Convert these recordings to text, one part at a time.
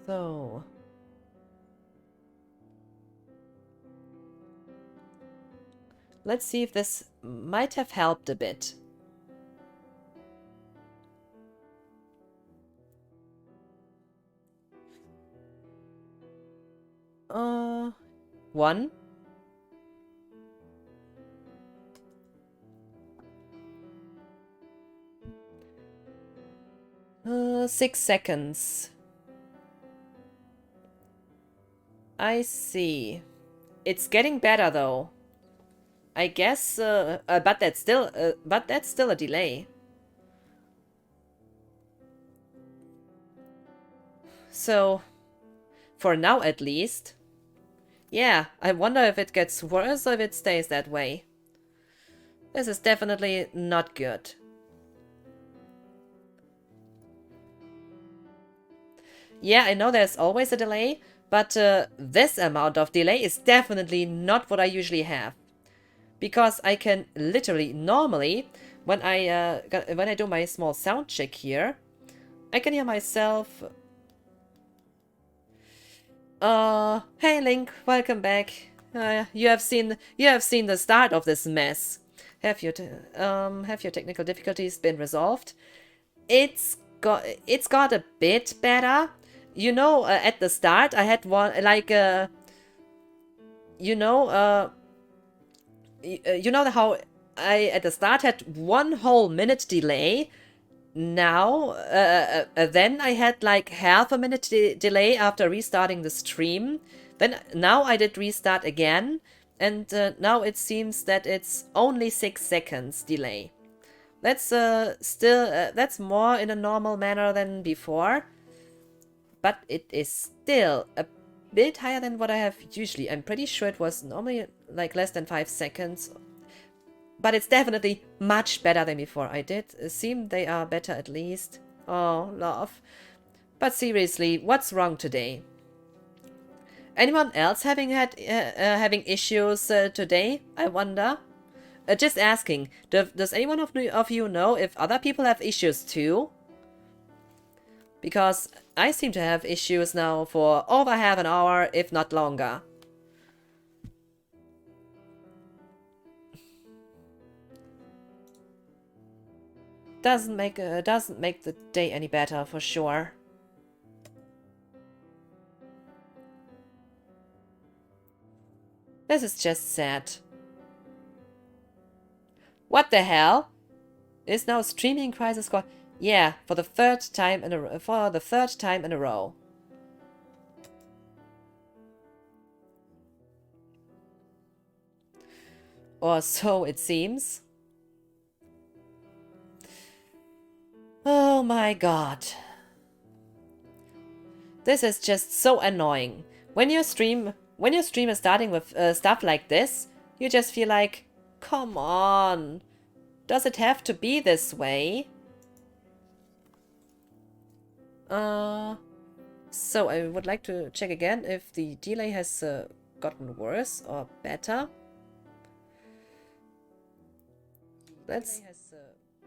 So... let's see if this might have helped a bit. One. 6 seconds. I see. It's getting better though. I guess, but that's still a delay. So, for now at least. Yeah, I wonder if it gets worse or if it stays that way. This is definitely not good. Yeah, I know there's always a delay, but this amount of delay is definitely not what I usually have. Because I can literally, normally, when I do my small sound check here, I can hear myself. Hey Link, welcome back. You have seen the start of this mess. Have your technical difficulties been resolved? It's got a bit better. You know, at the start I had one like you know you know how I at the start had 1 whole minute delay. Now, then I had like half a minute delay after restarting the stream. Then now I did restart again, and now it seems that it's only 6 seconds delay. That's that's more in a normal manner than before, but it is still a bit higher than what I have usually. I'm pretty sure it was normally like less than 5 seconds. But it's definitely much better than before. I did assume they are better at least. Oh, love. But seriously, what's wrong today? Anyone else having issues today? I wonder. Just asking. Does anyone of you know if other people have issues too? Because I seem to have issues now for over half an hour, if not longer. Doesn't make the day any better for sure. This is just sad. What the hell? Is now streaming crisis call? Yeah, for the third time in a row. Or so it seems. Oh my god. This is just so annoying. When your stream is starting with stuff like this, you just feel like, come on. Does it have to be this way? So I would like to check again if the delay has gotten worse or better. Let's has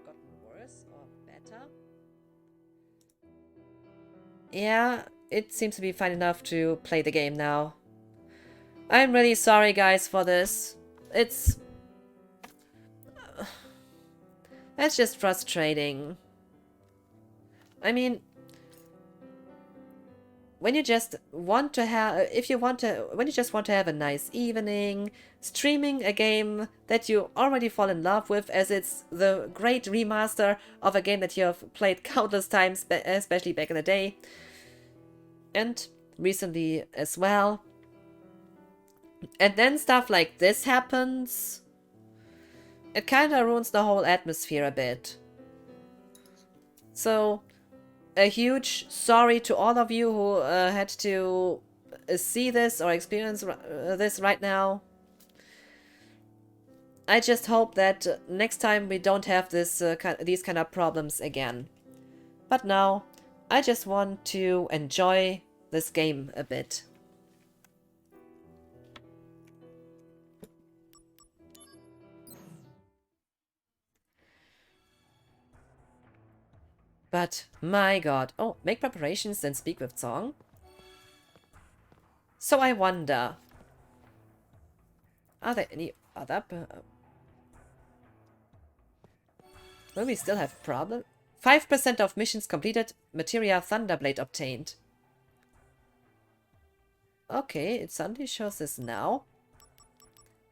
gotten worse or better. Yeah, it seems to be fine enough to play the game now. I'm really sorry, guys, for this. It's just frustrating. I mean, when you just want to have, when you just want to have a nice evening, streaming a game that you already fall in love with, as it's the great remaster of a game that you have played countless times, especially back in the day, and recently as well. And then stuff like this happens. It kinda ruins the whole atmosphere a bit. So, a huge sorry to all of you who had to see this or experience this right now. I just hope that next time we don't have these kind of problems again. But now, I just want to enjoy this game a bit. But, my god. Oh, make preparations, then speak with Song? So I wonder, are there any other... will we still have problem? 5% of missions completed, Materia Thunderblade obtained. Okay, it suddenly shows this now.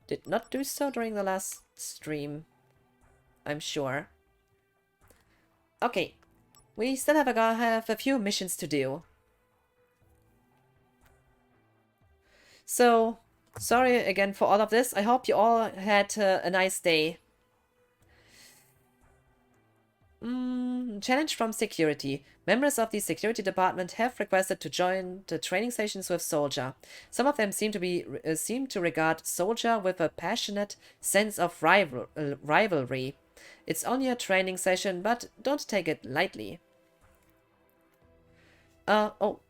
Did not do so during the last stream, I'm sure. Okay, we still have a few missions to do. So, sorry again for all of this. I hope you all had a nice day. Challenge from security. Members of the security department have requested to join the training sessions with Soldier. Some of them seem to regard Soldier with a passionate sense of rivalry. It's only a training session, but don't take it lightly. Oh.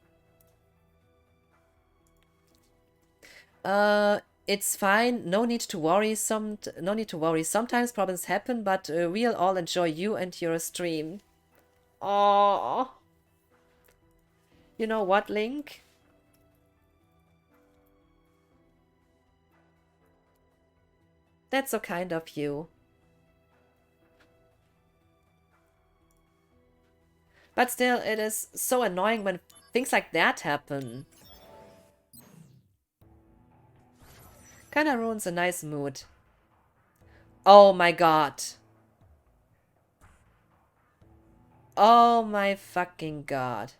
It's fine. No need to worry. No need to worry. Sometimes problems happen, but we'll all enjoy you and your stream. Oh. You know what, Link? That's so kind of you. But still, it is so annoying when things like that happen. Kinda ruins a nice mood. Oh my god. Oh my fucking god.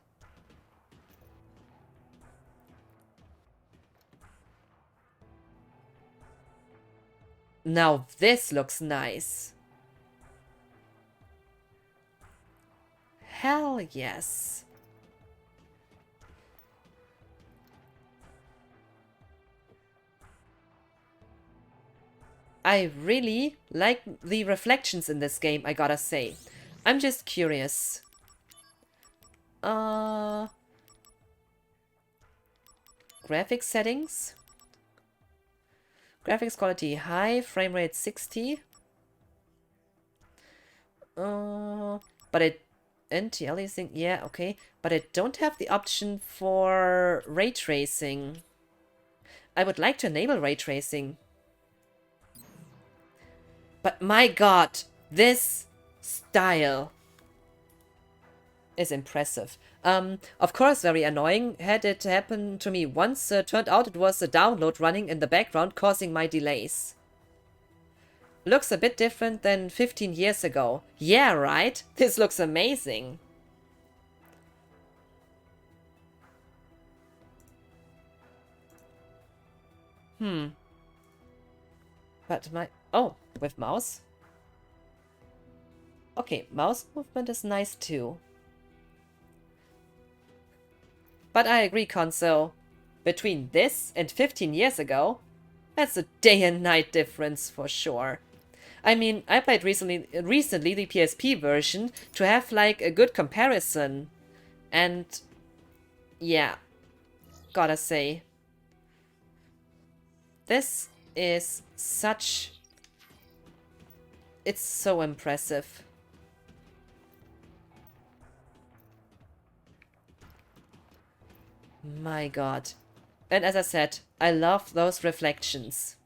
Now this looks nice. Hell yes. I really like the reflections in this game, I gotta say. I'm just curious. Graphics settings. Graphics quality high, frame rate 60. But it... anti-aliasing, yeah, okay. But I don't have the option for ray tracing. I would like to enable ray tracing. But my god, this style is impressive. Of course, very annoying. Had it happened to me once, turned out it was the download running in the background causing my delays. Looks a bit different than 15 years ago. Yeah, right? This looks amazing. But my... oh, with mouse? Okay, mouse movement is nice too. But I agree, Console. Between this and 15 years ago, that's a day and night difference for sure. I mean, I played recently the PSP version to have like a good comparison. And yeah, gotta say, this is such... it's so impressive. My god. And as I said, I love those reflections.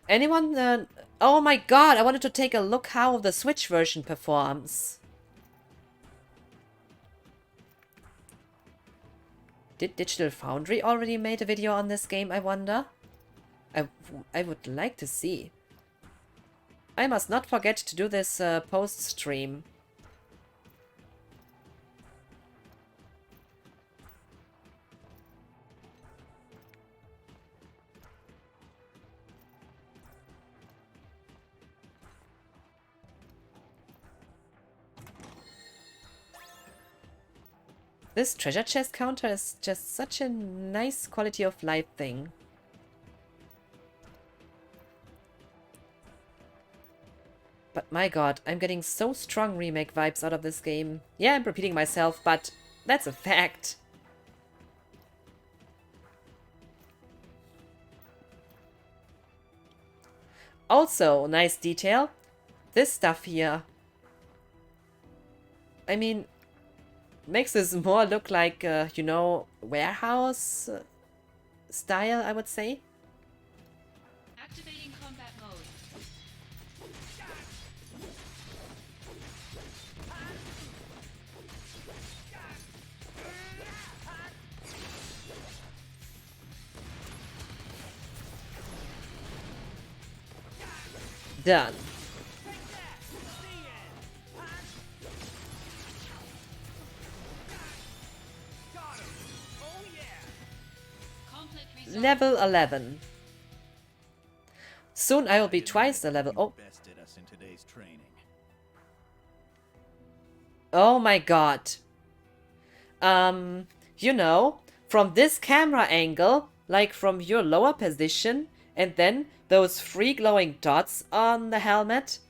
Anyone... oh my god, I wanted to take a look how the Switch version performs. Did Digital Foundry already made a video on this game, I wonder? I would like to see. I must not forget to do this post-stream. This treasure chest counter is just such a nice quality of life thing. But my god, I'm getting so strong remake vibes out of this game. Yeah, I'm repeating myself, but that's a fact. Also, nice detail. This stuff here. I mean, makes this more look like, you know, warehouse style, I would say. Activating combat mode. Done. Level 11. Soon I will be twice the level. Oh. Oh my god. You know, from this camera angle, like from your lower position, and then those 3 glowing dots on the helmet,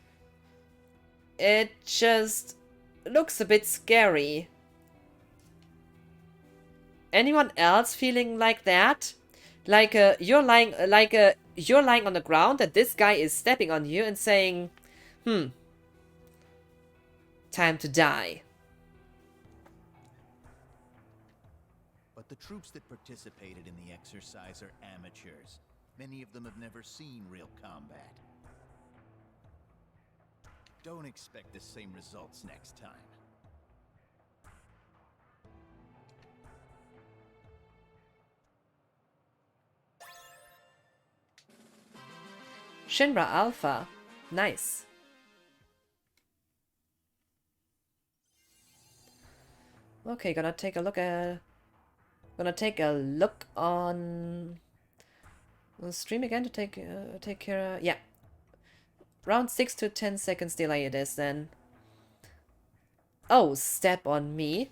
it just looks a bit scary. Anyone else feeling like that? Like you're lying on the ground and this guy is stepping on you and saying, time to die. But the troops that participated in the exercise are amateurs. Many of them have never seen real combat. Don't expect the same results next time. Shinra Alpha. Nice. Okay, gonna take a look on the stream again to take care of, yeah. Around 6 to 10 seconds delay it is then. Oh, step on me.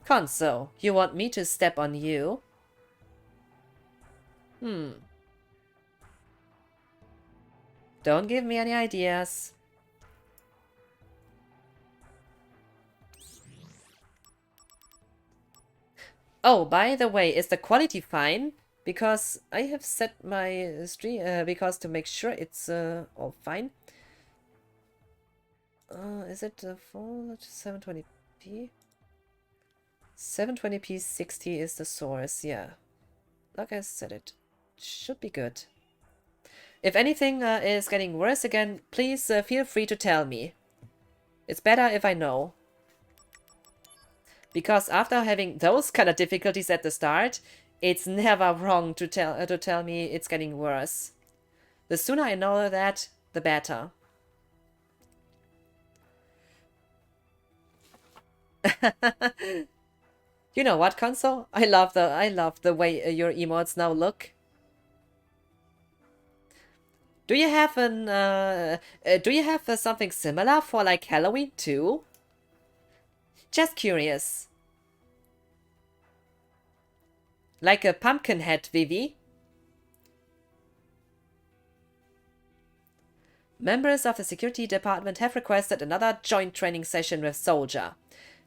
Konso, you want me to step on you? Don't give me any ideas. Oh, by the way, is the quality fine? Because I have set my stream, because to make sure it's all fine. Is it full 720p? 720p 60 is the source, yeah. Like I said, it should be good. If anything is getting worse again, please feel free to tell me. It's better if I know. Because after having those kind of difficulties at the start, it's never wrong to tell me it's getting worse. The sooner I know that, the better. You know what, Konso? I love the way your emotes now look. Do you have something similar for like Halloween too? Just curious. Like a pumpkin head, Vivi? Members of the security department have requested another joint training session with Soldier.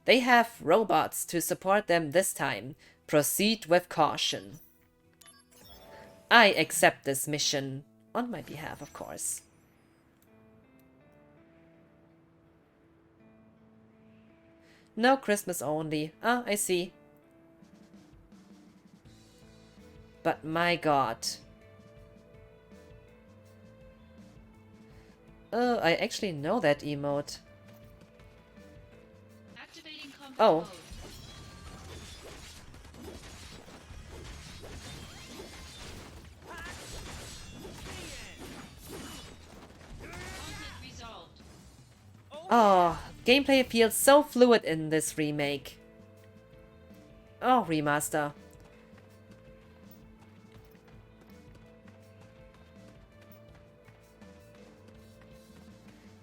They have robots to support them this time. Proceed with caution. I accept this mission. On my behalf, of course. No Christmas only. Ah, I see. But my god. Oh, I actually know that emote. Activating combat Oh. mode. Conflict resolved. Oh, gameplay feels so fluid in this remake. Oh, remaster.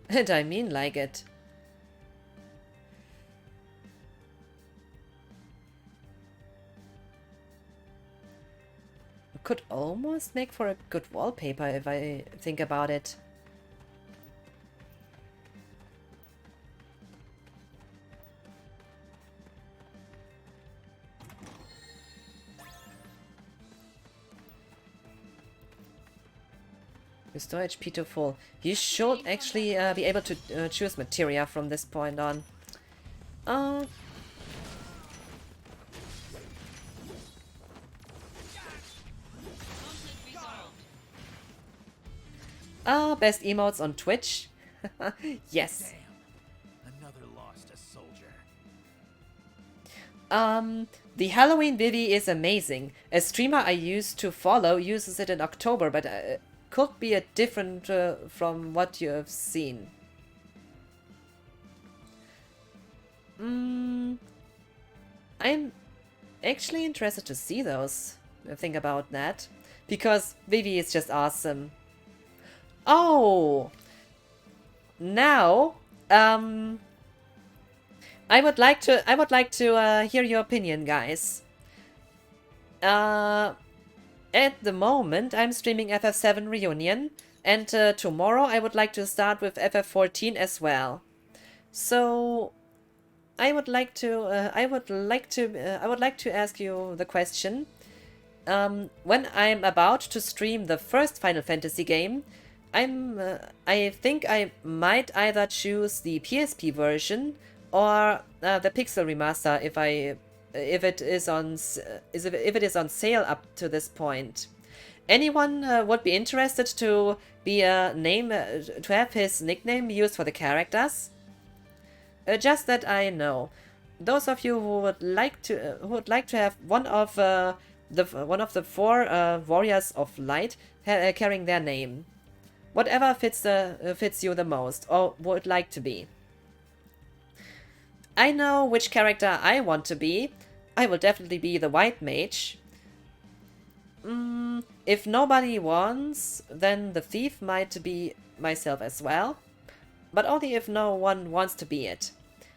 And I mean like it. Could almost make for a good wallpaper if I think about it. Restore HP to full. You should actually be able to choose materia from this point on. Best emotes on Twitch? Yes. Damn. Another lost a soldier. The Halloween Vivi is amazing. A streamer I used to follow uses it in October, but could be a different from what you have seen. I'm actually interested to see those. Think about that. Because Vivi is just awesome. Oh! Now, I would like to hear your opinion, guys. At the moment, I'm streaming FF7 Reunion, and tomorrow I would like to start with FF14 as well. So, I would like to ask you the question. When I'm about to stream the first Final Fantasy game, I think I might either choose the PSP version or the Pixel remaster if it is on sale up to this point. Anyone would be interested to be to have his nickname used for the characters? Just that I know. Those of you who would like to have one of the four warriors of light carrying their name. Whatever fits you the most, or would like to be. I know which character I want to be. I will definitely be the white mage. If nobody wants, then the thief might be myself as well. But only if no one wants to be it.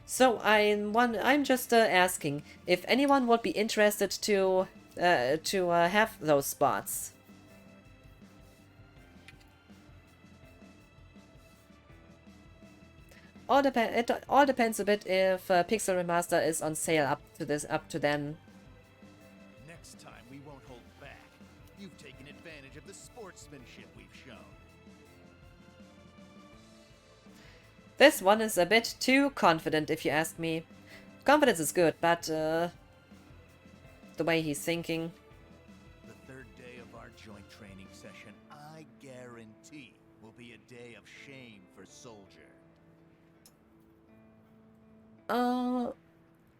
So I'm just asking if anyone would be interested to have those spots. It all depends a bit if Pixel Remaster is on sale up to then. Next time we won't hold back. You've taken advantage of the sportsmanship we've shown. This one is a bit too confident, if you ask me. Confidence is good, but the way he's thinking. The third day of our joint training session, I guarantee, will be a day of shame for Soldier.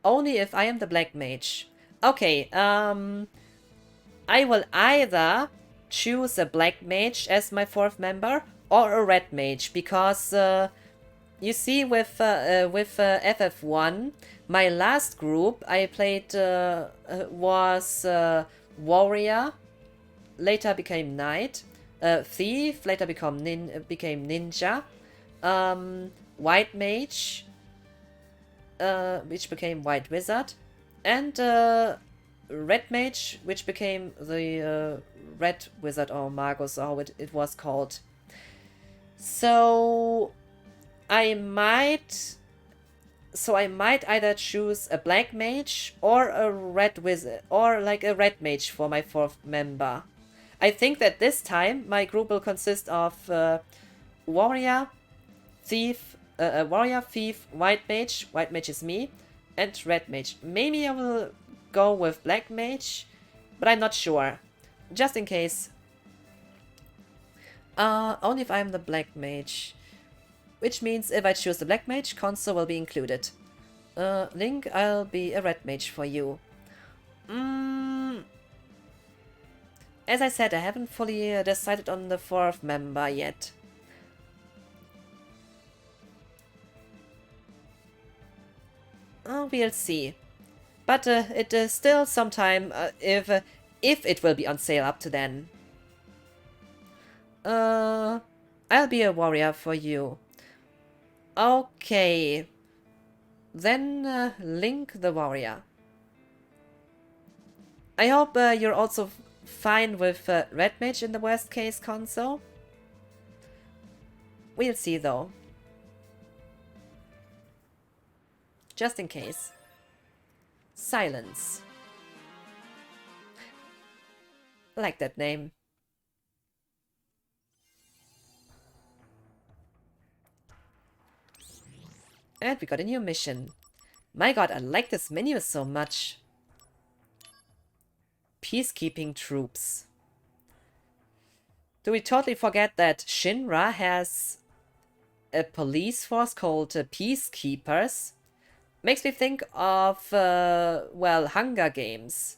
Only if I am the black mage. Okay, I will either choose a black mage as my fourth member or a red mage, because you see with FF1, my last group I played was warrior, later became knight, thief, later became ninja, white mage, which became white wizard, and red mage, which became the red wizard or magus, or how it was called. So I might either choose a black mage or a red wizard, or like a red mage for my fourth member. I think that this time my group will consist of warrior, thief, warrior, thief, white mage is me, and red mage. Maybe I will go with black mage, but I'm not sure. Just in case. Only if I'm the black mage. Which means if I choose the black mage, Conso will be included. Link, I'll be a red mage for you. As I said, I haven't fully decided on the fourth member yet. We'll see. But it is still some time if it will be on sale up to then. I'll be a warrior for you. Okay. Then Link the warrior. I hope you're also fine with red mage in the worst case console. We'll see though. Just in case. Silence. I like that name. And we got a new mission. My god, I like this menu so much. Peacekeeping troops. Do we totally forget that Shinra has a police force called Peacekeepers? Makes me think of, well, Hunger Games.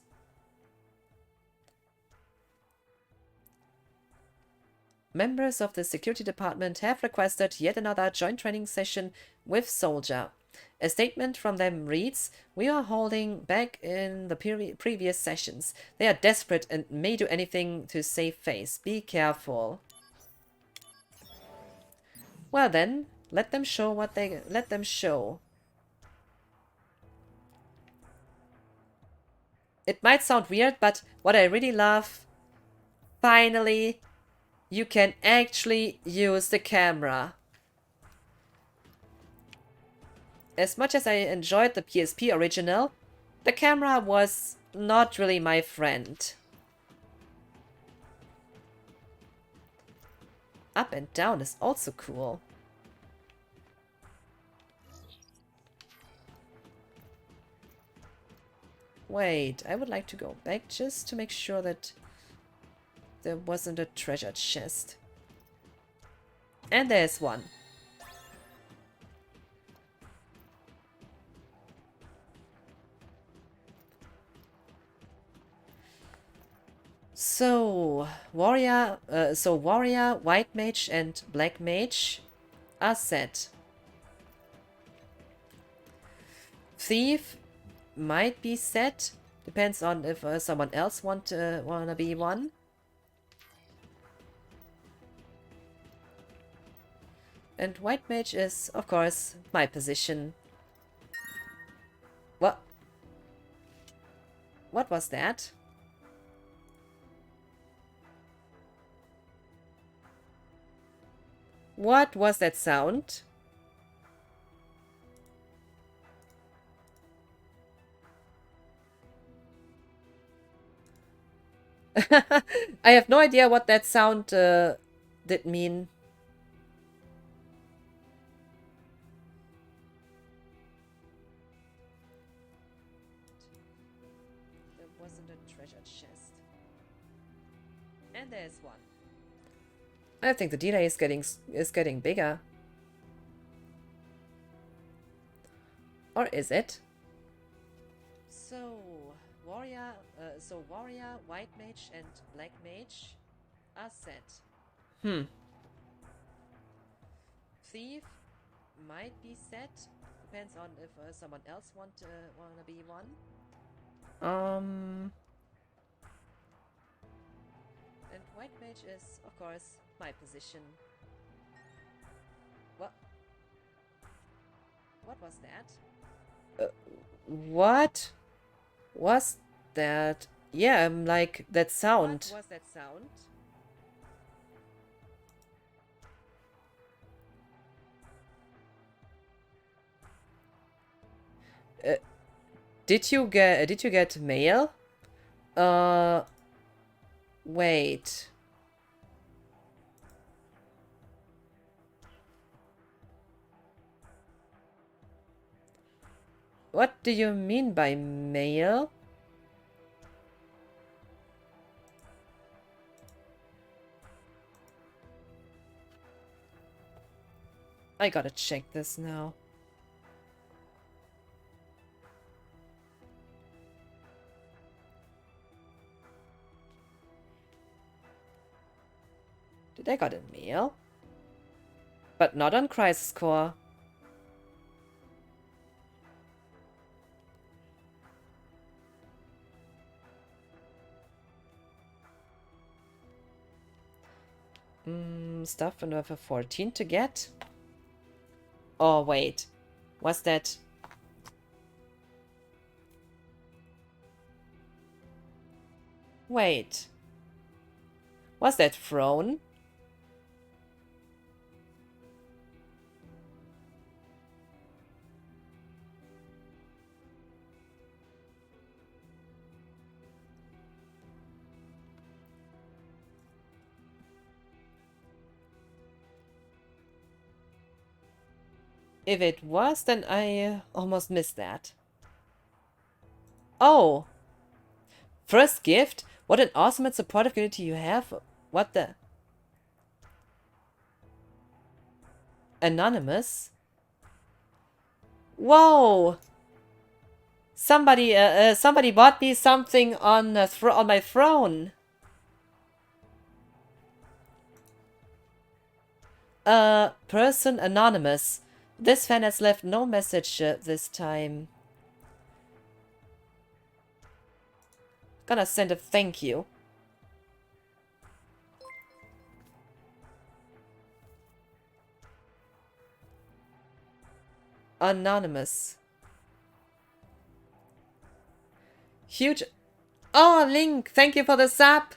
Members of the security department have requested yet another joint training session with Soldier. A statement from them reads, "We are holding back in the previous sessions. They are desperate and may do anything to save face. Be careful." Well then, let them show what they let them show. It might sound weird, but what I really love, finally, you can actually use the camera. As much as I enjoyed the PSP original, the camera was not really my friend. Up and down is also cool. Wait, I would like to go back just to make sure that there wasn't a treasure chest. And there's one. So, warrior, white mage, and black mage are set. Thief might be set. Depends on if someone else wanna be one. And white mage is, of course, my position. What? What was that? What was that sound? I have no idea what that sound did mean. There wasn't a treasure chest. And there's one. I think the delay is getting bigger. Or is it? So warrior, white mage, and black mage are set. Thief might be set. Depends on if someone else wanna be one. And white mage is, of course, my position. What? What was that? What was that? Yeah, like that sound. What was that sound? Did you get mail? Wait. What do you mean by mail? I gotta check this now. Did I got a mail? But not on Crisis Core. Stuff on level 14 to get. Oh, wait. Was that... Wait. Was that Throne? If it was, then I almost missed that. Oh! First gift? What an awesome and supportive community you have. What the... Anonymous? Whoa! Somebody bought me something on my throne. Person anonymous. This fan has left no message this time. Gonna send a thank you. Anonymous. Huge. Oh, Link, thank you for the sub.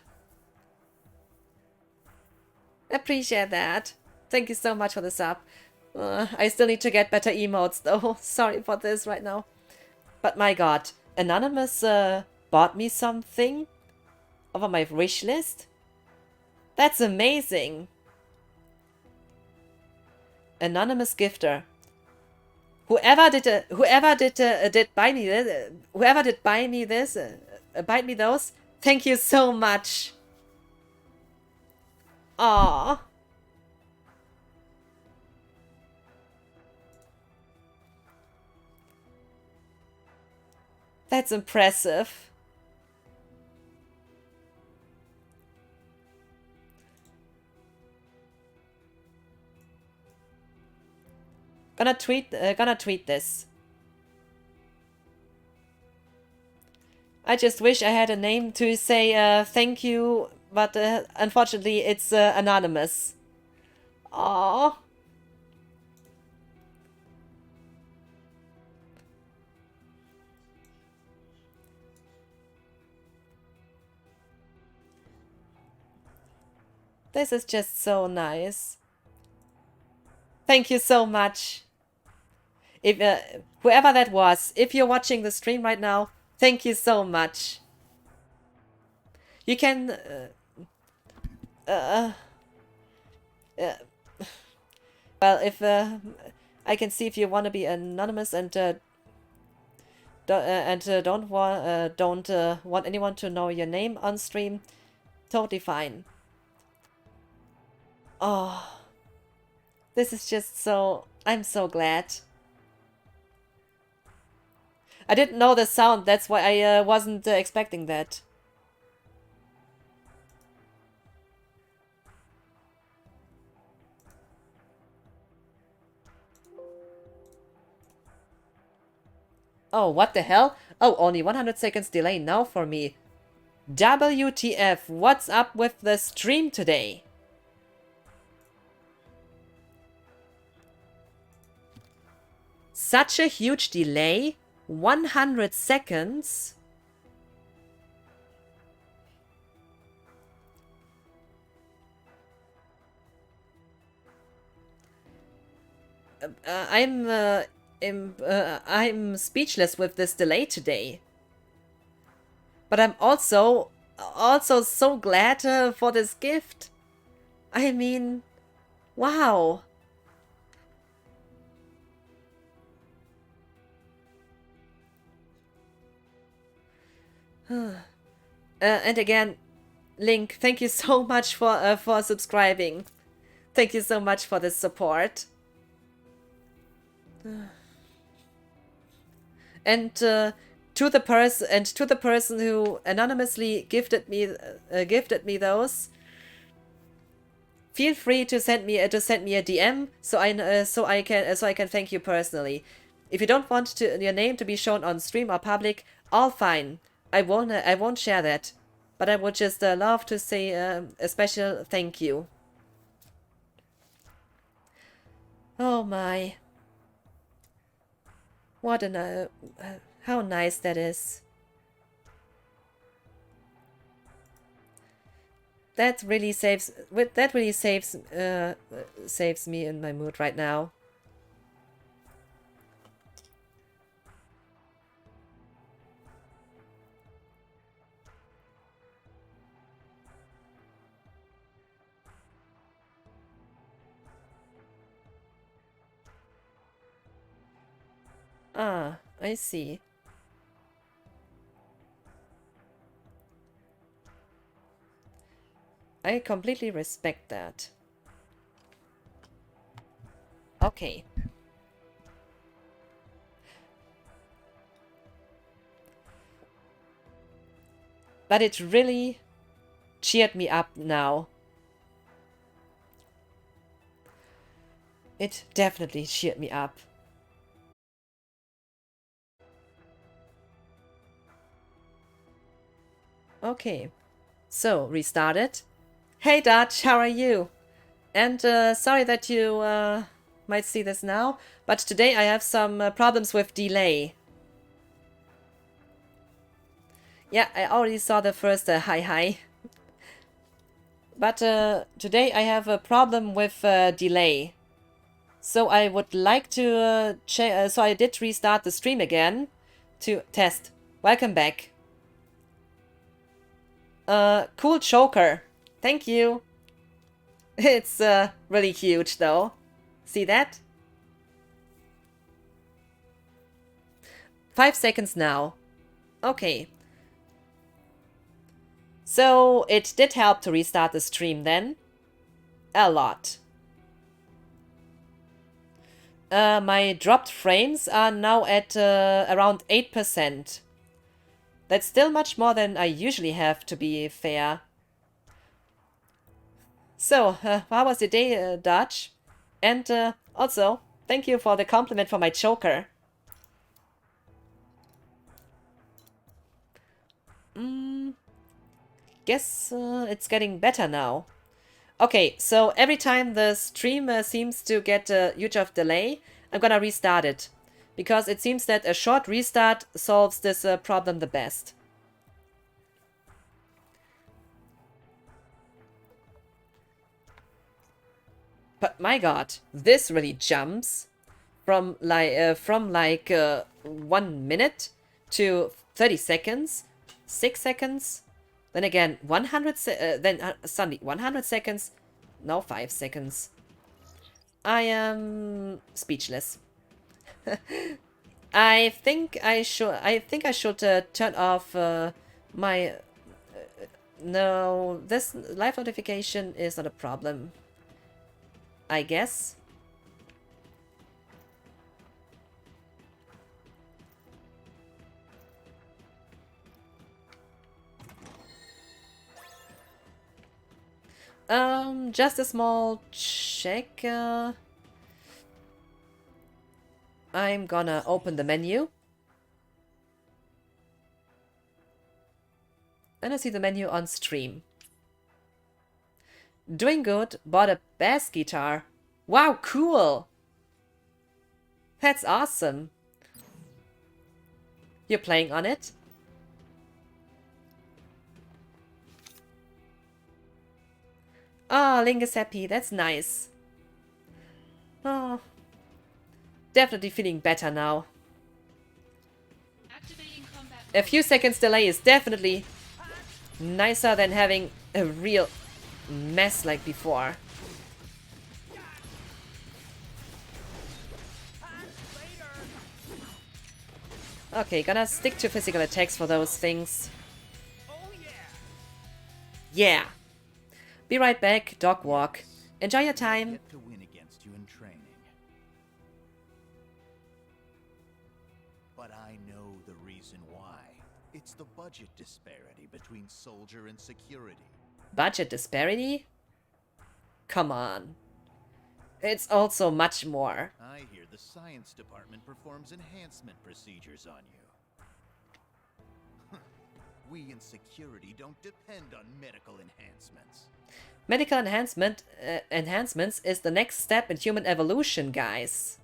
Appreciate that. Thank you so much for the sub. I still need to get better emotes though. Sorry for this right now. But my god, Anonymous bought me something over my wish list? That's amazing. Anonymous gifter. Whoever did buy me those, thank you so much. Aww. That's impressive. Gonna tweet this. I just wish I had a name to say thank you, but unfortunately it's anonymous. Aww. This is just so nice. Thank you so much. If whoever that was, if you're watching the stream right now, thank you so much. You can well, if I can see if you want to be anonymous and don't want anyone to know your name on stream, totally fine. Oh, this is just so... I'm so glad. I didn't know the sound, that's why I wasn't expecting that. Oh, what the hell? Oh, only 100 seconds delay now for me. WTF, what's up with the stream today? Such a huge delay? 100 seconds? I'm speechless with this delay today. But I'm also so glad for this gift. I mean, wow. And again, Link, thank you so much for subscribing. Thank you so much for the support. And to the person who anonymously gifted me those, feel free to send me a DM so I can thank you personally. If you don't want your name to be shown on stream or public, all fine. I won't share that, but I would just love to say a special thank you. Oh my. What how nice that is. That really saves me in my mood right now. Ah, I see. I completely respect that. Okay. But it really cheered me up now. It definitely cheered me up. Okay. So, restarted. Hey Dutch, how are you? And sorry that you might see this now, but today I have some problems with delay. Yeah, I already saw the first hi. But today I have a problem with delay. So I would like to so I did restart the stream again to test. Welcome back. Cool choker. Thank you. It's really huge though. See that? 5 seconds now. Okay. So it did help to restart the stream then. A lot. My dropped frames are now at around 8%. That's still much more than I usually have, to be fair. So, how was your day, Dutch? And also, thank you for the compliment for my choker. Guess it's getting better now. Okay, so every time the stream seems to get a huge of delay, I'm gonna restart it. Because it seems that a short restart solves this problem the best. But my god, this really jumps from like 1 minute to 30 seconds, 6 seconds, then again 100 then suddenly 100 seconds, now 5 seconds. I am speechless. I think I should turn off my no, this live notification is not a problem, I guess. Just a small check. I'm gonna open the menu. And I see the menu on stream. Doing good, bought a bass guitar. Wow, cool! That's awesome. You're playing on it? Oh, Link is happy. That's nice. Oh, definitely feeling better now. A few seconds delay is definitely nicer than having a real mess like before. Okay, gonna stick to physical attacks for those things. Yeah. Be right back, dog walk. Enjoy your time. Get to win against you in training. But I know the reason why. It's the budget disparity between soldier and security. Budget disparity? Come on. It's also much more. I hear the science department performs enhancement procedures on you. We in security don't depend on medical enhancements. Medical enhancements is the next step in human evolution, guys.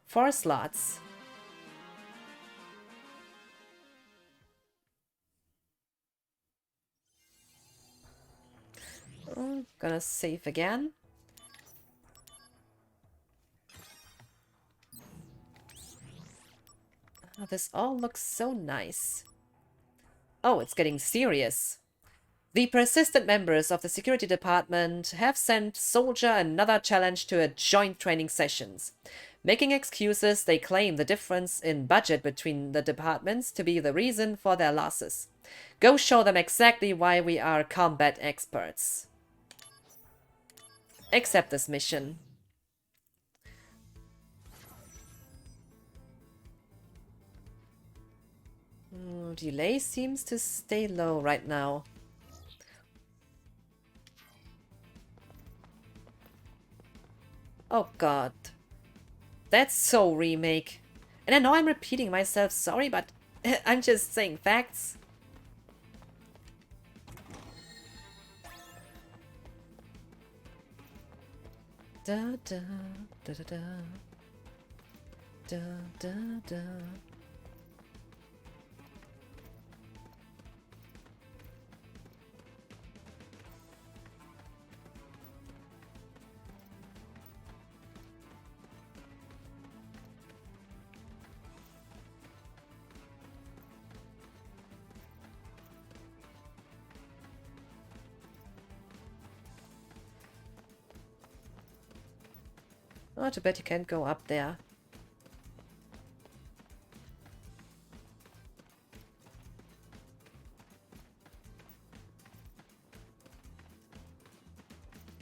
4 slots. Oh, gonna save again. Oh, this all looks so nice. Oh, it's getting serious. The persistent members of the security department have sent Soldier another challenge to a joint training sessions. Making excuses, they claim the difference in budget between the departments to be the reason for their losses. Go show them exactly why we are combat experts. accept this mission. Delay seems to stay low right now. Oh god. That's so remake. And I know I'm repeating myself, sorry, but I'm just saying facts. Da da da da da da da da. Oh, too bad you can't go up there.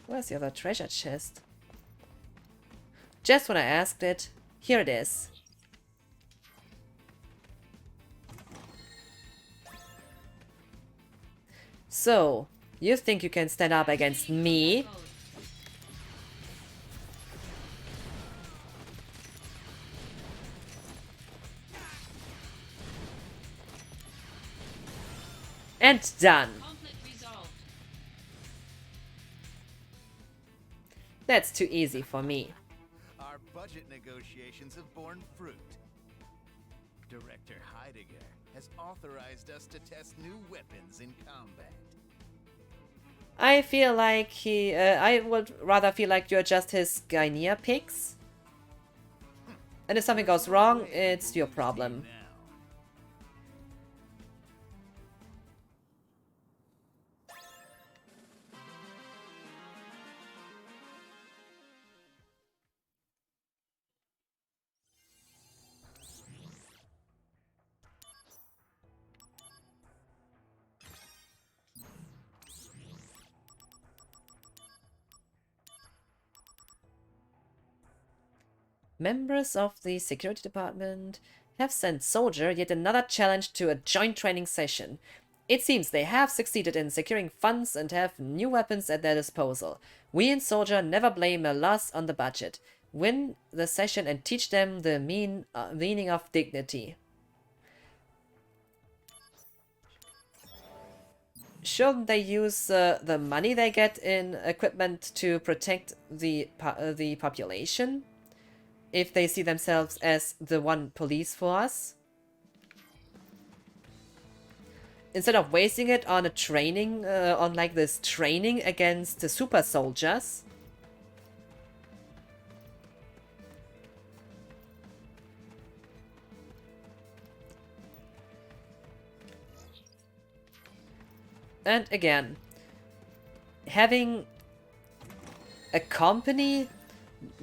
Where's the other treasure chest? Just when I asked it, here it is. So, you think you can stand up against me? And done. That's too easy for me. Our budget negotiations have borne fruit. Director Heidegger has authorized us to test new weapons in combat. I feel like I would rather feel like you're just his Gainia picks. And if something goes wrong, it's your problem. Members of the security department have sent Soldier yet another challenge to a joint training session. It seems they have succeeded in securing funds and have new weapons at their disposal. We in Soldier never blame a loss on the budget. Win the session and teach them the meaning of dignity. Shouldn't they use the money they get in equipment to protect the population? If they see themselves as the one police force? Instead of wasting it on a training, on like this training against the super soldiers. And again, having a company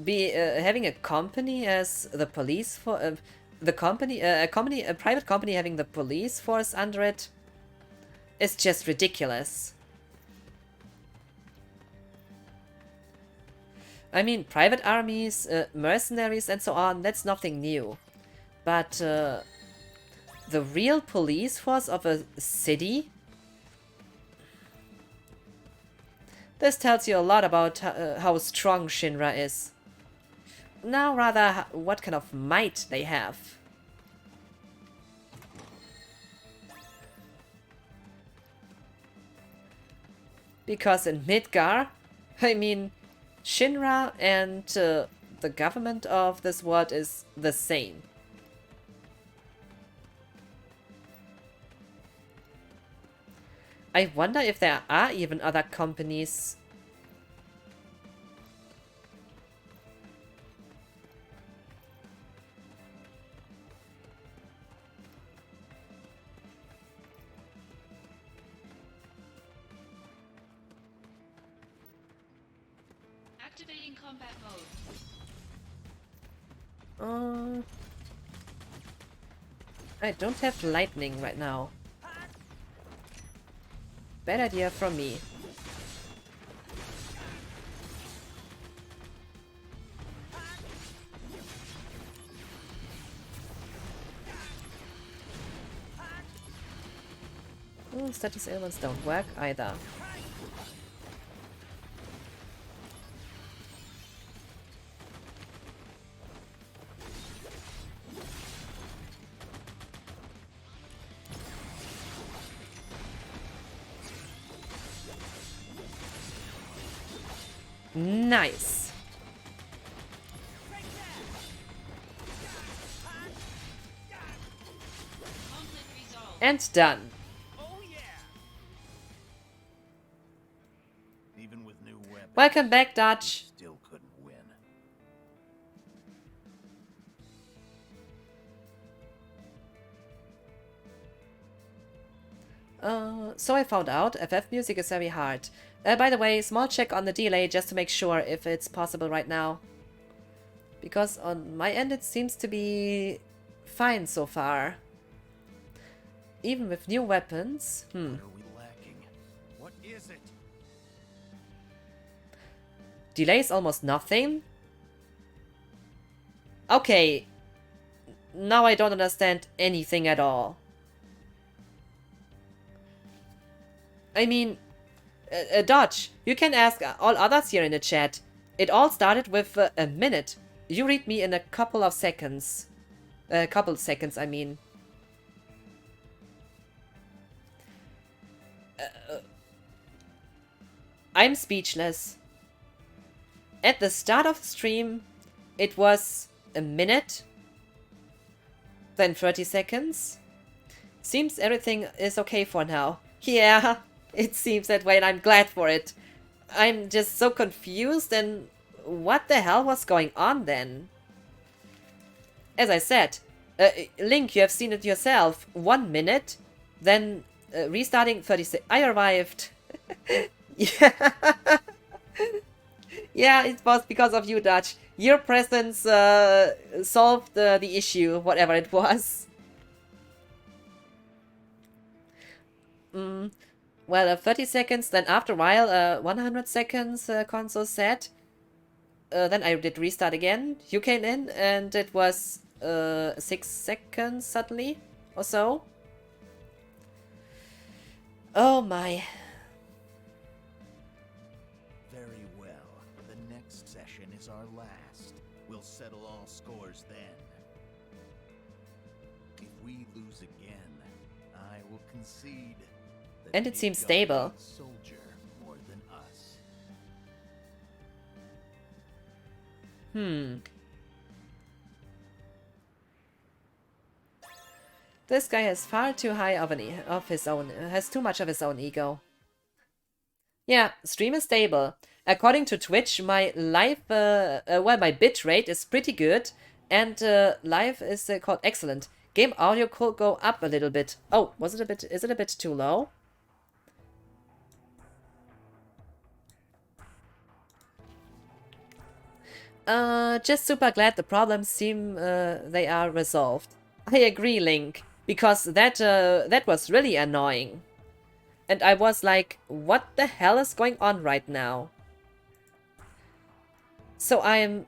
having a company as the police for the company, a private company having the police force under it is just ridiculous. I mean, private armies, mercenaries and so on, that's nothing new. But the real police force of a city? This tells you a lot about how strong Shinra is. Now rather, what kind of might they have. Because in Midgar, I mean, Shinra and the government of this world is the same. I wonder if there are even other companies. Activating combat mode. I don't have lightning right now. Bad idea from me. status ailments don't work either. Nice. Conflict resolved. And done. Even with new weapons, Welcome back, Dutch. still couldn't win. So I found out FF music is very hard. By the way, small check on the delay just to make sure if it's possible right now. Because on my end it seems to be fine so far. Even with new weapons. What are we lacking? What is it? Delay is almost nothing. Okay. Now I don't understand anything at all. I mean, Dodge, you can ask all others here in the chat. It all started with a minute. You read me in a couple of seconds. A couple seconds, I mean. I'm speechless. At the start of the stream, it was a minute, then 30 seconds. Seems everything is okay for now. Yeah, it seems that way and I'm glad for it. I'm just so confused and what the hell was going on then? As I said, Link, you have seen it yourself. 1 minute, then restarting 30 seconds. I arrived. Yeah. Yeah, it was because of you, Dutch. Your presence solved the issue, whatever it was. Well, 30 seconds, then after a while, 100 seconds, console said. Then I did restart again. You came in, and it was 6 seconds suddenly, or so. Oh my. Very well. The next session is our last. We'll settle all scores then. If we lose again, I will concede that And it seems Midgard stable. needs Soldier more than us. This guy has far too high of his own, has too much of his own ego. Yeah, stream is stable. According to Twitch, my live, my bitrate is pretty good, and live is called excellent. Game audio could go up a little bit. Oh, is it a bit too low? Just super glad the problems seem they are resolved. I agree, Link, because that was really annoying. And I was like, what the hell is going on right now? So I am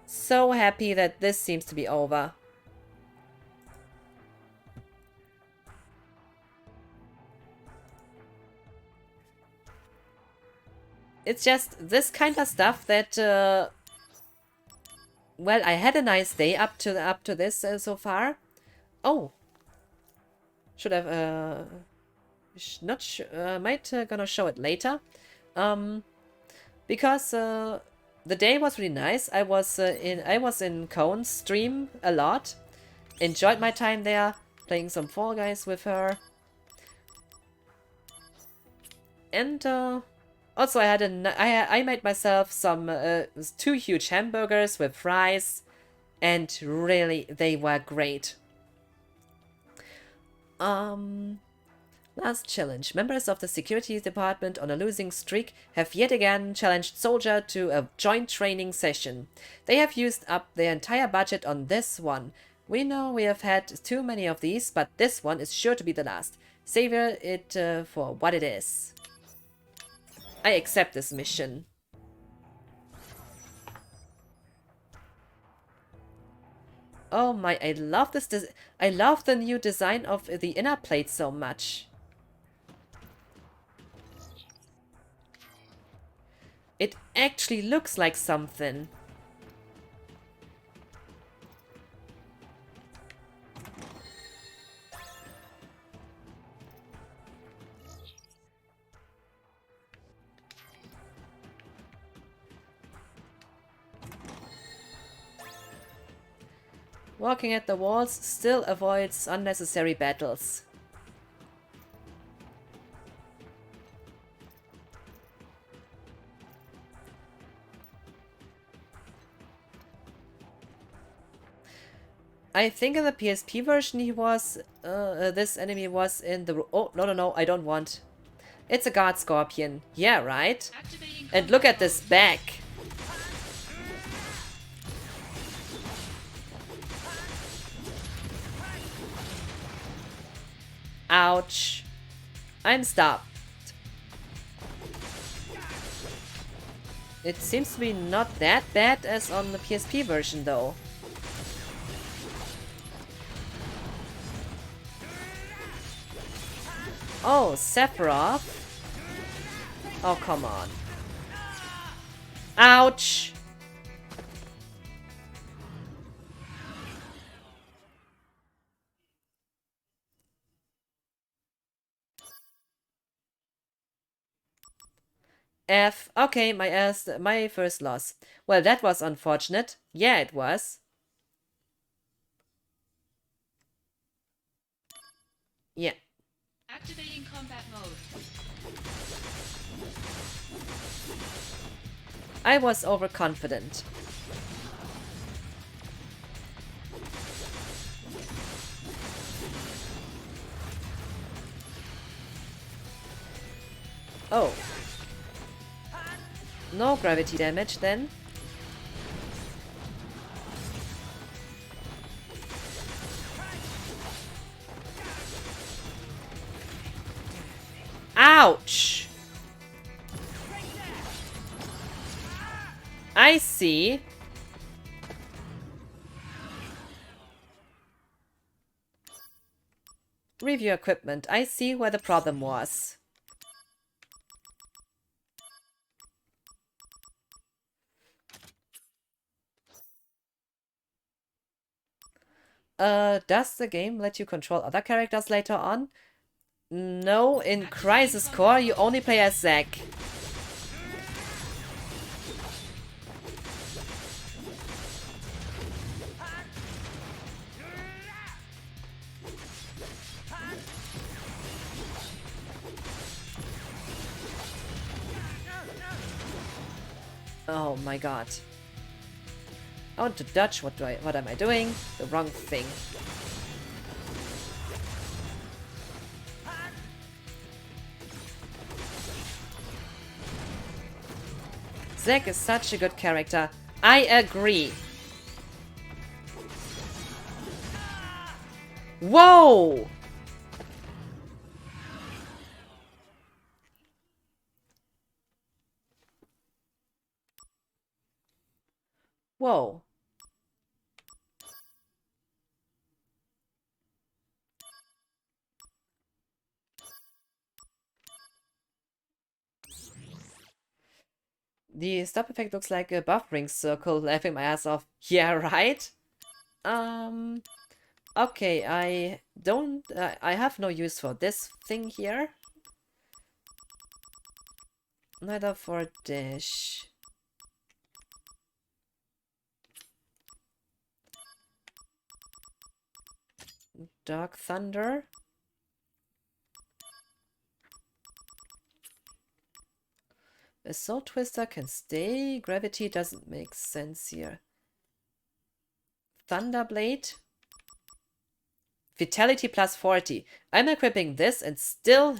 so happy that this seems to be over. It's just this kind of stuff that, well, I had a nice day up to this so far. Oh, should have might gonna show it later, because the day was really nice. I was in Cone's stream a lot, enjoyed my time there, playing some Fall Guys with her, and also I had I made myself some 2 huge hamburgers with fries, and really they were great. Last challenge. Members of the security department on a losing streak have yet again challenged Soldier to a joint training session. They have used up their entire budget on this one. We know we have had too many of these, but this one is sure to be the last. Savor it for what it is. I accept this mission. Oh my, I love this. I love the new design of the inner plate so much. It actually looks like something. Walking at the walls still avoids unnecessary battles. I think in the PSP version he was, this enemy was in the... Oh, no, I don't want. It's a guard scorpion. Yeah, right? Activating And look at combat this mode. back. Ouch. I'm stopped. It seems to be not that bad as on the PSP version, though. Oh, Sephiroth. Oh, come on. Ouch! F. Okay, my first loss. Well, that was unfortunate. Yeah, it was. Yeah. Activating combat mode. I was overconfident. Oh. No gravity damage then. Ouch! I see. Review equipment. I see where the problem was. Does the game let you control other characters later on? No, in Crisis Core you only play as Zack. Oh my god. I want to dodge. What am I doing? The wrong thing. Zack is such a good character. I agree. Whoa! Whoa. The stop effect looks like a buffering circle, laughing my ass off. Yeah, right? Okay, I have no use for this thing here. Neither for dish. Dark Thunder. A Soul Twister can stay. Gravity doesn't make sense here. Thunderblade. Vitality plus 40. I'm equipping this and still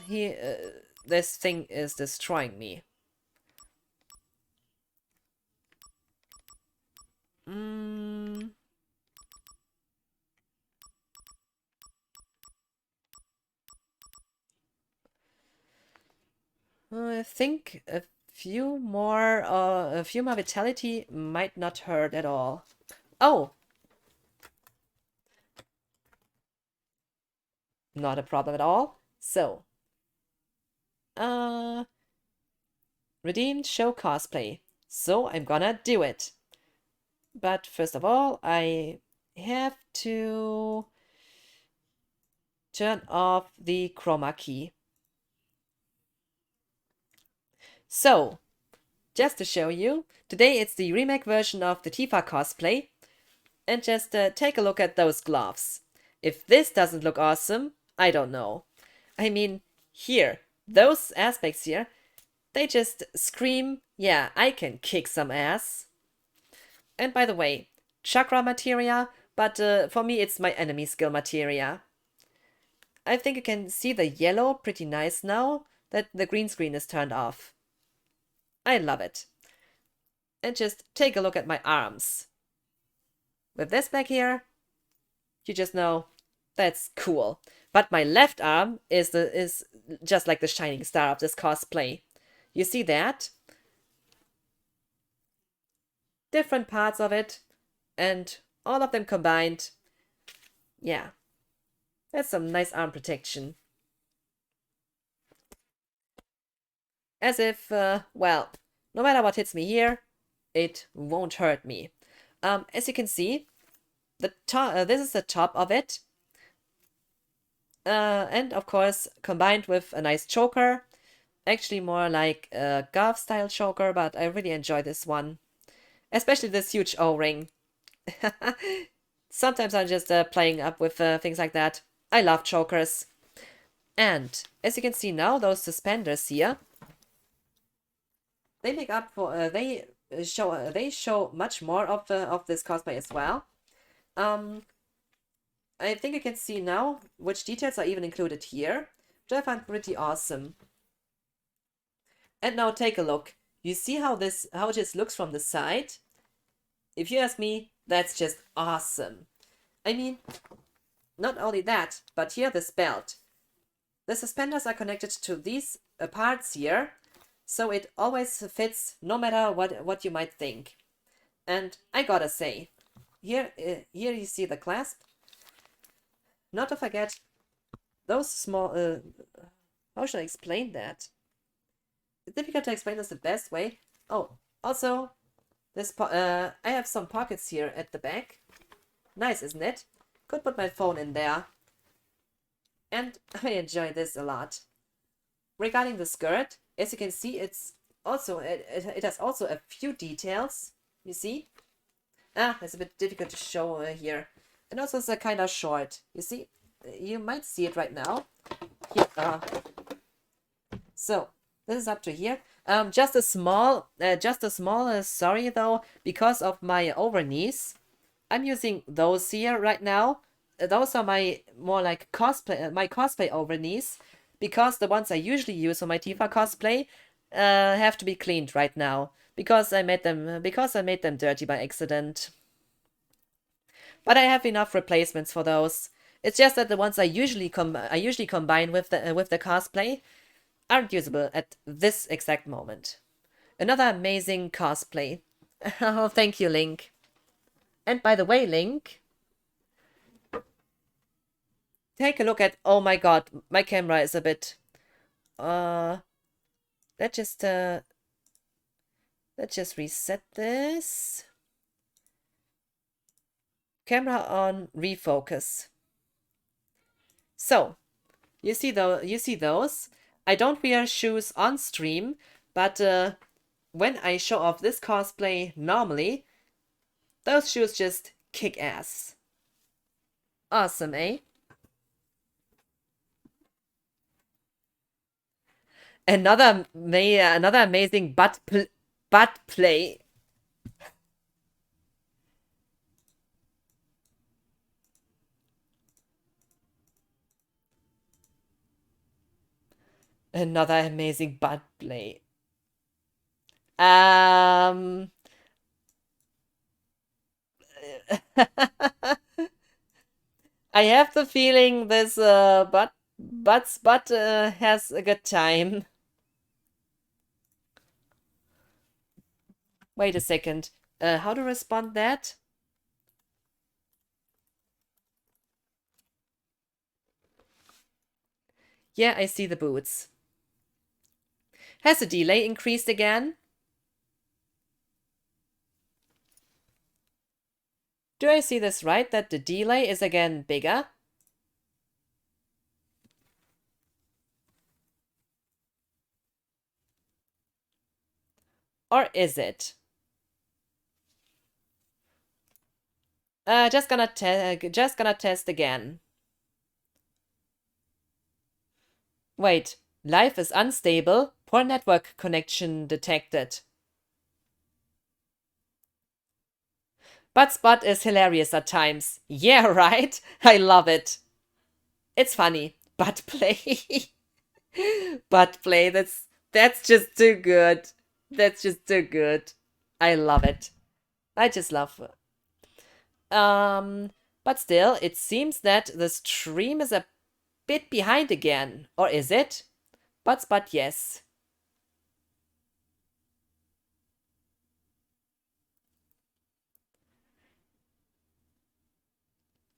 this thing is destroying me. I think a few more vitality might not hurt at all. Oh! Not a problem at all. So. Redeemed show cosplay. So I'm gonna do it. But first of all, I have to turn off the chroma key. So, just to show you, today it's the remake version of the Tifa cosplay. And just take a look at those gloves. If this doesn't look awesome, I don't know. I mean, here, those aspects here, they just scream, yeah, I can kick some ass. And by the way, chakra materia, but for me it's my enemy skill materia. I think you can see the yellow pretty nice now that the green screen is turned off. I love it. And just take a look at my arms. With this back here, you just know that's cool. But my left arm is just like the shining star of this cosplay. You see that? Different parts of it, and all of them combined. Yeah, that's some nice arm protection. As if, well, no matter what hits me here, it won't hurt me. As you can see, the top, this is the top of it. And of course, combined with a nice choker. Actually more like a Garf style choker, but I really enjoy this one. Especially this huge O-ring. Sometimes I'm just playing up with things like that. I love chokers. And as you can see now, those suspenders here, they make up for they show much more of this cosplay as well. I think you can see now which details are even included here, which I find pretty awesome. And now take a look. You see how it just looks from the side? If you ask me, that's just awesome. I mean, not only that, but here this belt. The suspenders are connected to these parts here, so it always fits no matter what you might think. And I gotta say, here you see the clasp. Not to forget those small, how should I explain that? It's difficult to explain this the best way. Oh, also, this I have some pockets here at the back. Nice, isn't it? Could put my phone in there. And I enjoy this a lot. Regarding the skirt, as you can see, it's also it has also a few details. You see? It's a bit difficult to show here. And also it's a kind of short. You see? You might see it right now. Here. So this is up to here. Just a small sorry though, because of my over knees. I'm using those here right now. Those are my more like cosplay over knees, because the ones I usually use for my Tifa cosplay have to be cleaned right now because I made them dirty by accident. But I have enough replacements for those. It's just that the ones I usually combine with the cosplay aren't usable at this exact moment. Another amazing cosplay. Oh, thank you, Link. And by the way, Link, take a look at, oh my god, my camera is a bit, let's just reset this. Camera on refocus. So, you see those? I don't wear shoes on stream, but when I show off this cosplay normally, those shoes just kick ass. Awesome, eh? Another amazing butt play. Another amazing butt play. I have the feeling this butt has a good time. Wait a second. How to respond that? Yeah, I see the boots. Has the delay increased again? Do I see this right, that the delay is again bigger? Or is it? Just gonna test again. Wait, life is unstable. Poor network connection detected. But Spot is hilarious at times. Yeah, right? I love it. It's funny. But play. But play, that's just too good. That's just too good. I love it. I just love it. But still, it seems that the stream is a bit behind again. Or is it? But yes.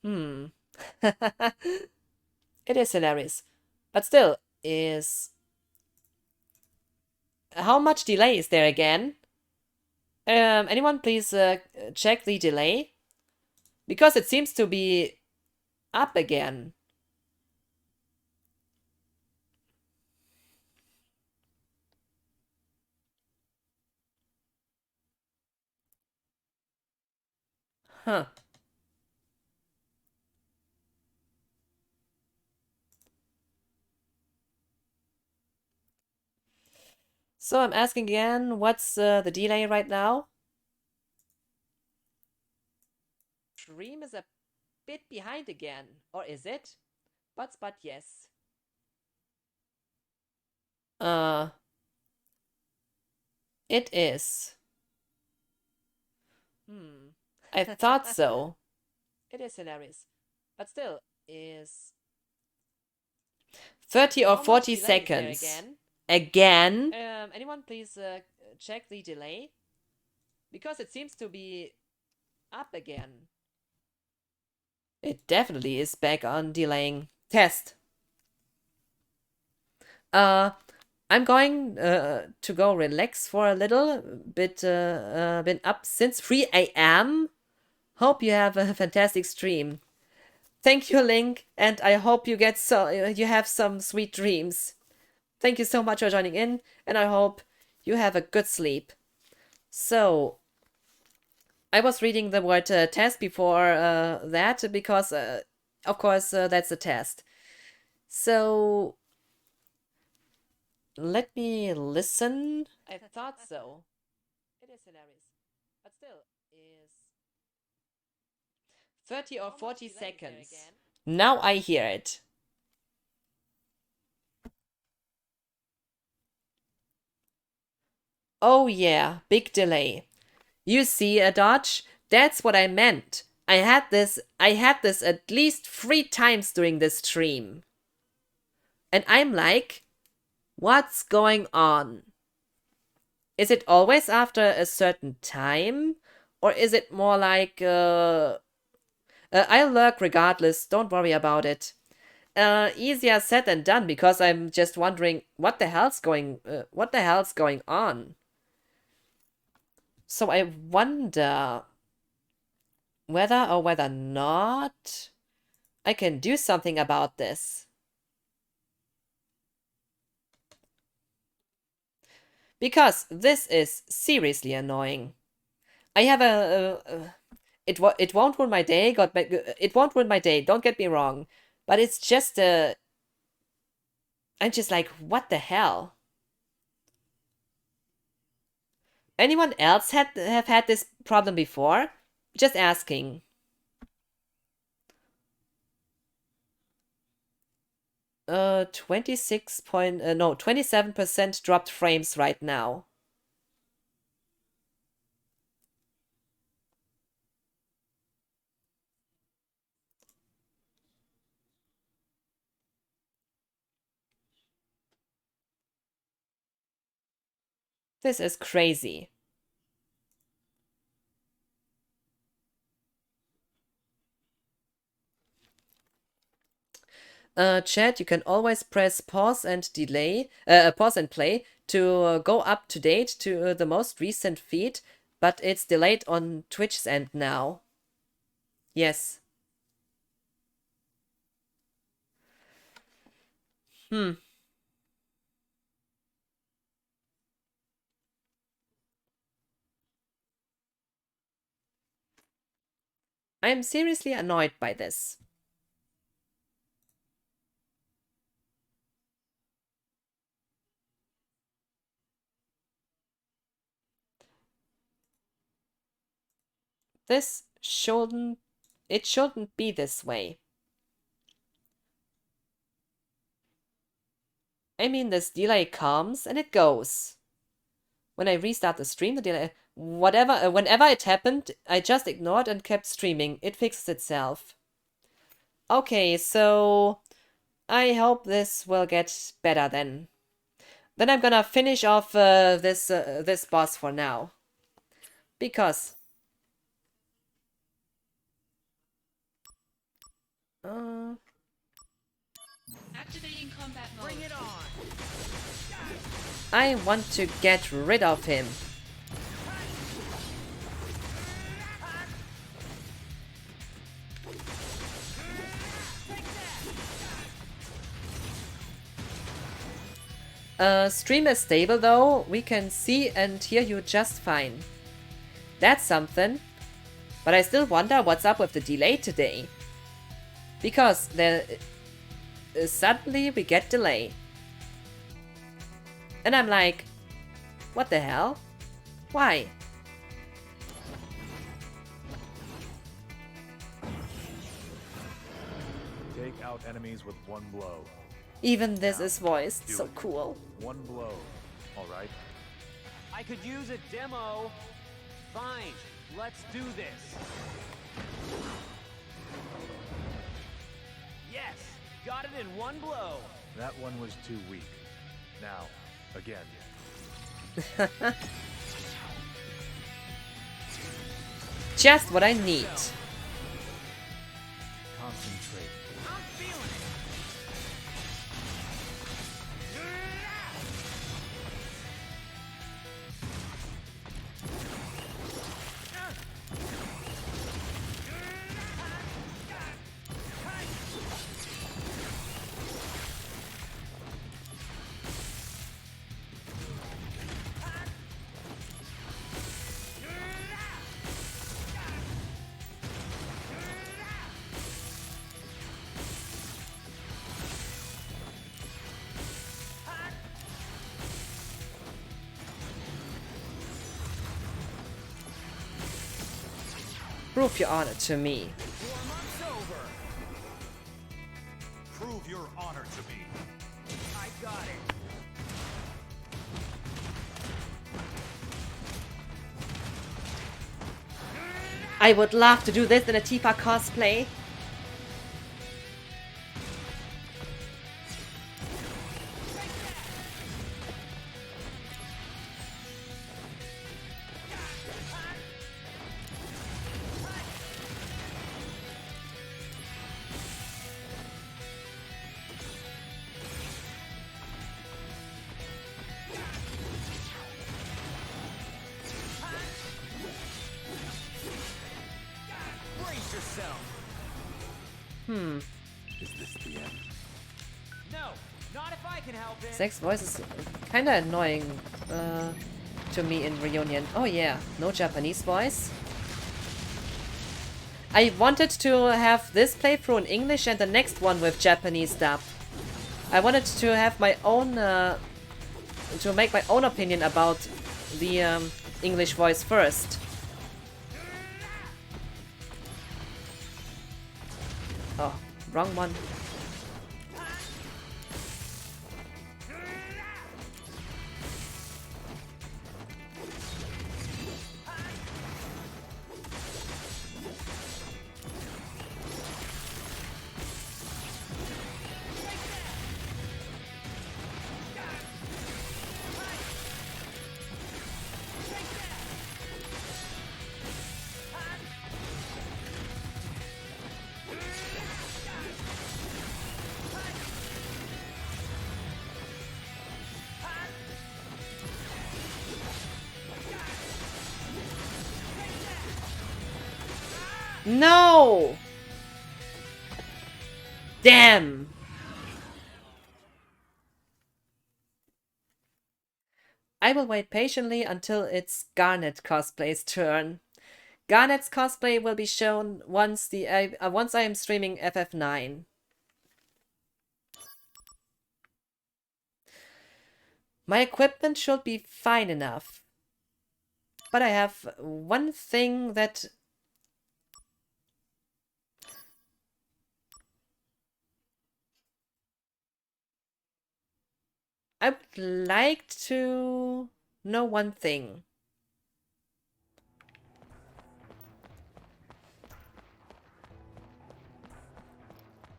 Hmm. It is hilarious. But still, is... How much delay is there again? Anyone please check the delay? Because it seems to be up again. Huh. So I'm asking again, what's the delay right now? Stream is a bit behind again. Or is it? But yes. It is. I thought so. It is hilarious. But still, is 30 or 40 seconds. Again? Anyone please check the delay? Because it seems to be up again. It definitely is back on delaying. Test. I'm going to go relax for a little bit. Been up since 3 a.m. Hope you have a fantastic stream. Thank you, Link, and I hope you you have some sweet dreams. Thank you so much for joining in, and I hope you have a good sleep. So, I was reading the word test before that because, of course, that's a test. So, let me listen. I thought so. It is hilarious. But still, is 30 or 40 seconds. Now I hear it. Oh yeah, big delay. You see, a Dodge? That's what I meant. I had this at least 3 times during this stream. And I'm like, what's going on? Is it always after a certain time? Or is it more like, I'll lurk regardless, don't worry about it. Easier said than done, because I'm just wondering what the hell's going on. So I wonder whether not I can do something about this. Because this is seriously annoying. I have it won't ruin my day. It won't ruin my day. Don't get me wrong, but it's just I'm just like, what the hell? Anyone else have had this problem before? Just asking. 27% dropped frames right now. This is crazy. Chat, you can always press pause and delay, pause and play to go up to date to the most recent feed, but it's delayed on Twitch's end now. Yes. I am seriously annoyed by this. It shouldn't be this way. I mean, this delay comes and it goes. When I restart the stream, the delay, whenever it happened, I just ignored and kept streaming. It fixes itself. Okay, so I hope this will get better then. Then I'm gonna finish off this boss for now. Because... Activating combat mode. Bring it on. I want to get rid of him. Stream is stable though, we can see and hear you just fine. That's something. But I still wonder what's up with the delay today. Because suddenly we get delay. And I'm like, what the hell? Why? Take out enemies with one blow. Even this is voiced, so cool. One blow, all right? I could use a demo. Fine, let's do this. Yes, got it in one blow. That one was too weak. Now, again. Just what I need. Concentrate. I'm feeling it. Prove your honor to me. Warm-up's over. Prove your honor to me. I got it. I would love to do this in a Tifa cosplay. Brace yourself. Is this the end? No, not if I can help it. Zach's voice is kinda annoying to me in Reunion. Oh yeah, no Japanese voice. I wanted to have this playthrough in English and the next one with Japanese dub. I wanted to have my own, to make my own opinion about the English voice first. Oh, wrong one. No! Damn! I will wait patiently until it's Garnet cosplay's turn. Garnet's cosplay will be shown once I am streaming FF9. My equipment should be fine enough. But I have one thing that... I would like to know one thing.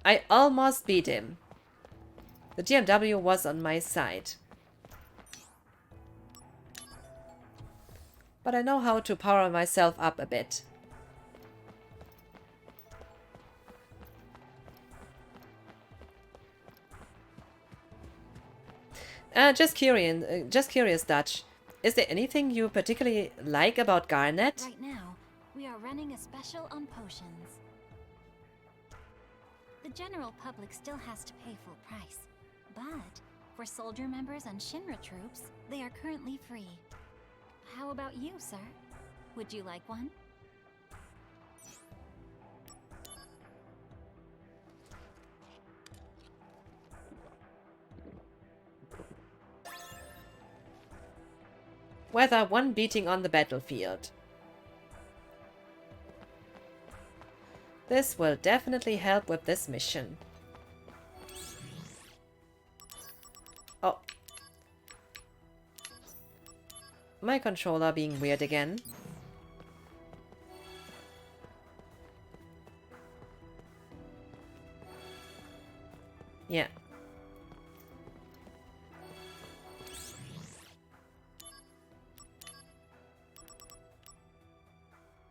I almost beat him. The GMW was on my side. But I know how to power myself up a bit. Just curious, Dutch. Is there anything you particularly like about Garnet? Right now, we are running a special on potions. The general public still has to pay full price, but for soldier members and Shinra troops, they are currently free. How about you, sir? Would you like one? Whether one beating on the battlefield. This will definitely help with this mission. Oh. My controller being weird again. Yeah.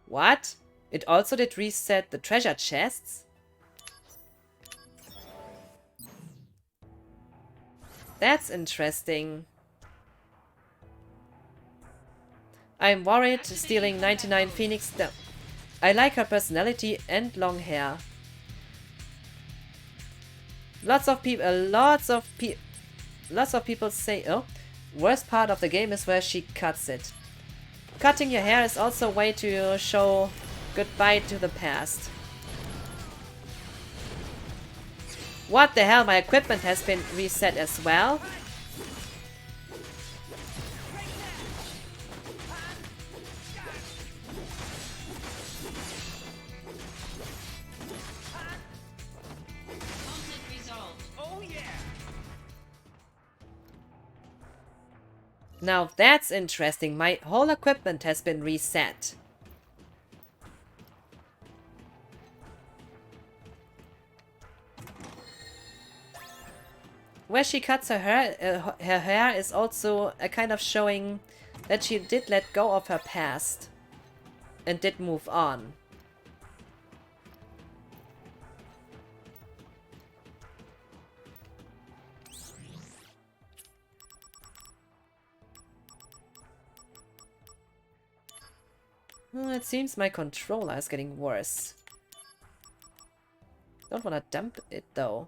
What? It also did reset the treasure chests? That's interesting. I'm worried stealing 99 Phoenix down. I like her personality and long hair. Lots of people say, oh, worst part of the game is where she cuts it. Cutting your hair is also a way to show goodbye to the past. What the hell, my equipment has been reset as well? Conflict resolved. Oh yeah! Now that's interesting. My whole equipment has been reset. Where she cuts her hair is also a kind of showing that she did let go of her past and did move on. It seems my controller is getting worse. Don't want to dump it though.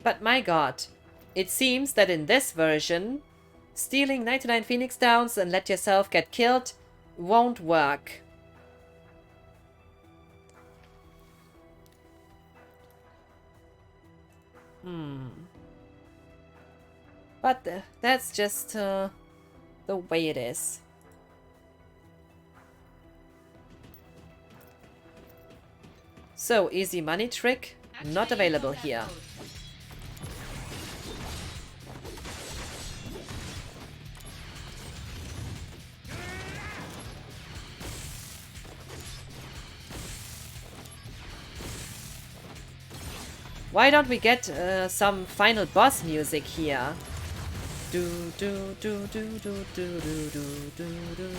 But my god, it seems that in this version, stealing 99 Phoenix Downs and let yourself get killed won't work. But that's just the way it is. So, easy money trick, not available here. Why don't we get some final boss music here? Do do do do do do do do do do.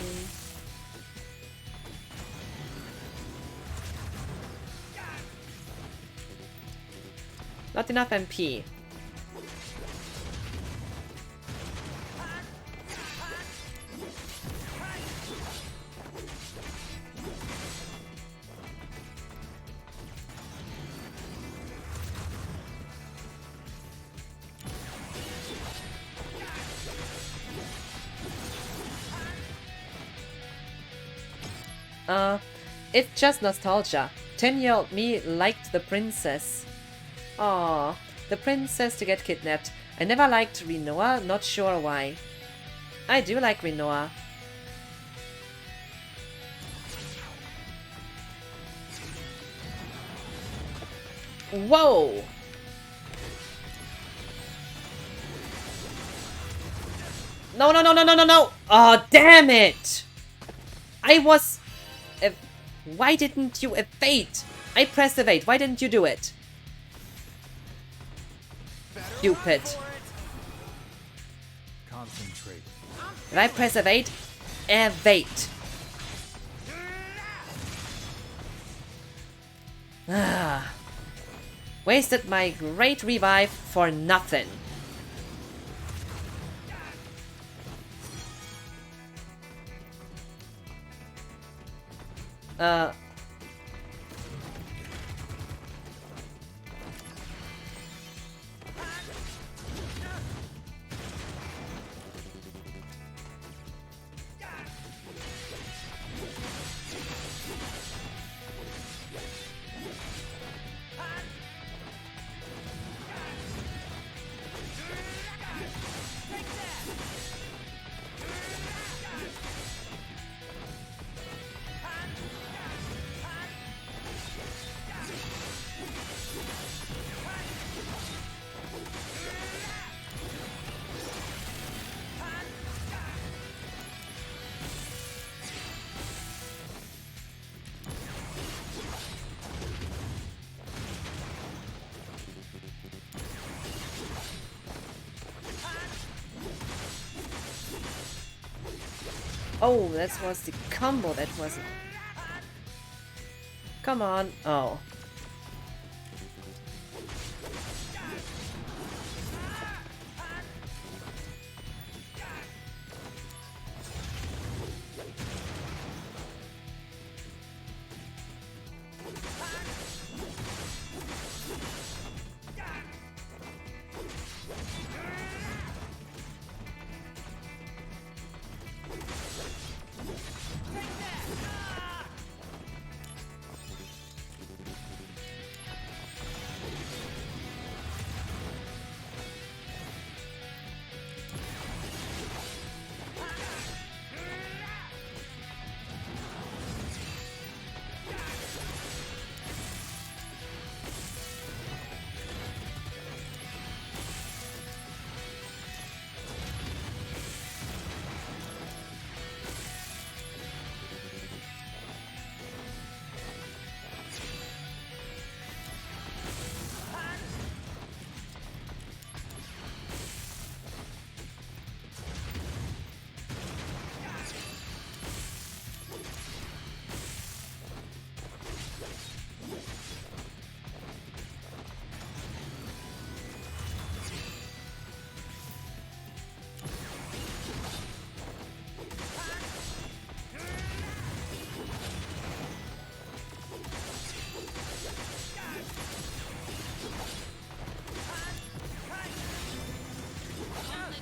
Not enough MP. It's just nostalgia. 10-year-old me liked the princess. Aww, the princess to get kidnapped. I never liked Rinoa, not sure why. I do like Rinoa. Whoa! No, no, no, no, no, no, no! Oh, damn it! I was... why didn't you evade? I pressed evade. Why didn't you do it? Stupid. Concentrate. Did I press evade? Evade. Ah. Wasted my great revive for nothing. Oh, that was the combo, that wasn't... Come on. Oh.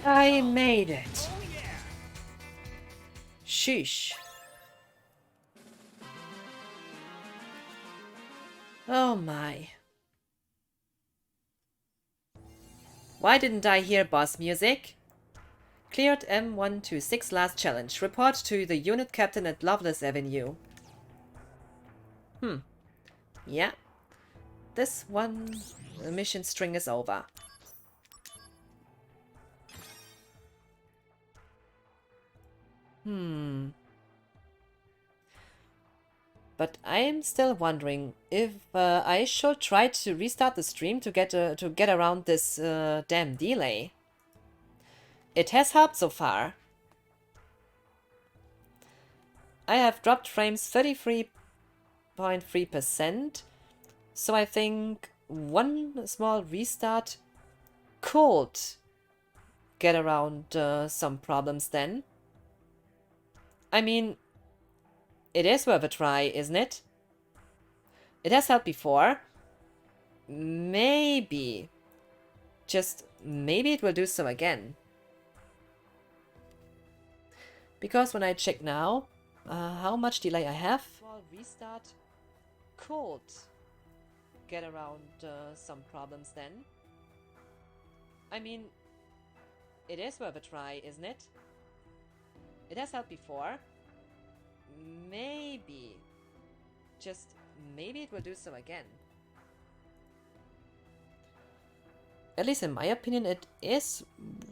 I made it. Sheesh. Oh my. Why didn't I hear boss music? Cleared M126 last challenge. Report to the unit captain at Loveless Avenue. Yeah. This one mission string is over. But I'm still wondering if I should try to restart the stream to get around this damn delay. It has helped so far. I have dropped frames 33.3%, so I think one small restart could get around some problems then. I mean, it is worth a try, isn't it? It has helped before. Maybe, just maybe it will do so again. Because when I check now, how much delay I have, small restart could get around some problems then. I mean, it is worth a try, isn't it? It has helped before. Maybe, just maybe it will do so again. At least in my opinion, it is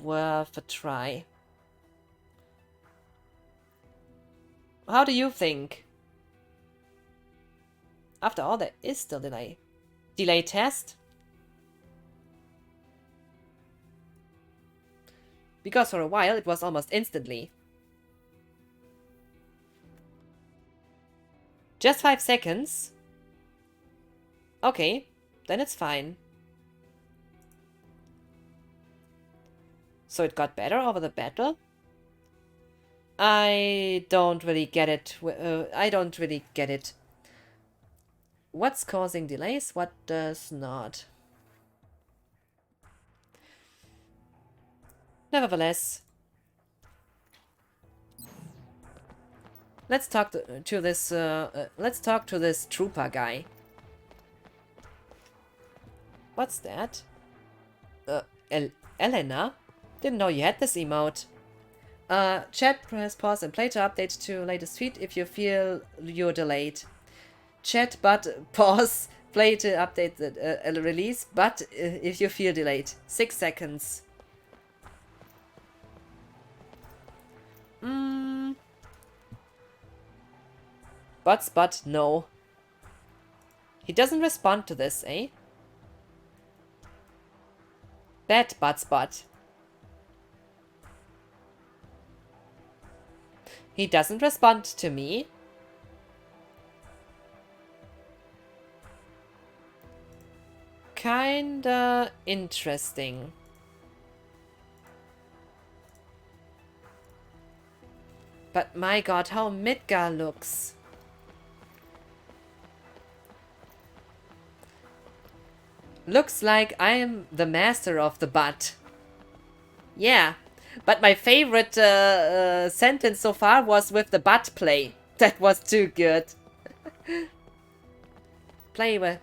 worth a try. How do you think? After all, there is still delay. Delay test? Because for a while it was almost instantly. Just 5 seconds? Okay, then it's fine. So it got better over the battle? I don't really get it. I don't really get it. What's causing delays? What does not? Nevertheless, let's talk to this. Let's talk to this trooper guy. What's that? Elena? Didn't know you had this emote. Chat, press pause and play to update to latest feed if you feel you're delayed. Chat, but pause, play to update the release, but if you feel delayed. 6 seconds. But no. He doesn't respond to this, eh? Bad but. He doesn't respond to me. Kinda interesting. But my god, how Midgar looks. Looks like I am the master of the butt. Yeah. But my favorite sentence so far was with the butt play. That was too good. Play with.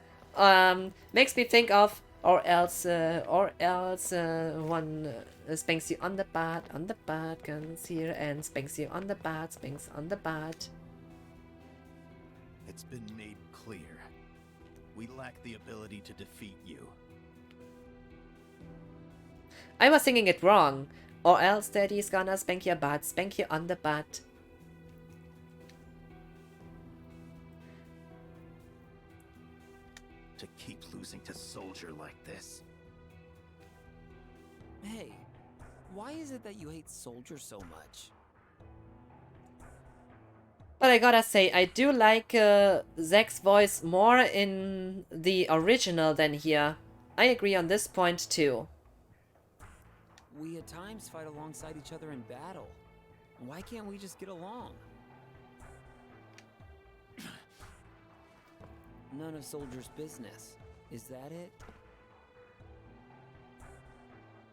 Makes me think of or else one spanks you on the butt, comes here and spanks you on the butt, spanks on the butt. It's been made clear. We lack the ability to defeat you. I was singing it wrong. Or else Daddy's gonna spank your butt, spank you on the butt. To keep losing to Soldier like this. Hey, why is it that you hate Soldier so much? But I gotta say, I do like Zack's voice more in the original than here. I agree on this point too. We at times fight alongside each other in battle. Why can't we just get along? None of Soldier's business. Is that it?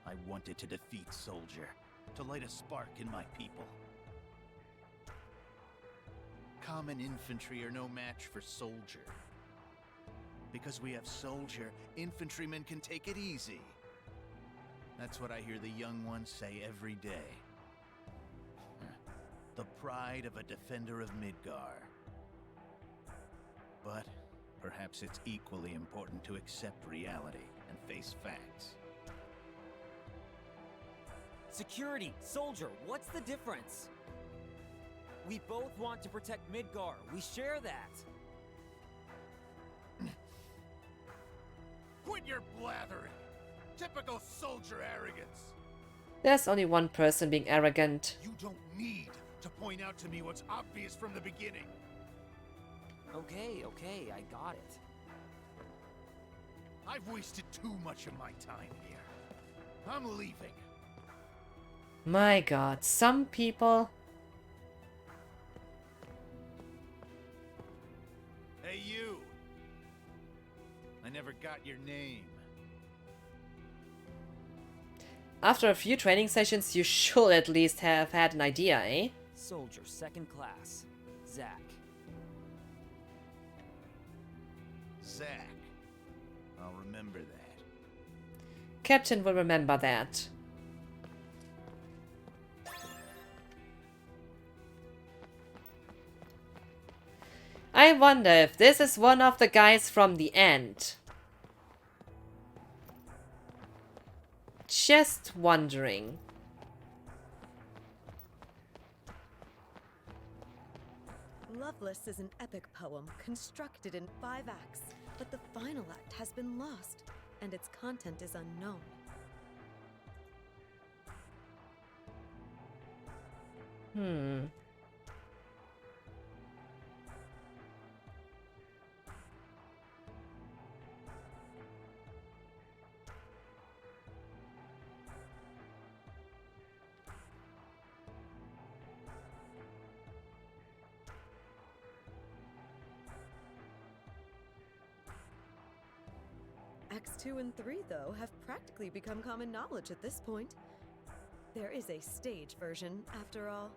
I wanted to defeat Soldier, to light a spark in my people. Common infantry are no match for Soldier. Because we have Soldier, infantrymen can take it easy. That's what I hear the young ones say every day. The pride of a defender of Midgar. But perhaps it's equally important to accept reality and face facts. Security, Soldier, what's the difference? We both want to protect Midgar. We share that. Quit your blathering! Typical Soldier arrogance! There's only one person being arrogant. You don't need to point out to me what's obvious from the beginning. Okay, I got it. I've wasted too much of my time here. I'm leaving. My god, some people... Hey, you! I never got your name. After a few training sessions, you should at least have had an idea, eh? Soldier, second class. Zack. Zack. I'll remember that. Captain will remember that. I wonder if this is one of the guys from the end. Just wondering. Loveless is an epic poem constructed in 5 acts, but the final act has been lost, and its content is unknown. Acts 2 and 3, though, have practically become common knowledge at this point. There is a stage version, after all.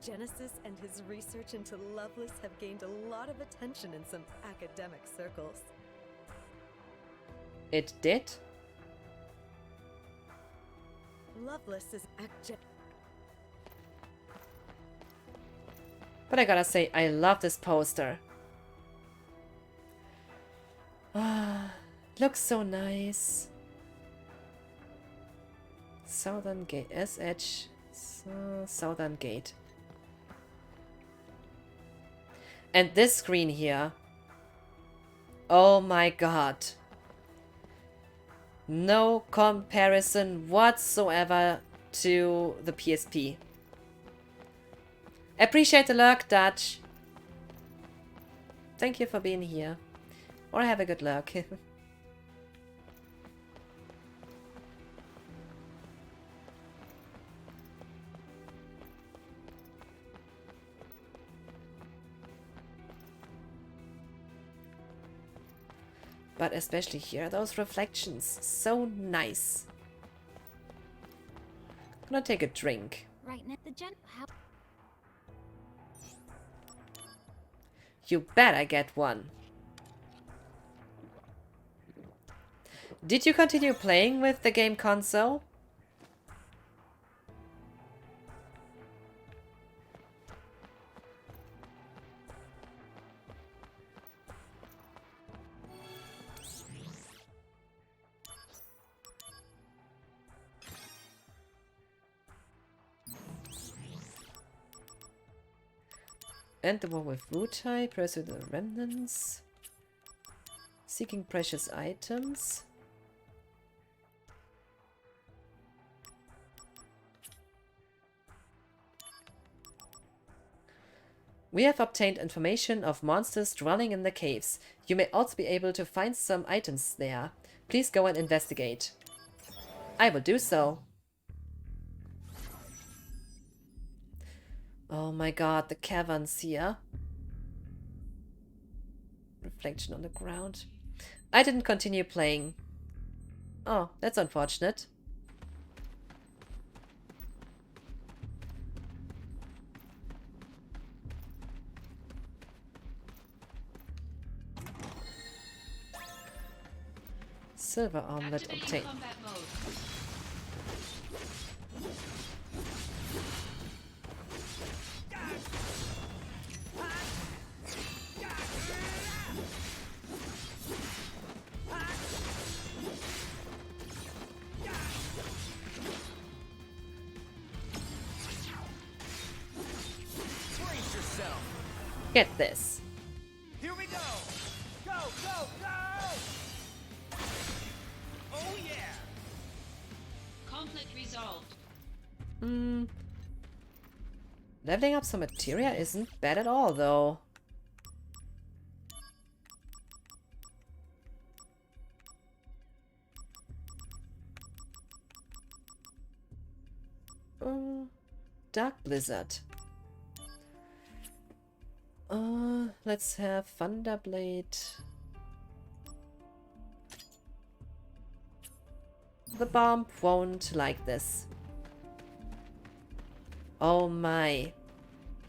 Genesis and his research into Loveless have gained a lot of attention in some academic circles. It did? Loveless is But I gotta say, I love this poster. Ah, looks so nice. Southern Gate, SH, Southern Gate. And this screen here. Oh my god. No comparison whatsoever to the PSP. Appreciate the lurk, Dutch. Thank you for being here. Or have a good lurk. But especially here, those reflections. So nice. I'm gonna take a drink. Right now, You better get one. Did you continue playing with the game console? And the one with Wutai, pursue the remnants. Seeking precious items. We have obtained information of monsters dwelling in the caves. You may also be able to find some items there. Please go and investigate. I will do so. Oh my god, the caverns here. Reflection on the ground. I didn't continue playing. Oh, that's unfortunate. Silver armlet Activating obtained. combat mode. Brace yourself. Get this. Here we go. Go, go, go. Oh yeah. Conflict resolved. Leveling up some materia isn't bad at all, though. Dark Blizzard. Let's have Thunderblade. The bomb won't like this. Oh my.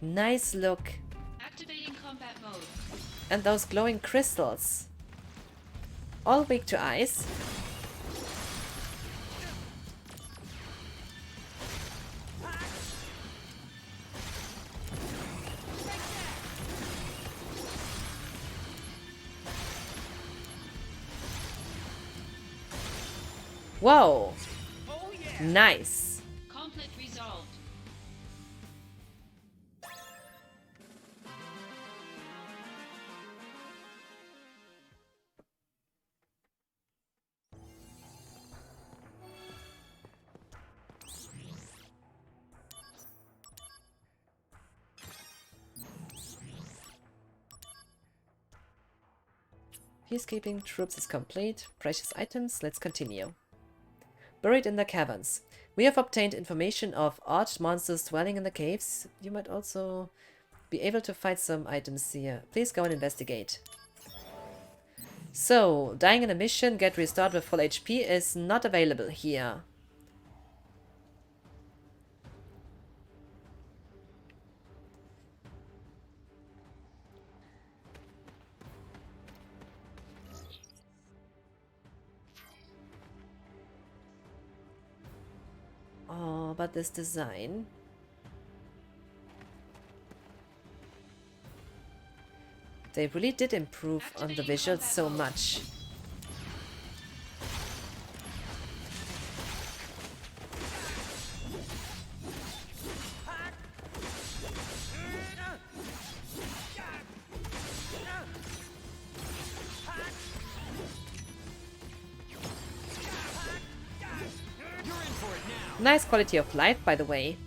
Nice look. Activating combat mode. And those glowing crystals. All weak to ice. Whoa. Nice. Conflict resolved. Peacekeeping troops is complete. Precious items, let's continue. Buried in the caverns. We have obtained information of odd monsters dwelling in the caves. You might also be able to find some items here. Please go and investigate. So, dying in a mission, get restored with full HP is not available here. Oh, but this design. They really did improve on the visuals so much. Nice quality of life, by the way.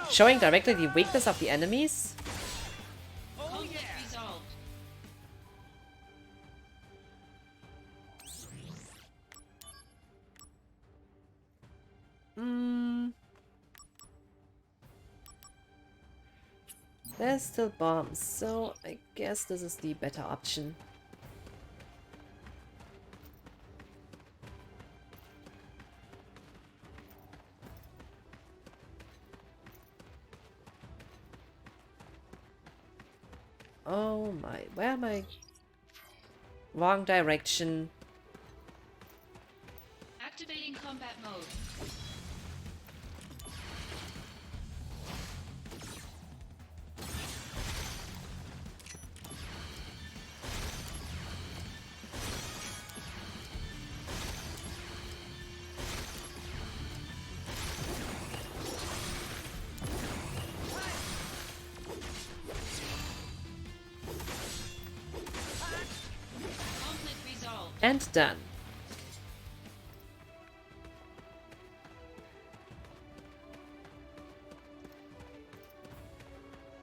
Showing directly the weakness of the enemies. Conflict resolved. There's still bombs, so I guess this is the better option. Oh my, where am I? Wrong direction. Activating combat mode. Conflict resolved. And done.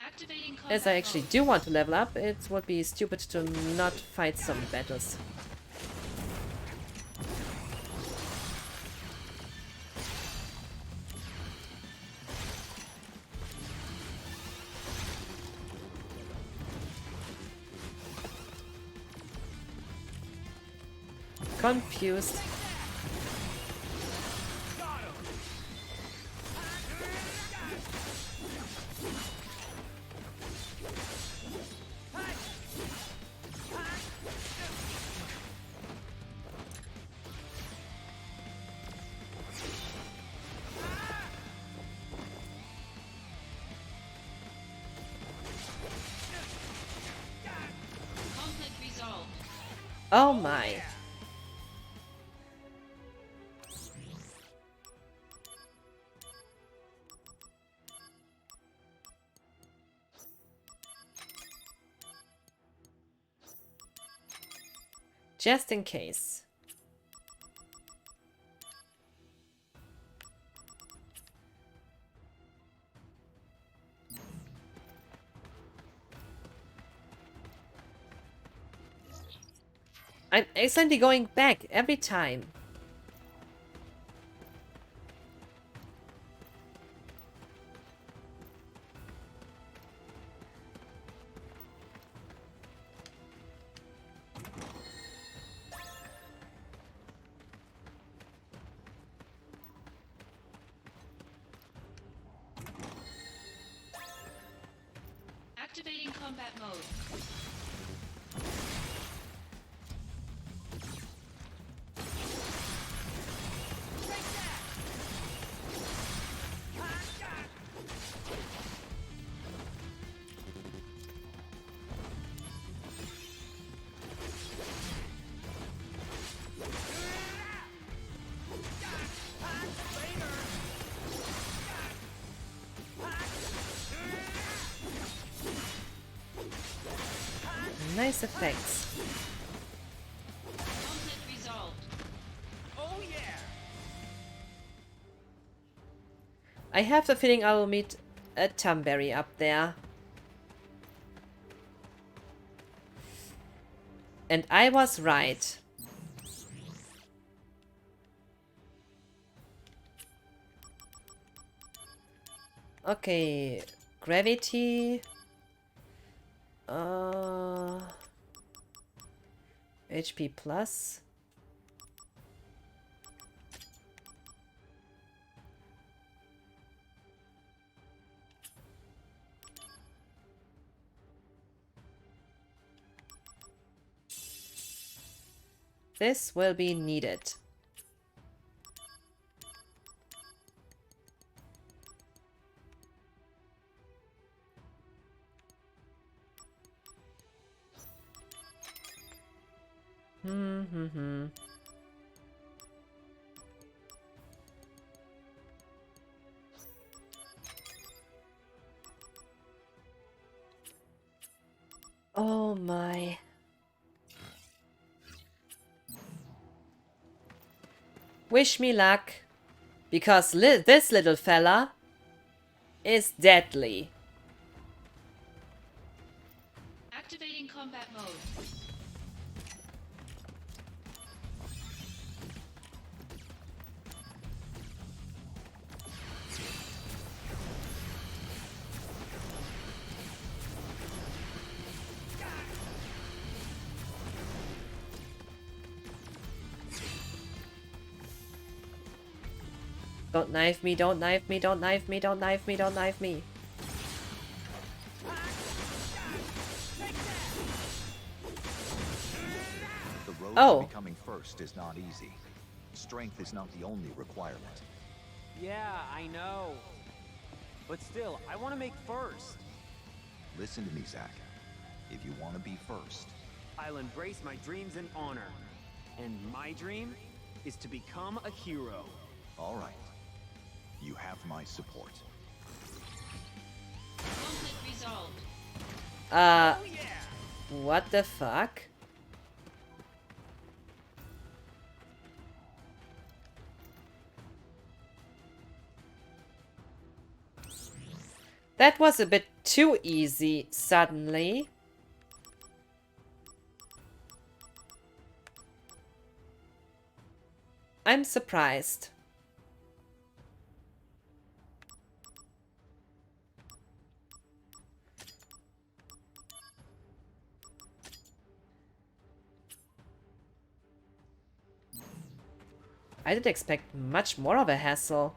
Activating combat As I actually mode. do want to level up, it would be stupid to not fight some battles. Confused. Conflict resolved. Oh my. Just in case. I'm accidentally going back every time. Activating combat mode. Nice effects. Conflict resolved. Oh yeah! I have the feeling I will meet a Tumberry up there. And I was right. Okay, gravity. HP plus. This will be needed. Oh my. Wish me luck, because this little fella is deadly. Activating combat mode. Don't knife me, don't knife me, don't knife me, don't knife me, don't knife me. The road Oh. to becoming first is not easy. Strength is not the only requirement. Yeah, I know. But still, I want to make first. Listen to me, Zack. If you want to be first, I'll embrace my dreams and honor. And my dream is to become a hero. all right. You have my support. Conflict resolved. Oh yeah! What the fuck? That was a bit too easy suddenly. I'm surprised. I did expect much more of a hassle.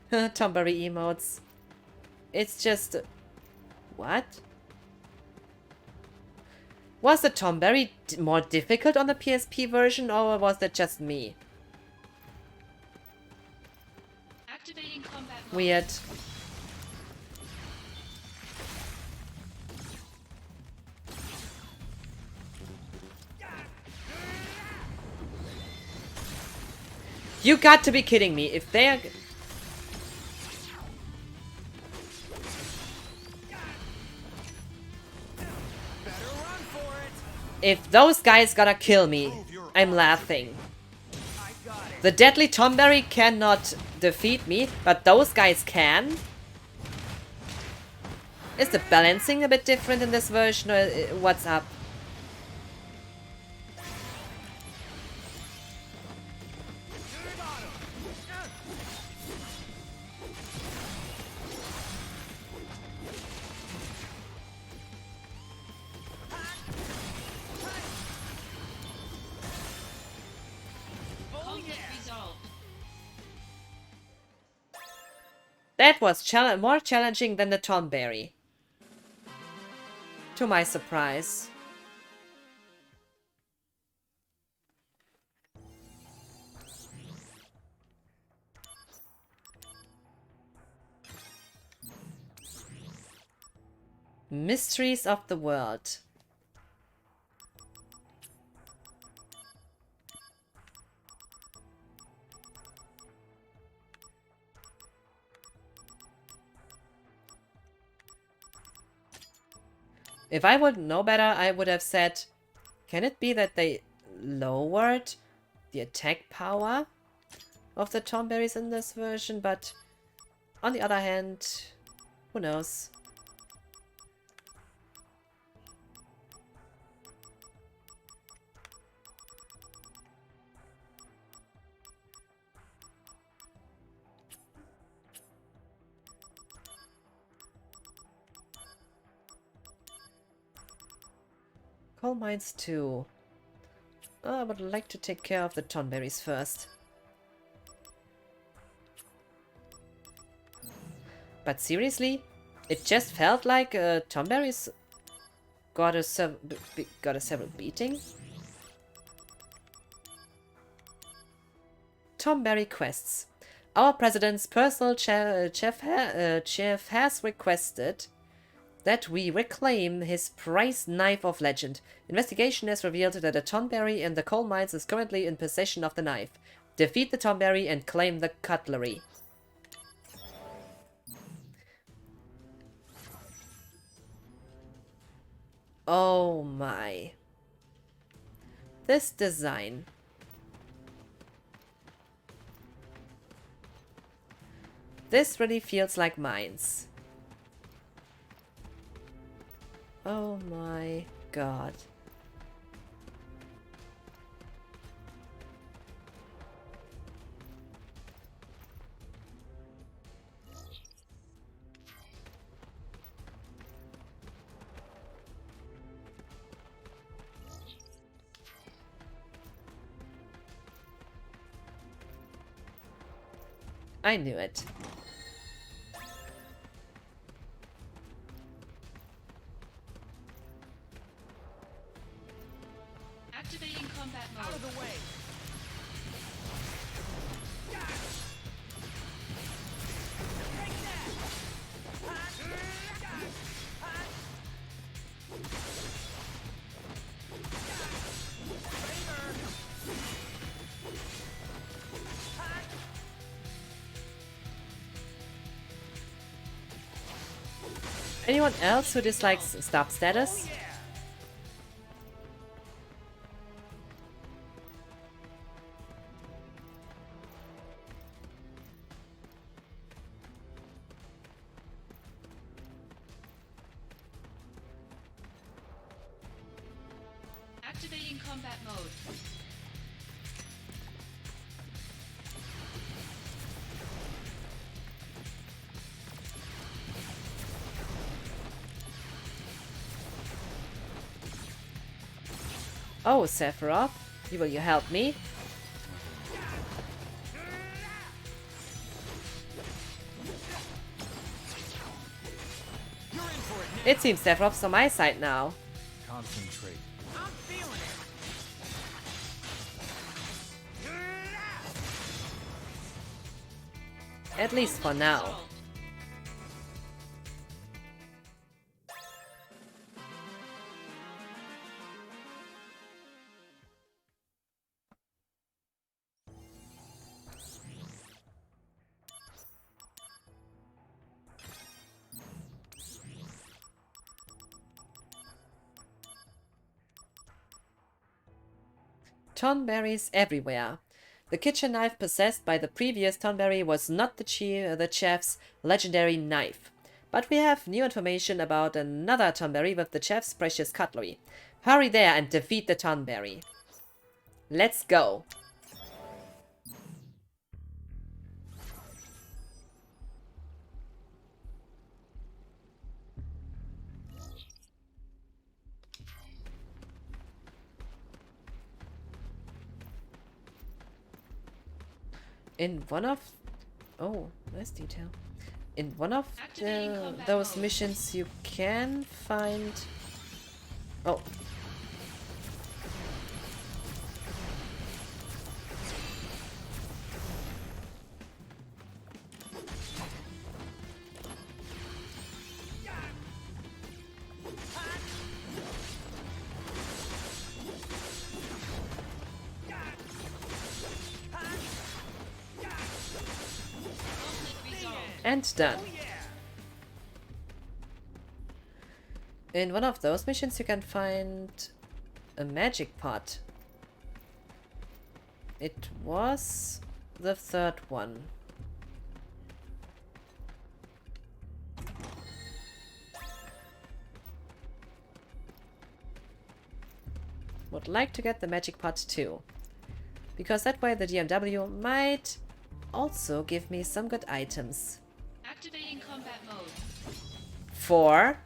Tumberry emotes. It's just... What? Was the Tumberry more difficult on the PSP version, or was that just me? Activating combat mode. Weird. You got to be kidding me. If they're... If those guys gonna kill me, I'm laughing. The deadly Tumberry cannot defeat me, but those guys can? Is the balancing a bit different in this version, or what's up? Conflict resolved. That was more challenging than the Tumberry. To my surprise. Mysteries of the world. If I would know better, I would have said, can it be that they lowered the attack power of the Tomberries in this version? But on the other hand, who knows? Coal mines too. I would like to take care of the Tonberries first. But seriously, it just felt like Tonberries got a several beating. Tomberry quests. Our president's personal chef has requested that we reclaim his prized knife of legend. Investigation has revealed that a Tonberry in the coal mines is currently in possession of the knife. Defeat the Tonberry and claim the cutlery. Oh my. This design. This really feels like mines. Oh my god. I knew it. Activating combat mode. Out of the way! Anyone else who dislikes stop status? Activating combat mode. Oh, Sephiroth, will you help me? It seems Sephiroth's on my side now. Concentrate. I'm feeling it! At least for now. Resolved. Tonberries everywhere. The kitchen knife possessed by the previous Tonberry was not the chef's legendary knife. But we have new information about another Tonberry with the chef's precious cutlery. Hurry there and defeat the Tonberry. Let's go. In one of... Oh, nice detail. In one of those missions you can find Oh. And done. In one of those missions you can find a magic pot. It was the third one. Would like to get the magic pot too. Because that way the DMW might also give me some good items. Activating combat mode. 4.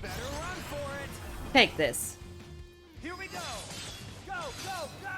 Better run for it. Take this. Here we go. Go, go, go.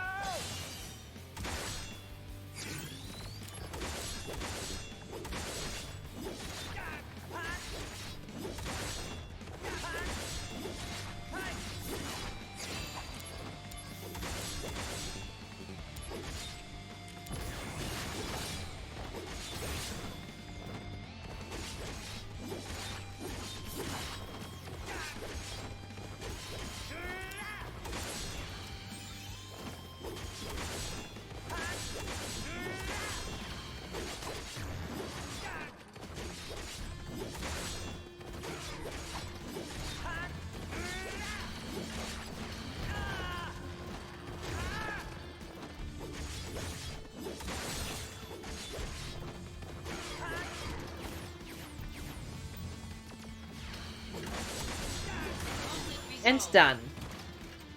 And done.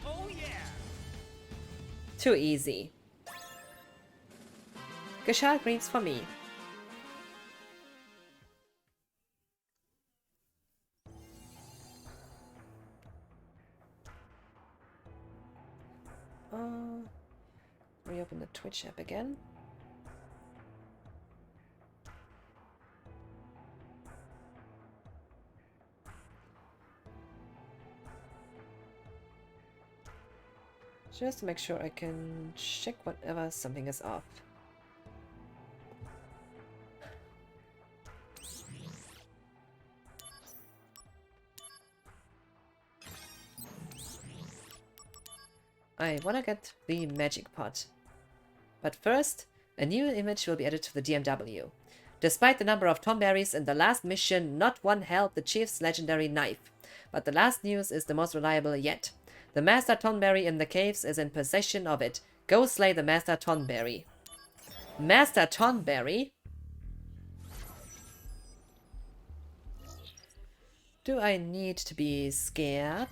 Oh yeah. Too easy. Geshalt greens for me. Reopen the Twitch app again. Just to make sure I can check whenever something is off. I wanna get the magic pot. But first, a new image will be added to the DMW. Despite the number of tomberries in the last mission, not one held the chief's legendary knife. But the last news is the most reliable yet. The Master Tonberry in the caves is in possession of it. Go slay the Master Tonberry. Master Tonberry? Do I need to be scared?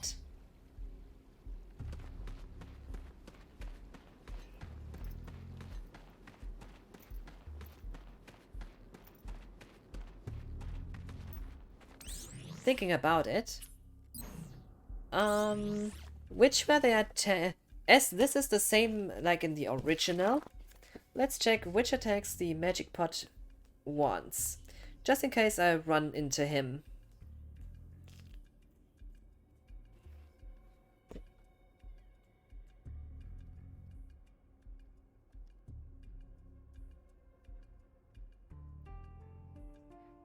Thinking about it. Which were they as this is the same like in the original. Let's check which attacks the magic pot wants. Just in case I run into him.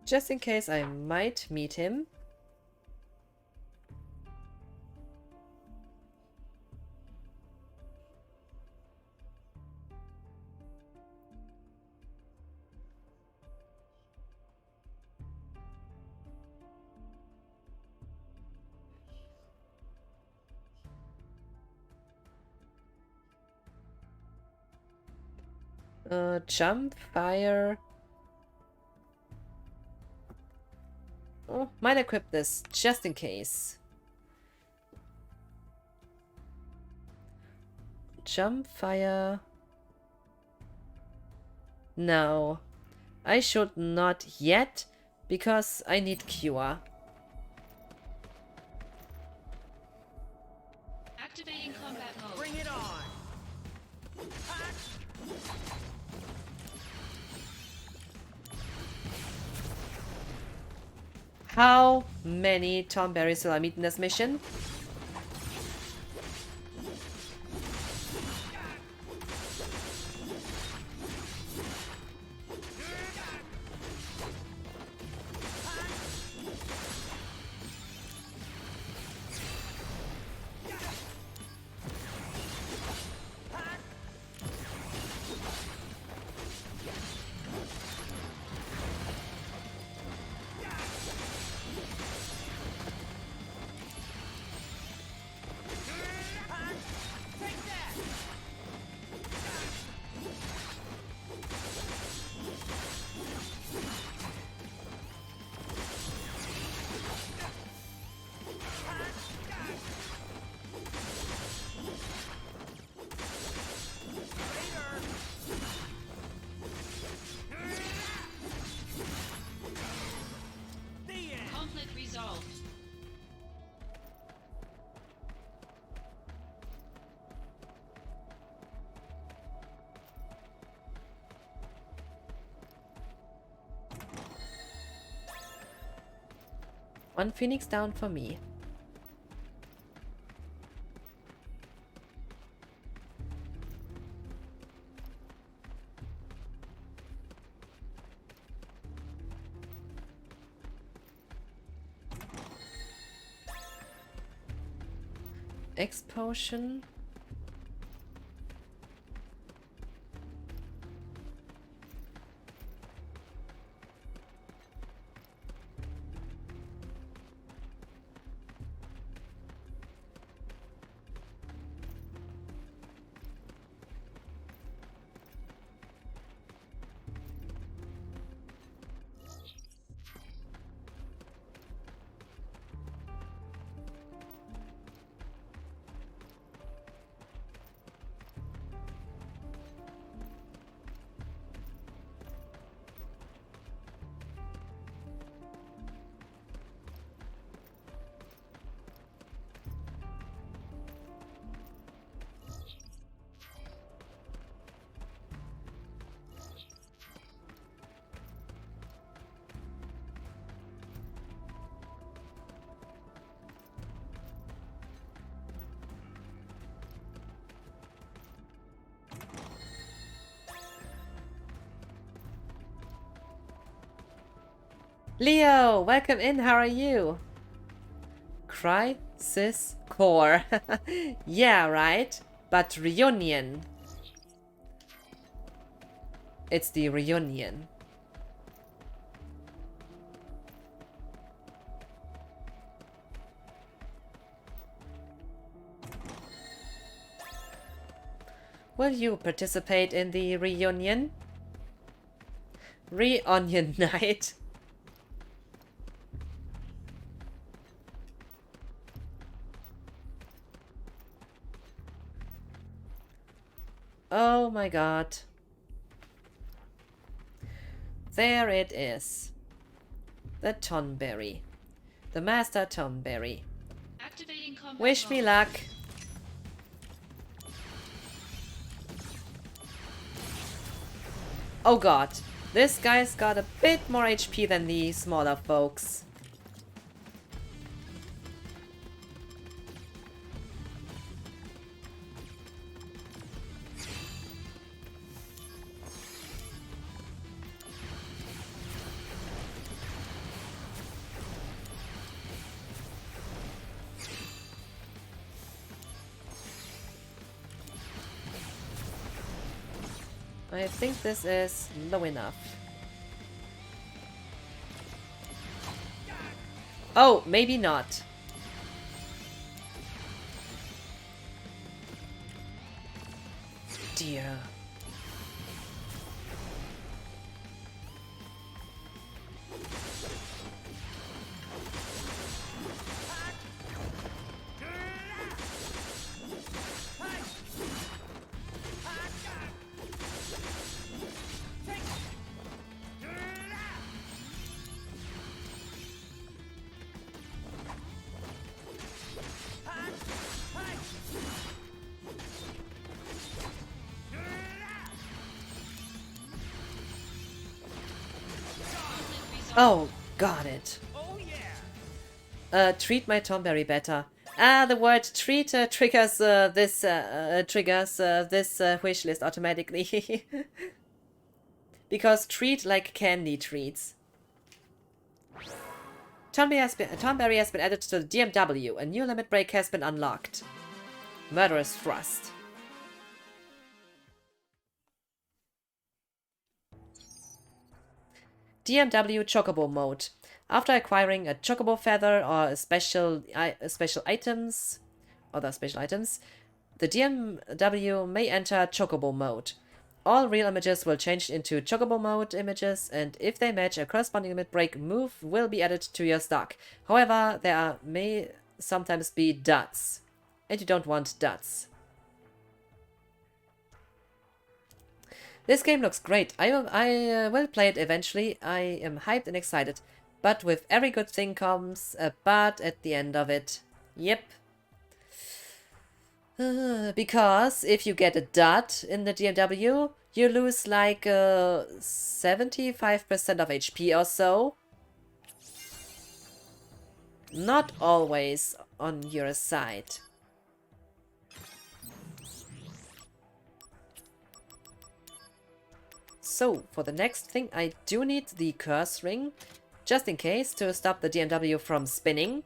Just in case I might meet him. Jump, fire. Oh, might equip this just in case. Jump, fire. No, I should not yet, Because I need cure. Activating combat mode. Bring it on! How many Tomberries will I meet in this mission? Conflict resolved. One Phoenix down for me. X potion. Leo, welcome in. How are you? Crisis Core. Yeah, right? But reunion. It's the reunion. Will you participate in the reunion? Reunion night. Oh my god. There it is. The Tonberry. The Master Tonberry. Activating combat Wish me mode. luck. Oh god. This guy's got a bit more HP than the smaller folks. I think this is low enough. Oh, maybe not. Dear. Oh, got it. Oh yeah! Treat my Tomberry better. The word treat triggers this wish list automatically. Because treat like candy treats. Tonberry has been added to the DMW. A new limit break has been unlocked. Murderous Thrust. DMW Chocobo mode. After acquiring a Chocobo feather or special items, the DMW may enter Chocobo mode. All real images will change into Chocobo mode images, and if they match a corresponding limit break move will be added to your stock. However, may sometimes be duds, and you don't want duds. This game looks great. I will play it eventually. I am hyped and excited. But with every good thing comes a but at the end of it. Yep. Because if you get a dud in the DMW, you lose like 75% of HP or so. Not always on your side. So, for the next thing, I do need the curse ring, just in case, to stop the DMW from spinning.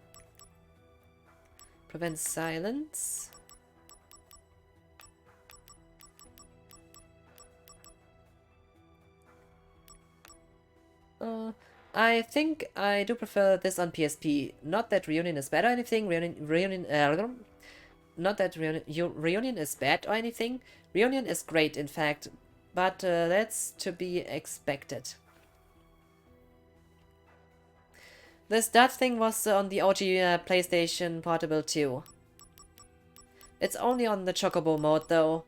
Prevent silence. I think I do prefer this on PSP. Not that Reunion is bad or anything. Not that Reunion is bad or anything. Reunion is great, in fact. But that's to be expected. This dot thing was on the OG PlayStation Portable too. It's only on the Chocobo mode though.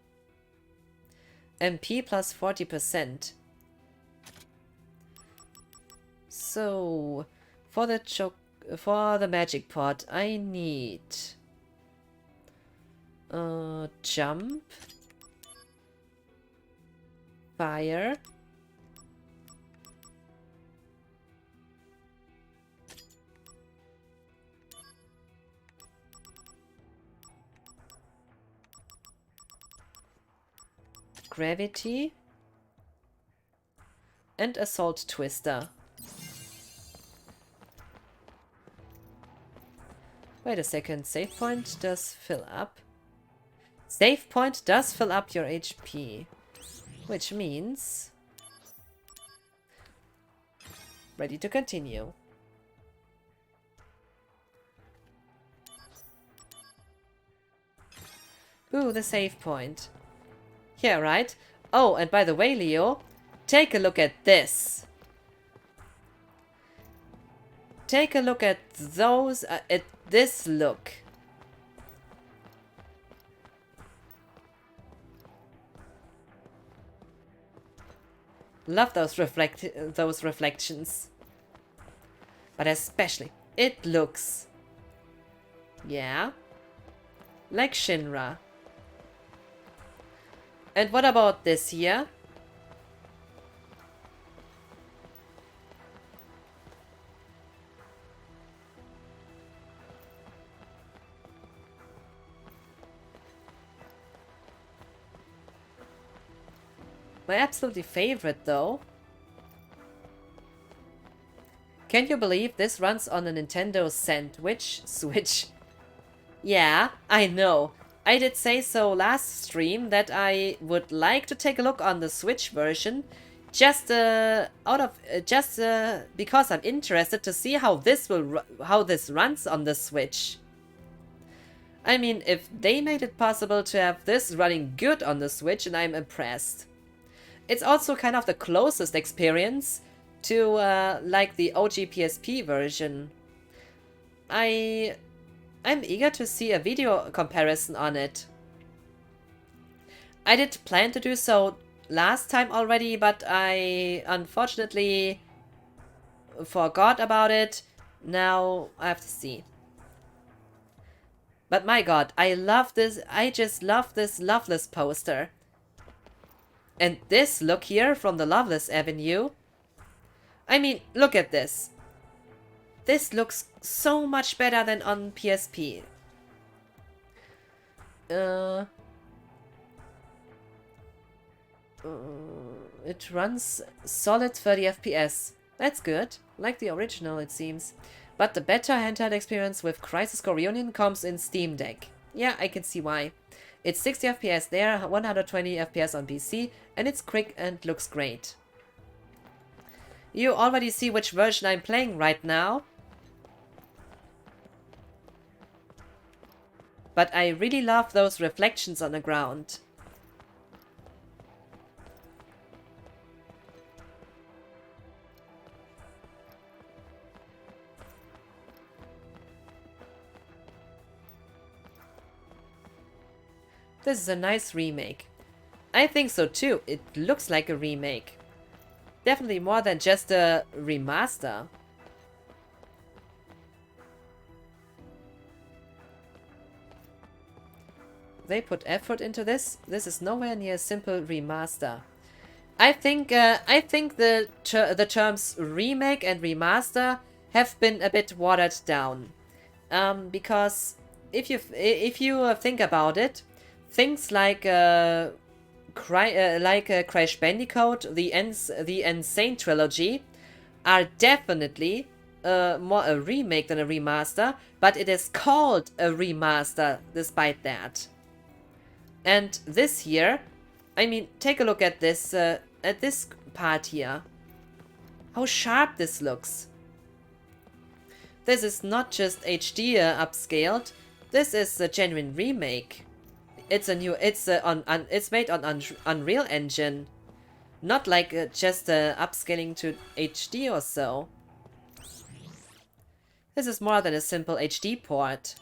MP plus 40%. So, for the magic pot, I need jump, fire, gravity, and assault twister. Wait a second, save point does fill up. Save point does fill up your HP. Which means... ready to continue. Ooh, the save point. Yeah, right? Oh, and by the way, Leo, take a look at this. Take a look at those, at this look. Love those reflections. But especially, it looks... yeah? Like Shinra. And what about this here? My absolutely favorite, though. Can you believe this runs on a Nintendo Switch? Yeah, I know. I did say so last stream that I would like to take a look on the Switch version, just because I'm interested to see how this runs on the Switch. I mean, if they made it possible to have this running good on the Switch, and I'm impressed. It's also kind of the closest experience to like the OG PSP version. I'm eager to see a video comparison on it. I did plan to do so last time already, but I unfortunately forgot about it. Now I have to see. But my god, I love this. I just love this Loveless poster. And this look here from the Loveless Avenue. I mean, look at this. This looks so much better than on PSP. It runs solid 30 FPS. That's good. Like the original, it seems. But the better handheld experience with Crisis Core Reunion comes in Steam Deck. Yeah, I can see why. It's 60 FPS there, 120 FPS on PC, and it's quick and looks great. You already see which version I'm playing right now. But I really love those reflections on the ground. This is a nice remake. I think so too. It looks like a remake. Definitely more than just a remaster. They put effort into this. This is nowhere near a simple remaster. I think the terms remake and remaster have been a bit watered down, because if you think about it, things like Crash Bandicoot, the Insane trilogy, are definitely more a remake than a remaster, but it is called a remaster despite that. And this here, I mean, take a look at this part here. How sharp this looks. This is not just HD upscaled. This is a genuine remake. It's a new. It's made on Unreal Engine, not like just upscaling to HD or so. This is more than a simple HD port.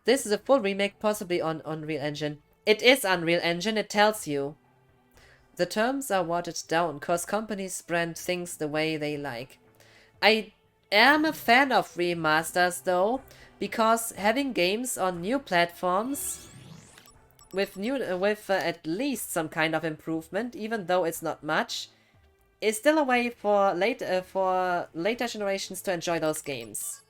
This is a full remake, possibly on Unreal Engine. It is Unreal Engine, it tells you. The terms are watered down, cause companies brand things the way they like. I am a fan of remasters though, because having games on new platforms with at least some kind of improvement, even though it's not much, is still a way for later generations to enjoy those games.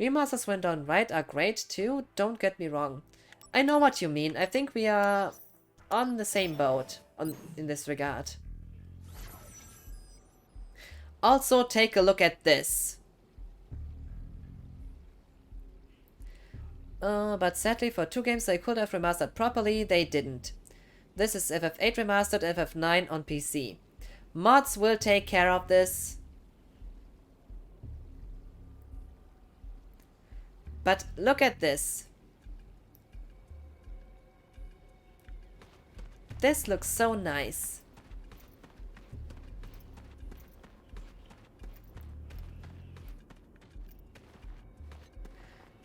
Remasters when done right are great too, don't get me wrong. I know what you mean. I think we are on the same boat in this regard. Also, take a look at this. But sadly for two games they could have remastered properly, they didn't. This is FF8 remastered, FF9 on PC. Mods will take care of this. But look at this. This looks so nice.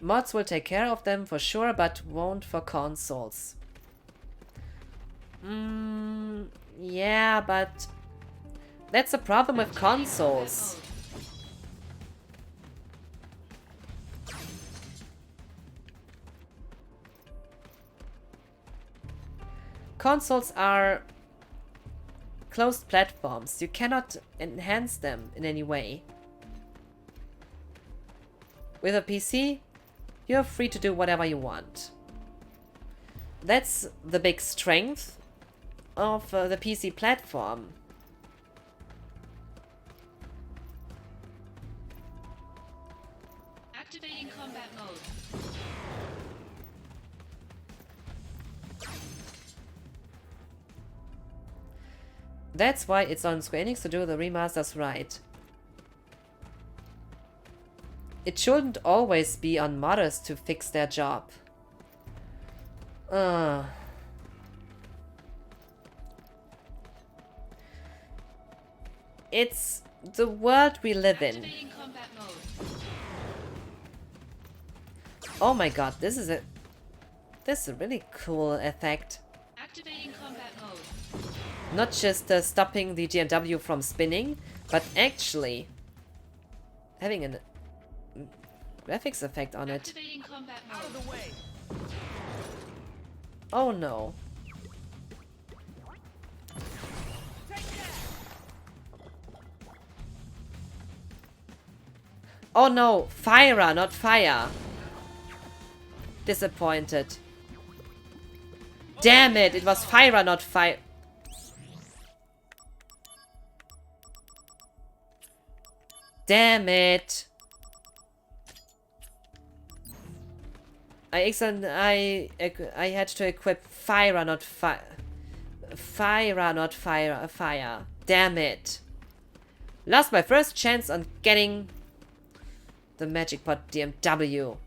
Mods will take care of them for sure, but won't for consoles. Yeah, but that's a problem with consoles. Consoles are closed platforms. You cannot enhance them in any way. With a PC, you're free to do whatever you want. That's the big strength of the PC platform. Activating combat mode. That's why it's on Square Enix to do the remasters right. It shouldn't always be on modders to fix their job. It's the world we live in. Activating combat mode. Oh my god, this is a really cool effect. Activating combat mode. Not just stopping the GMW from spinning, but actually having a graphics effect on it. Activating combat mode. Out of the way. Oh no. Oh no, Fyra, not fire. Disappointed. Damn it, it was Fyra, not fire. Damn it. I had to equip Fyra, not fire. Fyra, not fire. Damn it. Lost my first chance on getting the Magic Pot DMW.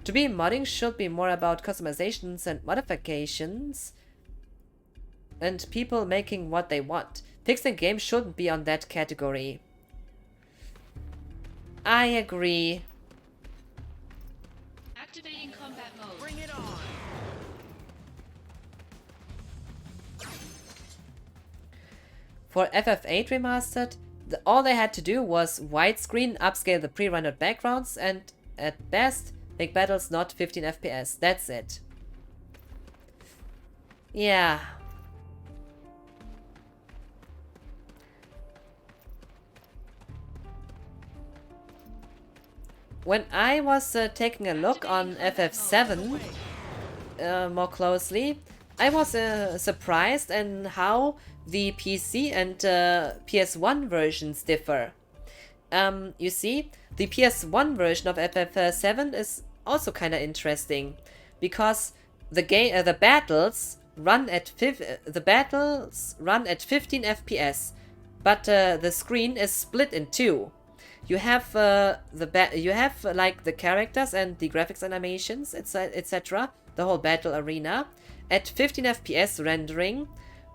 To be modding should be more about customizations and modifications and people making what they want. Fixing games shouldn't be on that category. I agree. Activating combat mode. Bring it on! For FF8 Remastered, all they had to do was widescreen, upscale the pre-rendered backgrounds, and at best, make battles not 15 FPS. That's it. Yeah. When I was taking a look on FF7 more closely, I was surprised in how the PC and PS1 versions differ. You see, the PS1 version of FF7 is also kind of interesting because the battles run at 15 FPS, but the screen is split in two. You have like the characters and the graphics animations, etc. The whole battle arena at 15 FPS rendering,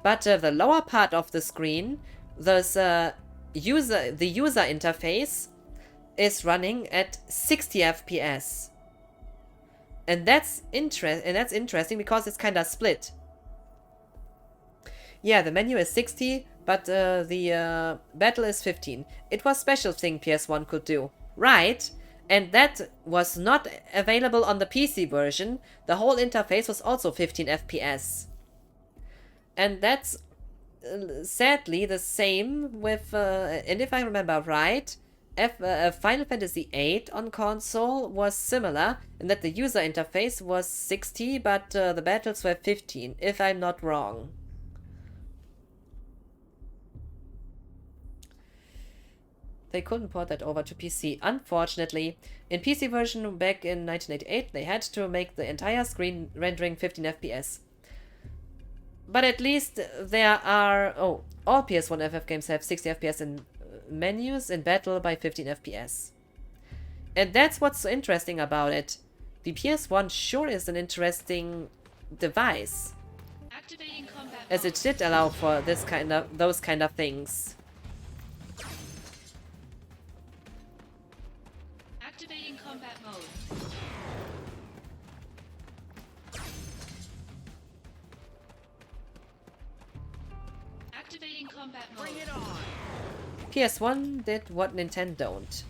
but the lower part of the screen, the user interface, is running at 60 FPS, and that's interesting because it's kind of split. Yeah, the menu is 60, but the battle is 15. It was special thing PS1 could do, right? And that was not available on the PC version. The whole interface was also 15 FPS. And that's sadly the same with, and if I remember right, Final Fantasy VIII on console was similar in that the user interface was 60, but the battles were 15, if I'm not wrong. They couldn't port that over to PC, unfortunately. In PC version back in 1988, they had to make the entire screen rendering 15 FPS. But at least there are... Oh, all PS1 FF games have 60 FPS in menus in battle by 15 FPS. And that's what's so interesting about it. The PS1 sure is an interesting device, Activating combat as it did allow for those kind of things. Activating combat mode. Activating combat mode. Bring it on! PS1 did what Nintendo don't.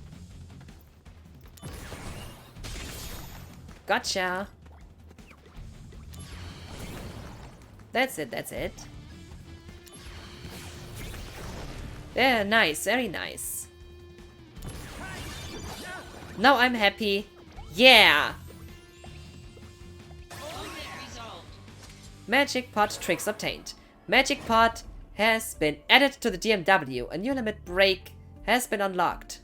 Gotcha! That's it. Yeah, nice, very nice. Now I'm happy. Yeah! Resolved. Magic Pot tricks obtained. Magic Pot has been added to the DMW. A new limit break has been unlocked.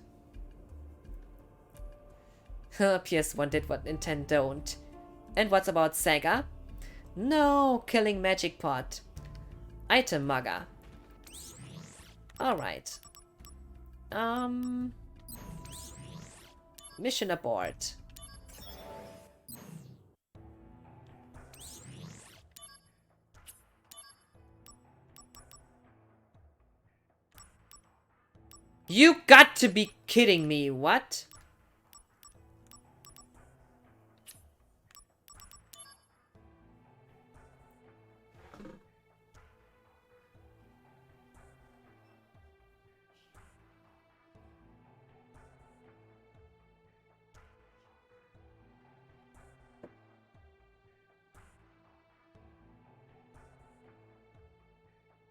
PS1 did what Nintendo don't. And what's about Sega? No, killing Magic Pot. Item mugger. Alright. Mission abort. You got to be kidding me, what?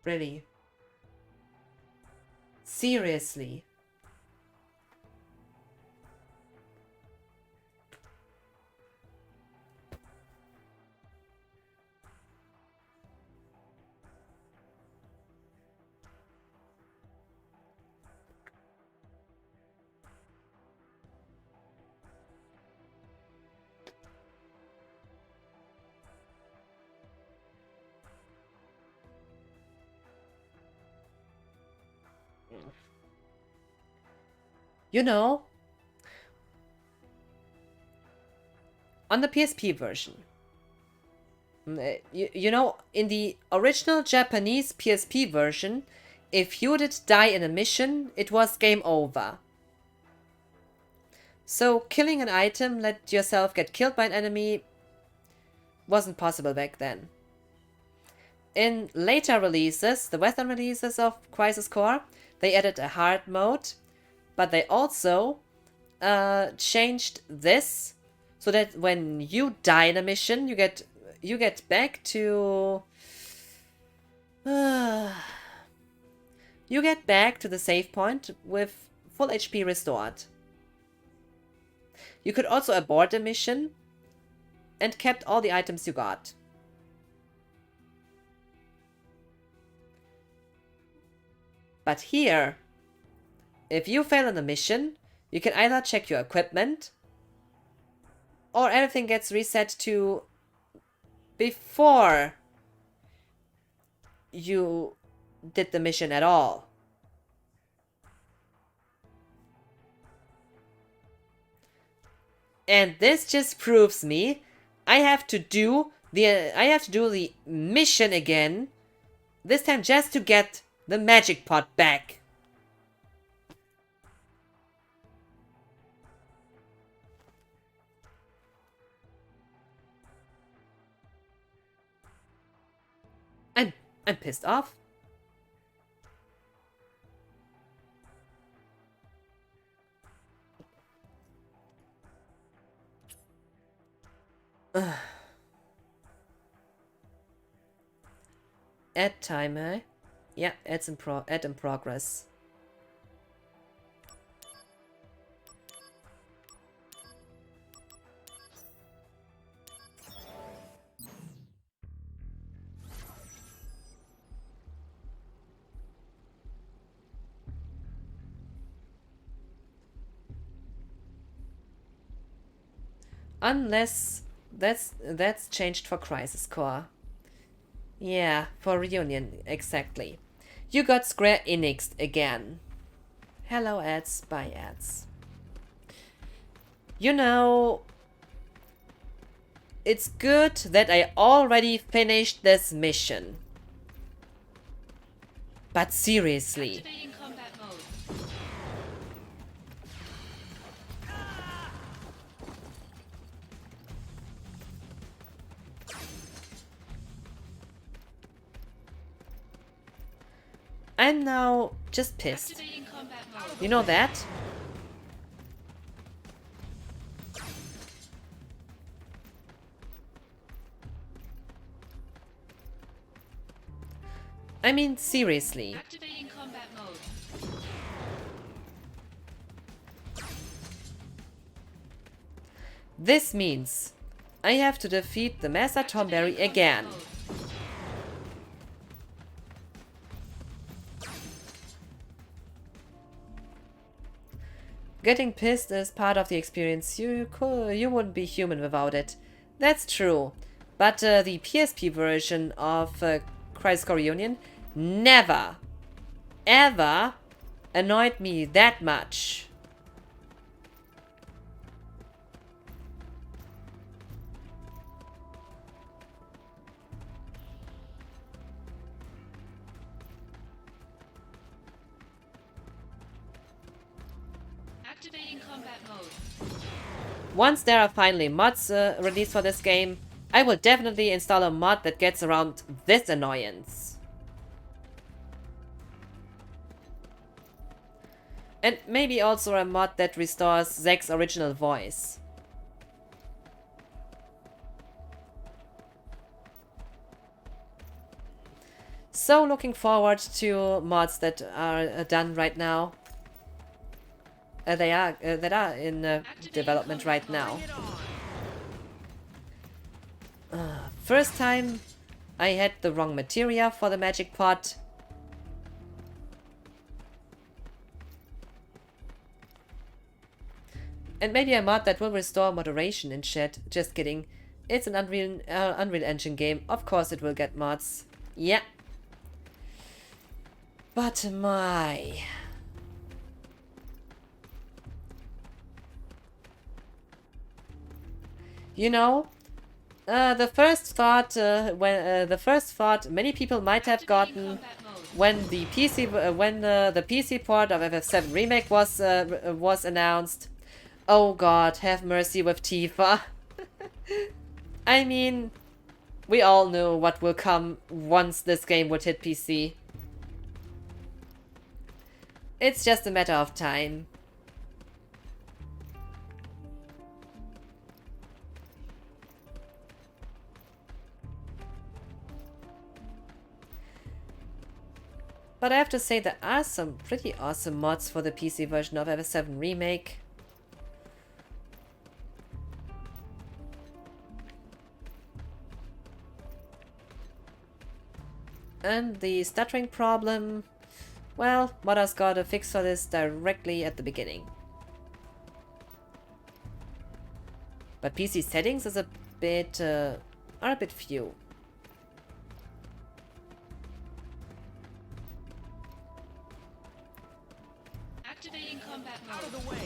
Really? Seriously? you know, on the PSP version, you know, in the original Japanese PSP version, if you did die in a mission, it was game over. So killing an item, let yourself get killed by an enemy, wasn't possible back then. In later releases, the Western releases of Crisis Core, they added a hard mode, but they also changed this so that when you die in a mission, you get back to you get back to the save point with full HP restored. You could also abort the mission and kept all the items you got. But here, if you fail in a mission, you can either check your equipment or everything gets reset to before you did the mission at all. And this just proves me I have to do the mission again, this time just to get the magic pot back. I'm pissed off. Add timer. Yeah, add in progress. Unless that's changed for Crisis Core. Yeah, for Reunion, exactly. You got Square Enix again. Hello ads, bye ads. You know, it's good that I already finished this mission. But seriously. Activating combat mode. I'm now just pissed. Activating combat mode. You know that? I mean, seriously. Activating combat mode. This means I have to defeat the Master Tomberry Activating again. combat mode. Getting pissed is part of the experience. You wouldn't be human without it. That's true. But the PSP version of Crisis Core Reunion never, ever annoyed me that much. Activating combat mode. Once there are finally mods released for this game, I will definitely install a mod that gets around this annoyance. And maybe also a mod that restores Zack's original voice. So looking forward to mods that are done right now. That are in development right now. First time I had the wrong materia for the magic pot. And maybe a mod that will restore moderation in chat. Just kidding. It's an Unreal Engine game. Of course it will get mods. Yeah. But my... You know, the first thought many people might have gotten when the PC port of FF7 Remake was announced. Oh God, have mercy with Tifa. I mean, we all know what will come once this game would hit PC. It's just a matter of time. But I have to say there are some pretty awesome mods for the PC version of FF7 Remake. And the stuttering problem, well, modders got a fix for this directly at the beginning. But PC settings is are a bit few. Activating combat mode. Out of the way.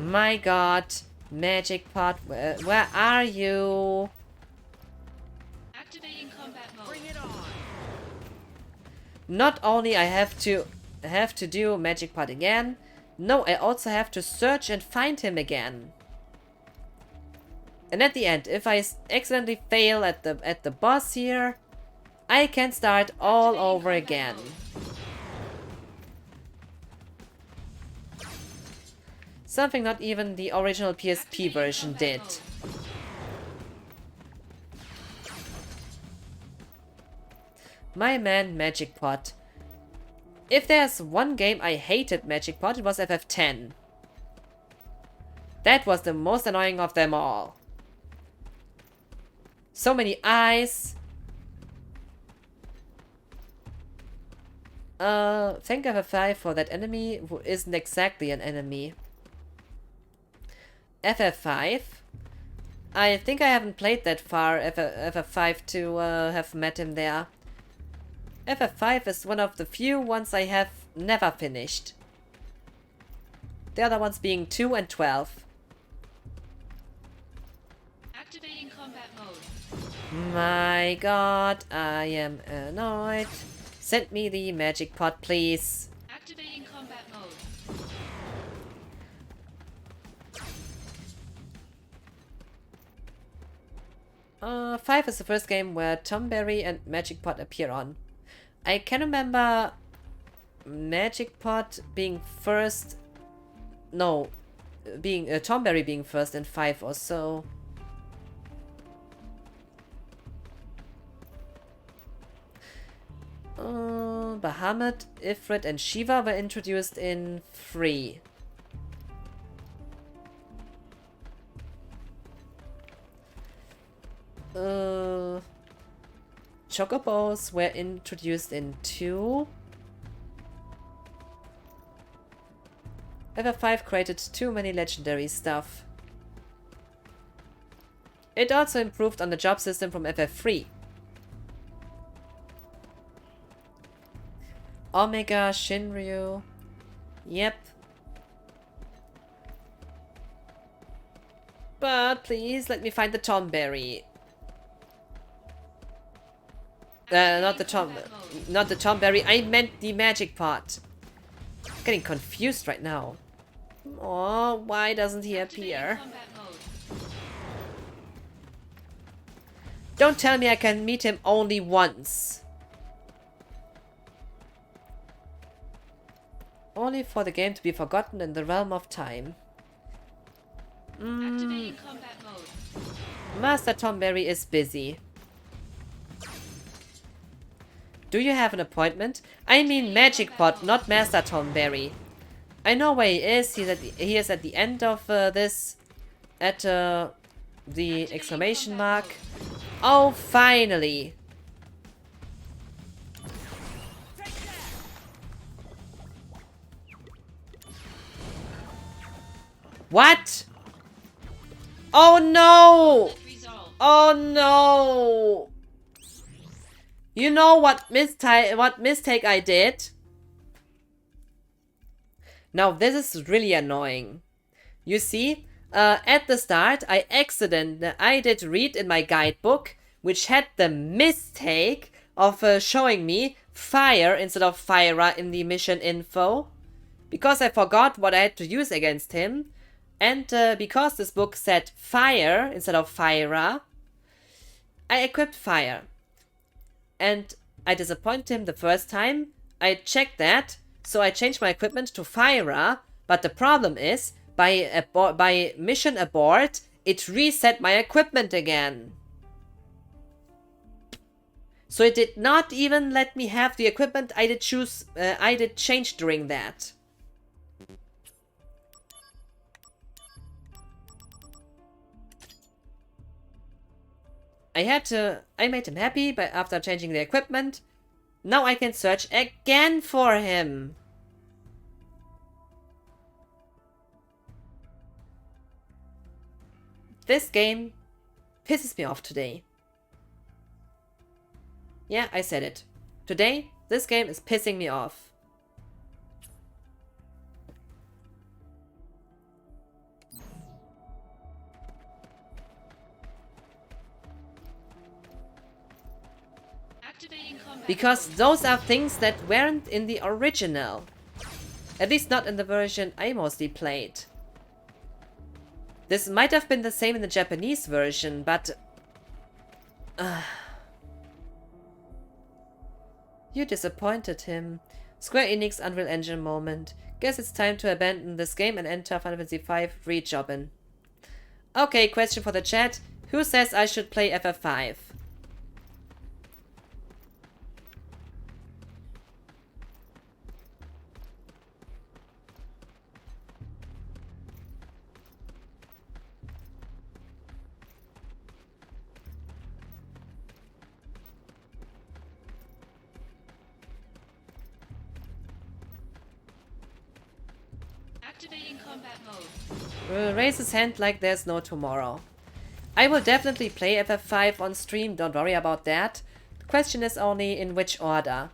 My God, Magic Pot, where are you? Activating combat mode. Bring it on. Not only I have to do Magic Pot again, no, I also have to search and find him again. And at the end, if I accidentally fail at the boss here, I can start all over again. Something not even the original PSP version did. My man, Magic Pot. If there's one game I hated Magic Pot, it was FF10. That was the most annoying of them all. So many eyes. Thank FF5 for that enemy who isn't exactly an enemy. FF5. I think I haven't played that far FF5 to have met him there. FF5 is one of the few ones I have never finished. The other ones being 2 and 12. Activating combat mode. My God, I am annoyed. Send me the Magic Pot, please. Activating combat mode. 5 is the first game where Tomberry and Magic Pot appear on. I can remember Magic Pot being first. No, being Tomberry being first in 5 or so. Bahamut, Ifrit, and Shiva were introduced in 3. Chocobos were introduced in 2. FF5 created too many legendary stuff. It also improved on the job system from FF3. Omega, Shinryu. Yep. But please let me find the Tomberry. Not the Tomberry. I meant the Magic Pot. I'm getting confused right now. Oh, why doesn't he appear? Don't tell me I can meet him only once. Only for the game to be forgotten in the realm of time. Activating combat mode. Master Tomberry is busy. Do you have an appointment? I mean Magic Pot, not Master Tomberry. I know where he is. He is at the end of this. At the exclamation mark. Oh, finally. What? Oh no! Oh no! You know what mistake I did? Now this is really annoying. You see, at the start, I did read in my guidebook, which had the mistake of showing me fire instead of Fyra in the mission info, because I forgot what I had to use against him, and because this book said fire instead of Fyra, I equipped fire. And I disappointed him the first time. I checked that, so I changed my equipment to Fyra, but the problem is, by mission abort, it reset my equipment again. So it did not even let me have the equipment I did change during that. I made him happy after changing the equipment. Now I can search again for him. This game pisses me off today. Yeah, I said it. Today, this game is pissing me off. Activating combat Because mode. those are things that weren't in the original. At least not in the version I mostly played. This might have been the same in the Japanese version, but... You disappointed him. Square Enix Unreal Engine moment. Guess it's time to abandon this game and enter Final Fantasy V rejobbin'. Okay, question for the chat. Who says I should play FF5? Activating combat mode. Raise his hand like there's no tomorrow. I will definitely play FF5 on stream, don't worry about that. The question is only in which order.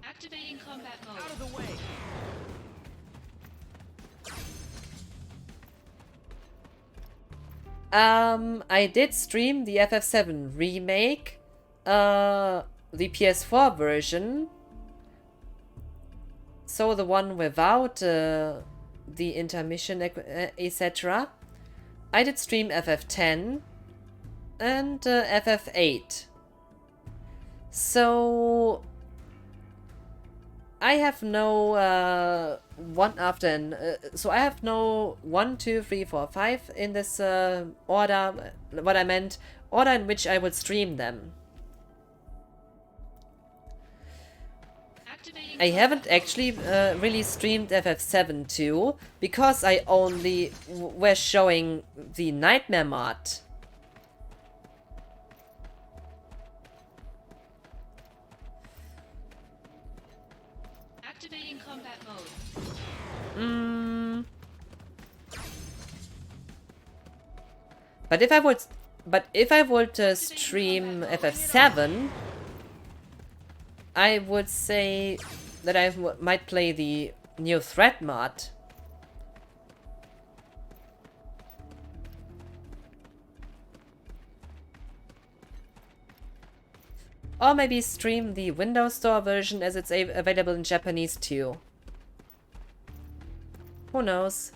Activating combat mode. Out of the way. I did stream the FF7 remake, the PS4 version, so the one without the intermission, etc. I did stream FF10 and FF8. So I have no one after, so I have no 1, 2, 3, 4, 5 in this order. What I meant, order in which I would stream them. Activating I haven't actually really streamed FF7 too, because I only were showing the Nightmare mod. Activating combat mode. But if I would stream FF7, I would say that I might play the new threat mod. Or maybe stream the Windows Store version as it's available in Japanese too. Who knows?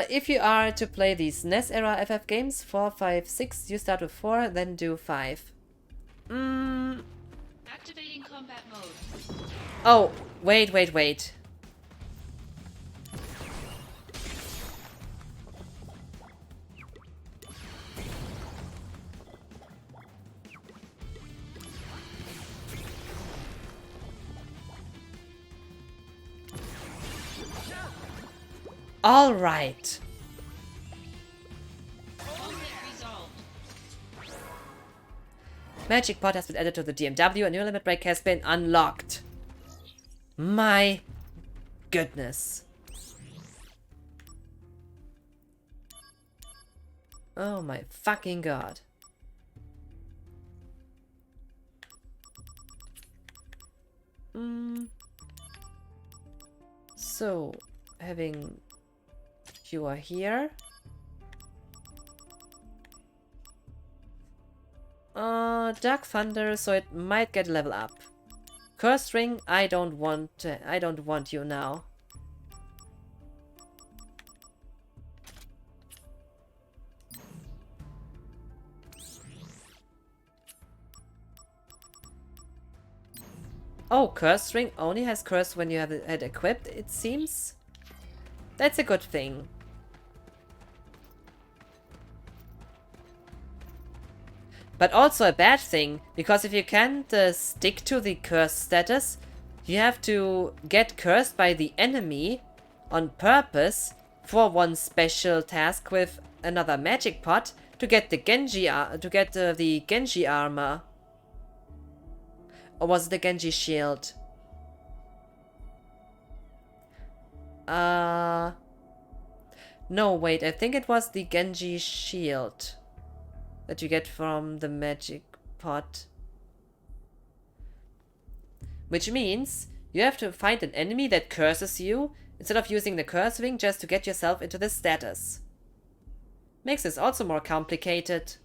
If you are to play these NES era FF games, 4, 5, 6, you start with 4, then do 5. Activating combat mode. Oh, wait. All right. Conflict resolved. Magic Pot has been added to the DMW. A new limit break has been unlocked. My goodness. Oh my fucking god. So, having you are here. Dark Thunder, so it might get level up. Curse Ring, I don't want you now. Oh, Curse Ring only has curse when you have it equipped, it seems. That's a good thing. But also a bad thing, because if you can't stick to the curse status, you have to get cursed by the enemy on purpose for one special task with another magic pot to get the Genji the Genji armor. Or was it the Genji shield? No, wait, I think it was the Genji shield that you get from the magic pot. Which means you have to find an enemy that curses you instead of using the curse ring just to get yourself into this status. Makes this also more complicated,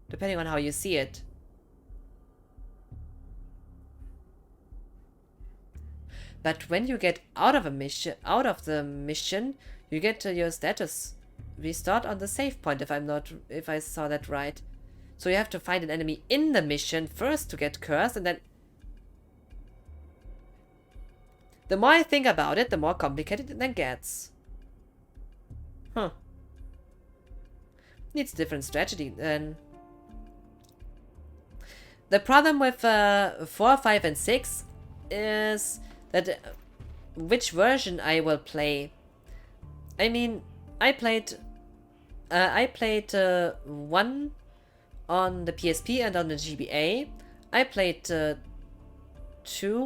depending on how you see it. But when you get out of the mission, you get your status restored on the save point, if I saw that right. So you have to find an enemy in the mission first to get cursed, and then the more I think about it, the more complicated it then gets. Huh. Needs a different strategy then. The problem with 4, 5, and 6 is that which version I will play. I mean, I played 1 on the PSP and on the GBA. I played 2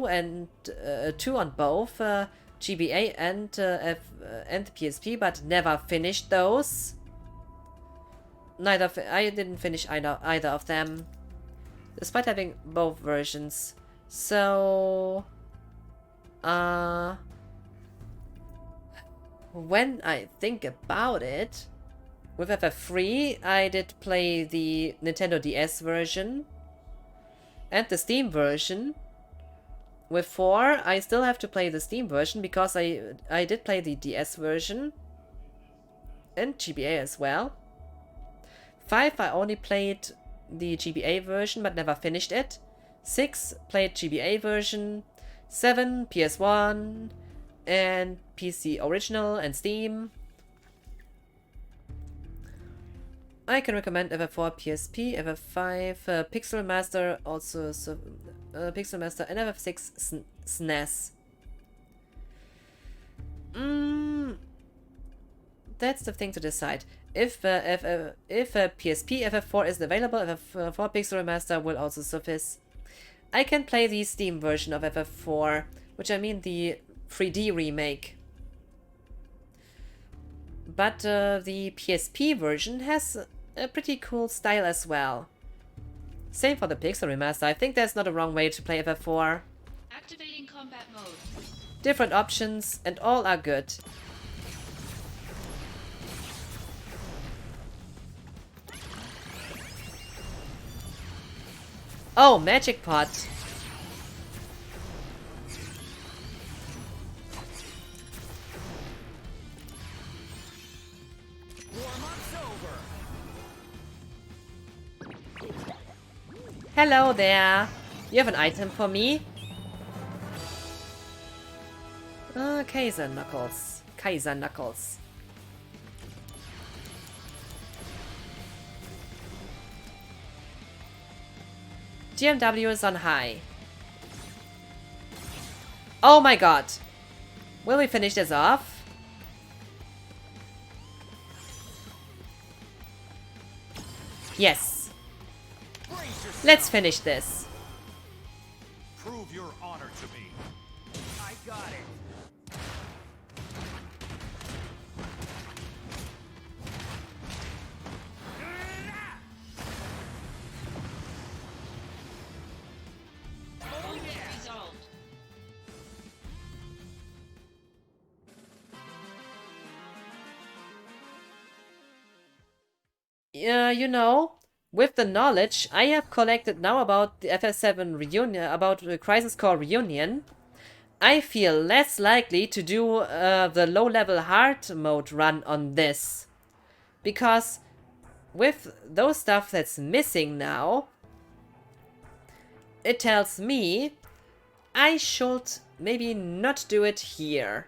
on both GBA and the PSP, but never finished those. I didn't finish either of them, despite having both versions. So, when I think about it, with FF3, I did play the Nintendo DS version and the Steam version. With 4, I still have to play the Steam version because I did play the DS version and GBA as well. 5, I only played the GBA version but never finished it. 6, played GBA version. 7, PS1 and PC Original and Steam. I can recommend FF4 PSP, FF5 Pixel Master, also Pixel Master, and FF6 SNES. That's the thing to decide. If PSP FF4 isn't available, FF4 Pixel Master will also suffice. I can play the Steam version of FF4, which I mean the 3D remake. But the PSP version has a pretty cool style as well. Same for the Pixel Remaster. I think there's not a wrong way to play FF4. Activating combat mode. Different options, and all are good. Oh, magic pot. Hello there. You have an item for me? Kaiser Knuckles. Kaiser Knuckles. GMW is on high. Oh my god. Will we finish this off? Yes. Let's finish this. Prove your honor to me. I got it. Resolved. You know, with the knowledge I have collected now about the FF7 reunion, about the Crisis Core reunion, I feel less likely to do the low-level hard mode run on this. Because with those stuff that's missing now, it tells me I should maybe not do it here.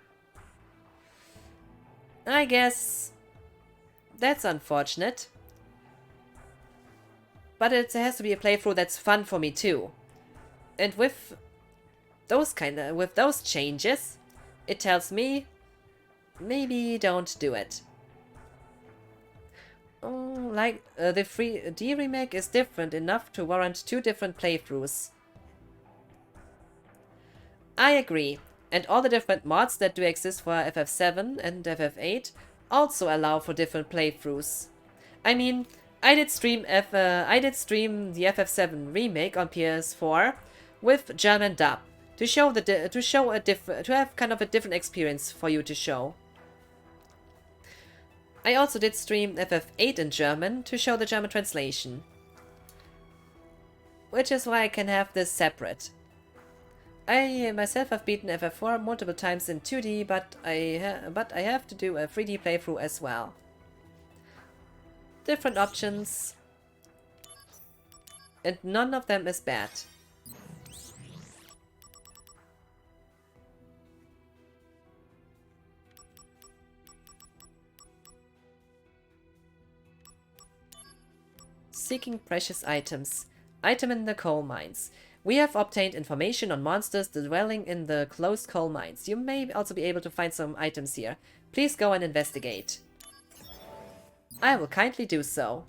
I guess that's unfortunate. But it has to be a playthrough that's fun for me too. And with those changes, it tells me maybe don't do it. Oh, like the 3D remake is different enough to warrant 2 different playthroughs. I agree, and all the different mods that do exist for FF7 and FF8 also allow for different playthroughs. I mean, I did stream the FF7 remake on PS4 with German dub to have kind of a different experience for you to show. I also did stream FF8 in German to show the German translation, which is why I can have this separate. I myself have beaten FF4 multiple times in 2D, but I have to do a 3D playthrough as well. Different options, and none of them is bad. Seeking precious items. Item in the coal mines. We have obtained information on monsters dwelling in the closed coal mines. You may also be able to find some items here. Please go and investigate. I will kindly do so.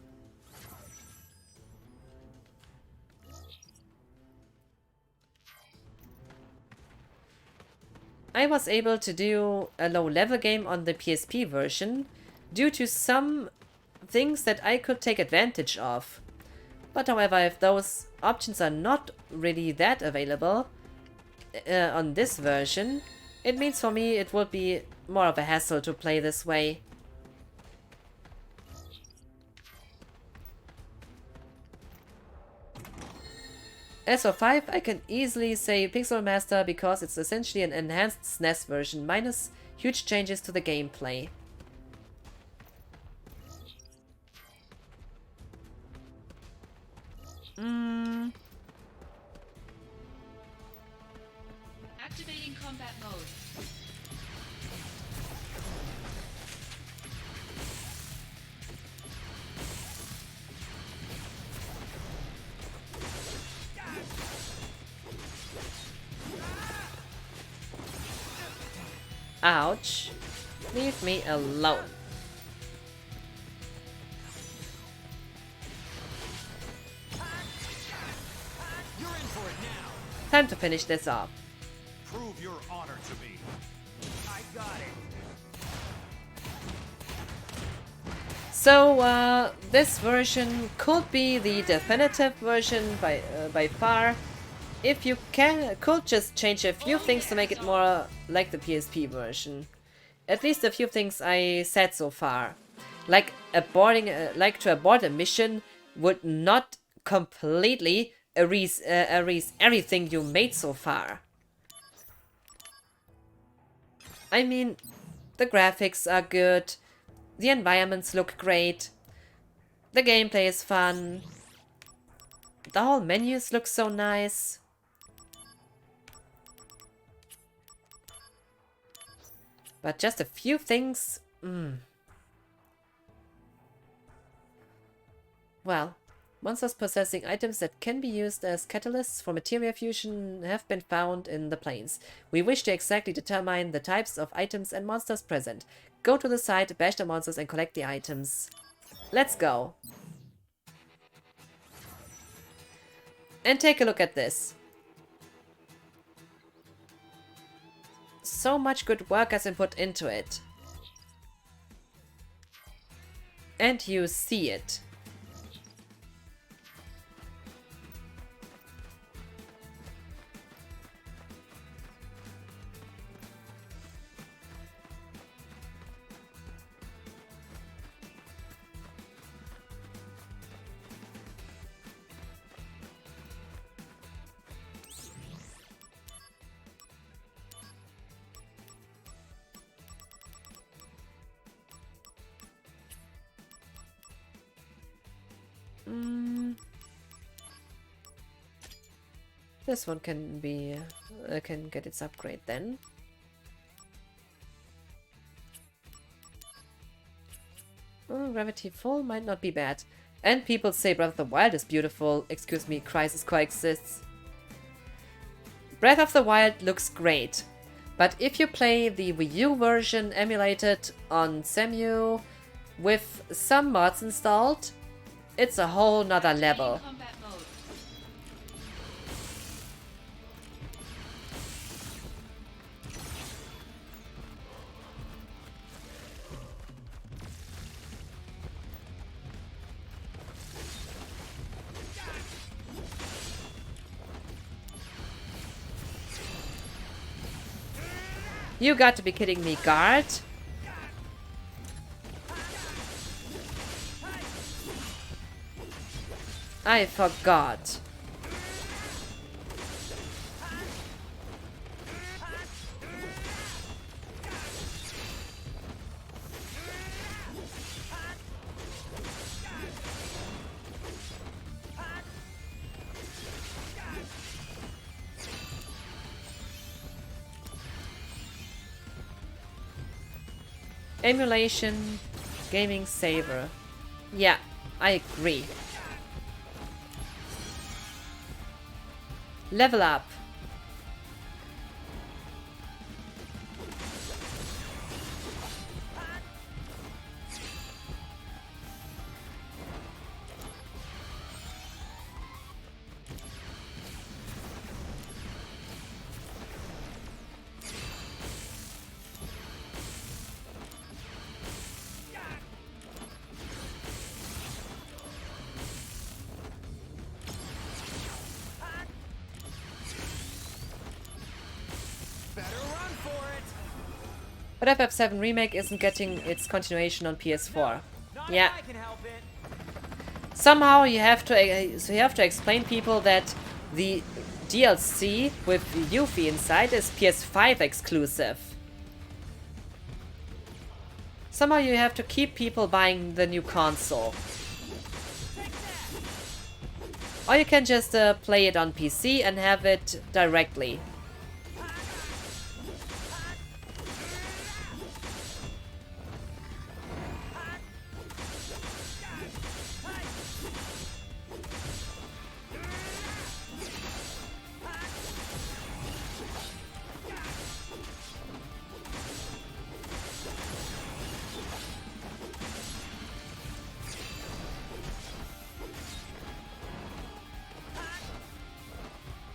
I was able to do a low-level game on the PSP version due to some things that I could take advantage of. But however, if those options are not really that available on this version, it means for me it would be more of a hassle to play this way. As for 5, I can easily say Pixel Master because it's essentially an enhanced SNES version minus huge changes to the gameplay. Activating combat mode. Ouch. Leave me alone. You're in for it now. Time to finish this off. Prove your honor to me. I got it. So, this version could be the definitive version by far. If you could just change a few things to make it more like the PSP version. At least a few things I said so far. Like to abort a mission would not completely erase everything you made so far. I mean, the graphics are good, the environments look great, the gameplay is fun, the whole menus look so nice. But just a few things... Well, monsters possessing items that can be used as catalysts for materia fusion have been found in the plains. We wish to exactly determine the types of items and monsters present. Go to the site, bash the monsters and collect the items. Let's go. And take a look at this. so much good work has been put into it. And you see it. This one can be can get its upgrade then. Oh, Gravity Full might not be bad. And people say Breath of the Wild is beautiful. Excuse me, Crisis coexists. Breath of the Wild looks great. But if you play the Wii U version emulated on Cemu with some mods installed, it's a whole nother level. Combat mode. You got to be kidding me, guard. I forgot. Emulation, gaming saver. Yeah, I agree. Level up. But FF7 Remake isn't getting its continuation on PS4. Yeah. Somehow you have to explain people that the DLC with Yuffie inside is PS5 exclusive. Somehow you have to keep people buying the new console. Or you can just play it on PC and have it directly.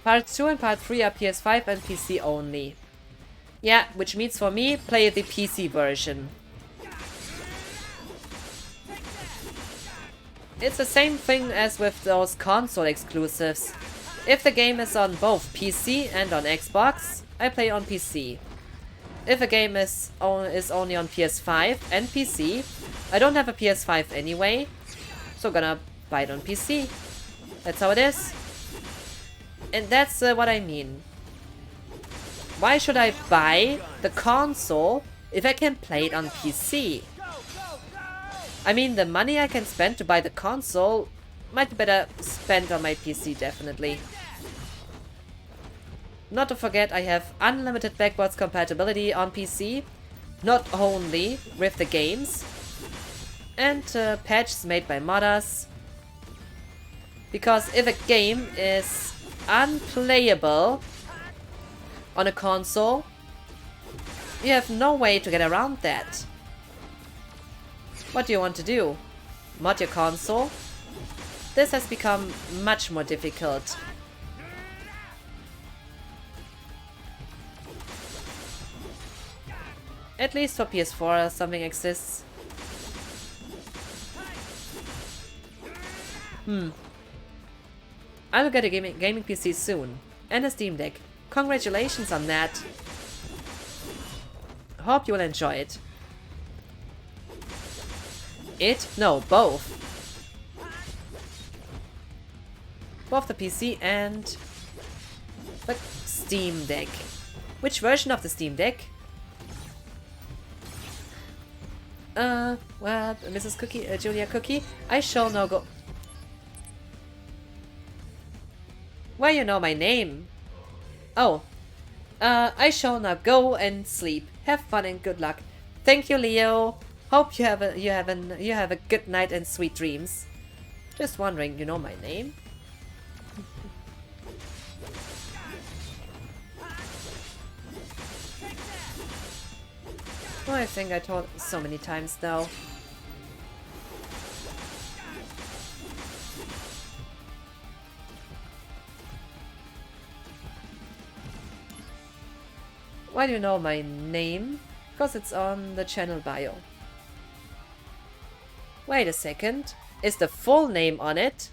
Part 2 and Part 3 are PS5 and PC only. Yeah, which means for me, play the PC version. It's the same thing as with those console exclusives. If the game is on both PC and on Xbox, I play on PC. If a game is only on PS5 and PC, I don't have a PS5 anyway, so gonna buy it on PC. That's how it is. And that's what I mean. Why should I buy the console if I can play it on PC? I mean, the money I can spend to buy the console might be better spent on my PC, definitely. Not to forget, I have unlimited backwards compatibility on PC, not only with the games, and patches made by modders. Because if a game is unplayable on a console, you have no way to get around that. What do you want to do? Mod your console? This has become much more difficult. At least for PS4 something exists. I'll get a gaming PC soon. And a Steam Deck. Congratulations on that. Hope you will enjoy it. No, both. Both the PC and the Steam Deck. Which version of the Steam Deck? What? Mrs. Cookie, Julia Cookie? I shall now go. Why you know my name? Oh. I shall now go and sleep. Have fun and good luck. Thank you, Leo. Hope you have a good night and sweet dreams. Just wondering, you know my name? Oh, I think I told so many times though. Why do you know my name? Because it's on the channel bio. Wait a second. Is the full name on it?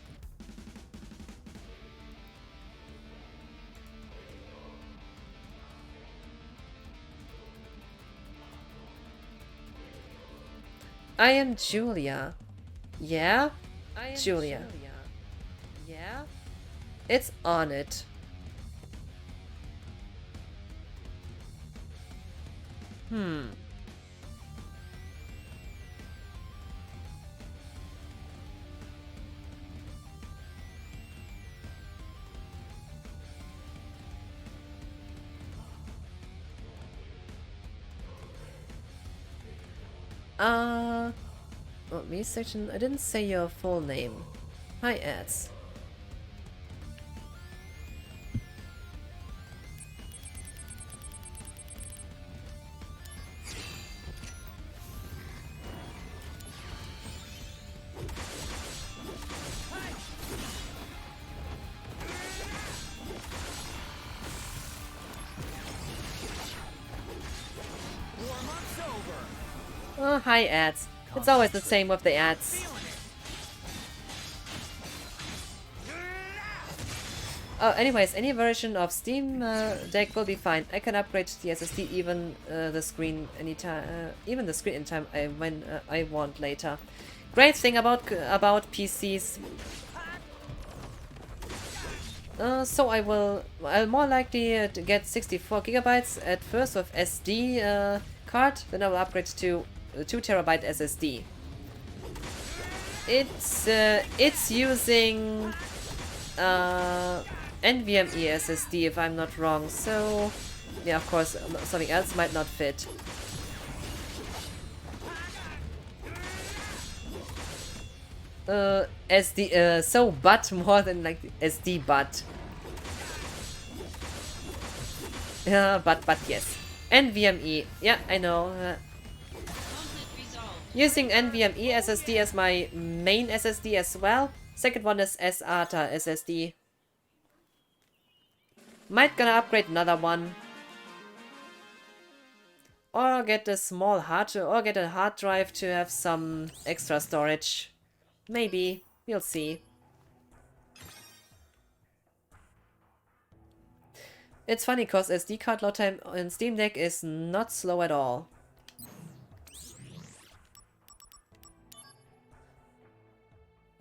I am Julia. Yeah? I am Julia. Yeah? It's on it. Me section. I didn't say your full name. Hi, ads. Oh, hi, ads. It's always the same with the ads. Oh, anyways, any version of Steam Deck will be fine. I can upgrade the SSD, even the screen anytime, even the screen anytime when I want later. Great thing about PCs. So I'll more likely to get 64 gigabytes at first with SD card, then I will upgrade to 2 terabyte SSD. It's using NVMe SSD if I'm not wrong. So yeah, of course something else might not fit. SD so but more than like SD but. Yeah, but yes. NVMe. Yeah, I know. Using NVMe SSD as my main SSD as well. Second one is SATA SSD. Might gonna upgrade another one. Or get a small get a hard drive to have some extra storage. Maybe. We'll see. It's funny because SD card load time in Steam Deck is not slow at all.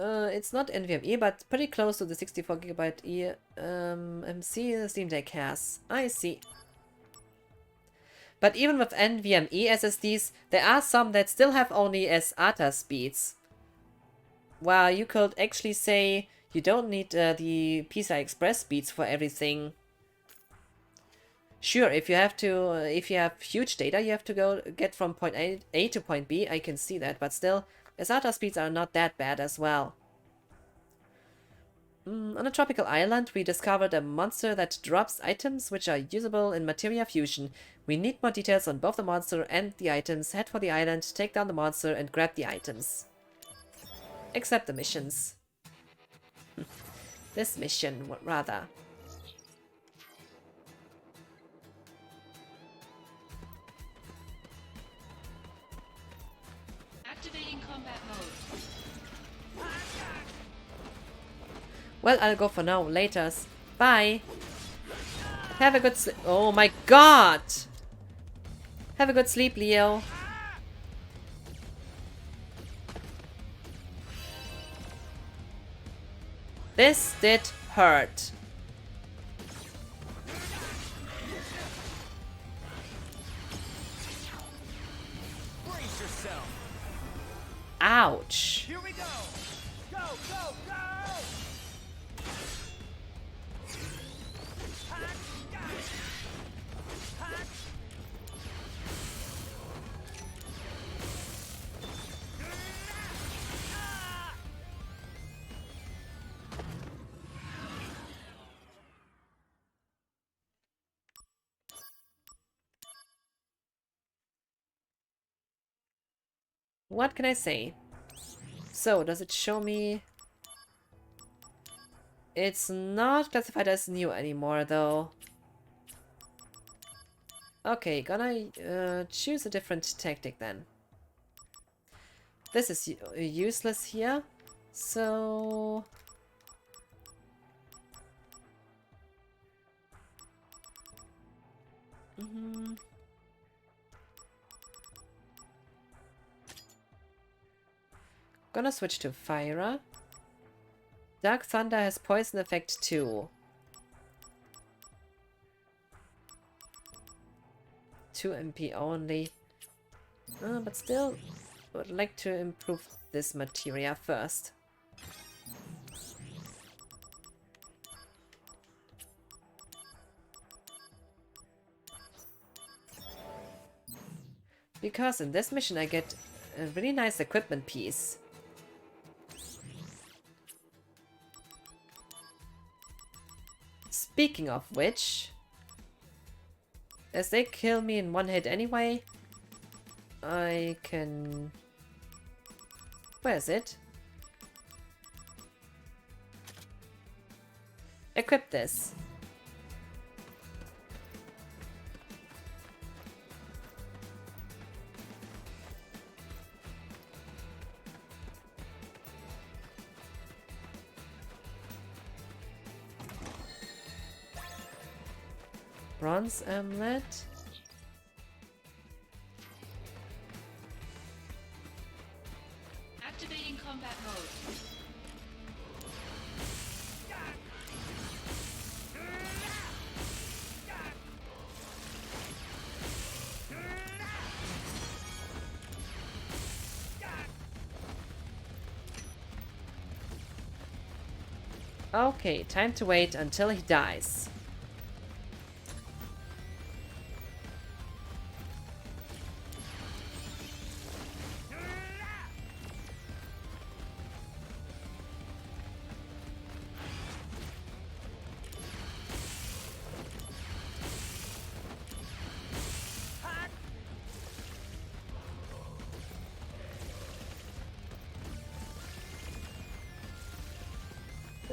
It's not NVMe, but pretty close to the 64 gigabyte MC the Steam Deck has. I see. But even with NVMe SSDs, there are some that still have only SATA speeds. Well, you could actually say you don't need the PCI Express speeds for everything. Sure, if you have huge data, you have to get from point A to point B. I can see that, but still, SATA speeds are not that bad as well. On a tropical island, we discovered a monster that drops items which are usable in materia fusion. We need more details on both the monster and the items. Head for the island, take down the monster, and grab the items. Except the missions. This mission, rather. combat mode. Well, I'll go for now. Laters. Bye. Have a good sleep. Oh my god! Have a good sleep, Leo. This did hurt. Brace yourself. Ouch. Here we go. Go, go, go. What can I say? So, does it show me... It's not classified as new anymore, though. Okay, gonna choose a different tactic then. This is useless here, so... Gonna switch to Fyra. Dark Thunder has poison effect too. 2 MP only. But still, I would like to improve this materia first. Because in this mission I get a really nice equipment piece. Speaking of which, as they kill me in one hit anyway, I can... Where is it? Equip this. Bronze amulet. Activating combat mode. Okay, time to wait until he dies.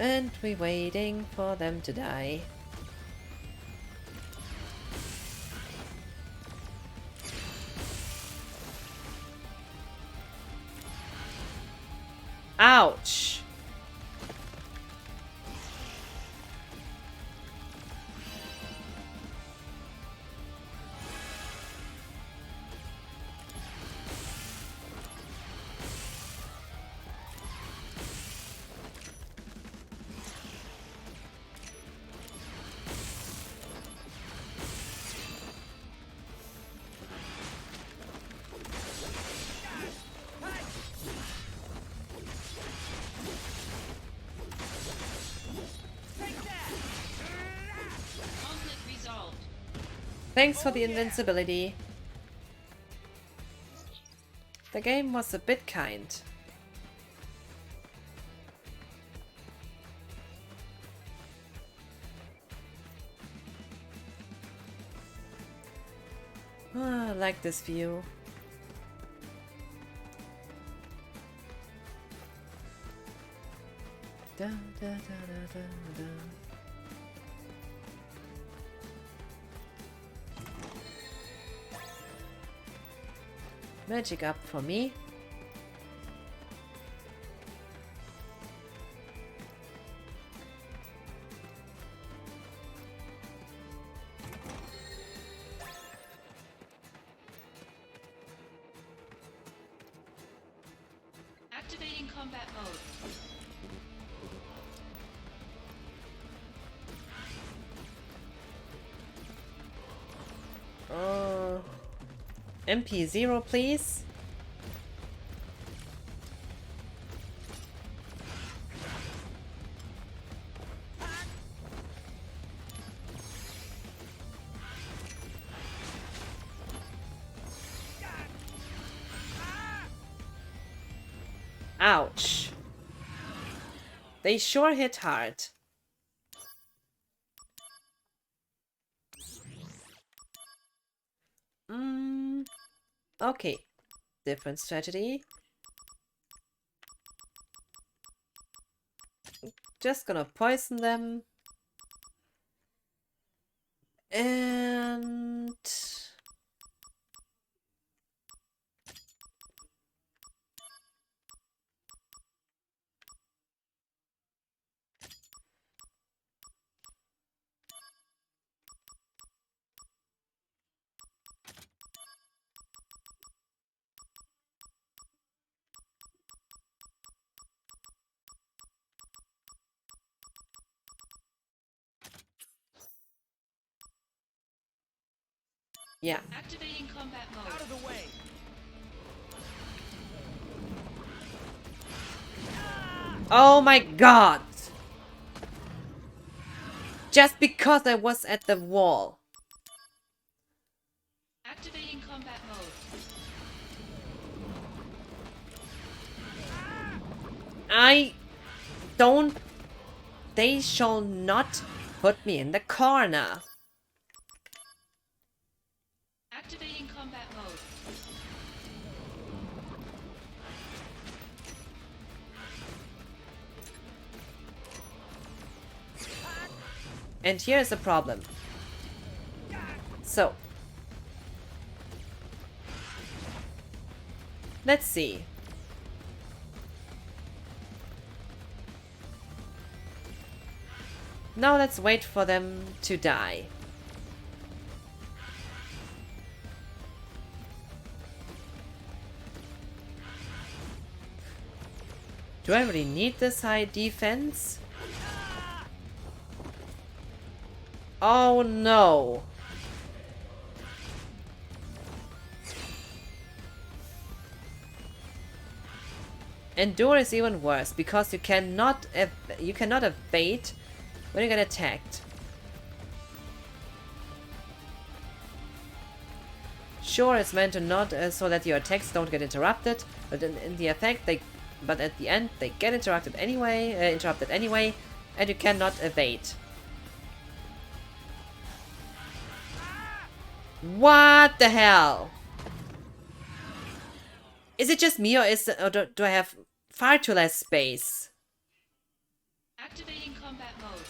And we're waiting for them to die. Ouch! Conflict resolved. Thanks for the invincibility. The game was a bit kind. I like this view. Da, da, da, da, da, da. Magic up for me. Activating combat mode. MP0, please. Ouch. They sure hit hard. Okay. Different strategy. Just gonna poison them. And... yeah. Activating combat mode. Out of the way! Oh my god! Just because I was at the wall. Activating combat mode. I don't... They shall not put me in the corner. Activating combat mode. And here is the problem. So. Let's see. Now let's wait for them to die. Do I really need this high defense? Oh no. Endure is even worse because you cannot evade when you get attacked. Sure, it's meant to not so that your attacks don't get interrupted, but in the effect but at the end they get interrupted anyway, and you cannot evade. What the hell? Is it just me, or do I have far too less space? Activating combat mode.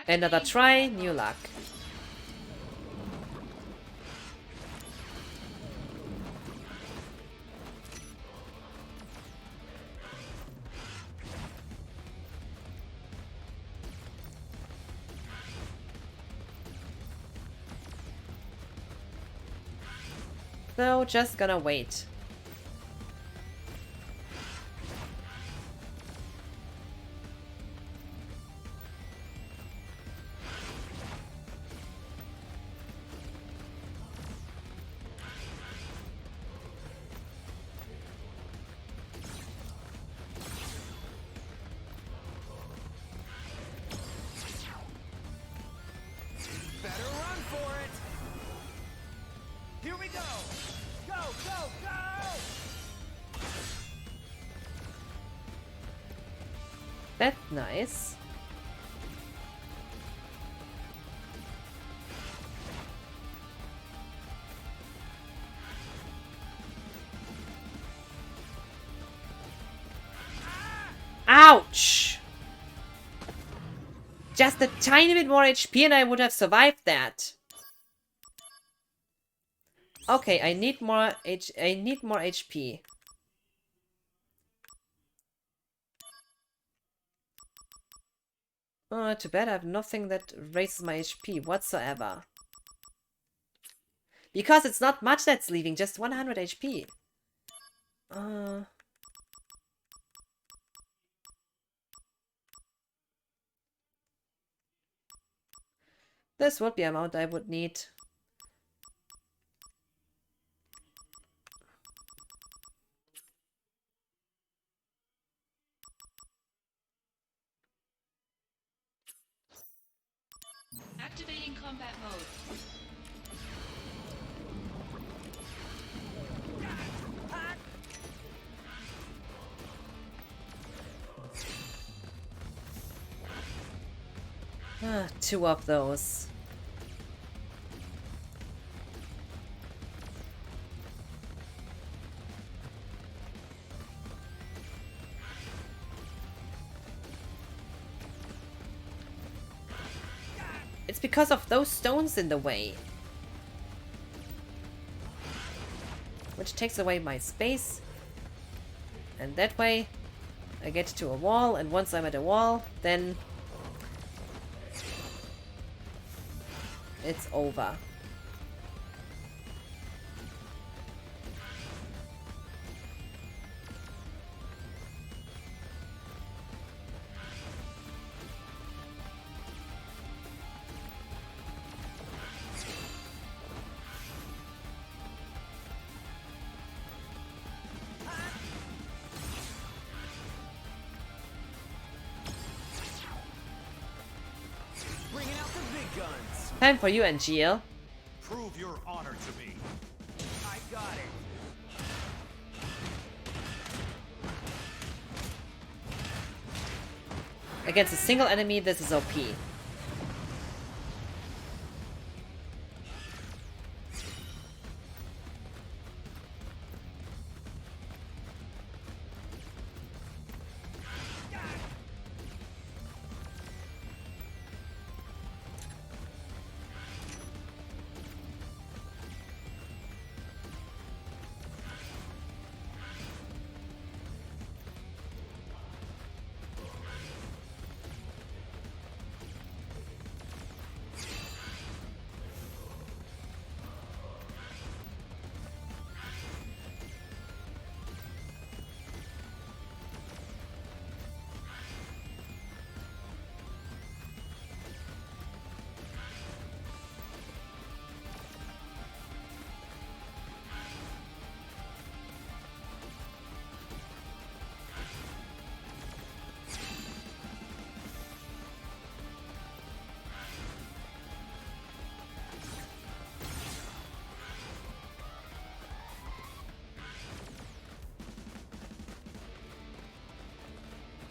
Another try, new luck. So, just gonna wait. Better run for it! Here we go! Go, go, go! That's nice. Ouch! Just a tiny bit more HP and I would have survived that. Okay, I need more HP. Oh, too bad I have nothing that raises my HP whatsoever. Because it's not much that's leaving, just 100 HP. This would be amount I would need. Activating combat mode. Two of those. It's because of those stones in the way. Which takes away my space. And that way I get to a wall, and once I'm at a wall, then it's over. Bringing out the big guns. Time for you, Angeal. Prove your honor to me. I got it. Against a single enemy, this is OP.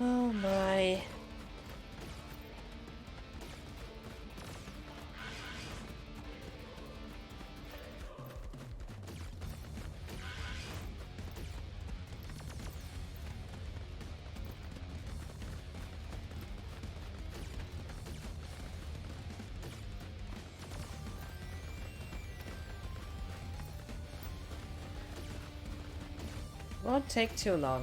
Oh my. Won't take too long.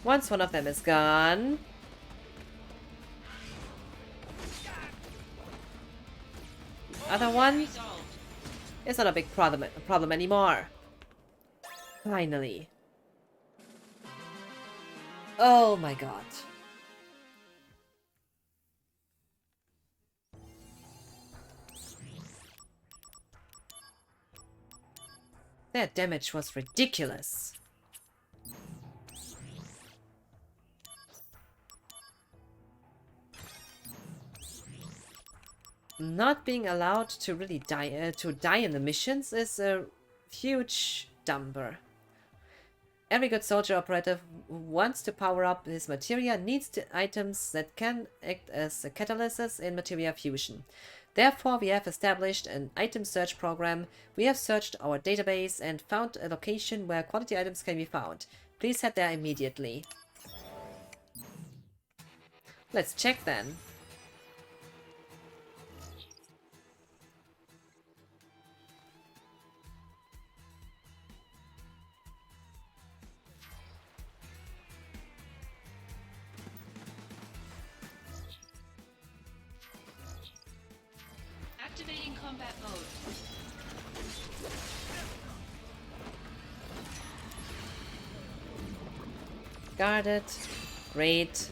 Once one of them is gone. Other one is not a big problem anymore. Finally. Oh my god. That damage was ridiculous. not being allowed to really die in the missions is a huge dumper. Every good soldier operative who wants to power up his materia needs the items that can act as a catalyst in materia fusion. Therefore, we have established an item search program. We have searched our database and found a location where quality items can be found. Please head there immediately. Let's check then. Activating combat mode. Guarded. Great.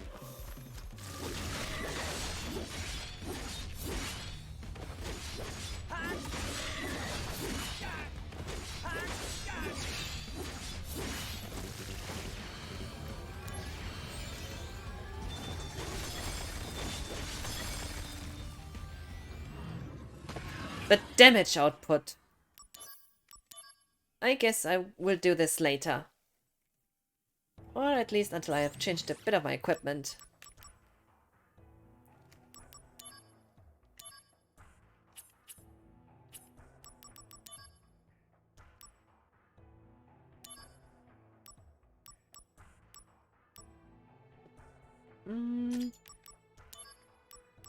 But damage output. I guess I will do this later. Or at least until I have changed a bit of my equipment.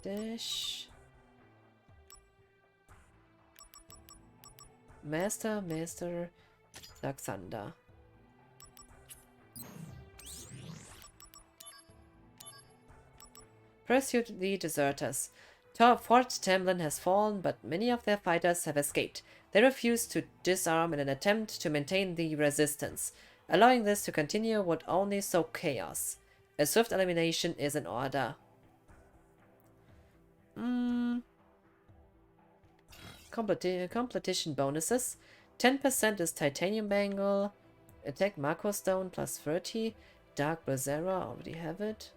Dash. Master, Dark Thunder. Pursue the deserters. Fort Tamlin has fallen, but many of their fighters have escaped. They refuse to disarm in an attempt to maintain the resistance. Allowing this to continue would only sow chaos. A swift elimination is in order. Competition bonuses. 10% is Titanium Bangle. Attack Marco Stone plus 30. Dark Brazzera, already have it.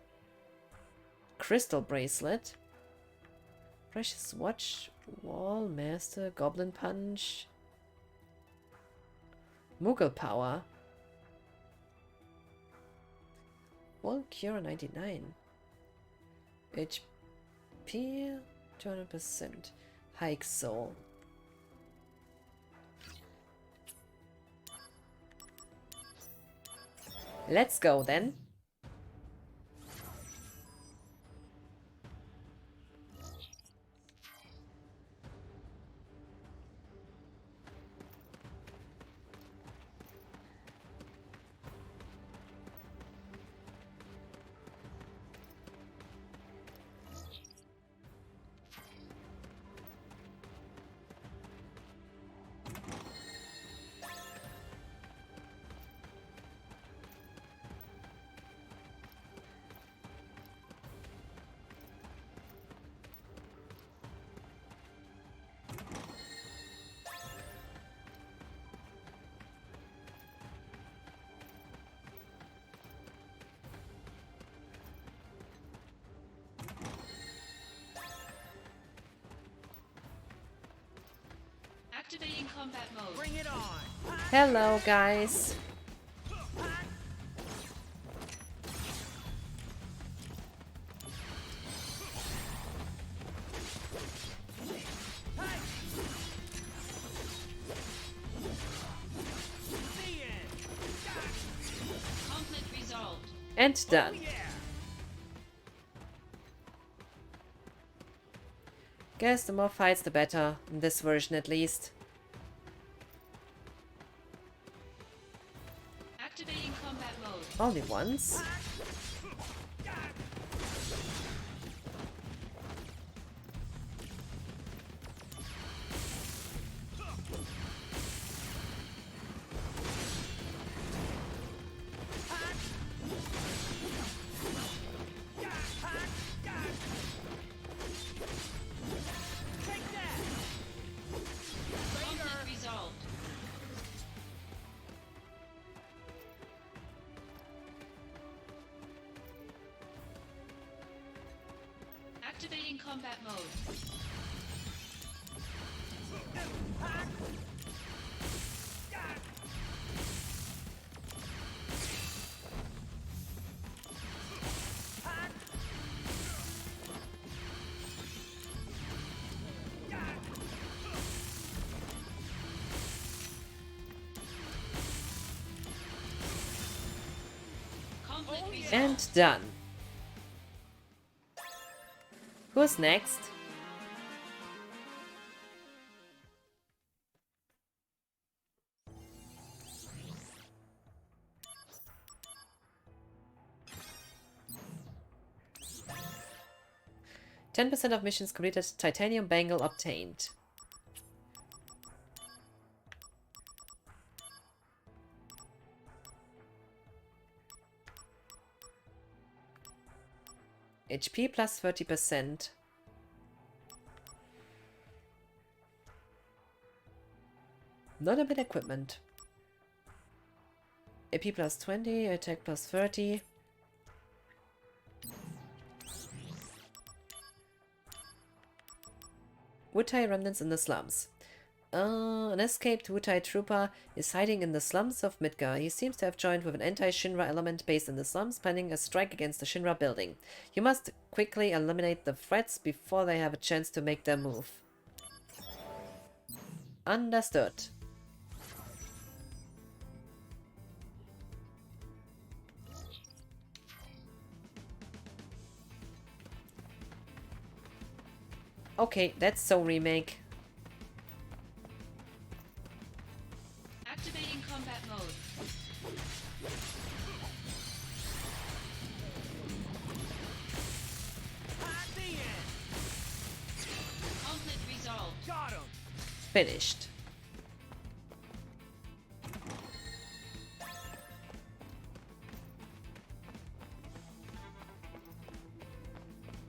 Crystal Bracelet. Precious Watch. Wall Master. Goblin Punch. Moogle Power. Wall Cure 99. HP 200%. Hike Soul. Let's go then. Activating combat mode. Bring it on! Hello, guys. Conflict resolved. And done. Guess the more fights the better, in this version at least. Activating combat mode. Only once. Conflict resolved. Activating combat mode. Conflict resolved. And done. Who's next? %10 of missions completed, titanium bangle obtained. HP plus 30%. Not a bit equipment. AP plus 20, attack plus 30. Wutai remnants in the slums. An escaped Wutai trooper is hiding in the slums of Midgar. He seems to have joined with an anti-Shinra element based in the slums, planning a strike against the Shinra building. You must quickly eliminate the threats before they have a chance to make their move. Understood. Okay, that's so remake. Activating combat mode. At the end. Conflict resolved. Got him. Finished.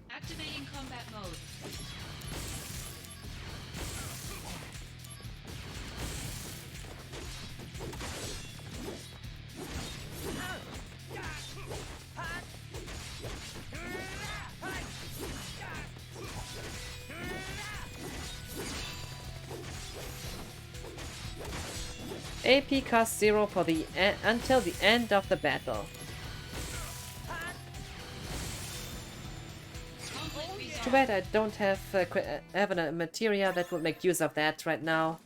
Activating combat mode. AP cost 0 for the until the end of the battle. Conflict resolved. Too bad I don't have a materia that would make use of that right now.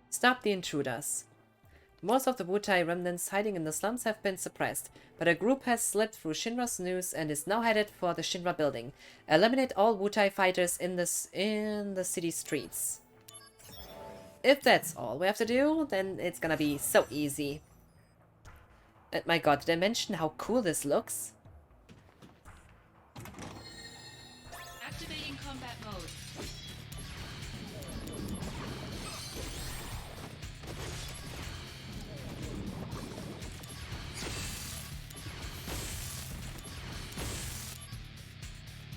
Stop the intruders. Most of the Wutai remnants hiding in the slums have been suppressed, but a group has slipped through Shinra's noose and is now headed for the Shinra building. Eliminate all Wutai fighters in the city streets. If that's all we have to do, then it's gonna be so easy. And my god, did I mention how cool this looks? Activating combat mode.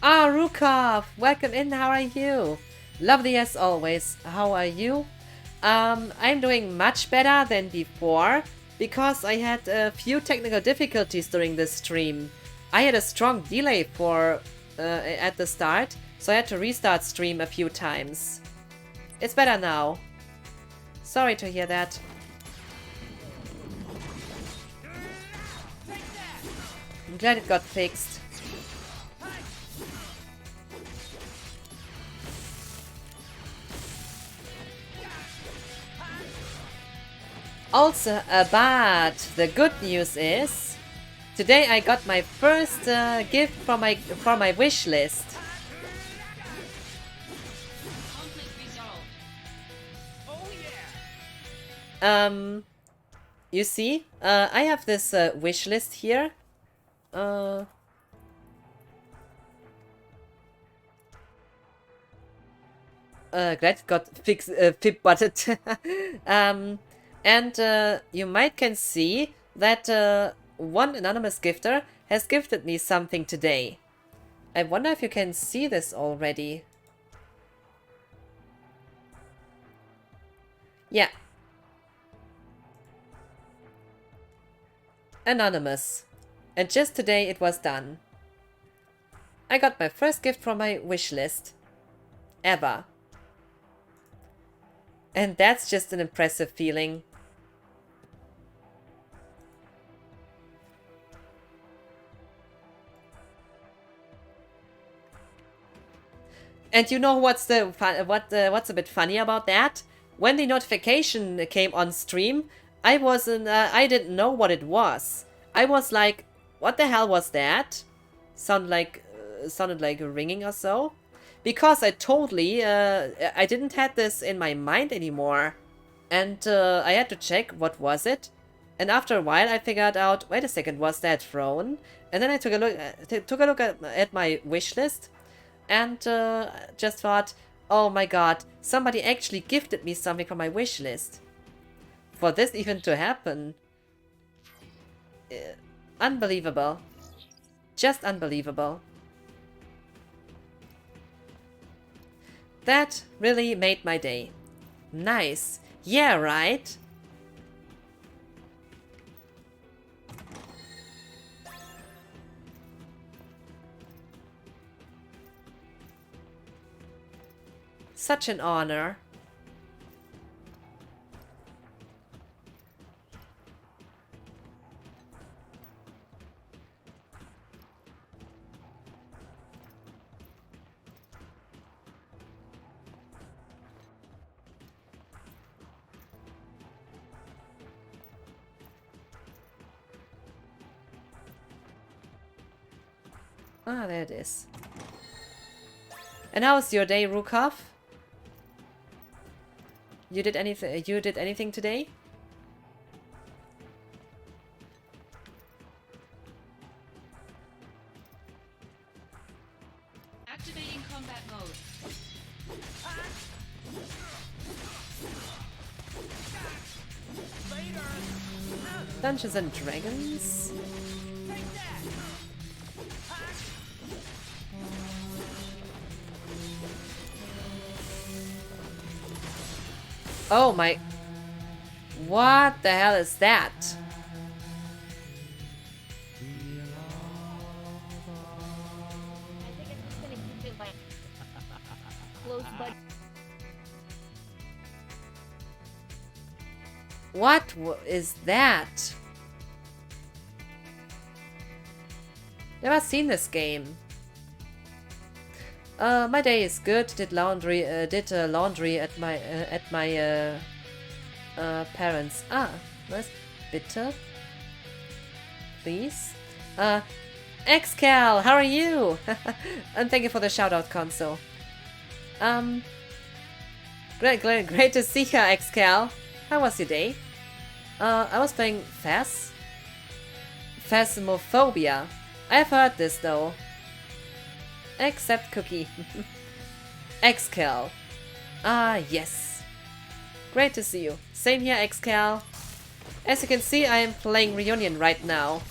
Ah, Rukov! Welcome in, how are you? Lovely as always. How are you? I'm doing much better than before, because I had a few technical difficulties during this stream. I had a strong delay at the start, so I had to restart stream a few times. It's better now. Sorry to hear that. I'm glad it got fixed. Also, but the good news is, today I got my first gift for my wish list. Conflict resolved. Oh yeah. You see, I have this wish list here. Glad it got pip butted. And you might can see that one anonymous gifter has gifted me something today. I wonder if you can see this already. Yeah. Anonymous. And just today it was done. I got my first gift from my wish list. Ever. And that's just an impressive feeling. And you know what's the what's a bit funny about that? When the notification came on stream, I didn't know what it was. I was like, what the hell was that? Sounded like a ringing or so. Because I totally I didn't have this in my mind anymore. And I had to check what was it. And after a while I figured out, wait a second, was that throne? And then I took a look at my wish list. And just thought, oh my god, somebody actually gifted me something from my wish list. For this even to happen. Unbelievable. Just unbelievable. That really made my day. Nice. Yeah, right? Such an honor. Ah, there it is. And how's your day, Rukov? You did anything today? Activating combat mode. Dungeons and Dragons? Oh my... What the hell is that? What is that? Never seen this game. My day is good. Did laundry at my parents. Ah, nice. Bitte. Please. Xcal, how are you? And thank you for the shoutout console. Great to see you, Xcal. How was your day? I was playing Phasmophobia. I've heard this though. Except Cookie. Xcal. Ah, yes. Great to see you. Same here, Xcal. As you can see, I am playing Reunion right now.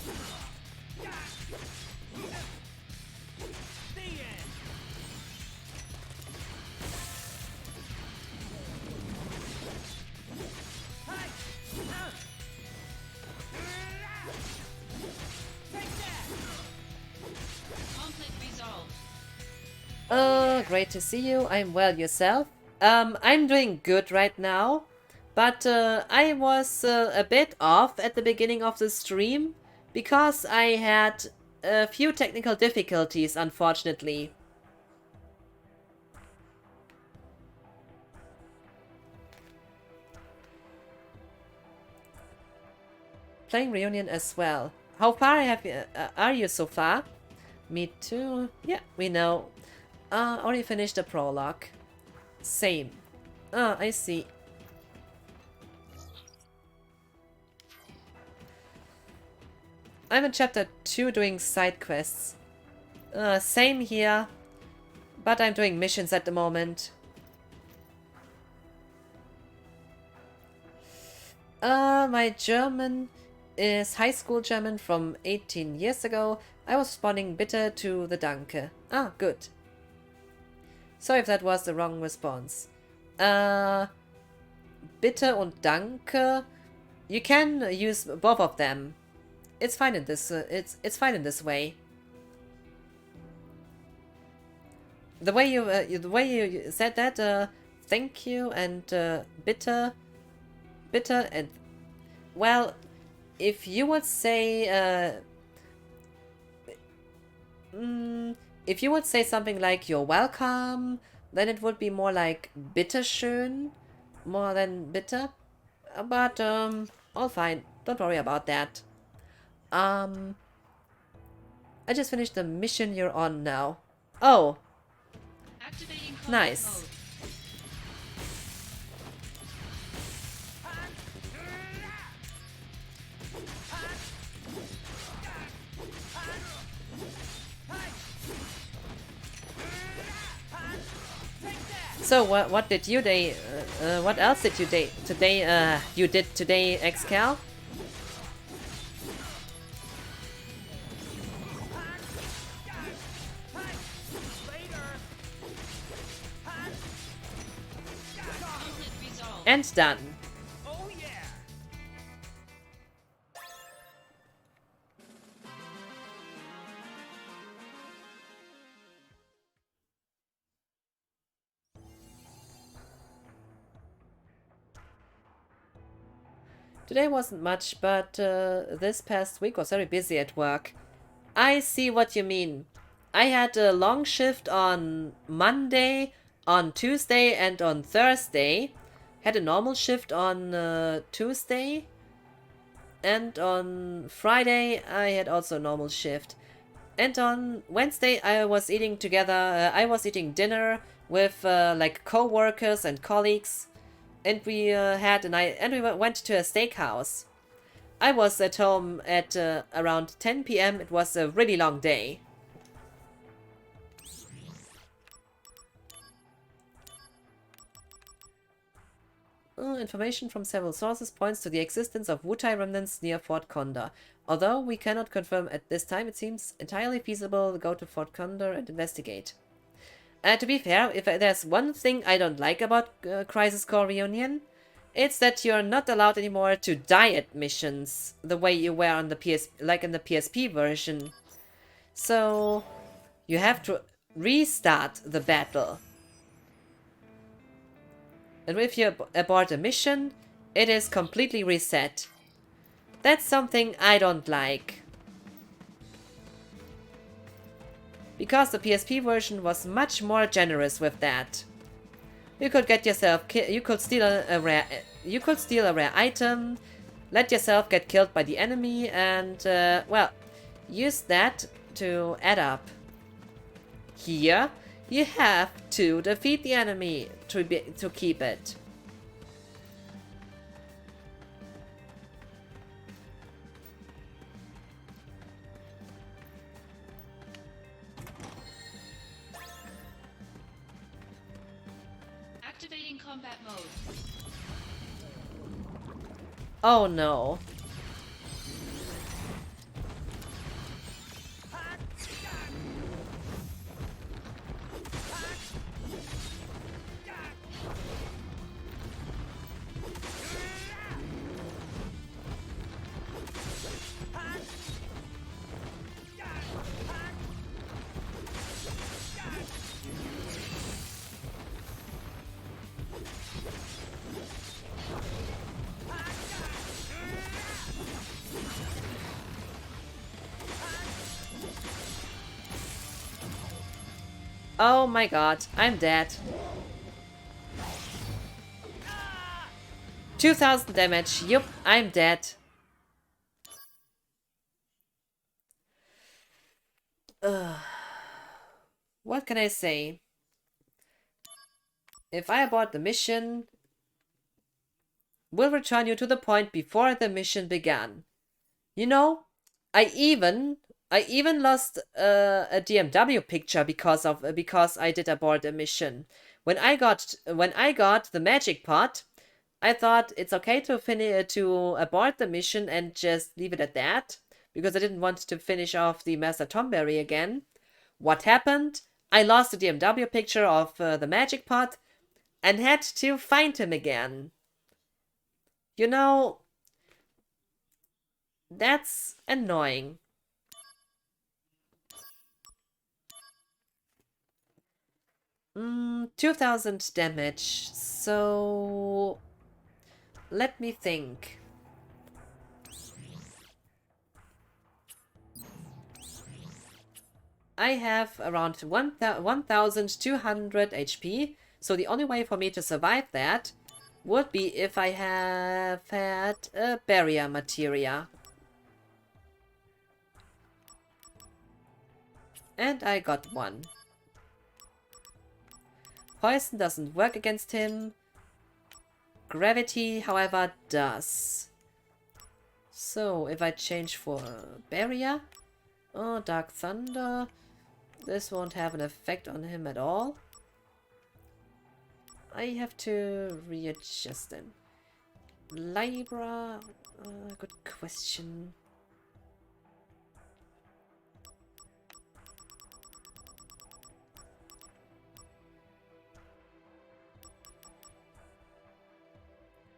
Great to see you. I'm well, yourself? I'm doing good right now, but I was a bit off at the beginning of the stream because I had a few technical difficulties, unfortunately. Playing Reunion as well. How far are you so far? Me too. Yeah, we know. Already finished the prologue. Same. Ah, I see. I'm in chapter 2 doing side quests. Same here. But I'm doing missions at the moment. My German is high school German from 18 years ago. I was responding bitte to the Danke. Ah, good. Sorry if that was the wrong response. Bitte und Danke. You can use both of them. It's fine in this. It's fine in this way. the way you said that, thank you, and bitter, and well, if you would say if you would say something like you're welcome, then it would be more like bitteschön, more than bitter. But all fine. Don't worry about that. I just finished the mission you're on now. Oh, Activating combat nice. mode. So what did you day? What else did you day today? You did today, Excal? Conflict resolved. And done. Oh yeah! Today wasn't much, but this past week was very busy at work. I see what you mean. I had a long shift on Monday, on Tuesday, and on Thursday. Had a normal shift on Tuesday. And on Friday, I had also a normal shift. And on Wednesday, I was eating together. I was eating dinner with like co-workers and colleagues. And we had a night, and we went to a steakhouse. I was at home at around 10 p.m. It was a really long day. Information from several sources points to the existence of Wutai remnants near Fort Condor. Although we cannot confirm at this time, it seems entirely feasible to go to Fort Condor and investigate. To be fair, if there's one thing I don't like about Crisis Core Reunion, it's that you're not allowed anymore to die at missions the way you were on the like in the PSP version. So you have to restart the battle. And if you abort a mission, it is completely reset. That's something I don't like. Because the PSP version was much more generous with that. You could get yourself you could steal a rare item, let yourself get killed by the enemy, and well, use that to add up. Here, you have to defeat the enemy to keep it. Activating combat mode. Oh no. Oh my god, I'm dead. 2000 damage. Yup, I'm dead. What can I say? If I abort the mission, we'll return you to the point before the mission began. You know, I even lost a DMW picture because I did abort a mission. When I got the magic pot, I thought it's okay to abort the mission and just leave it at that, because I didn't want to finish off the Master Tomberry again. What happened? I lost the DMW picture of the magic pot and had to find him again. You know, that's annoying. 2000 damage. So let me think. I have around 1200 HP, so the only way for me to survive that would be if I have had a barrier materia. And I got one. Poison doesn't work against him. Gravity, however, does. So, if I change for barrier... Oh, Dark Thunder... This won't have an effect on him at all. I have to readjust them. Libra... good question.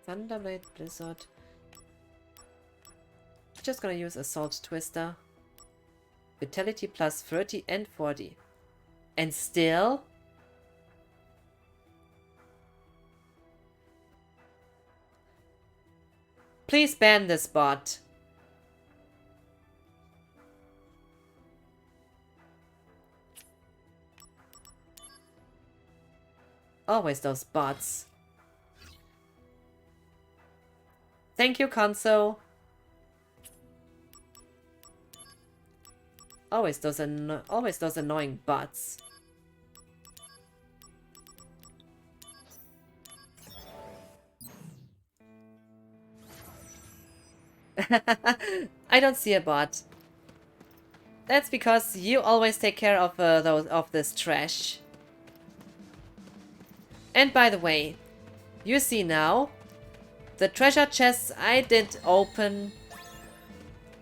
Thunderblade, Blizzard. Just gonna use Assault Twister. Vitality plus 30 and 40. And still... Please ban this bot. Always those bots. Thank you, Konso. Always those annoying bots. I don't see a bot. That's because you always take care of this trash. And by the way, you see now, the treasure chests I did open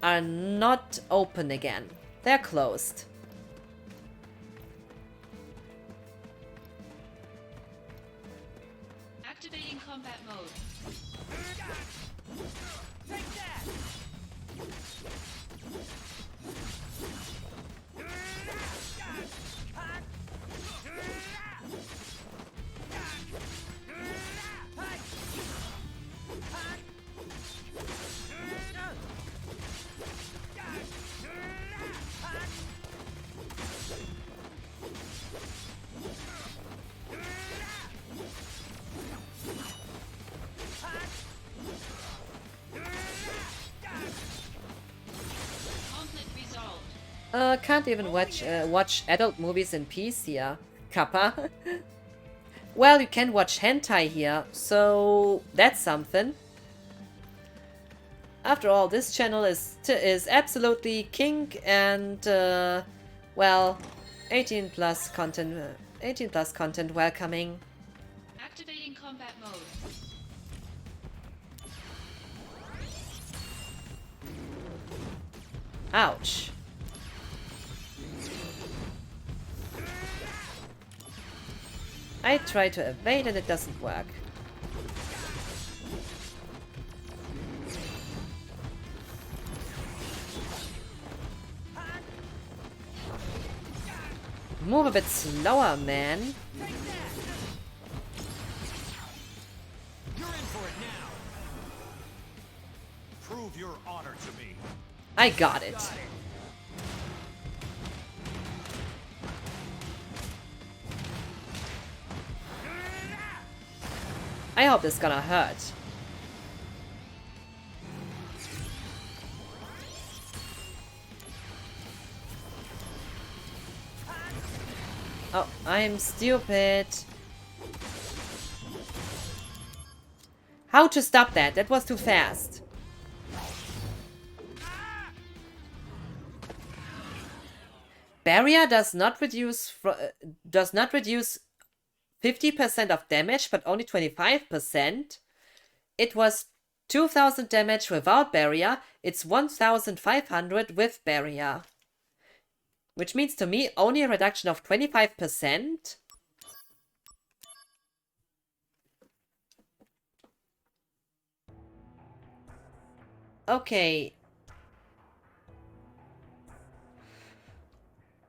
are not open again. They're closed. Activating combat mode. Take that! Can't even watch adult movies in peace here, Kappa. Well, you can watch hentai here, so that's something. After all, this channel is absolutely kink and well, 18 plus content welcoming. Activating combat mode. Ouch. I try to evade and it doesn't work. Move a bit slower, man. You're in for it now. Prove your honor to me. I got it. I hope this is gonna hurt. Oh, I'm stupid. How to stop that? That was too fast. Barrier does not reduce 50% of damage, but only 25%. It was 2000 damage without barrier. It's 1500 with barrier. Which means to me only a reduction of 25%. Okay.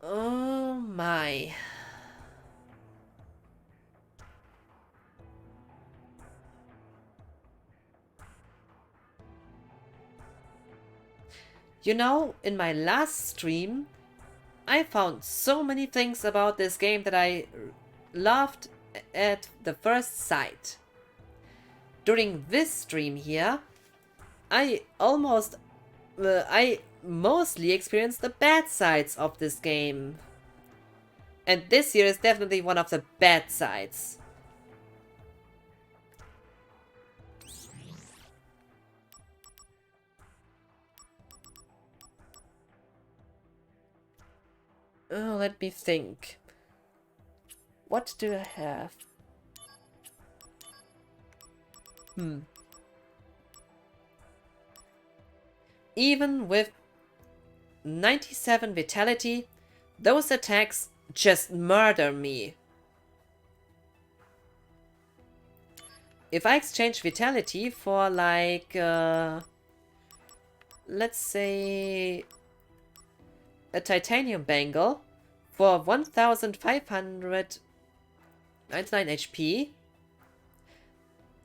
Oh my. You know, in my last stream, I found so many things about this game that I loved at the first sight. During this stream here, I mostly experienced the bad sides of this game. And this here is definitely one of the bad sides. Oh, let me think. What do I have? Even with 97 vitality, those attacks just murder me. If I exchange vitality for like, let's say a titanium bangle for 1599 HP,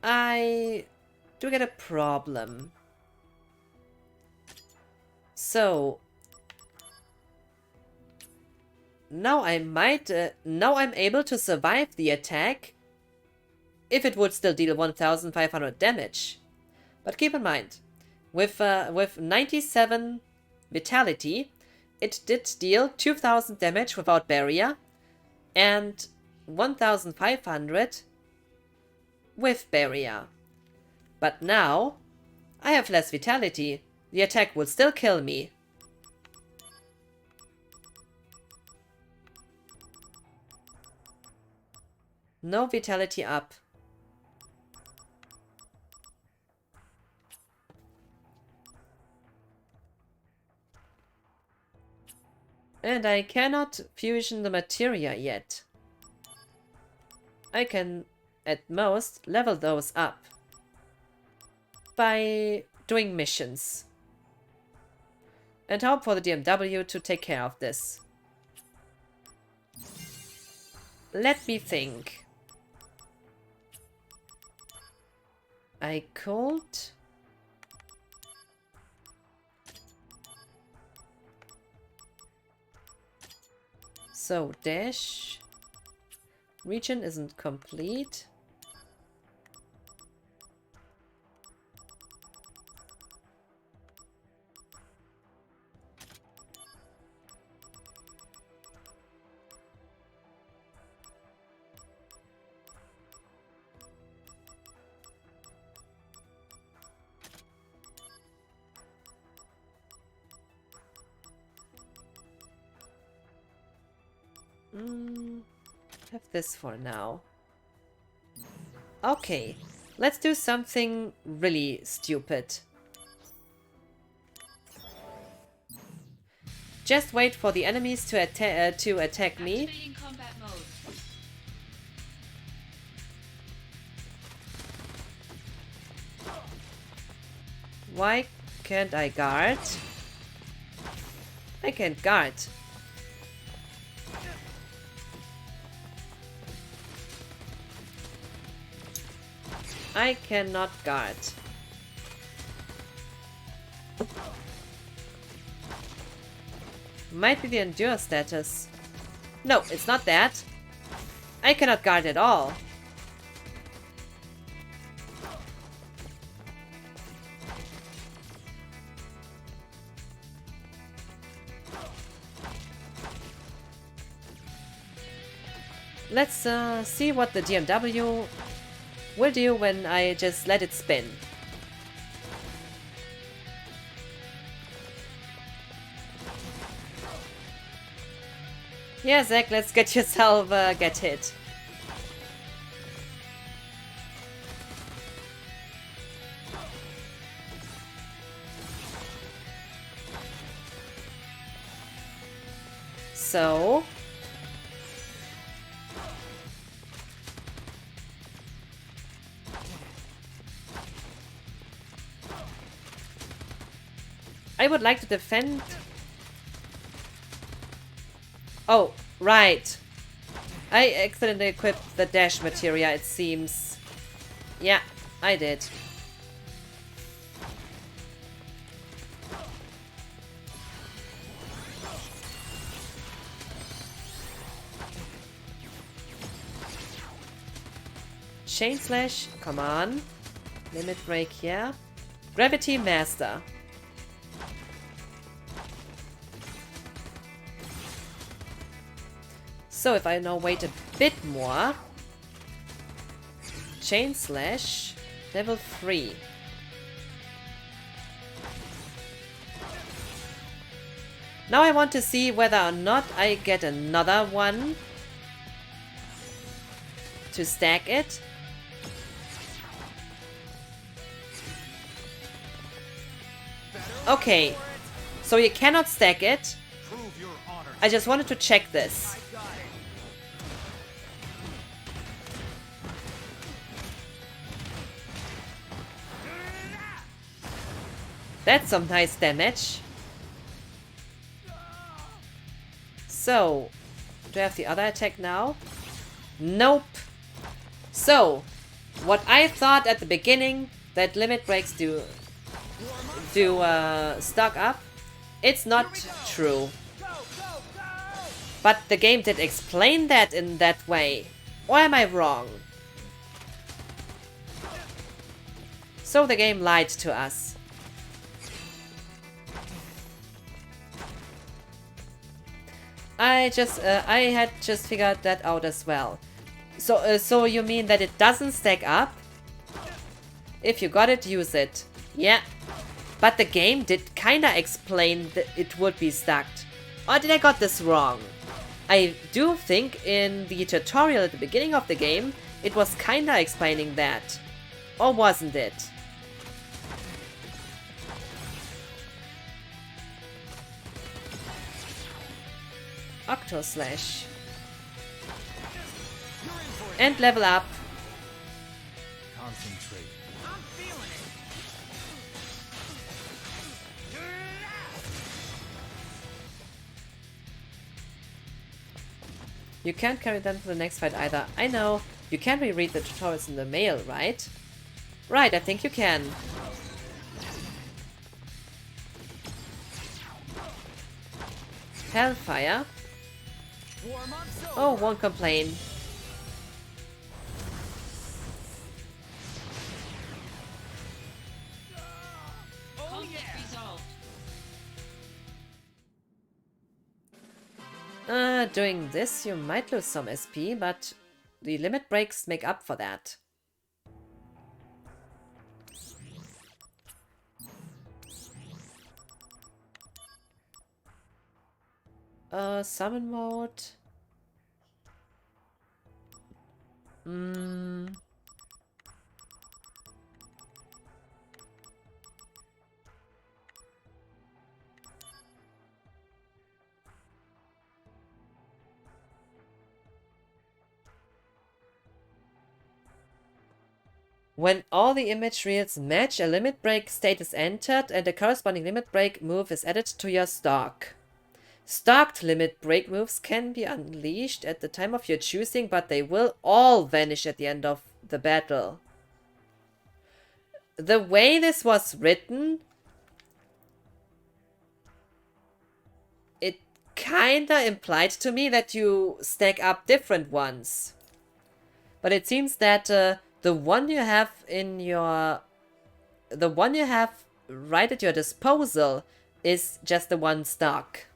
I do get a problem. So now I might, now I'm able to survive the attack if it would still deal 1500 damage. But keep in mind, with 97 vitality, it did deal 2000 damage without barrier and 1500 with barrier. But now I have less vitality. The attack will still kill me. No vitality up. And I cannot fusion the materia yet. I can, at most, level those up by doing missions. And hope for the DMW to take care of this. Let me think. I could... So, dash. Region isn't complete. Have this for now. Okay, let's do something really stupid. Just wait for the enemies to attack me. Activating combat mode. Why can't I guard? I can't guard. I cannot guard. Might be the endure status. No, it's not that. I cannot guard at all. Let's see what the DMW will do when I just let it spin. Yeah, Zach, let's get yourself get hit. So... I would like to defend... Oh, right. I accidentally equipped the dash materia, it seems. Yeah, I did. Chain Slash, come on. Limit Break here. Gravity Master. So if I now wait a bit more. Chain Slash, level 3. Now I want to see whether or not I get another one to stack it. Okay, so you cannot stack it. I just wanted to check this. That's some nice damage. So, do I have the other attack now? Nope. So, what I thought at the beginning that limit breaks do stock up, it's not true. But the game did explain that in that way. Or am I wrong? So the game lied to us. I had just figured that out as well. So you mean that it doesn't stack up? If you got it, use it. Yeah. But the game did kinda explain that it would be stacked. Or did I got this wrong? I do think in the tutorial at the beginning of the game, it was kinda explaining that. Or wasn't it? Octo Slash. And level up. Concentrate. I'm feeling it. You can't carry them to the next fight either. I know. You can't reread the tutorials in the mail, right? Right, I think you can. Hellfire. Oh, won't complain. Conflict resolved. Doing this, you might lose some SP, but the limit breaks make up for that. Summon mode. When all the image reels match, a limit break state is entered and a corresponding limit break move is added to your stock. Stocked limit break moves can be unleashed at the time of your choosing, but they will all vanish at the end of the battle. The way this was written, it kinda implied to me that you stack up different ones. But it seems that the one you have right at your disposal is just the one stock.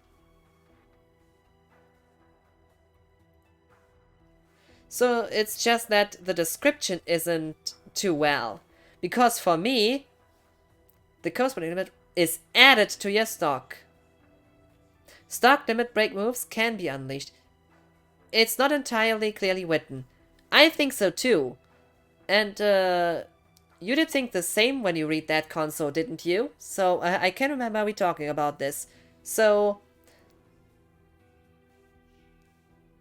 So it's just that the description isn't too well. Because for me, the corresponding limit is added to your stock. Stock limit break moves can be unleashed. It's not entirely clearly written. I think so too. And you did think the same when you read that console, didn't you? So I can remember we talking about this. So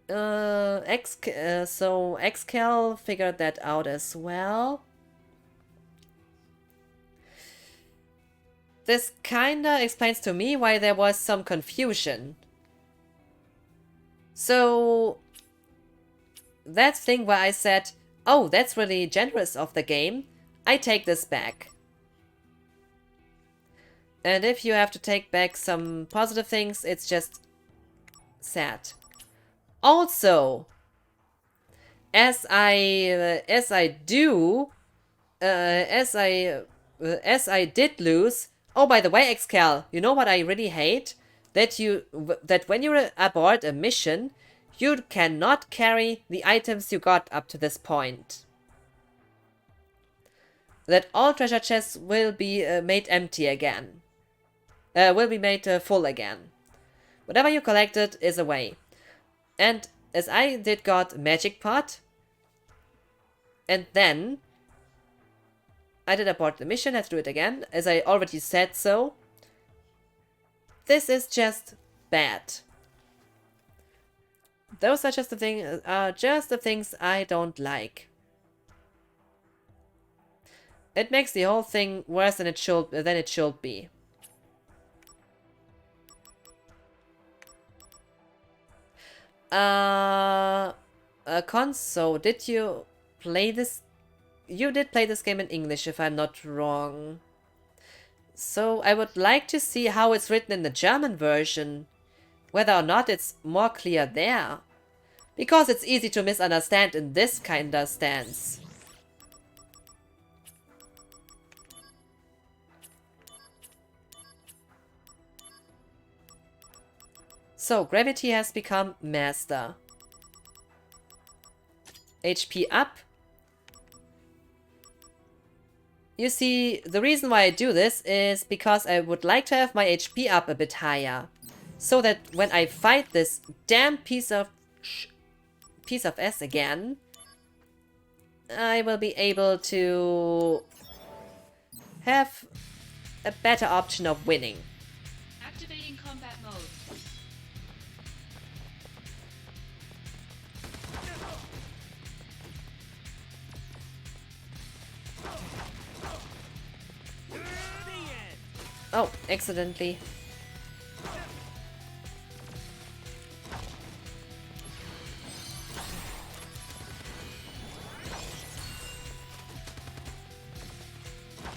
Xcal figured that out as well. This kinda explains to me why there was some confusion. So that thing where I said, oh, that's really generous of the game, I take this back. And if you have to take back some positive things, it's just sad. Also, as I did lose. Oh, by the way, Excal, you know what I really hate? That when you abort a mission, you cannot carry the items you got up to this point. That all treasure chests will be made empty again. Will be made full again. Whatever you collected is away. And as I did got magic pot, and then I did abort the mission, have to do it again, as I already said so. This is just bad. Those are just the things I don't like. It makes the whole thing worse than it should be. Conso, did you play this? You did play this game in English, if I'm not wrong. So I would like to see how it's written in the German version. Whether or not it's more clear there. Because it's easy to misunderstand in this kind of stance. So, Gravity has become Master. HP up. You see, the reason why I do this is because I would like to have my HP up a bit higher. So that when I fight this damn piece of S again, I will be able to have a better option of winning. Activating combat mode. Oh, accidentally.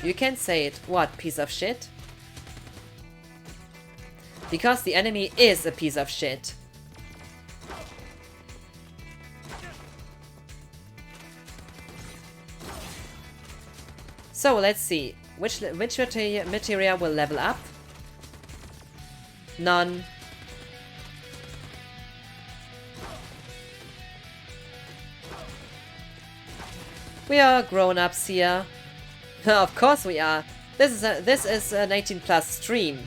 You can say it. What, piece of shit? Because the enemy is a piece of shit. So, let's see. Which materia will level up? None. We are grown-ups here. Of course we are. This is an 18+ stream.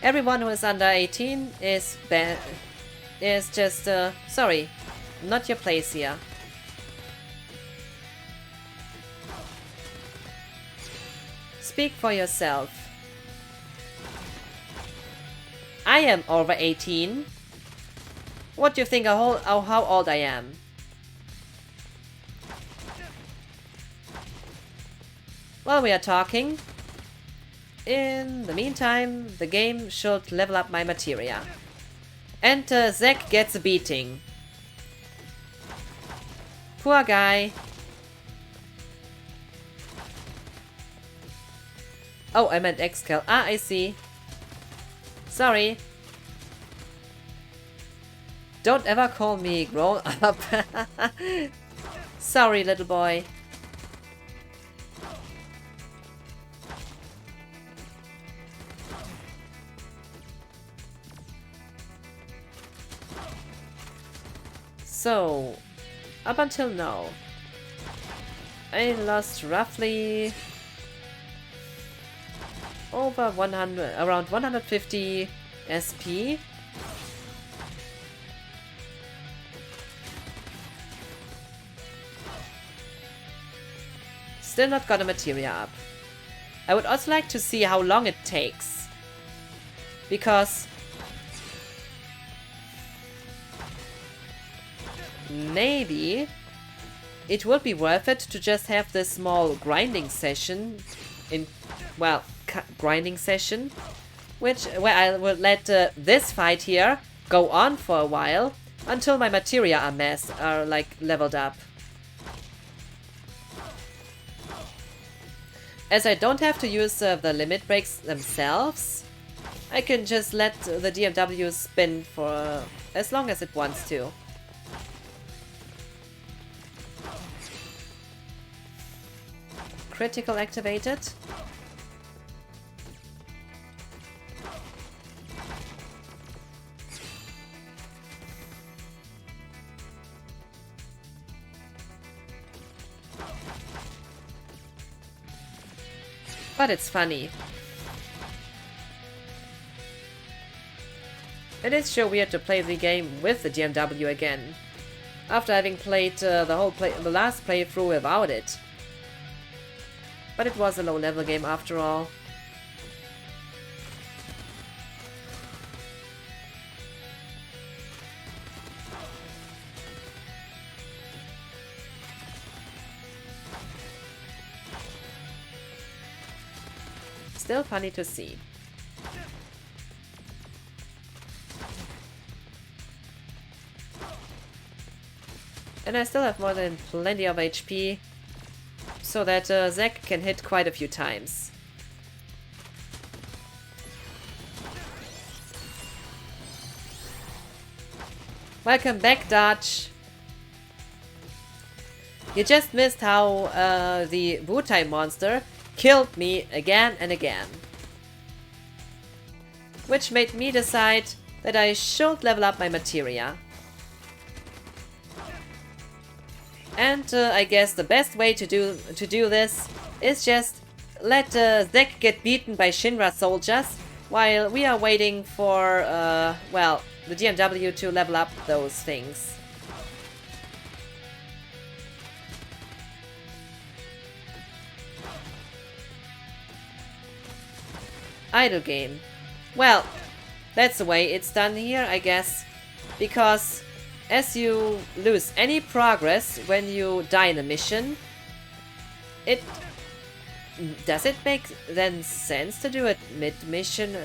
Everyone who is under 18 is just sorry, not your place here. Speak for yourself. I am over 18. What do you think how old I am? While we are talking, in the meantime, the game should level up my materia. And Zack gets a beating. Poor guy. Oh, I meant Excal. Ah, I see. Sorry. Don't ever call me grown up. Sorry, little boy. So, up until now, I lost roughly over 100, around 150 SP. Still not got a materia up. I would also like to see how long it takes. Because maybe it would be worth it to just have this small grinding session grinding session, where I will let this fight here go on for a while until my materia are like leveled up. As I don't have to use the limit breaks themselves, I can just let the DMW spin for as long as it wants to. critical activated. But it's funny. It is sure weird to play the game with the DMW again, after having played the last playthrough without it. But it was a low-level game after all. Still funny to see. And I still have more than plenty of HP, so that Zack can hit quite a few times. Welcome back, Dodge. You just missed how the Wutai monster killed me again and again. Which made me decide that I should level up my materia. And I guess the best way to do this is just let Zack get beaten by Shinra soldiers while we are waiting for, well, the DMW to level up those things. Idle game. Well, that's the way it's done here, I guess, because as you lose any progress when you die in a mission, does it make then sense to do it mid-mission,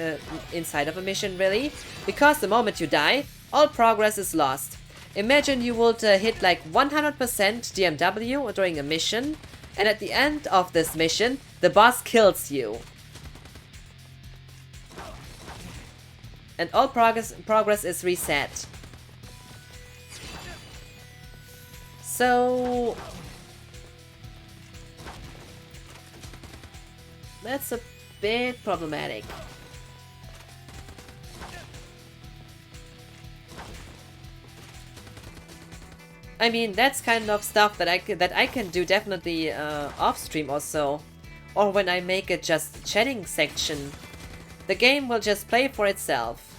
inside of a mission, really? Because the moment you die, all progress is lost. Imagine you would hit like 100% DMW during a mission, and at the end of this mission, the boss kills you. And all progress is reset. So that's a bit problematic. I mean, that's kind of stuff that I can do definitely off stream or so, or when I make a just chatting section. The game will just play for itself.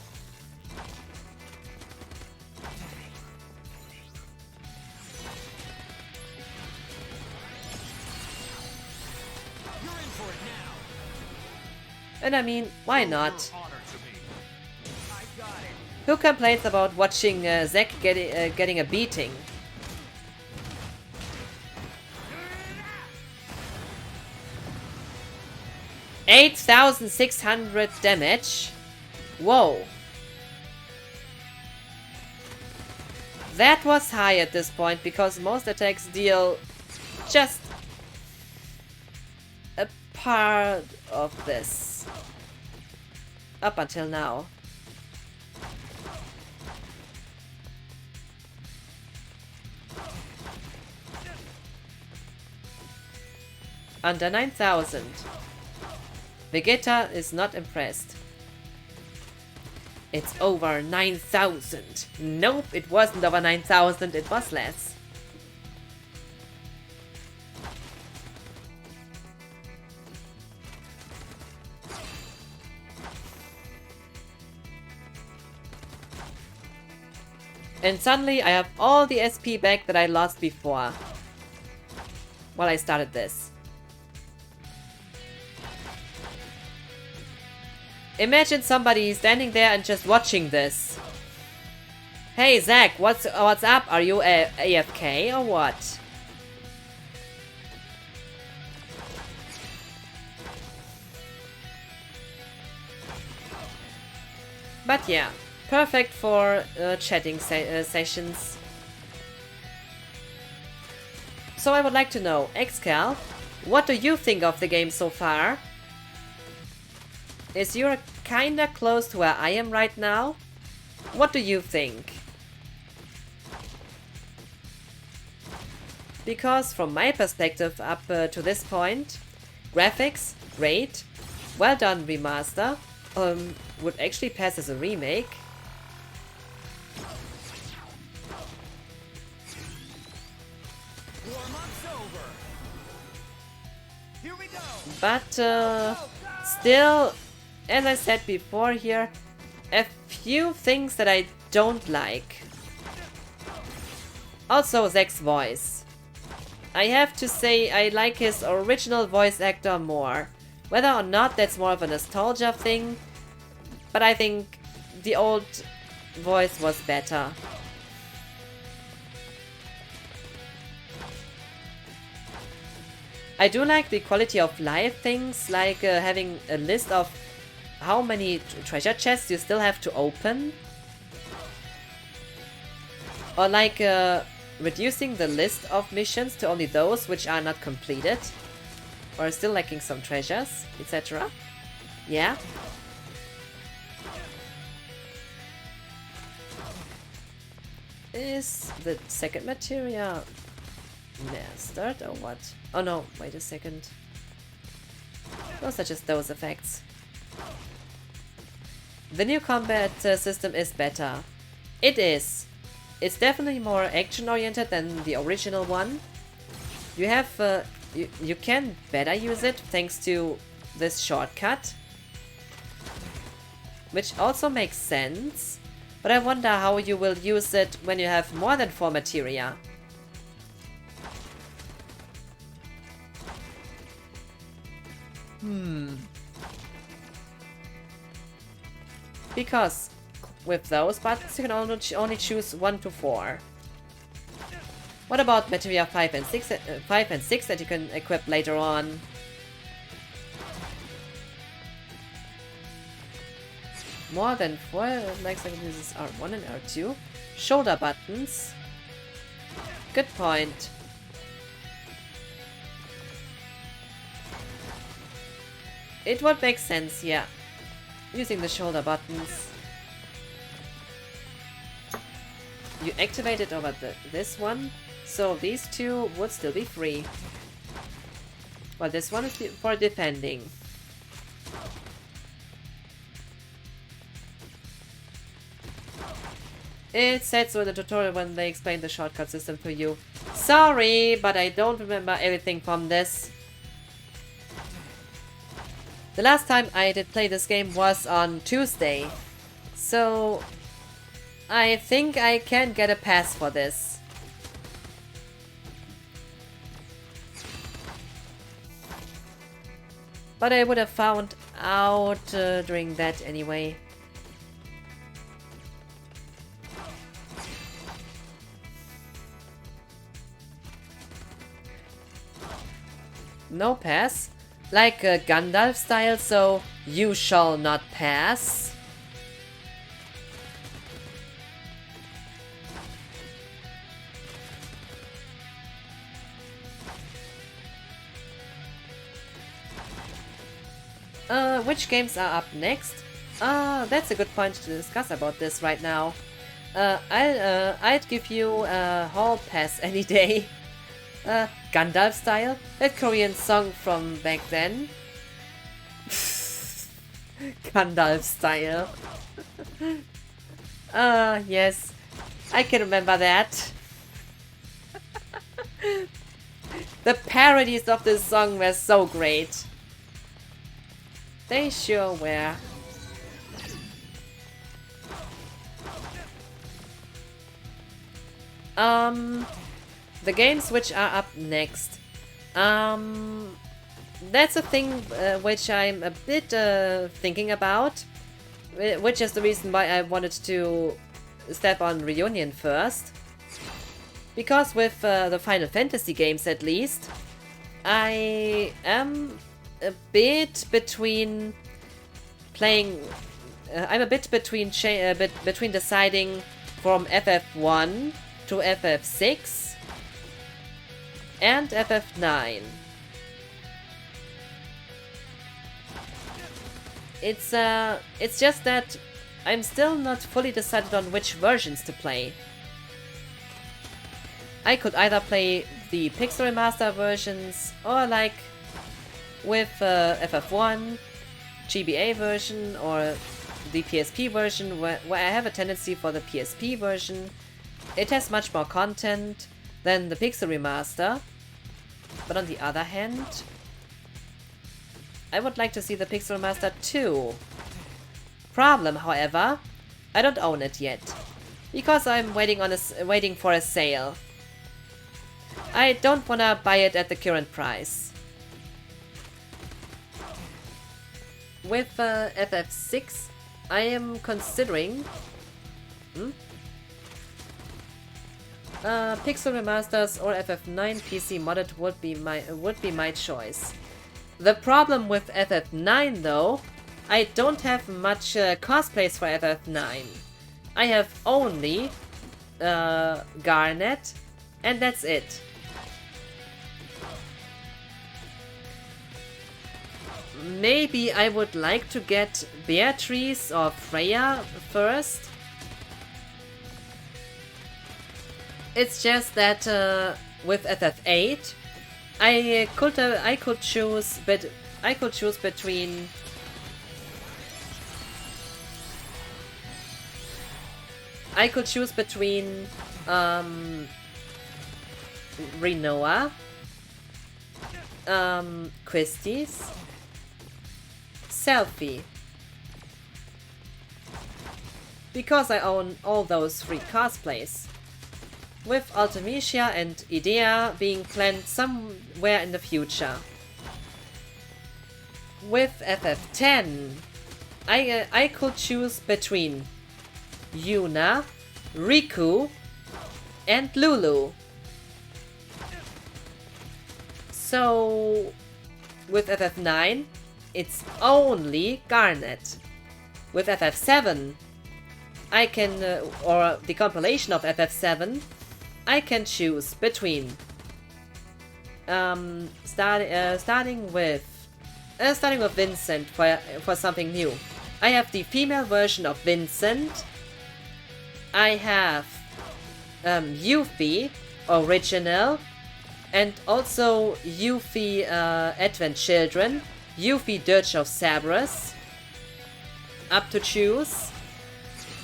And I mean, why not? Who complains about watching Zack getting a beating? $8,600 damage. Whoa. That was high at this point, because most attacks deal just a part of this. Up until now. Under 9,000. Vegeta is not impressed. It's over 9,000. Nope, it wasn't over 9,000, it was less. And suddenly I have all the SP back that I lost before. While I started this. Imagine somebody standing there and just watching this. Hey Zack, what's up? Are you AFK or what? But yeah, perfect for chatting sessions. So I would like to know, Xcal, what do you think of the game so far? Is you're kinda close to where I am right now? What do you think? Because from my perspective up to this point, Graphics, great. Well done, remaster. Would actually pass as a remake. But still, as I said before here, a few things that I don't like. Also, Zack's voice. I have to say I like his original voice actor more. Whether or not that's more of a nostalgia thing, but I think the old voice was better. I do like the quality of life things, like having a list of how many treasure chests you still have to open. Or like reducing the list of missions to only those which are not completed. Or still lacking some treasures, etc. Yeah. Is the second materia mastered or what? Oh no, wait a second. Those are just those effects. The new combat system is better. It is. It's definitely more action-oriented than the original one. You have you can better use it thanks to this shortcut, which also makes sense. But I wonder how you will use it when you have more than 4 materia. Because with those buttons you can only choose 1 to 4. What about materia 5 and 6 that you can equip later on? More than 4 like uses R1 and R2. Shoulder buttons. Good point. It would make sense, yeah. Using the shoulder buttons. You activate it over this one, so these two would still be free. Well, this one is for defending. It said so in the tutorial when they explained the shortcut system to you. Sorry, but I don't remember everything from this. The last time I did play this game was on Tuesday, so I think I can get a pass for this. But I would have found out during that anyway. No pass? Like Gandalf style, so you shall not pass. Which games are up next? That's a good point to discuss about this right now. I'd give you a hall pass any day. Gandalf style? That Korean song from back then? Gandalf style. Yes. I can remember that. The parodies of this song were so great. They sure were. The games which are up next. That's a thing which I'm a bit thinking about. Which is the reason why I wanted to step on Reunion first. Because with the Final Fantasy games at least, I am a bit between playing... I'm a bit between between deciding from FF1 to FF6 and FF9. It's just that I'm still not fully decided on which versions to play. I could either play the Pixel Remaster versions or like with FF1, GBA version, or the PSP version, where I have a tendency for the PSP version. It has much more content than the Pixel Remaster, but on the other hand, I would like to see the Pixel Remaster too. Problem, however, I don't own it yet, because I'm waiting for a sale. I don't wanna buy it at the current price. With FF6, I am considering Pixel Remasters or FF9 PC modded would be my choice. The problem with FF9 though, I don't have much cosplays for FF9. I have only Garnet, and that's it. Maybe I would like to get Beatrice or Freya first. It's just that with FF8, I could choose between Rinoa, Quistis, Selfie. Because I own all those 3 cosplays. With Ultimecia and Idea being planned somewhere in the future. With FF10, I could choose between Yuna, Riku, and Lulu. So, with FF9, it's only Garnet. With FF7, I can, or the compilation of FF7, I can choose between starting with Vincent for something new. I have the female version of Vincent. I have Yuffie original, and also Yuffie Advent Children, Yuffie Dirge of Cerberus, up to choose.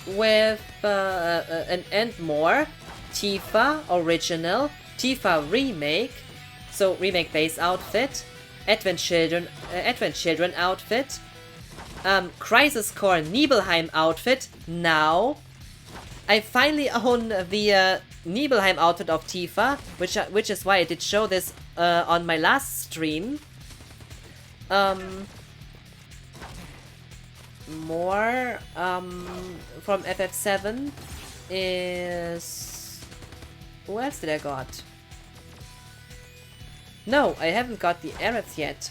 With and more, Tifa original, Tifa remake, so remake base outfit, Advent Children outfit, Crisis Core Nibelheim outfit. Now I finally own the Nibelheim outfit of Tifa, which is why I did show this on my last stream. More from FF7 is... Who else did I got? No, I haven't got the Arabs yet,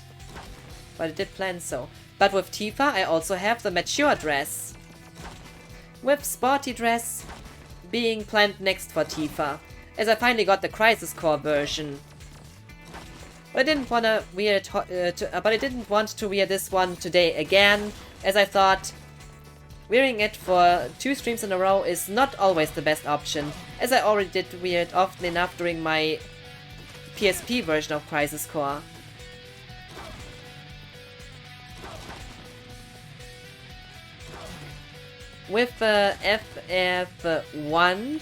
but I did plan so. But with Tifa I also have the mature dress, with sporty dress being planned next for Tifa, as I finally got the Crisis Core version. But I didn't want to wear this one today again, as I thought wearing it for 2 streams in a row is not always the best option, as I already did wear it often enough during my PSP version of Crisis Core. With FF1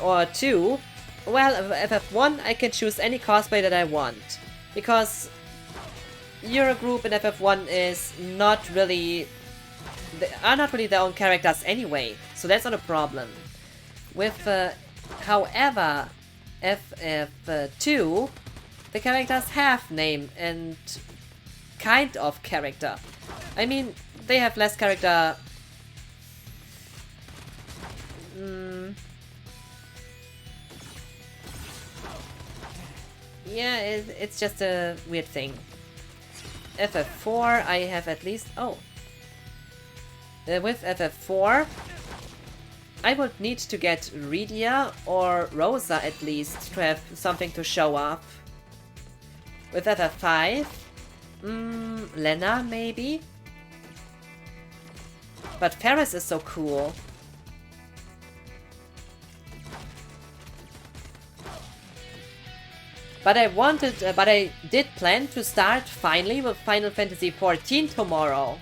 or 2, well, FF1 I can choose any cosplay that I want, because Eurogroup in FF1 is not really their own characters anyway, so that's not a problem. With however, FF2, the characters have name and kind of character. I mean, they have less character. Yeah, it's just a weird thing. FF4, I have at least... Oh. With FF4, I would need to get Rydia or Rosa at least to have something to show up. With FF5, Lena maybe? But Ferris is so cool. But I did plan to start finally with Final Fantasy XIV tomorrow.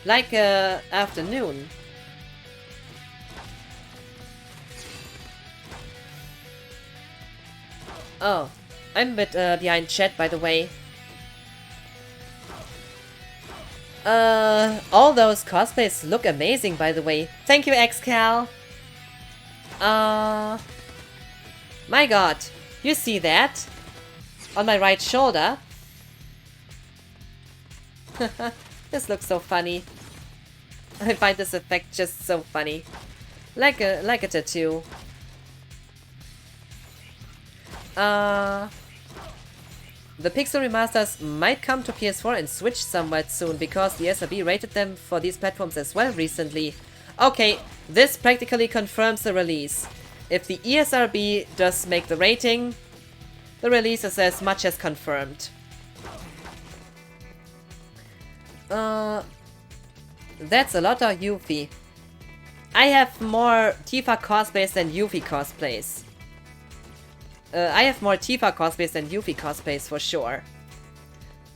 Like, afternoon. Oh, I'm a bit behind chat, by the way. All those cosplays look amazing, by the way. Thank you, XCal. My god, you see that? On my right shoulder. This looks so funny. I find this effect just so funny. Like a tattoo. The Pixel remasters might come to PS4 and Switch somewhat soon, because the SRB rated them for these platforms as well recently. Okay, this practically confirms the release. If the ESRB does make the rating, the release is as much as confirmed. That's a lot of Yuffie. I have more Tifa cosplays than Yuffie cosplays. I have more Tifa cosplays than Yuffie cosplays for sure.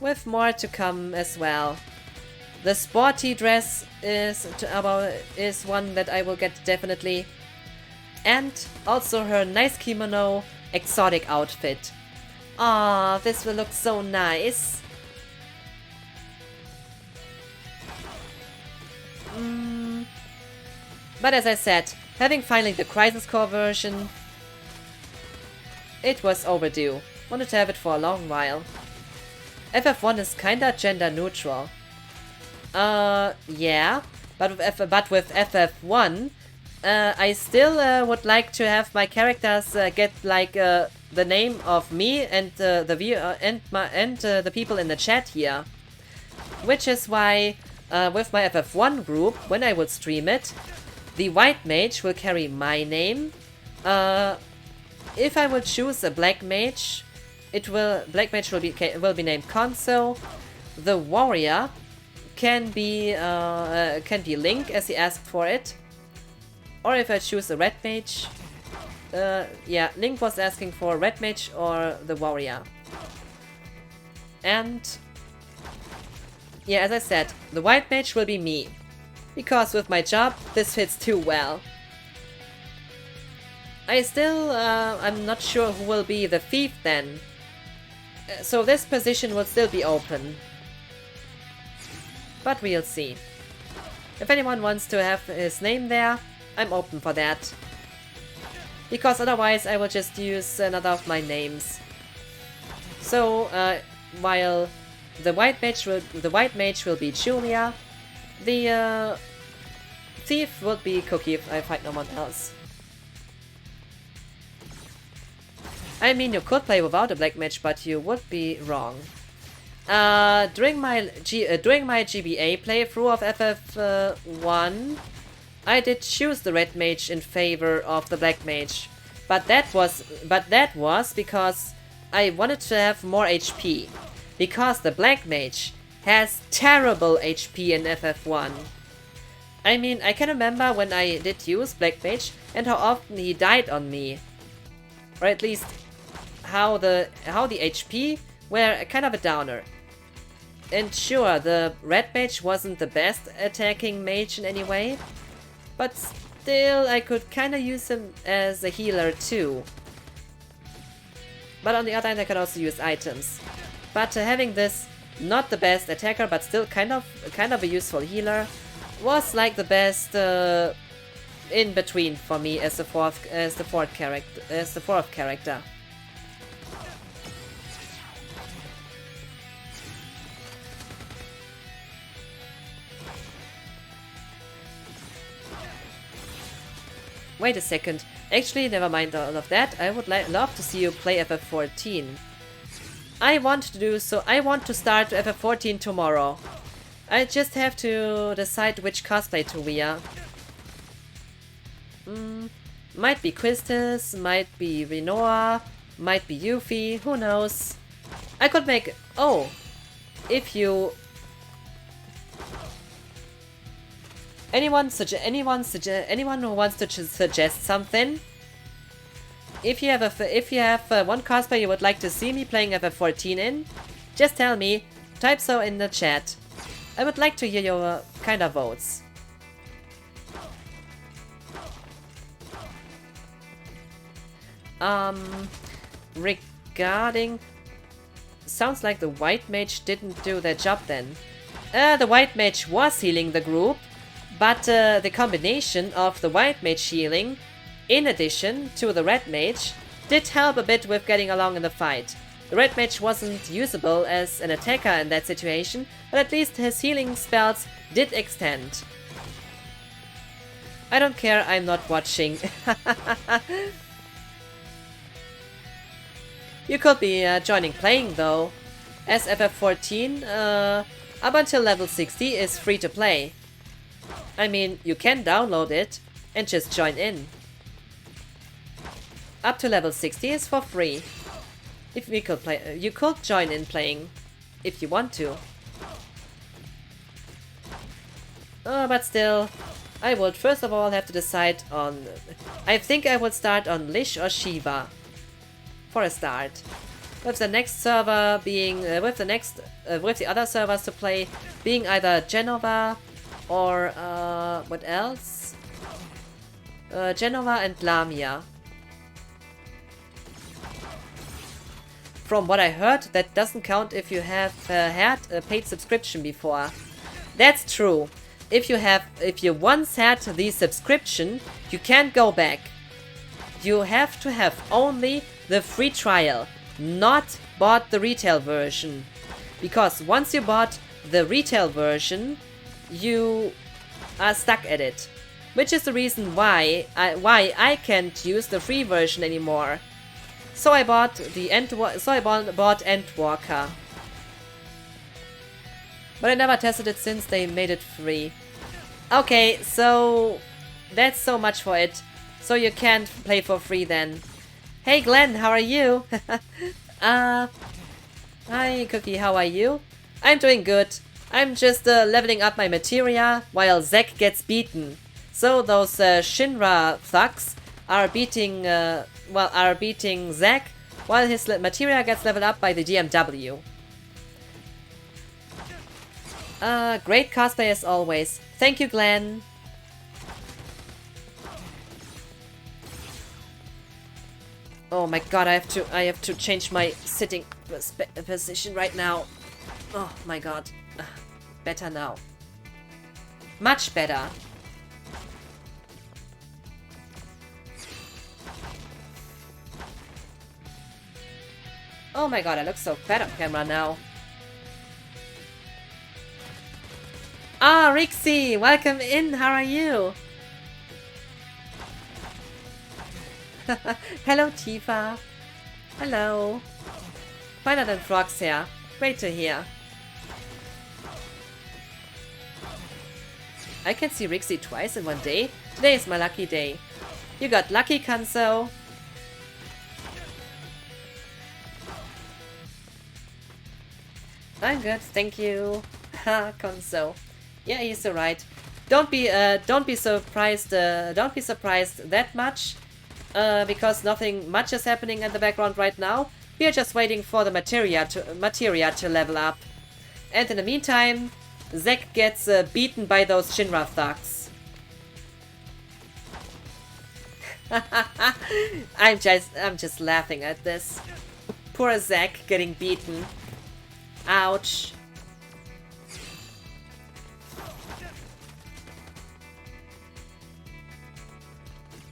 With more to come as well. The sporty dress is one that I will get definitely. And also her nice kimono exotic outfit. Ah, this will look so nice. But as I said, having finally the Crisis Core version, it was overdue. Wanted to have it for a long while. FF1 is kinda gender neutral. Yeah. But with FF1, I still would like to have my characters get like the name of me and the viewer and the people in the chat here. Which is why with my FF1 group, when I will stream it, the White Mage will carry my name. If I will choose a Black Mage, Black Mage will be named Konso. The Warrior can be Link, as he asked for it. Or if I choose a Red Mage, yeah, Link was asking for Red Mage or the Warrior. And yeah, as I said, the White Mage will be me, because with my job this fits too well. I'm not sure who will be the thief then. So this position will still be open. But we'll see. If anyone wants to have his name there, I'm open for that. Because otherwise I will just use another of my names. So, while the White Mage will be Julia, the thief will be Cookie if I find no one else. I mean, you could play without a Black Mage, but you would be wrong. During my GBA playthrough of FF1, I did choose the Red Mage in favor of the Black Mage, but that was because I wanted to have more HP, because the Black Mage has terrible HP in FF1. I mean, I can remember when I did use Black Mage and how often he died on me, or at least how the HP were kind of a downer. And sure, the Red Mage wasn't the best attacking mage in any way, but still I could kinda use him as a healer too. But on the other hand, I could also use items. But having this not the best attacker, but still kind of a useful healer, was like the best in between for me as the fourth character. Wait a second. Actually, never mind all of that. I would love to see you play FF14. I want to start FF14 tomorrow. I just have to decide which cosplay to wear. Might be Quistis, might be Rinoa, might be Yuffie, who knows. I could make... Oh! If you... Anyone who wants to suggest something? if you have one cosplay you would like to see me playing FF14 in, just tell me. Type so in the chat. I would like to hear your kind of votes. Regarding... Sounds like the White Mage didn't do their job then. The White Mage was healing the group, but the combination of the White Mage healing, in addition to the Red Mage, did help a bit with getting along in the fight. The Red Mage wasn't usable as an attacker in that situation, but at least his healing spells did extend. I don't care, I'm not watching. You could be joining playing though, as FF14 up until level 60 is free to play. I mean, you can download it and just join in. Up to level 60 is for free. If we could play, you could join in playing if you want to. But still, I would first of all have to decide on. I think I would start on Lish or Shiva. For a start, with the next server being with the other servers to play being either Genova or what else? Genova and Lamia. From what I heard, that doesn't count if you have had a paid subscription before. That's true. If you once had the subscription, you can't go back. You have to have only the free trial, not bought the retail version. Because once you bought the retail version, you are stuck at it. Which is the reason why I can't use the free version anymore. So I bought bought Endwalker. But I never tested it since they made it free. Okay, so that's so much for it. So you can't play for free then. Hey Glenn, how are you? Hi Cookie, how are you? I'm doing good. I'm just leveling up my materia while Zack gets beaten. So those Shinra thugs are beating Zack while his materia gets leveled up by the DMW. Great cosplay as always. Thank you, Glenn. Oh my god, I have to change my sitting position right now. Oh my god. Better now. Much better. Oh my god, I look so fat on camera now. Ah, Rixie, welcome in, how are you? Hello, Tifa. Hello. Finer than frogs here. Great to hear. I can see Rixie twice in one day. Today is my lucky day. You got lucky, Kanso. I'm good, thank you. Ha, Konso. Yeah, he's alright. Don't be surprised. Don't be surprised that much, because nothing much is happening in the background right now. We are just waiting for the materia to level up, and in the meantime, Zack gets beaten by those Shinra thugs. I'm just laughing at this. Poor Zack getting beaten. Ouch.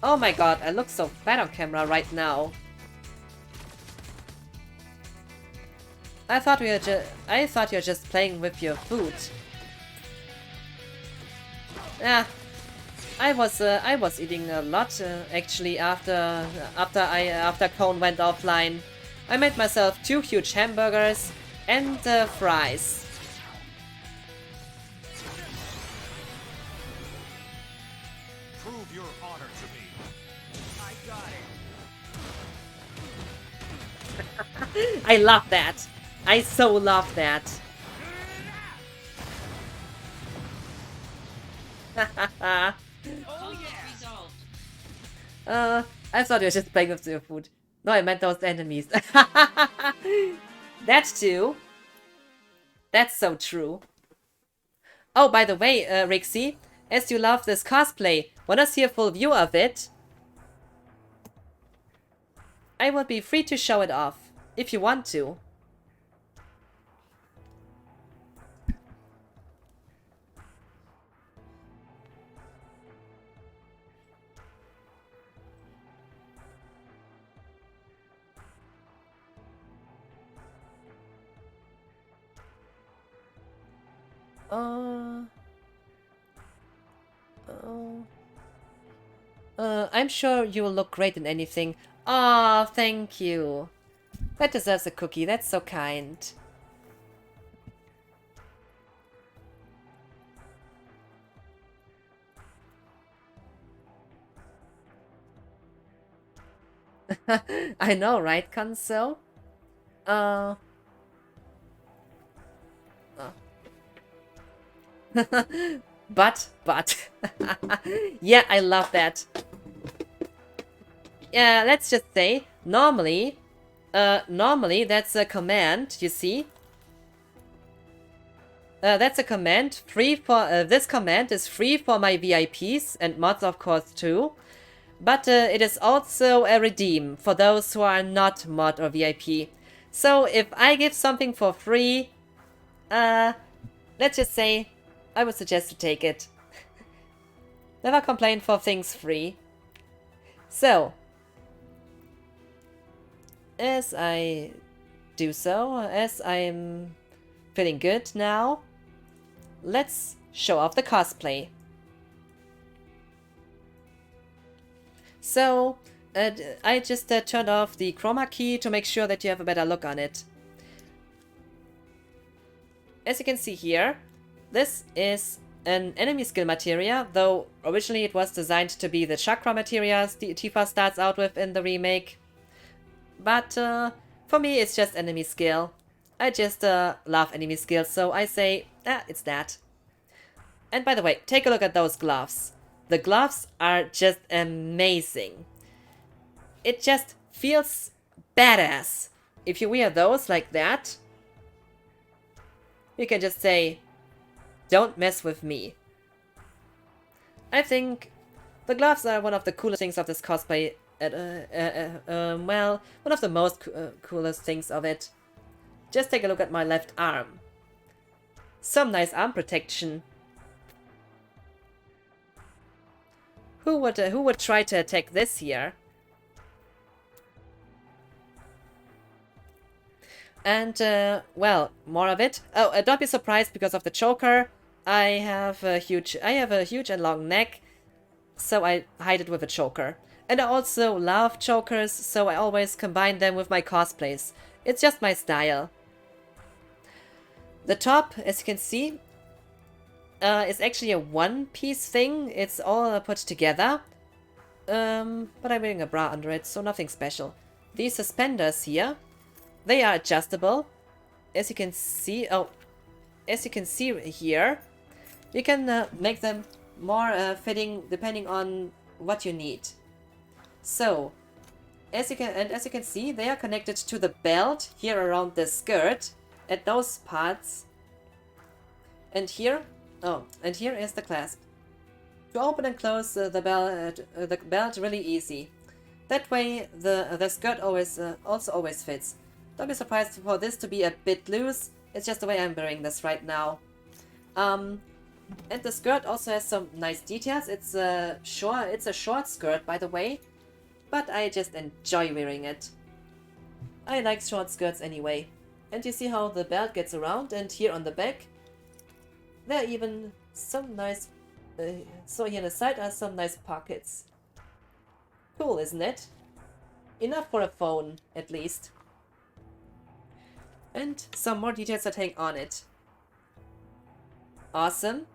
Oh my god, I look so fat on camera right now. I thought you were just playing with your food. Yeah, I was eating a lot actually after Cone went offline. I made myself 2 huge hamburgers and fries. Prove your honor to me. I got it. I love that. I so love that. Conflict resolved. I thought you were just playing with your food. No, I meant those enemies. That too. That's so true. Oh, by the way, Rixie, as you love this cosplay, wanna see a full view of it? I will be free to show it off, if you want to. I'm sure you will look great in anything. Aw, thank you. That deserves a cookie, that's so kind. I know, right, Conso? Oh. but. Yeah, I love that. Yeah, let's just say, normally that's a command, you see? That's a command, free for, this command is free for my VIPs, and mods of course too. But it is also a redeem for those who are not mod or VIP. So if I give something for free, let's just say, I would suggest to take it. Never complain for things free. So, as I do so, as I'm feeling good now, let's show off the cosplay. So, I just turned off the chroma key to make sure that you have a better look on it. As you can see here, this is an enemy skill materia, though originally it was designed to be the chakra materia Tifa starts out with in the remake. But for me it's just enemy skill. I just love enemy skills, so I say, it's that. And by the way, take a look at those gloves. The gloves are just amazing. It just feels badass. If you wear those like that, you can just say, don't mess with me. I think the gloves are one of the coolest things of this cosplay. Well, one of the most coolest things of it. Just take a look at my left arm. Some nice arm protection. Who would try to attack this here? And, well, more of it. Oh, don't be surprised because of the choker. I have a huge and long neck, so I hide it with a choker. And I also love chokers, so I always combine them with my cosplays. It's just my style. The top, as you can see, is actually a one-piece thing. It's all put together. But I'm wearing a bra under it, so nothing special. These suspenders here, they are adjustable. As you can see, here, you can make them more fitting depending on what you need. So, as you can see, they are connected to the belt here around the skirt at those parts. And here, and here is the clasp. To open and close the belt really easy. That way, the skirt also always fits. Don't be surprised for this to be a bit loose. It's just the way I'm wearing this right now. And the skirt also has some nice details. It's a short skirt, by the way, but I just enjoy wearing it. I like short skirts anyway. And you see how the belt gets around, and here on the back, there are even some nice. So here on the side are some nice pockets. Cool, isn't it? Enough for a phone, at least. And some more details that hang on it. Awesome.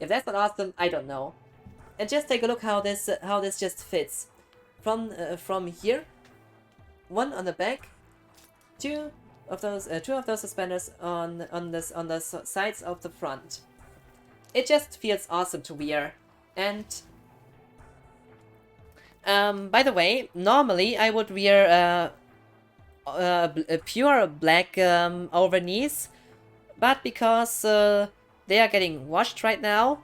If that's not awesome, I don't know. And just take a look how this just fits. From here, one on the back, two of those suspenders on the sides of the front. It just feels awesome to wear, and By the way, normally I would wear a pure black over knees, but because they are getting washed right now,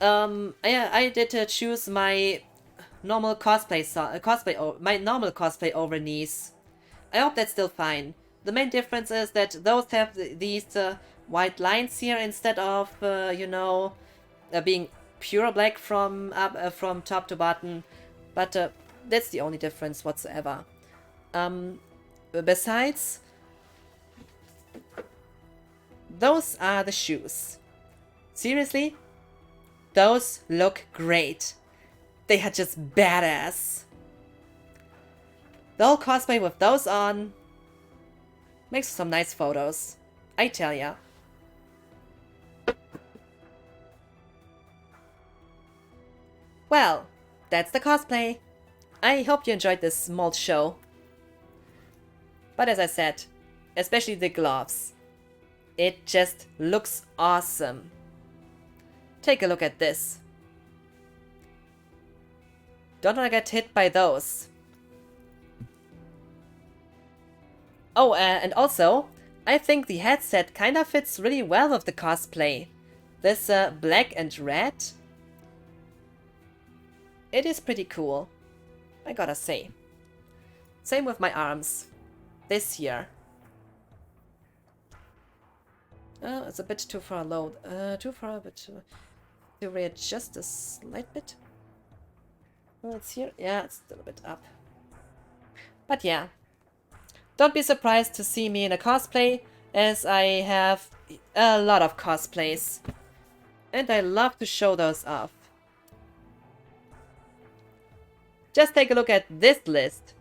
I did choose my normal my normal cosplay over knees. I hope that's still fine. The main difference is that those have these white lines here instead of you know, being pure black from from top to bottom. But that's the only difference whatsoever. Besides, those are the shoes. Seriously, those look great. They are just badass. The whole cosplay with those on makes some nice photos, I tell ya. Well, that's the cosplay. I hope you enjoyed this small show. But as I said, especially the gloves. It just looks awesome. Take a look at this. Don't wanna get hit by those. Oh, and also, I think the headset kinda fits really well with the cosplay. This black and red. It is pretty cool, I gotta say. Same with my arms. This here. It's a bit too far low. Too far, but to readjust a slight bit. Oh, it's here. Yeah, it's still a bit up. But yeah. Don't be surprised to see me in a cosplay, as I have a lot of cosplays. And I love to show those off. Just take a look at this list.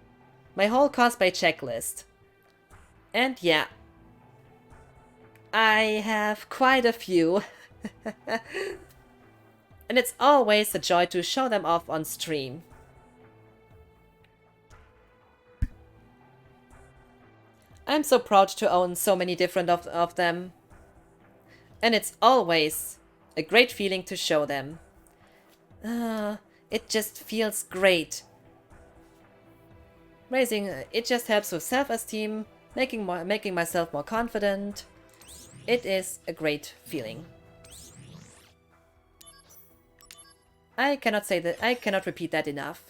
My whole cosplay checklist. And yeah. I have quite a few. And it's always a joy to show them off on stream. I'm so proud to own so many different of them. And it's always a great feeling to show them. It just feels great. It just helps with self-esteem, making myself more confident. It is a great feeling. I cannot repeat that enough.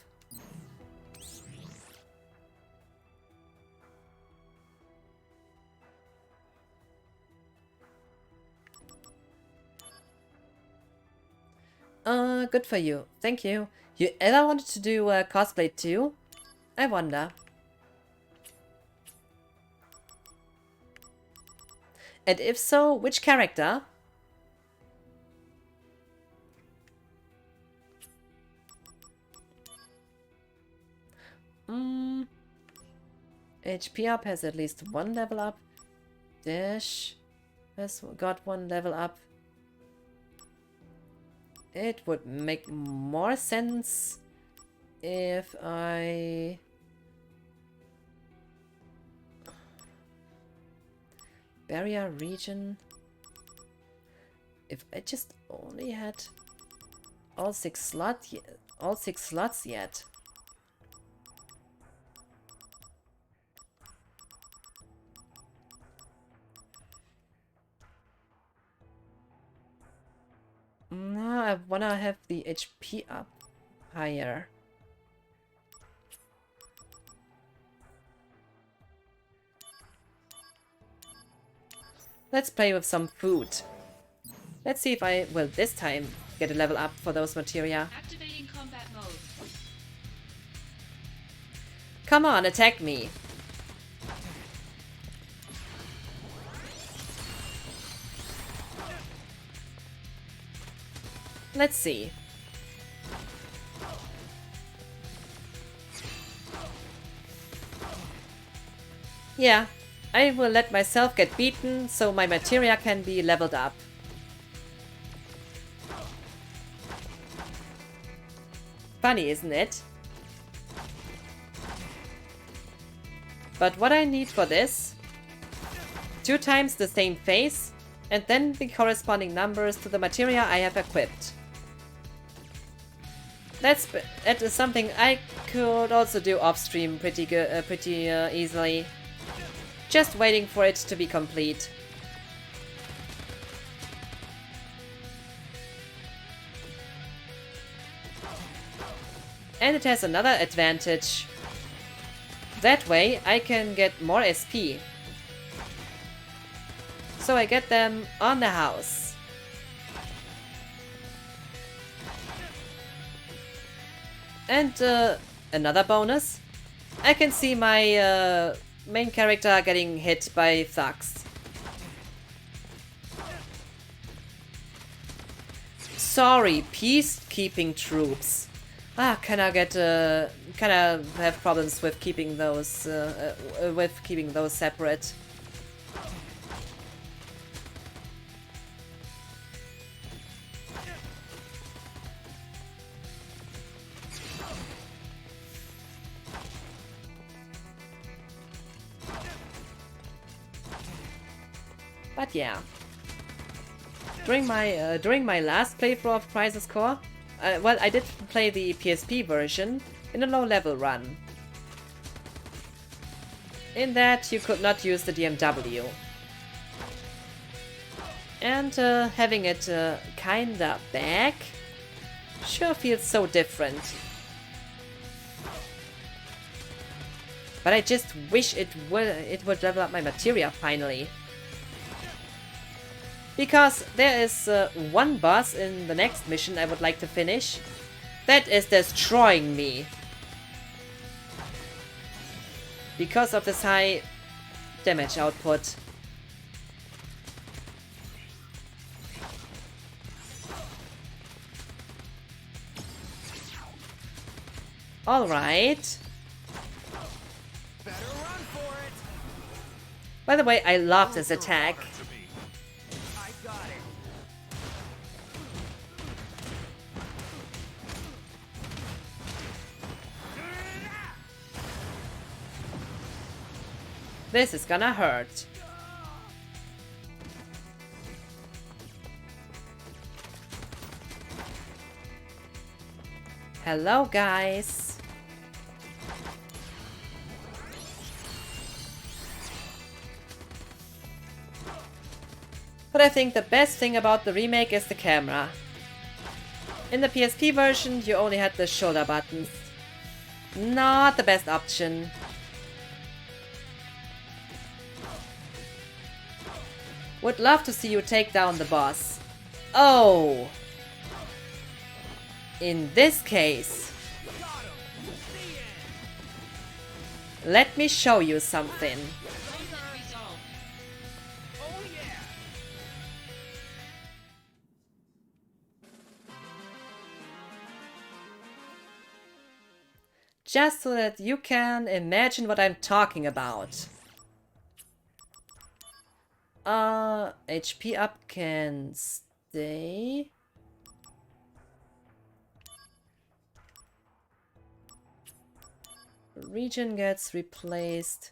Good for you. Thank you. You ever wanted to do cosplay too? I wonder. And if so, which character? HP up has at least one level up. Dash has got one level up. It would make more sense if I... Barrier region. If I just only had all six slots yet. No, I wanna have the HP up higher. Let's play with some food. Let's see if I will this time get a level up for those materia. Activating combat mode. Come on, attack me. Let's see. Yeah, I will let myself get beaten so my materia can be leveled up. Funny, isn't it? But what I need for this, 2 times the same face, and then the corresponding numbers to the materia I have equipped. that is something I could also do off stream pretty good, easily. Just waiting for it to be complete. And it has another advantage. That way I can get more SP. So I get them on the house. And another bonus. I can see my main character getting hit by thugs. Sorry, peacekeeping troops. Kinda have problems with keeping those separate. But yeah, during my last playthrough of Crisis Core, well, I did play the PSP version in a low-level run. In that, you could not use the DMW. And having it kinda back sure feels so different. But I just wish it would level up my materia finally. Because there is one boss in the next mission I would like to finish that is destroying me. Because of this high damage output. Alright. By the way, I love this attack. This is gonna hurt. Hello, guys. But I think the best thing about the remake is the camera. In the PSP version, you only had the shoulder buttons. Not the best option. Would love to see you take down the boss. Oh! In this case, let me show you something. Just so that you can imagine what I'm talking about. HP up can stay. Regen gets replaced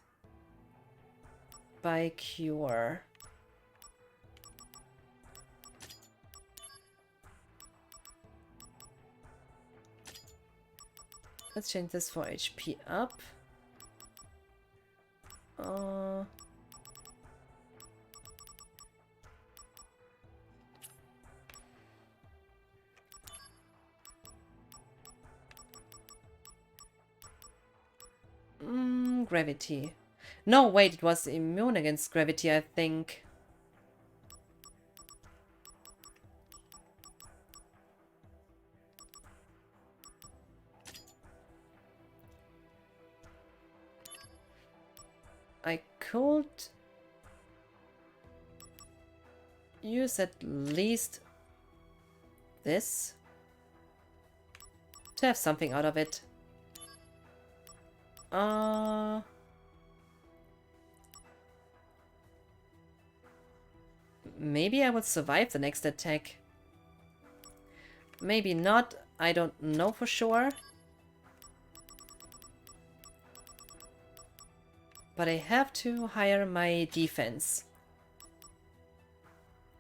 by Cure. Let's change this for HP up. Gravity. No, wait, it was immune against gravity, I think. I could use at least this to have something out of it. Maybe I would survive the next attack. Maybe not, I don't know for sure. But I have to higher my defense.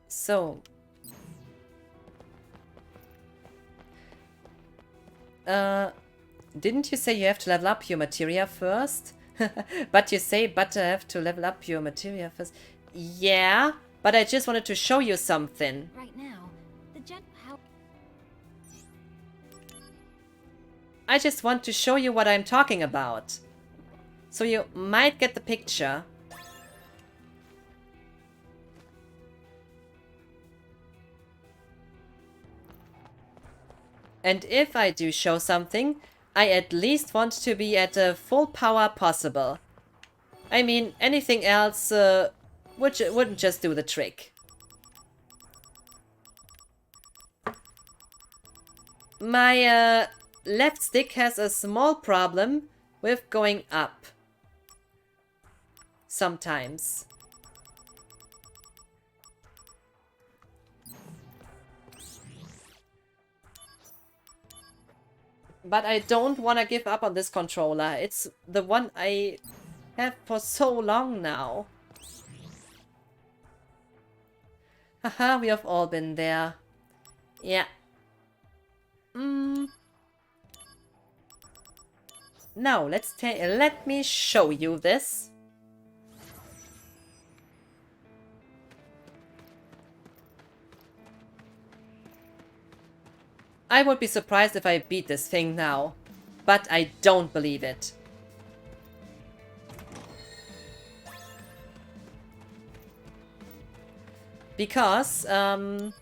So Didn't you say you have to level up your materia first? But you say, but I have to level up your materia first. Yeah, but I just wanted to show you something. Right now, the jet how I just want to show you what I'm talking about. So you might get the picture. And if I do show something, I at least want to be at the full power possible. I mean, anything else wouldn't just do the trick. My left stick has a small problem with going up. Sometimes. But I don't want to give up on this controller. It's the one I have for so long now. Haha, we have all been there. Yeah. Now, let me show you this. I would be surprised if I beat this thing now, but I don't believe it. Because, no.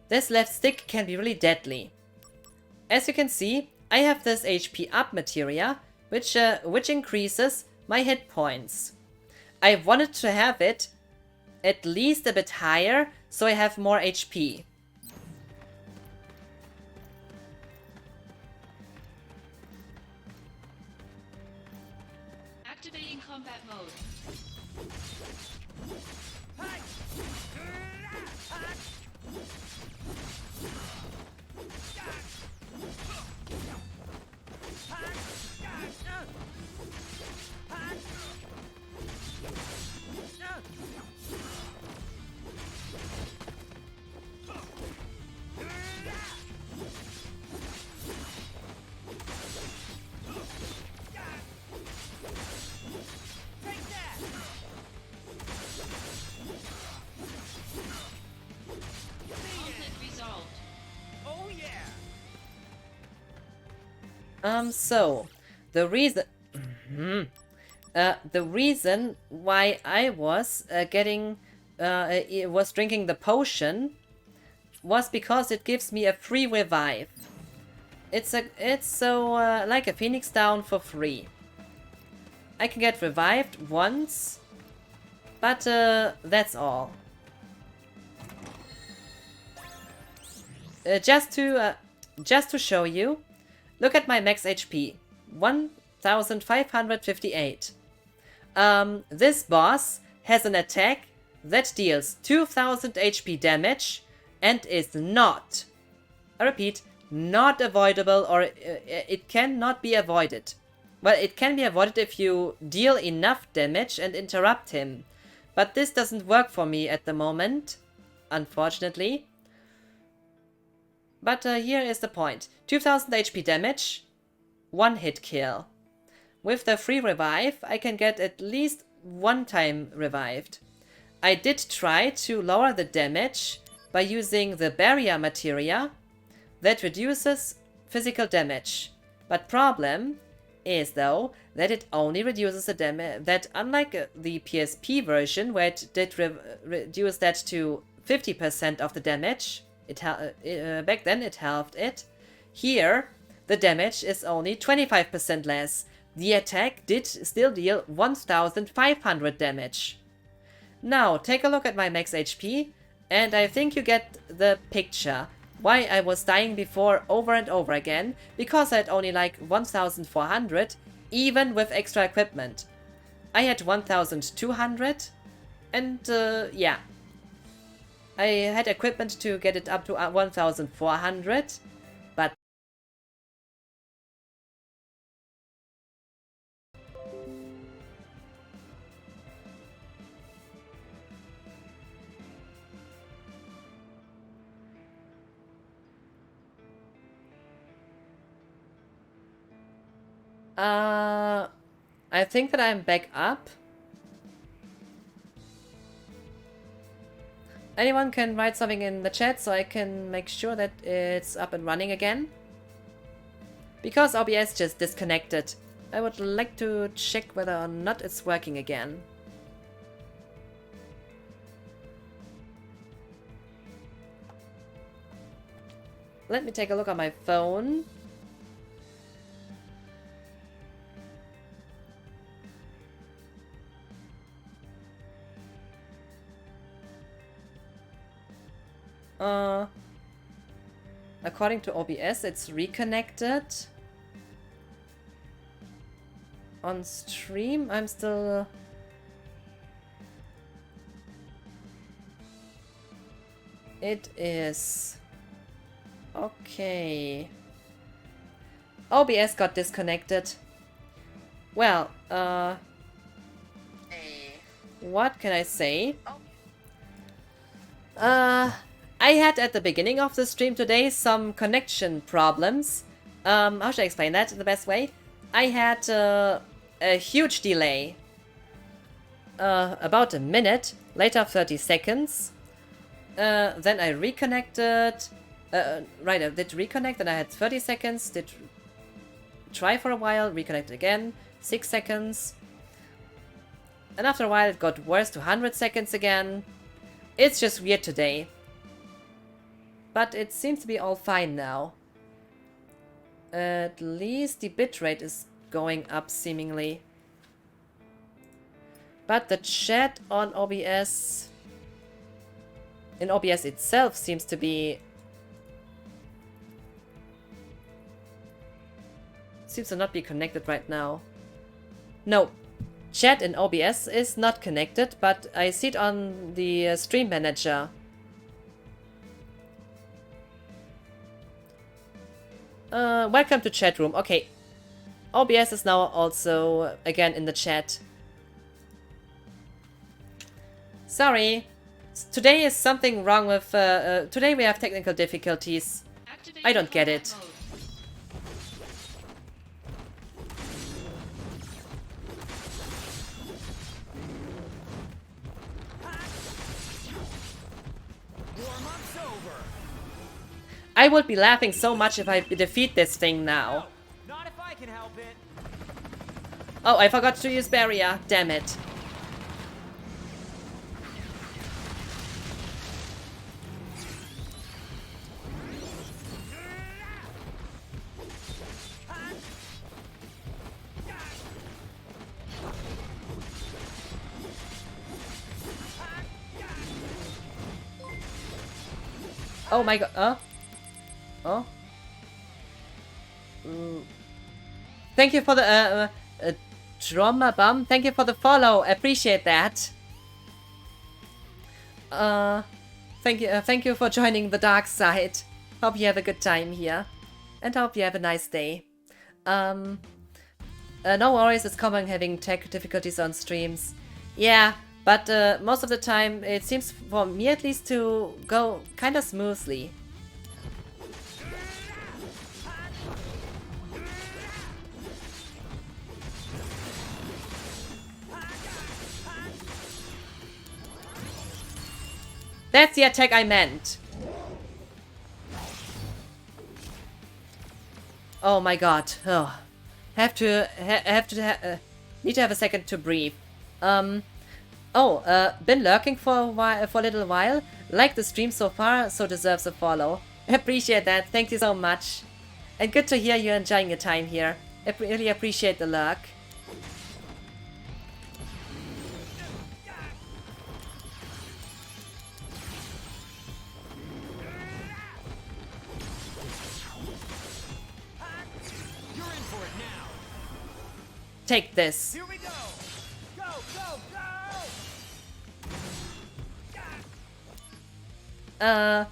This left stick can be really deadly. As you can see, I have this HP up materia, which increases my hit points. I wanted to have it at least a bit higher, so I have more HP. Activating combat mode. Conflict resolved. Oh yeah! So, the reason... the reason why I was was drinking the potion was because it gives me a free revive. It's like a Phoenix Down for free. I can get revived once, but that's all. Just to show you, look at my max HP, 1558. This boss has an attack that deals 2000 HP damage and is not, I repeat, not avoidable, or it cannot be avoided. Well, it can be avoided if you deal enough damage and interrupt him. But this doesn't work for me at the moment, unfortunately. But here is the point. 2000 HP damage, 1 hit kill. With the free revive, I can get at least 1 time revived. I did try to lower the damage by using the barrier materia that reduces physical damage. But problem is though that it only reduces the damage, that unlike the PSP version where it did reduce that to 50% of the damage, back then it halved it. Here the damage is only 25% less. The attack did still deal 1500 damage. Now take a look at my max HP and I think you get the picture why I was dying before over and over again, because I had only like 1400 even with extra equipment. I had 1200 and yeah. I had equipment to get it up to 1400, but I think that I'm back up. Anyone can write something in the chat so I can make sure that it's up and running again. Because OBS just disconnected. I would like to check whether or not it's working again. Let me take a look on my phone. According to OBS, it's reconnected. On stream, I'm still... It is... Okay. OBS got disconnected. Well, what can I say? I had at the beginning of the stream today some connection problems. How should I explain that in the best way? I had a huge delay. About a minute, later 30 seconds. Then I reconnected. Right, I did reconnect and I had 30 seconds. Did try for a while, reconnect again, 6 seconds. And after a while it got worse to 100 seconds again. It's just weird today. But it seems to be all fine now. At least the bitrate is going up seemingly. But the chat on OBS... in OBS itself seems to be... seems to not be connected right now. No, chat in OBS is not connected, but I see it on the stream manager. Welcome to chat room. Okay, OBS is now also again in the chat. Sorry, today is something wrong with... today we have technical difficulties. I don't get it. I would be laughing so much if I defeat this thing now. Not if I can help it. Oh, I forgot to use barrier. Damn it. Oh my god. Oh. Thank you for the Drama Bum. Thank you for the follow. Appreciate that. Thank you for joining the dark side. Hope you have a good time here, and hope you have a nice day. No worries. It's common having tech difficulties on streams. Yeah, but most of the time it seems, for me at least, to go kind of smoothly. That's the attack I meant. Oh my god. Oh. Need to have a second to breathe. Been lurking for a while, for a little while. Like the stream so far, so deserves a follow. Appreciate that. Thank you so much. And good to hear you're enjoying your time here. I really appreciate the lurk. Take this. Here we go. Go, go, go.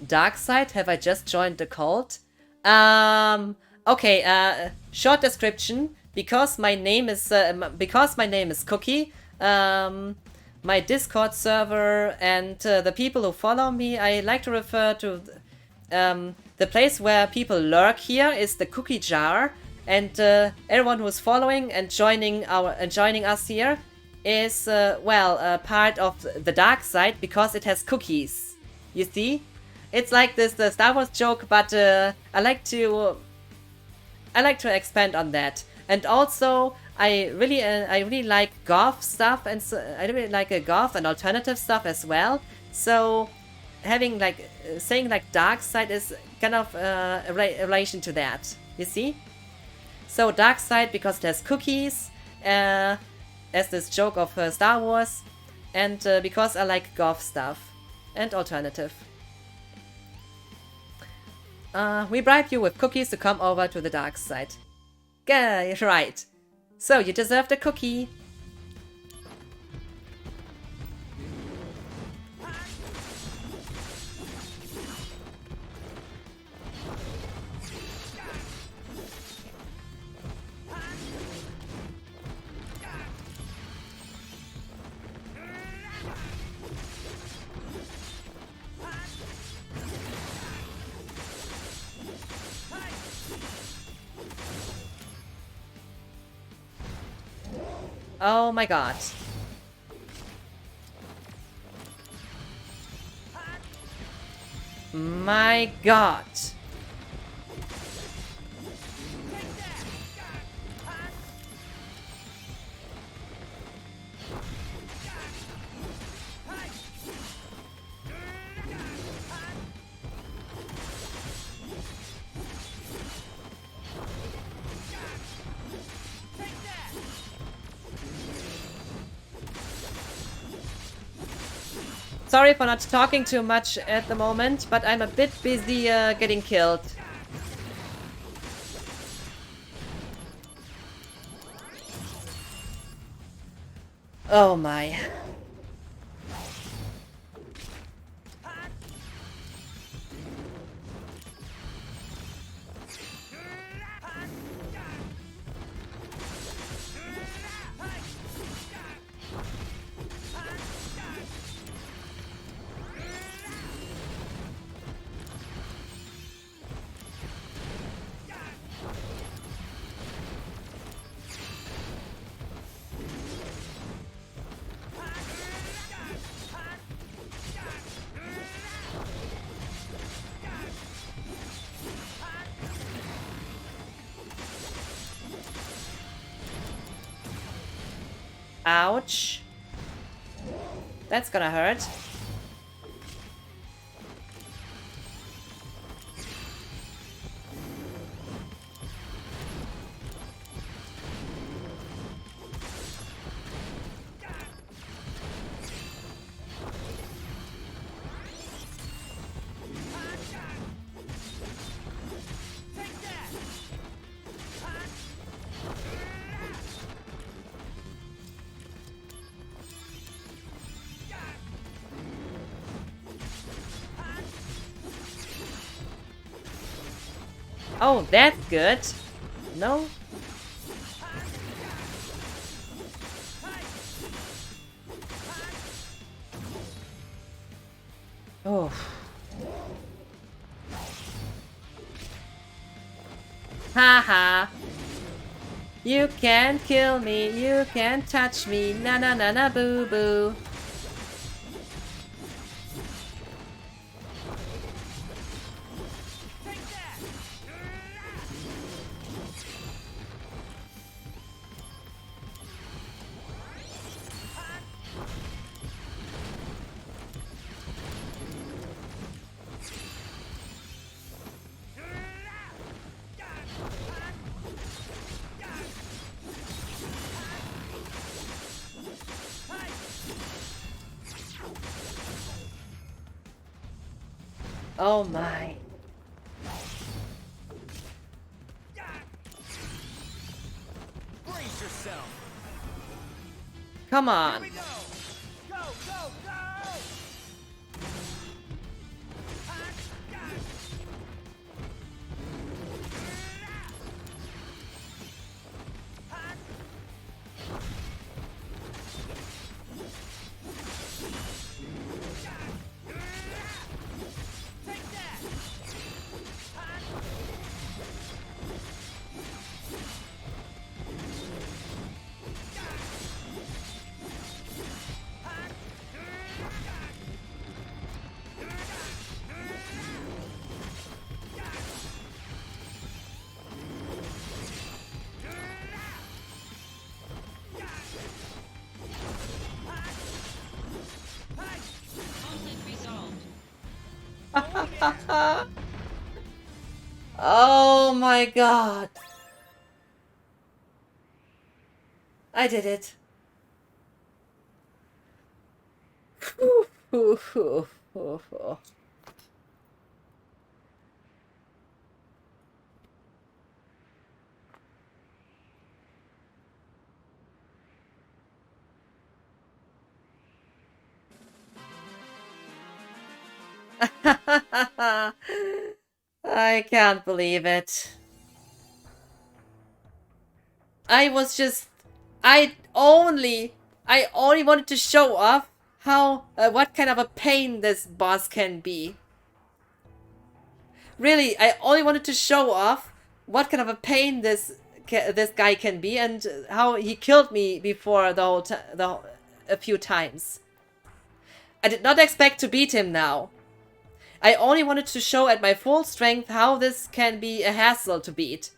Darkseid, have I just joined the cult? Okay, short description. Because my name is Cookie, my Discord server and the people who follow me, I like to refer to the place where people lurk here is the Cookie Jar. And everyone who's following and joining us here is part of the dark side because it has cookies. You see, it's like this the Star Wars joke, but I like to expand on that. And also, I really like goth stuff, and so, I really like goth and alternative stuff as well. So having saying dark side is kind of a relation to that. You see. So dark side because it has cookies, as this joke of Star Wars, and because I like goth stuff and alternative. We bribe you with cookies to come over to the dark side. Yeah, right. So you deserve the cookie. Oh my god. My god. Sorry for not talking too much at the moment, but I'm a bit busy getting killed. Oh my. Ouch. That's gonna hurt. Oh, that's good. No? Oh. Haha. You can't kill me, you can't touch me, na na na na boo boo. Oh my. Brace yourself. Come on. Go, go, go! Oh my god. I did it. I can't believe it. I only wanted to show off how, what kind of a pain this boss can be. Really, I only wanted to show off what kind of a pain this guy can be and how he killed me before a few times. I did not expect to beat him now. I only wanted to show at my full strength how this can be a hassle to beat.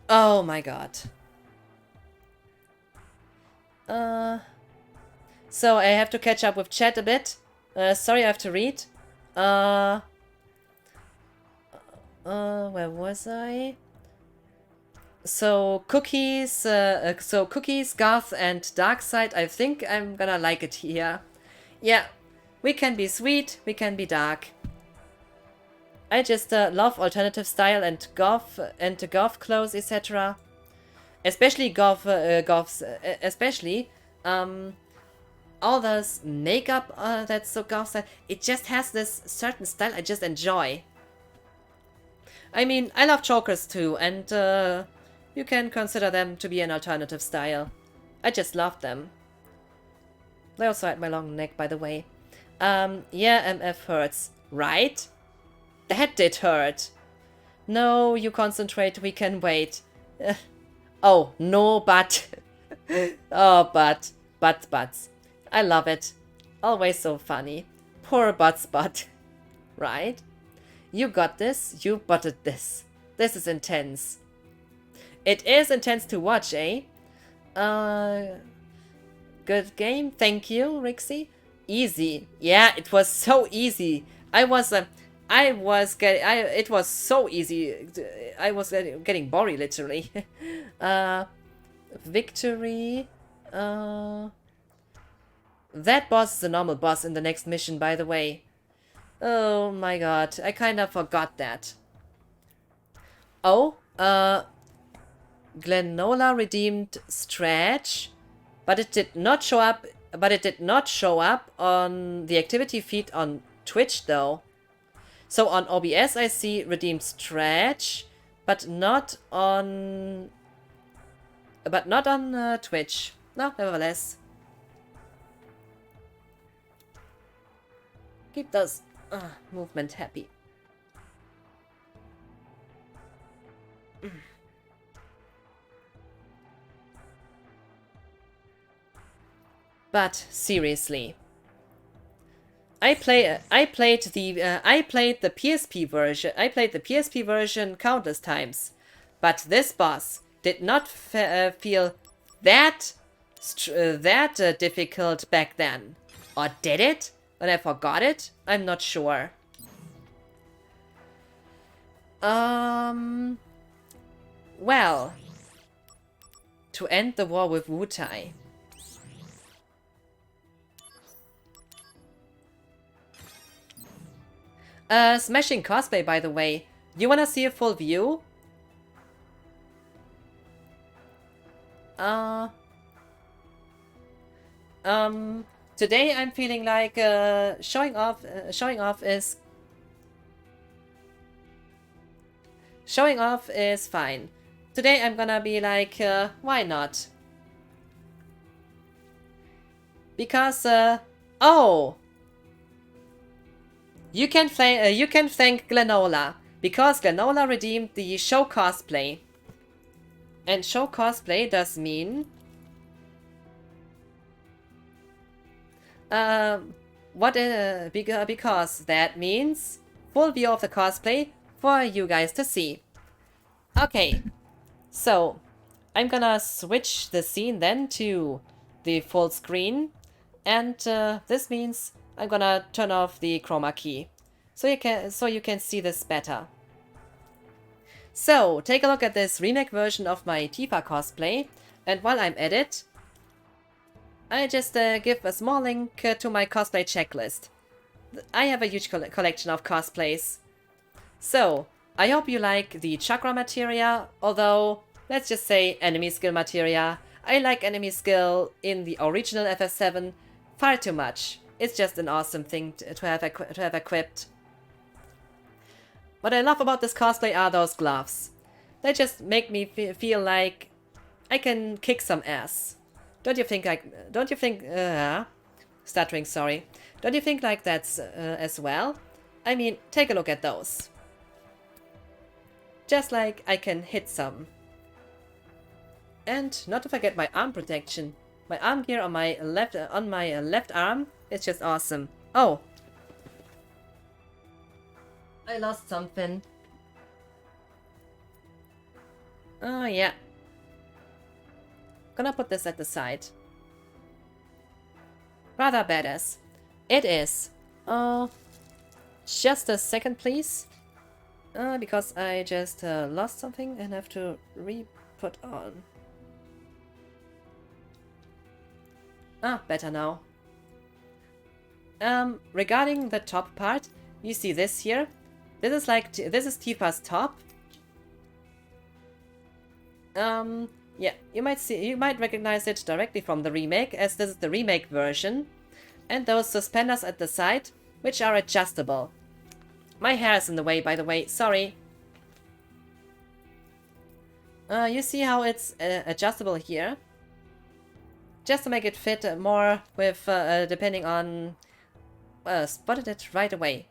Oh my god. So I have to catch up with chat a bit. Sorry, I have to read. Where was I? So Cookies, Goth, and Darkside. I think I'm gonna like it here. Yeah, we can be sweet, we can be dark. I just love alternative style and goth clothes, etc. Especially goths, especially all those makeup that's so goth style. It just has this certain style I just enjoy. I mean, I love chokers too, and you can consider them to be an alternative style. I just love them. They also had my long neck, by the way. Yeah, MF hurts, right? That did hurt. No, you concentrate, we can wait. Oh, no, but. Oh, but. Butts. I love it. Always so funny. Poor Butts. Right? You got this, you butted this. This is intense. It is intense to watch, eh? Good game, thank you, Rixie. Easy. Yeah, it was so easy. It was so easy. I was getting boring, literally. Victory. That boss is a normal boss in the next mission, by the way. Oh my god, I kind of forgot that. Oh, Glenola redeemed Stretch, but it did not show up. But it did not show up on the activity feed on Twitch, though. So on OBS I see redeemed Stretch, but not on Twitch. No, nevertheless. Keep those movement happy. But seriously, I played the PSP version. I played the PSP version countless times, but this boss did not feel that difficult back then, or did it? And I forgot it? I'm not sure. Well, to end the war with Wutai. Smashing cosplay, by the way. You wanna see a full view? Today I'm feeling like showing off is fine. Today I'm gonna be like, why not? Because oh, you can thank Glenola, because Glenola redeemed the show cosplay. And show cosplay does mean because that means full view of the cosplay for you guys to see. Okay, so I'm gonna switch the scene then to the full screen. And this means I'm gonna turn off the chroma key so you can see this better. So take a look at this remake version of my Tifa cosplay, and while I'm at it, I just give a small link to my cosplay checklist. I have a huge collection of cosplays. So I hope you like the chakra materia, although let's just say enemy skill materia. I like enemy skill in the original FF7 far too much. It's just an awesome thing to have equipped. What I love about this cosplay are those gloves. They just make me feel like I can kick some ass. Don't you think stuttering, sorry. Don't you think like that's as well? I mean, take a look at those. Just like I can hit some. And not to forget my arm protection. My arm gear on my left arm is just awesome. Oh, I lost something. Oh yeah. Gonna put this at the side. Rather badass. It is. Just a second, please. Because I just lost something and have to re-put on. Better now. Regarding the top part, you see this here. This is Tifa's top. Yeah, you might recognize it directly from the remake, as this is the remake version. And those suspenders at the side, which are adjustable. My hair is in the way, by the way, sorry. You see how it's adjustable here? Just to make it fit more with, depending on... spotted it right away.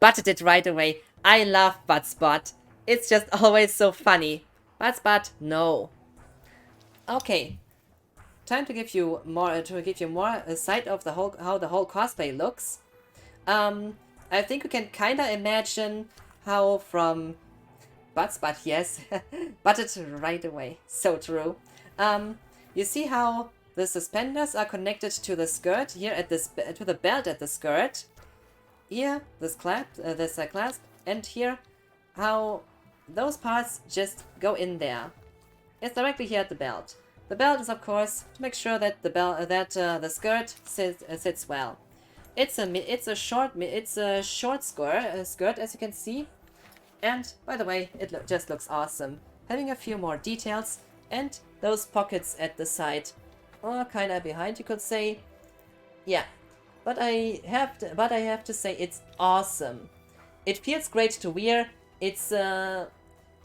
Butted it right away. I love butt spot. It's just always so funny. Butt spot, no. Okay. Time to give you more, a sight of how the whole cosplay looks. I think you can kinda imagine how from butt spot, yes, butted right away. So true. You see how the suspenders are connected to the skirt here at this, to the belt at the skirt. Here, this clasp, and here, how those parts just go in there. It's directly here at the belt. The belt is, of course, to make sure that the skirt sits well. It's a short skirt, as you can see. And by the way, it just looks awesome. Having a few more details and those pockets at the side, or kind of behind, you could say. Yeah. But I have to say it's awesome. It feels great to wear. It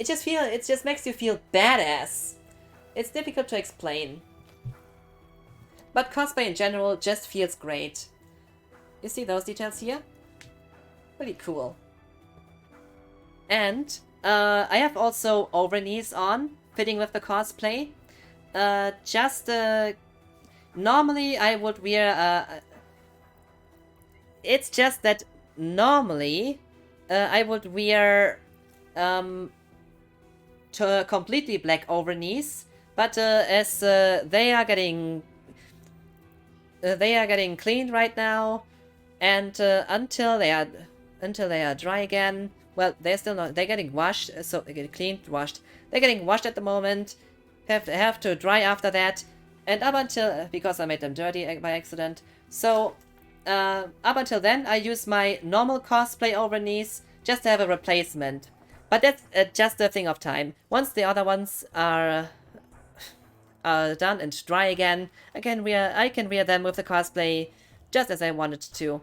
just makes you feel badass. It's difficult to explain. But cosplay in general just feels great. You see those details here? Really cool. And I have also overknees on, fitting with the cosplay. Normally I would wear it's just that normally I would wear completely black overknees, but as they are getting cleaned right now, and until they are dry again, well, they're still not, they're getting washed, so they get cleaned, washed. They're getting washed at the moment, have to dry after that, and up until, because I made them dirty by accident, so up until then, I use my normal cosplay overknees just to have a replacement. But that's just a thing of time. Once the other ones are done and dry again, I can wear them with the cosplay just as I wanted to.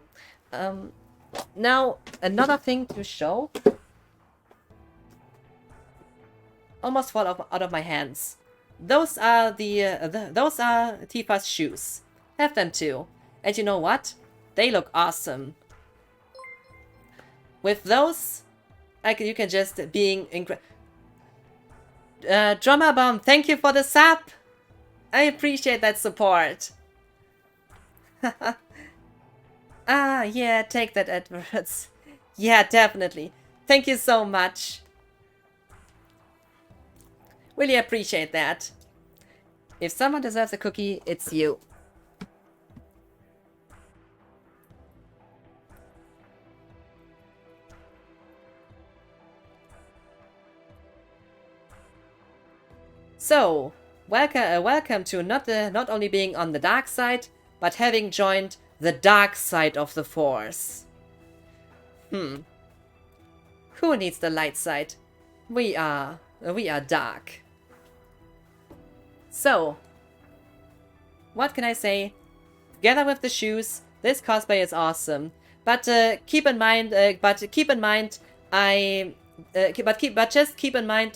Now, another thing to show. Almost fall out of my hands. Those are those are Tifa's shoes. Have them too. And you know what? They look awesome. With those, you can just being incredible. Drummer Bomb, thank you for the sub. I appreciate that support. Yeah, take that, Edwards. Yeah, definitely. Thank you so much. Really appreciate that. If someone deserves a cookie, it's you. So, welcome to not only being on the dark side, but having joined the dark side of the Force. Who needs the light side? We are dark. So, what can I say? Together with the shoes, this cosplay is awesome. But keep in mind, just keep in mind,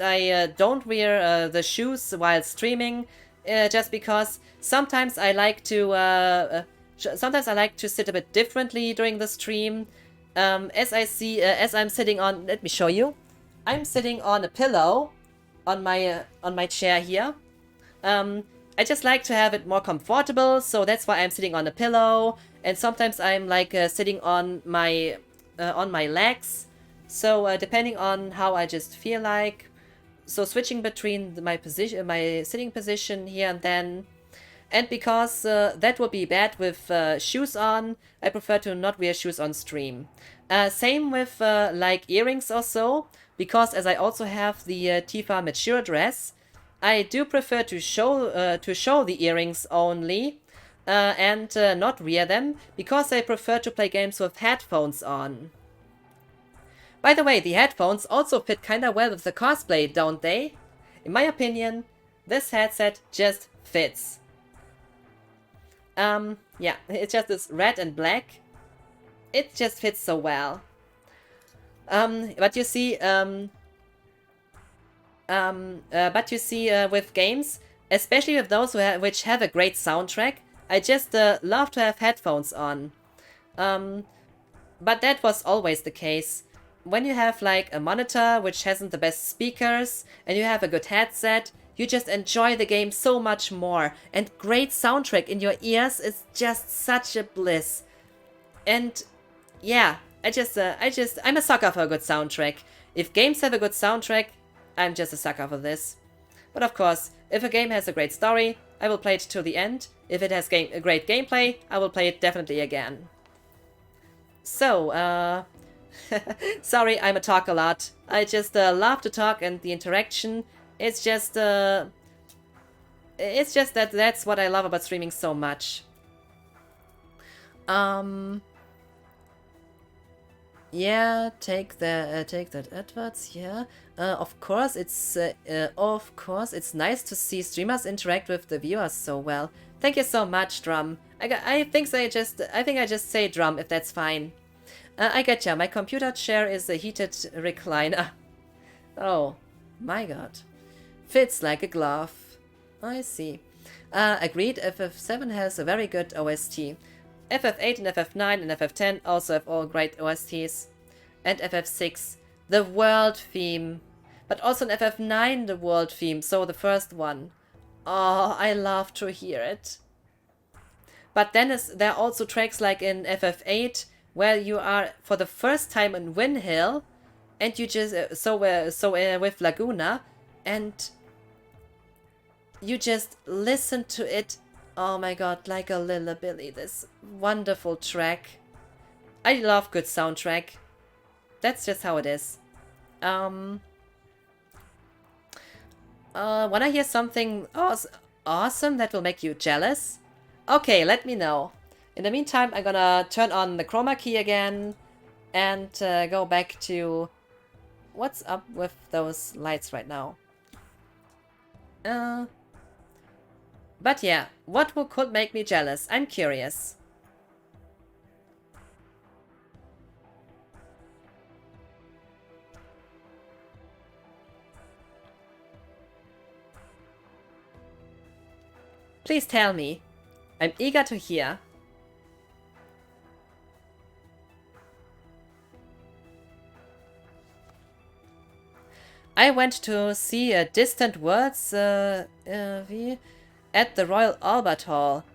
I don't wear the shoes while streaming, just because sometimes I like to sit a bit differently during the stream. As I'm sitting on, let me show you. I'm sitting on a pillow on my chair here. I just like to have it more comfortable, so that's why I'm sitting on a pillow. And sometimes I'm like sitting on my legs. So depending on how I just feel like, so switching between my sitting position here and then. And because that would be bad with shoes on, I prefer to not wear shoes on stream. Same with like earrings or so, because as I also have the Tifa mature dress, I do prefer to show the earrings only and not wear them, because I prefer to play games with headphones on. By the way, the headphones also fit kinda well with the cosplay, don't they? In my opinion, this headset just fits. Yeah, it's just this red and black. It just fits so well. But you see, with games, especially with those which have a great soundtrack, I just love to have headphones on. But that was always the case. When you have like a monitor which hasn't the best speakers and you have a good headset, you just enjoy the game so much more. And great soundtrack in your ears is just such a bliss. And yeah, I'm a sucker for a good soundtrack. If games have a good soundtrack, I'm just a sucker for this. But of course, if a game has a great story, I will play it to the end. If it has a great gameplay, I will play it definitely again. So, sorry, I'm a talk a lot. I just love to talk, and the interaction, it's just that that's what I love about streaming so much. Yeah, take that adverts. Yeah, of course it's nice to see streamers interact with the viewers so well. Thank you so much, Drum. I think I just say Drum if that's fine. I get ya. My computer chair is a heated recliner. Oh my god, fits like a glove. I see. Agreed. FF7 has a very good OST. FF8 and FF9 and FF10 also have all great OSTs. And FF6, the world theme. But also in FF9, the world theme, so the first one. Oh, I love to hear it. But then there are also tracks like in FF8, where you are for the first time in Win Hill, and you just, with Laguna, and you just listen to it. Oh my god, like a little Billy, this wonderful track. I love good soundtrack. That's just how it is. Wanna hear something awesome that will make you jealous? Okay, let me know. In the meantime, I'm gonna turn on the chroma key again and go back to what's up with those lights right now. But yeah, what could make me jealous? I'm curious. Please tell me. I'm eager to hear. I went to see Distant Worlds at the Royal Albert Hall.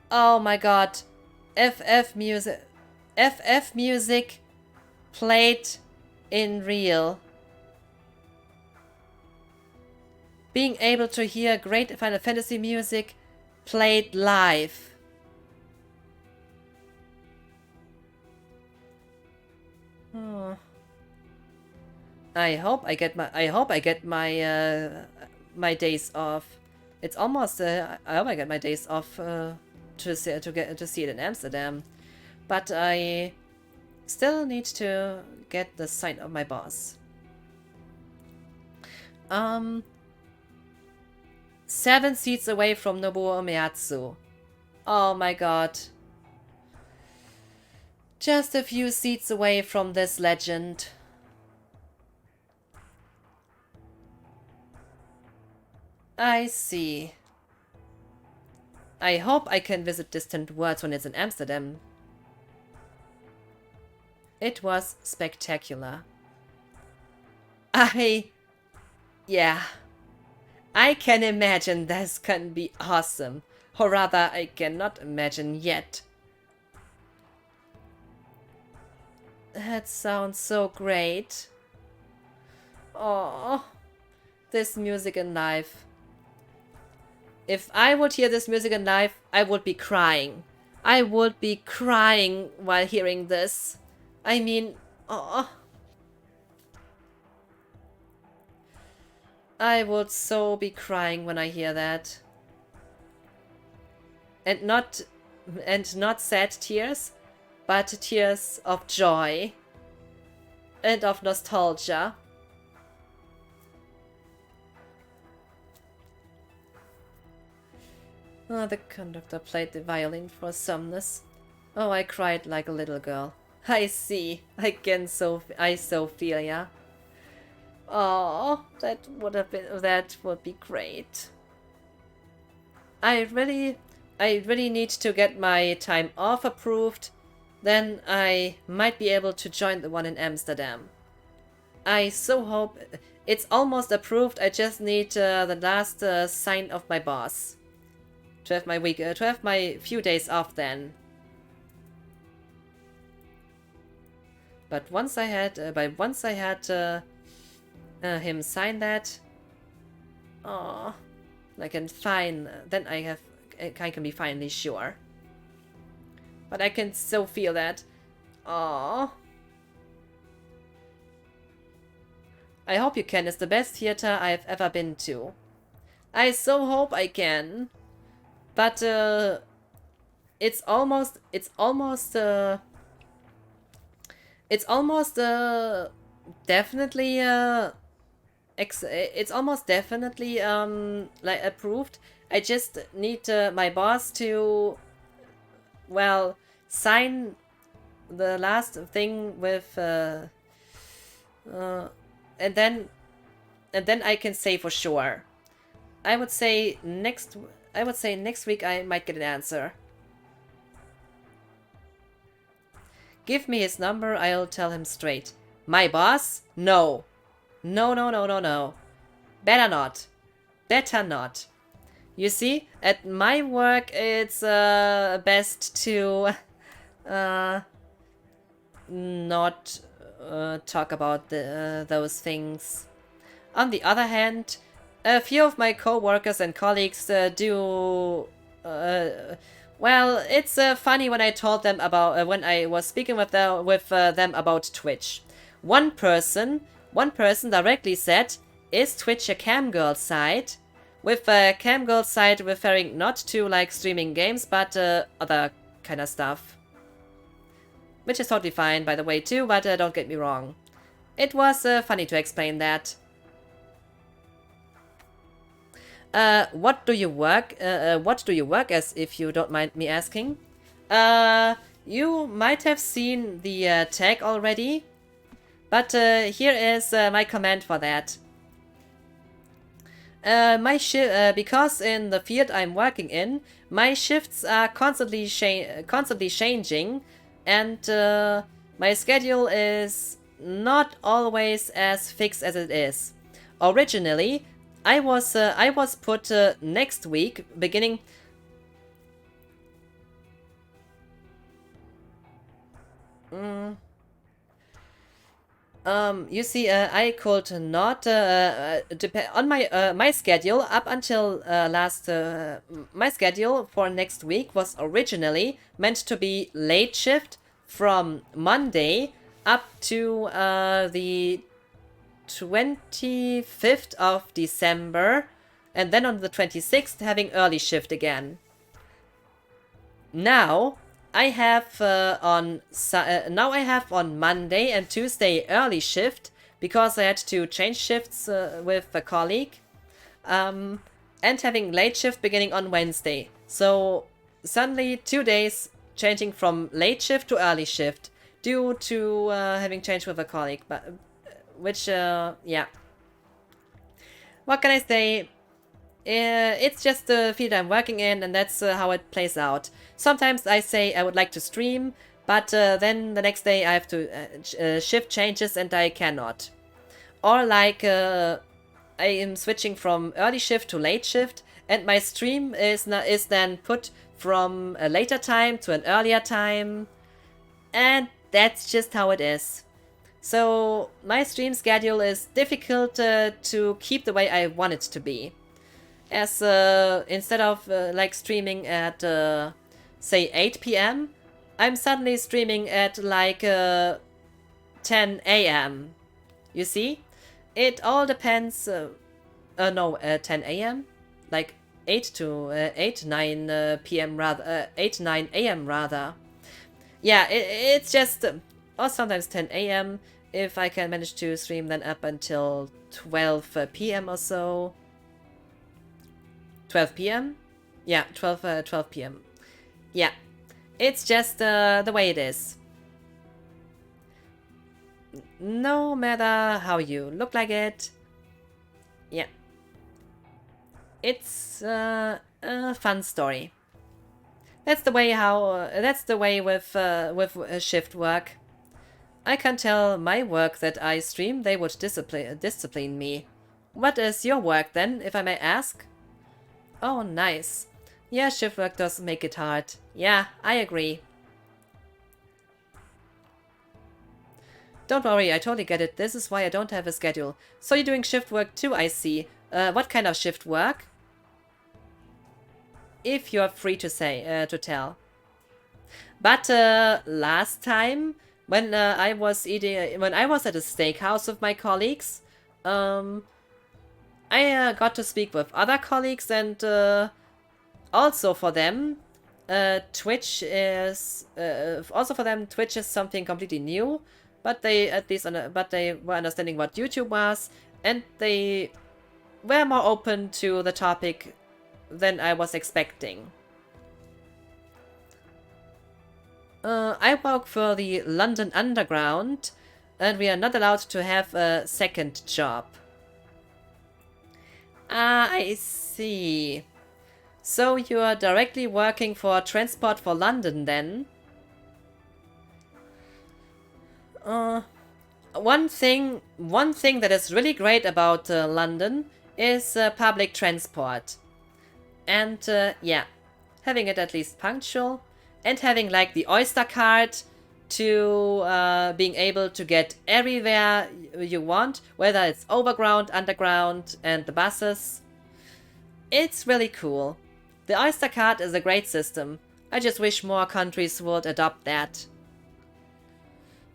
Oh my god. FF music played in real. Being able to hear great Final Fantasy music played live. I hope I get my my days off. It's almost I hope I get my days off to see it in Amsterdam, but I still need to get the sign of my boss. 7 seats away from Nobuo Uematsu. Oh my god. Just a few seats away from this legend. I see. I hope I can visit distant worlds when it's in Amsterdam. It was spectacular. Yeah. I can imagine this can be awesome. Or rather, I cannot imagine yet. That sounds so great. Oh, this music in live. If I would hear this music in live, I would be crying. I would be crying while hearing this. I mean, oh. I would so be crying when I hear that. And not sad tears, but tears of joy and of nostalgia. Oh, the conductor played the violin for Somnus. Oh, I cried like a little girl. I see. I so feel ya. Oh, that would be great. I really need to get my time off approved. Then I might be able to join the one in Amsterdam. I so hope it's almost approved. I just need the last sign of my boss to have my few days off then. But once I had him sign that, oh, I can then I can be finally sure. But I can still feel that. Oh, I hope you can. It's the best theater I've ever been to. I so hope I can. But it's almost definitely like approved. I just need my boss to, well, sign the last thing with and then I can say for sure. I would say next week I might get an answer. Give me his number, I'll tell him straight. My boss? No. No. Better not. Better not. You see, at my work it's best to not talk about those things. On the other hand, a few of my co-workers and colleagues do... well, it's funny when I told them about... when I was speaking with them about Twitch. One person directly said, is Twitch a camgirl site? With a camgirl site referring not to like streaming games, but other kind of stuff. Which is totally fine, by the way, too, but don't get me wrong. It was funny to explain that. What do you work as, if you don't mind me asking? You might have seen the tag already, but here is my comment for that. Because in the field I'm working in, my shifts are constantly changing, and my schedule is not always as fixed as it is. Originally, I was put next week, beginning... you see, I could not depend on my schedule up until my schedule for next week was originally meant to be late shift from Monday up to the 25th of December and then on the 26th having early shift again. Now I have on Monday and Tuesday early shift because I had to change shifts with a colleague, and having late shift beginning on Wednesday. So suddenly 2 days changing from late shift to early shift due to having changed with a colleague, but which yeah. What can I say? It's just the field I'm working in, and that's how it plays out. Sometimes I say I would like to stream, but then the next day I have to shift changes and I cannot. Or like I am switching from early shift to late shift, and my stream is then put from a later time to an earlier time, and that's just how it is. So my stream schedule is difficult to keep the way I want it to be. As instead of like streaming at say 8 p.m, I'm suddenly streaming at like 10 a.m. You see? It all depends. No, 10 a.m? Like 9 p.m. rather. 9 a.m. rather. Yeah, it's just... or sometimes 10 a.m. if I can manage to stream then up until 12 p.m. or so. 12 p.m? Yeah, 12 p.m. Yeah, it's just the way it is. No matter how you look like it. Yeah. It's a fun story. That's the way with shift work. I can tell my work that I stream, they would discipline me. What is your work then, if I may ask? Oh, nice. Yeah, shift work does make it hard. Yeah, I agree. Don't worry, I totally get it. This is why I don't have a schedule. So you're doing shift work too, I see. What kind of shift work? If you're free to say, to tell. But last time, when I was at a steakhouse with my colleagues, I got to speak with other colleagues, and also for them, Twitch is something completely new. But they were understanding what YouTube was, and they were more open to the topic than I was expecting. I work for the London Underground, and we are not allowed to have a second job. Ah, I see. So you are directly working for Transport for London then? One thing that is really great about London is public transport. And yeah, having it at least punctual, and having like the Oyster card to being able to get everywhere you want, whether it's overground, underground, and the buses. It's really cool. The Oyster card is a great system. I just wish more countries would adopt that.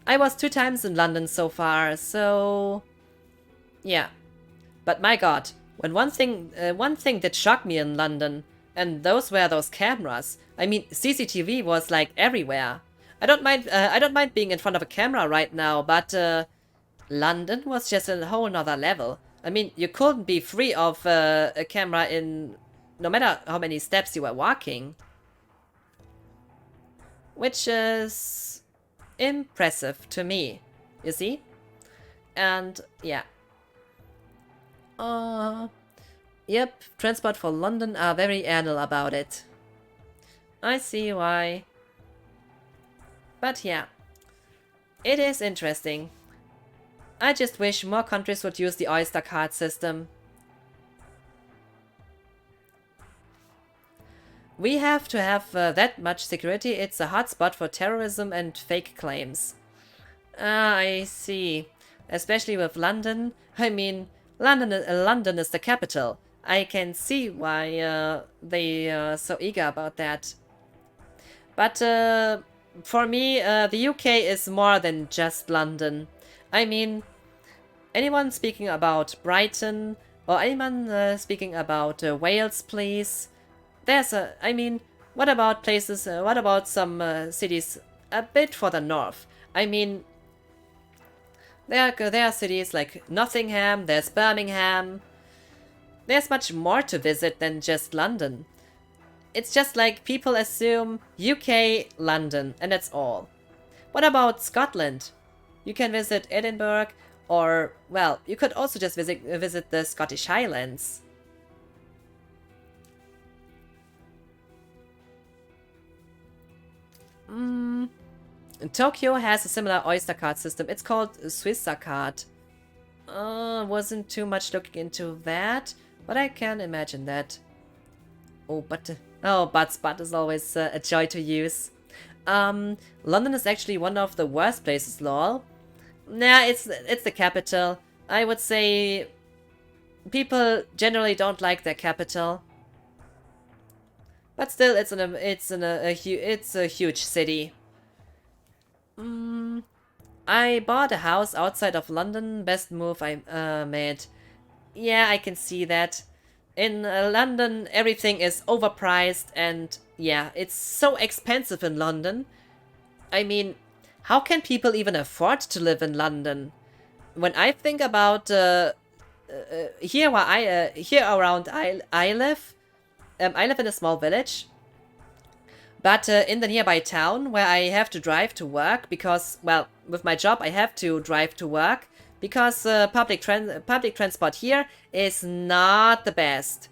I was 2 times in London so far, so yeah. But my god, when one thing that shocked me in London, and those were those cameras. I mean, CCTV was like everywhere. I don't mind being in front of a camera right now, but London was just a whole nother level. I mean, you couldn't be free of a camera in no matter how many steps you were walking, which is impressive to me, you see? And yeah. Yep, Transport for London are very anal about it. I see why. But yeah, it is interesting. I just wish more countries would use the Oyster card system. We have to have that much security. It's a hotspot for terrorism and fake claims. Ah, I see. Especially with London. I mean, London is the capital. I can see why they are so eager about that. But for me, the UK is more than just London. I mean, anyone speaking about Brighton or anyone speaking about Wales, please. I mean, what about places, what about some cities a bit further north? I mean, there are cities like Nottingham, there's Birmingham. There's much more to visit than just London. It's just like people assume UK, London, and that's all. What about Scotland? You can visit Edinburgh, or, well, you could also just visit the Scottish Highlands. Tokyo has a similar Oyster card system. It's called Swissa card. Wasn't too much looking into that, but I can imagine that. Oh, but Spot is always a joy to use. London is actually one of the worst places, lol. Nah, it's the capital. I would say people generally don't like their capital. But still, it's a huge city. I bought a house outside of London. Best move I made. Yeah, I can see that. In London, everything is overpriced, and yeah, it's so expensive in London. I mean, how can people even afford to live in London? When I think about here around I live in a small village, but in the nearby town where I have to drive to work because, well, with my job I have to drive to work because public transport here is not the best.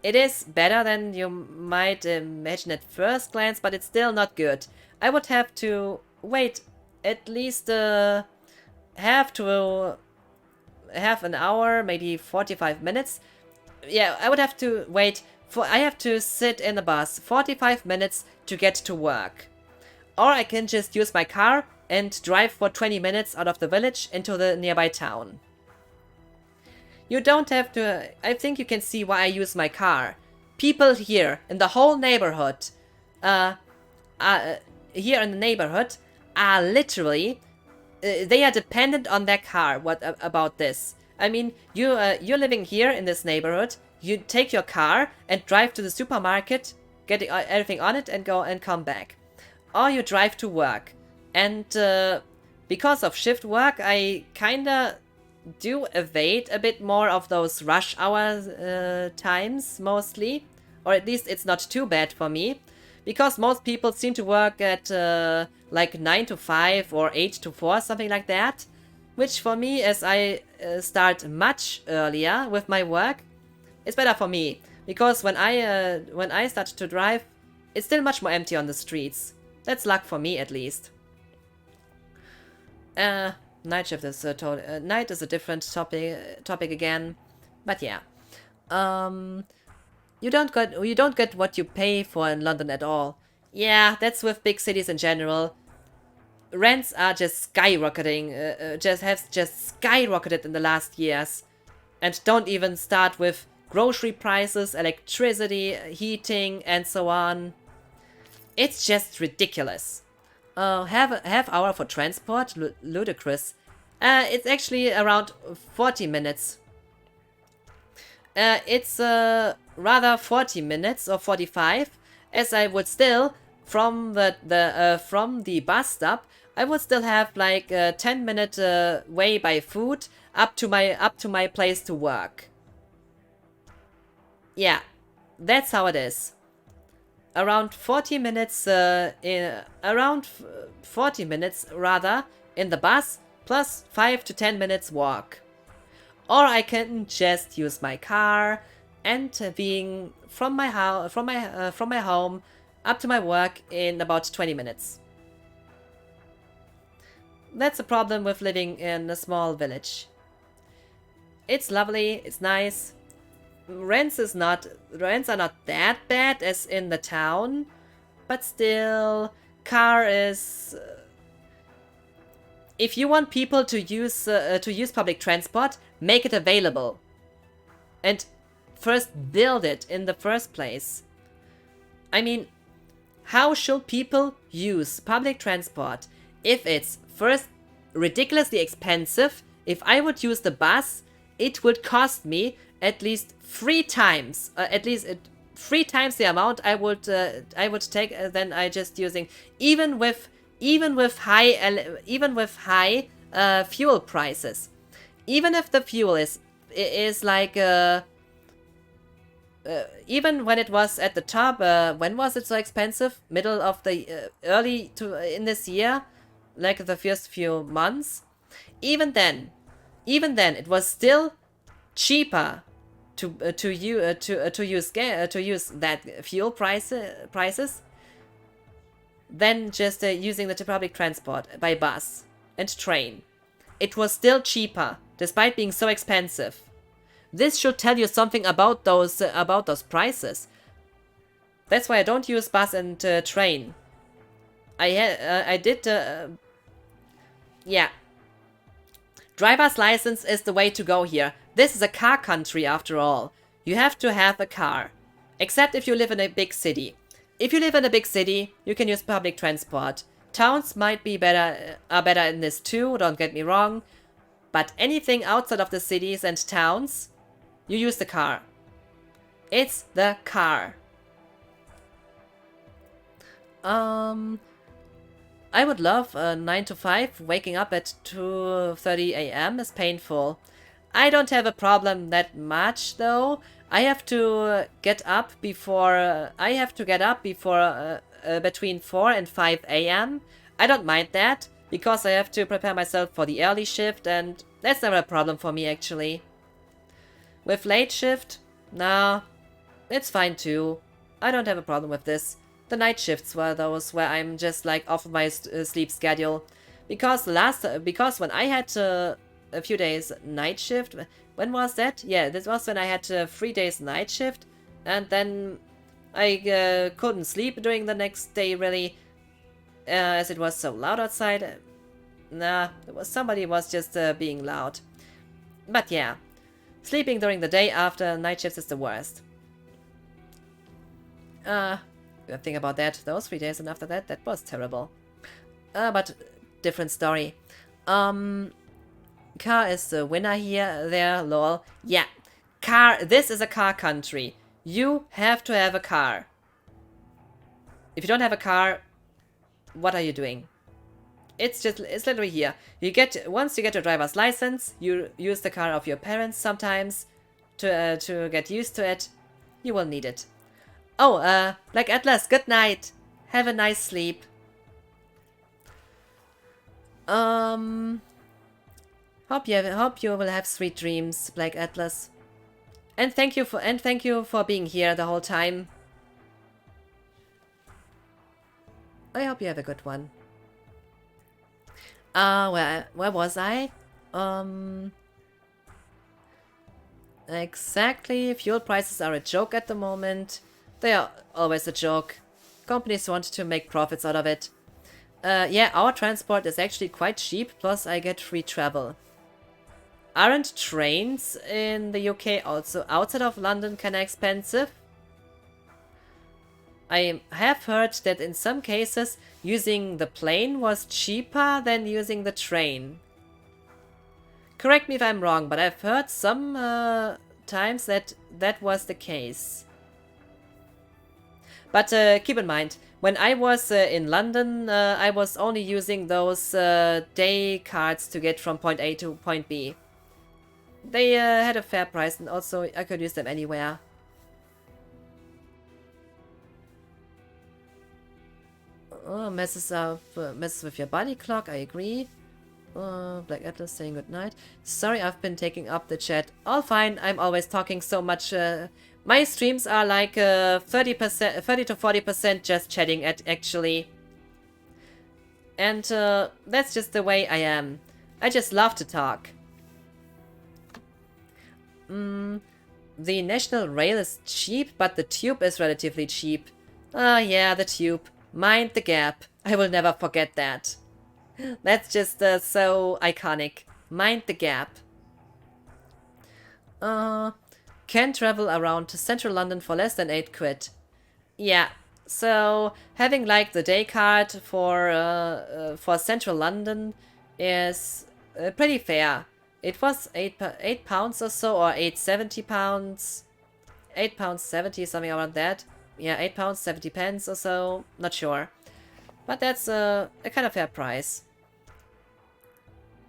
It is better than you might imagine at first glance, but it's still not good. I would have to wait at least half an hour, maybe 45 minutes. Yeah, I would have to wait I have to sit in the bus 45 minutes to get to work. Or I can just use my car and drive for 20 minutes out of the village into the nearby town. You don't have to... I think you can see why I use my car. People here in the whole neighborhood, are literally... they are dependent on their car. What about this? I mean, you're living here in this neighborhood. You take your car and drive to the supermarket, get everything on it, and go and come back. Or you drive to work. And because of shift work, I kinda do evade a bit more of those rush hour times, mostly. Or at least it's not too bad for me. Because most people seem to work at like 9 to 5 or 8 to 4, something like that. Which for me, as I start much earlier with my work, it's better for me. Because when I start to drive, it's still much more empty on the streets. That's luck for me, at least. Night shift is night is a different topic again, but yeah. You don't get what you pay for in London at all. Yeah, that's with big cities in general. Rents are just skyrocketing. Just skyrocketed in the last years, and don't even start with grocery prices, electricity, heating, and so on. It's just ridiculous. Half hour for transport? Ludicrous. It's actually around 40 minutes. It's rather 40 minutes or 45, as I would still, from the bus stop, I would still have like a 10-minute way by foot up to my place to work. Yeah, that's how it is. Around 40 minutes, around 40 minutes rather in the bus, plus 5 to 10 minutes walk. Or I can just use my car and being from my home up to my work in about 20 minutes. That's the problem with living in a small village. It's lovely, it's nice. Rents are not that bad as in the town, but still, car is... if you want people to use public transport, make it available. And first build it in the first place. I mean, how should people use public transport if it's first ridiculously expensive? If I would use the bus, it would cost me at least 3 times, at least 3 times the amount I would take than I just using, even with high fuel prices. Even if the fuel is like even when it was at the top, when was it so expensive? Middle of the early in this year, like the first few months. Even then, it was still cheaper to use that fuel prices than just using the public transport by bus and train. It was still cheaper, despite being so expensive. This should tell you something about those prices. That's why I don't use bus and train. Yeah. Driver's license is the way to go here. This is a car country after all. You have to have a car. Except if you live in a big city. If you live in a big city, you can use public transport. Towns might be are better in this too, don't get me wrong. But anything outside of the cities and towns, you use the car. It's the car. I would love a 9 to 5. Waking up at 2:30 a.m. is painful. I don't have a problem that much though. I have to get up before between 4 and 5 a.m. I don't mind that because I have to prepare myself for the early shift, and that's never a problem for me actually. With late shift, nah, it's fine too. I don't have a problem with this. The night shifts were those where I'm just like off of my sleep schedule. Because when I had a few days night shift, when was that? Yeah, this was when I had 3 days night shift, and then I couldn't sleep during the next day really, as it was so loud outside. Nah, somebody was just being loud. But yeah, sleeping during the day after night shifts is the worst. Think about that. Those 3 days and after that was terrible. But different story. Car is the winner here, there, lol. Yeah, car. This is a car country. You have to have a car. If you don't have a car, what are you doing? It's literally here. Once you get your driver's license, you use the car of your parents sometimes to get used to it. You will need it. Oh, Black Atlas, good night. Have a nice sleep. Hope you will have sweet dreams, Black Atlas. And thank you for being here the whole time. I hope you have a good one. Where was I? Exactly. Fuel prices are a joke at the moment. They are always a joke. Companies want to make profits out of it. Yeah, our transport is actually quite cheap, plus I get free travel. Aren't trains in the UK also outside of London kinda expensive? I have heard that in some cases using the plane was cheaper than using the train. Correct me if I'm wrong, but I've heard some times that was the case. But keep in mind, when I was in London, I was only using those day cards to get from point A to point B. They had a fair price, and also I could use them anywhere. Oh, messes with your body clock, I agree. Black Atlas saying goodnight. Sorry, I've been taking up the chat. All fine, I'm always talking so much. My streams are like 30 to 40% just chatting actually. And that's just the way I am. I just love to talk. The National Rail is cheap, but the Tube is relatively cheap. Yeah, the Tube. Mind the Gap. I will never forget that. That's just so iconic. Mind the Gap. Can travel around to central London for less than 8 quid. Yeah, so having like the day card for central London is pretty fair. It was 8 pounds or so, or 8.70 pounds. 8 pounds 70, something around that. Yeah, 8 pounds 70 pence or so. Not sure. But that's a kind of fair price.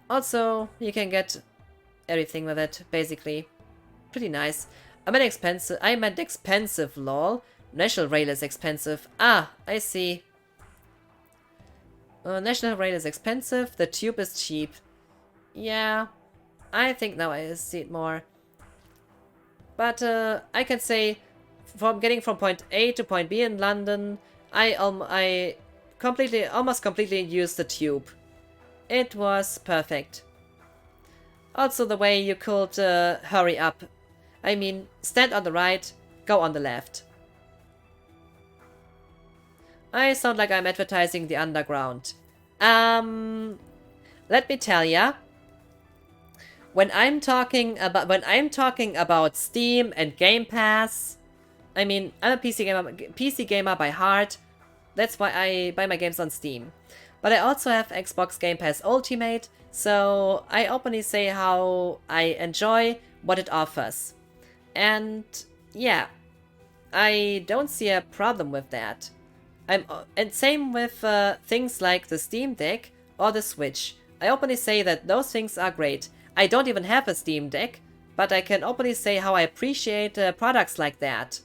Also, you can get everything with it, basically. Pretty nice. I meant expensive, lol. National Rail is expensive. Ah, I see. National Rail is expensive, the tube is cheap. Yeah, I think now I see it more. But I can say, from getting from point A to point B in London, I almost completely used the tube. It was perfect. Also the way you could hurry up. I mean, stand on the right, go on the left. I sound like I'm advertising the underground. Let me tell ya. When I'm talking about Steam and Game Pass, I mean, I'm a PC gamer by heart. That's why I buy my games on Steam. But I also have Xbox Game Pass Ultimate, so I openly say how I enjoy what it offers. And yeah, I don't see a problem with that. And same with things like the Steam Deck or the Switch. I openly say that those things are great. I don't even have a Steam Deck, but I can openly say how I appreciate products like that.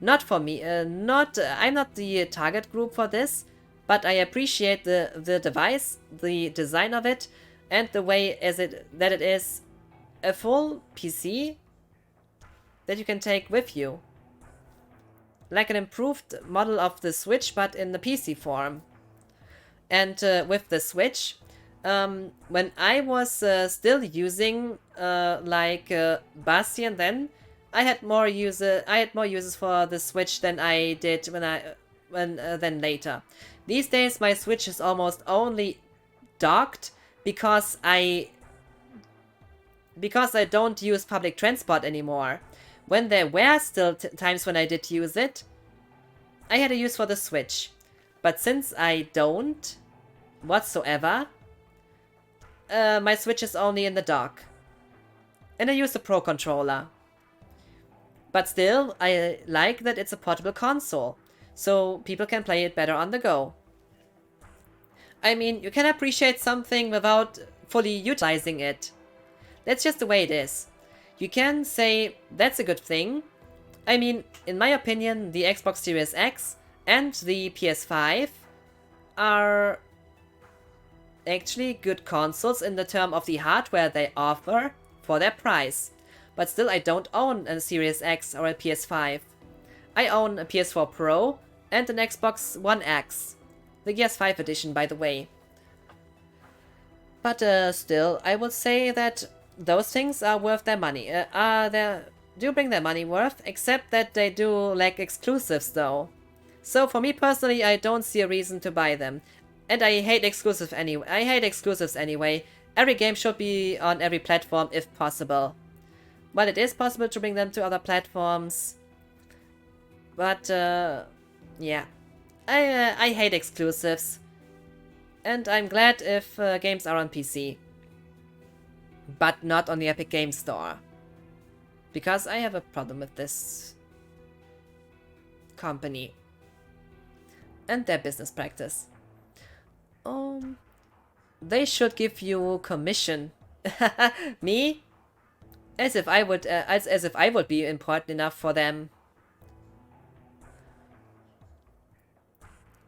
Not for me, I'm not the target group for this, but I appreciate the device, the design of it, and the way that it is a full PC that you can take with you. Like an improved model of the Switch, but in the PC form. And with the Switch, when I was still using Bastion, then I had more uses for the Switch than I did than later. These days, my Switch is almost only docked because I don't use public transport anymore. When there were still times when I did use it, I had a use for the Switch. But since I don't whatsoever, my Switch is only in the dock. And I use the Pro Controller. But still, I like that it's a portable console, so people can play it better on the go. I mean, you can appreciate something without fully utilizing it. That's just the way it is. You can say that's a good thing. I mean, in my opinion, the Xbox Series X and the PS5 are actually good consoles in the term of the hardware they offer for their price. But still, I don't own a Series X or a PS5. I own a PS4 Pro and an Xbox One X. The Gears 5 edition, by the way. But still, I would say that those things are worth their money. Do bring their money worth, except that they do lack exclusives though. So for me personally, I don't see a reason to buy them. And I hate exclusives anyway. Every game should be on every platform if possible. Well, it is possible to bring them to other platforms. But yeah. I hate exclusives. And I'm glad if games are on PC. But not on the Epic Games Store. Because I have a problem with this company. And their business practice. They should give you commission. Me? As if I would be important enough for them.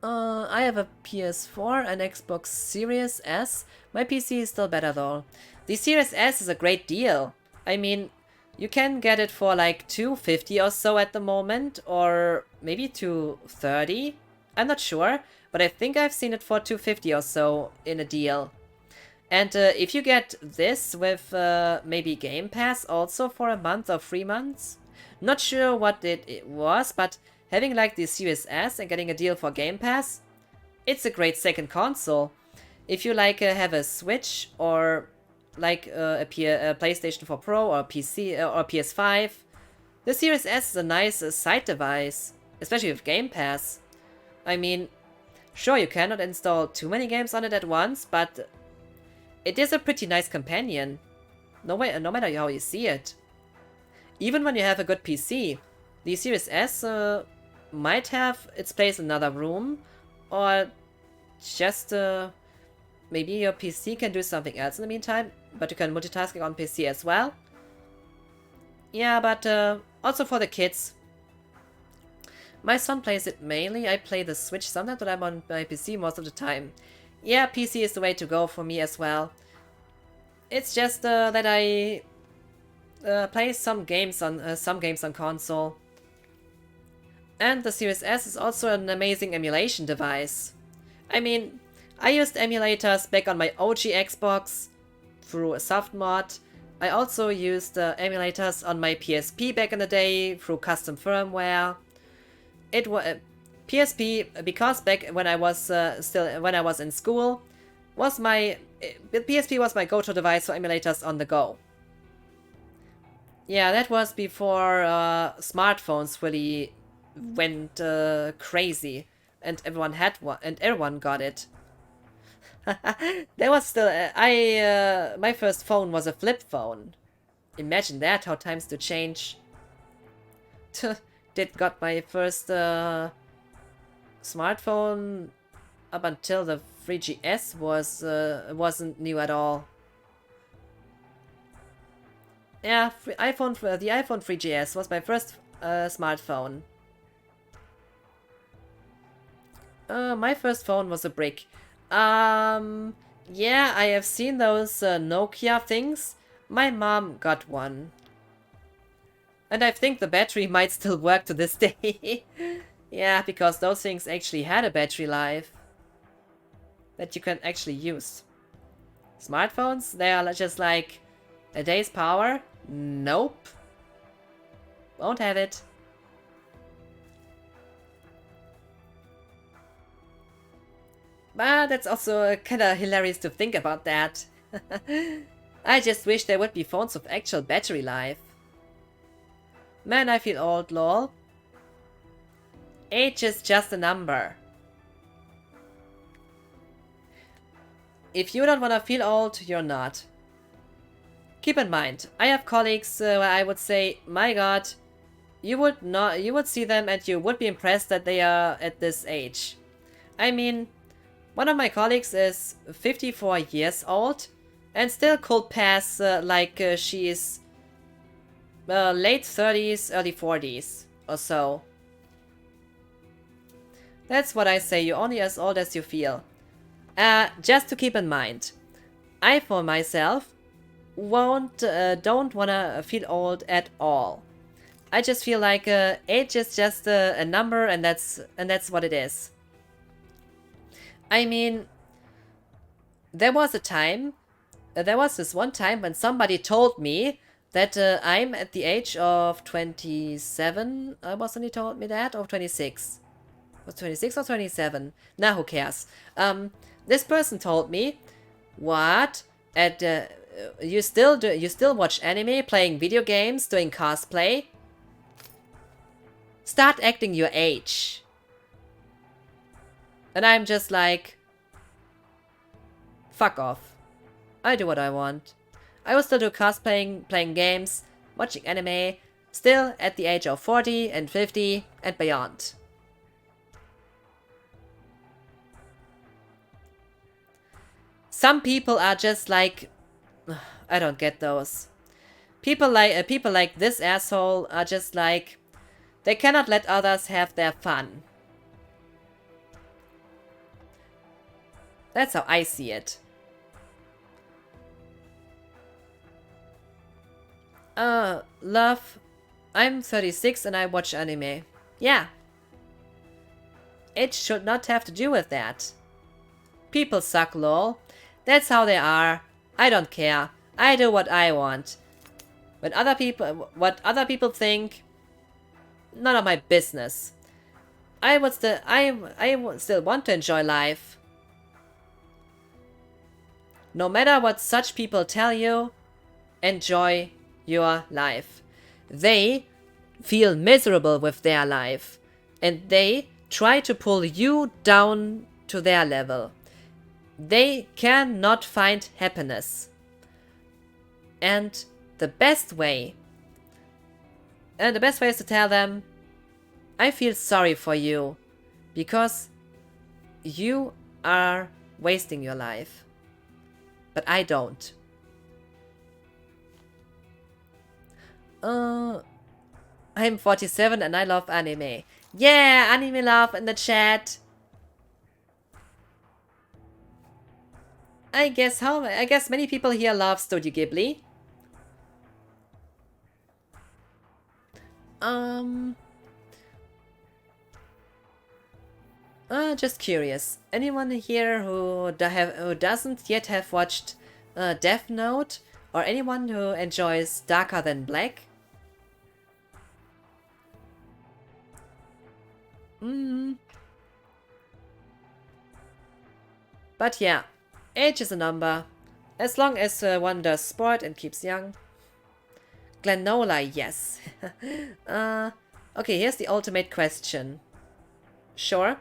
I have a PS4 and Xbox Series S. My PC is still better though. The Series S is a great deal. I mean, you can get it for like $250 or so at the moment, or maybe $230. I'm not sure, but I think I've seen it for $250 or so in a deal. And if you get this with maybe Game Pass also for a month or 3 months, not sure what it was, but having like the Series S and getting a deal for Game Pass, it's a great second console. If you like have a Switch or like a PlayStation 4 Pro or PC or PS5, the Series S is a nice side device, especially with Game Pass. I mean, sure, you cannot install too many games on it at once, but it is a pretty nice companion. No matter how you see it. Even when you have a good PC, the Series S might have its place in another room, or just maybe your PC can do something else in the meantime, but you can multitasking on PC as well. Yeah, but also for the kids. My son plays it mainly. I play the Switch sometimes, but I'm on my PC most of the time. Yeah, PC is the way to go for me as well. It's just that I play some games on console. And the Series S is also an amazing emulation device. I mean, I used emulators back on my OG Xbox through a soft mod. I also used emulators on my PSP back in the day through custom firmware. It was PSP because back when I was in school, PSP was my go-to device for emulators on the go. Yeah, that was before smartphones really went crazy, and everyone had one, and everyone got it. There was still my first phone was a flip phone. Imagine that, how times do change. Got my first smartphone up until the 3GS wasn't new at all. Yeah, the iPhone 3GS was my first smartphone. My first phone was a brick. Yeah, I have seen those Nokia things. My mom got one. And I think the battery might still work to this day. Yeah, because those things actually had a battery life that you can actually use. Smartphones, they are just like a day's power. Nope. Won't have it. But that's also kinda hilarious to think about that. I just wish there would be phones with actual battery life. Man, I feel old, lol. Age is just a number. If you don't wanna feel old, you're not. Keep in mind, I have colleagues where I would say, my god, you would see them and you would be impressed that they are at this age. I mean, one of my colleagues is 54 years old and still could pass like she is late 30s, early 40s or so. That's what I say, you're only as old as you feel. Just to keep in mind, I for myself don't wanna feel old at all. I just feel like age is just a number, and that's what it is. I mean, there was this one time when somebody told me that I'm at the age of 27. Wasn't he told me that? Or 26? Was 26 or 27? Nah, who cares? This person told me, what? You still watch anime, playing video games, doing cosplay? Start acting your age. And I'm just like, fuck off. I do what I want. I will still do cosplaying, playing games, watching anime, still at the age of 40 and 50 and beyond. Some people are just like, I don't get those. People like this asshole are just like, they cannot let others have their fun. That's how I see it. Love, I'm 36 and I watch anime. Yeah. It should not have to do with that. People suck, lol. That's how they are. I don't care. I do what I want. What other people think, none of my business. I would still want to enjoy life. No matter what such people tell you, enjoy your life. They feel miserable with their life, and they try to pull you down to their level. They cannot find happiness. And the best way is to tell them, I feel sorry for you because you are wasting your life. But I don't. I'm 47 and I love anime. Yeah, anime love in the chat. I guess many people here love Studio Ghibli. Just curious. Anyone here who doesn't yet have watched Death Note, or anyone who enjoys Darker Than Black? But yeah, age is a number. As long as one does sport and keeps young. Glenola, yes. Okay, here's the ultimate question. Sure.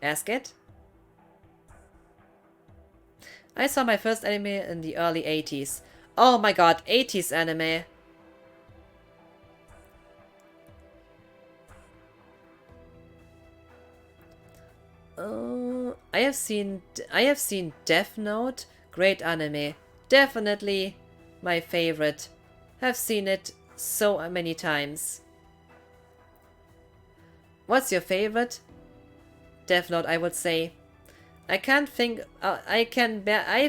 Ask it. I saw my first anime in the early 80s. Oh my god, 80s anime. I have seen Death Note, great anime, definitely my favorite. Have seen it so many times. What's your favorite? Death Note, I would say. I can't think. I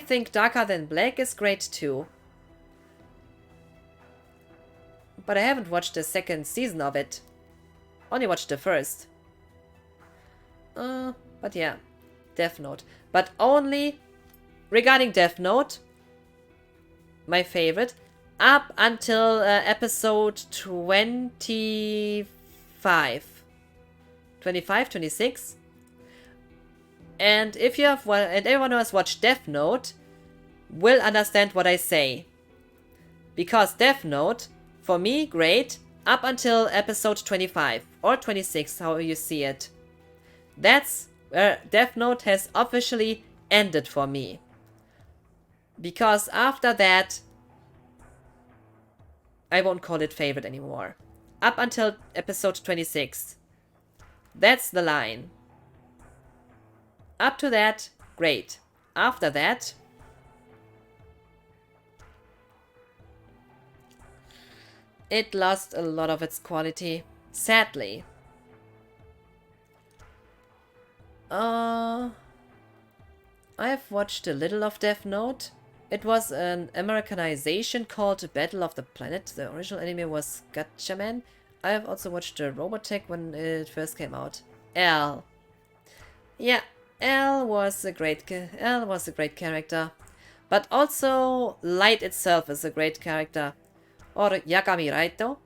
think Darker Than Black is great too. But I haven't watched the second season of it. Only watched the first. But yeah, Death Note. But only regarding Death Note, my favorite, up until episode 25. 25, 26. And if you have, and everyone who has watched Death Note will understand what I say. Because Death Note, for me, great, up until episode 25 or 26, how you see it. That's where Death Note has officially ended for me. Because after that, I won't call it favorite anymore. Up until episode 26. That's the line. Up to that, great. After that, it lost a lot of its quality, sadly. I've watched a little of Death Note. It was an Americanization called Battle of the Planet. The original anime was Gatchaman. I have also watched Robotech when it first came out. L. Yeah, L was a great character. But also Light itself is a great character. Or Yagami Raito.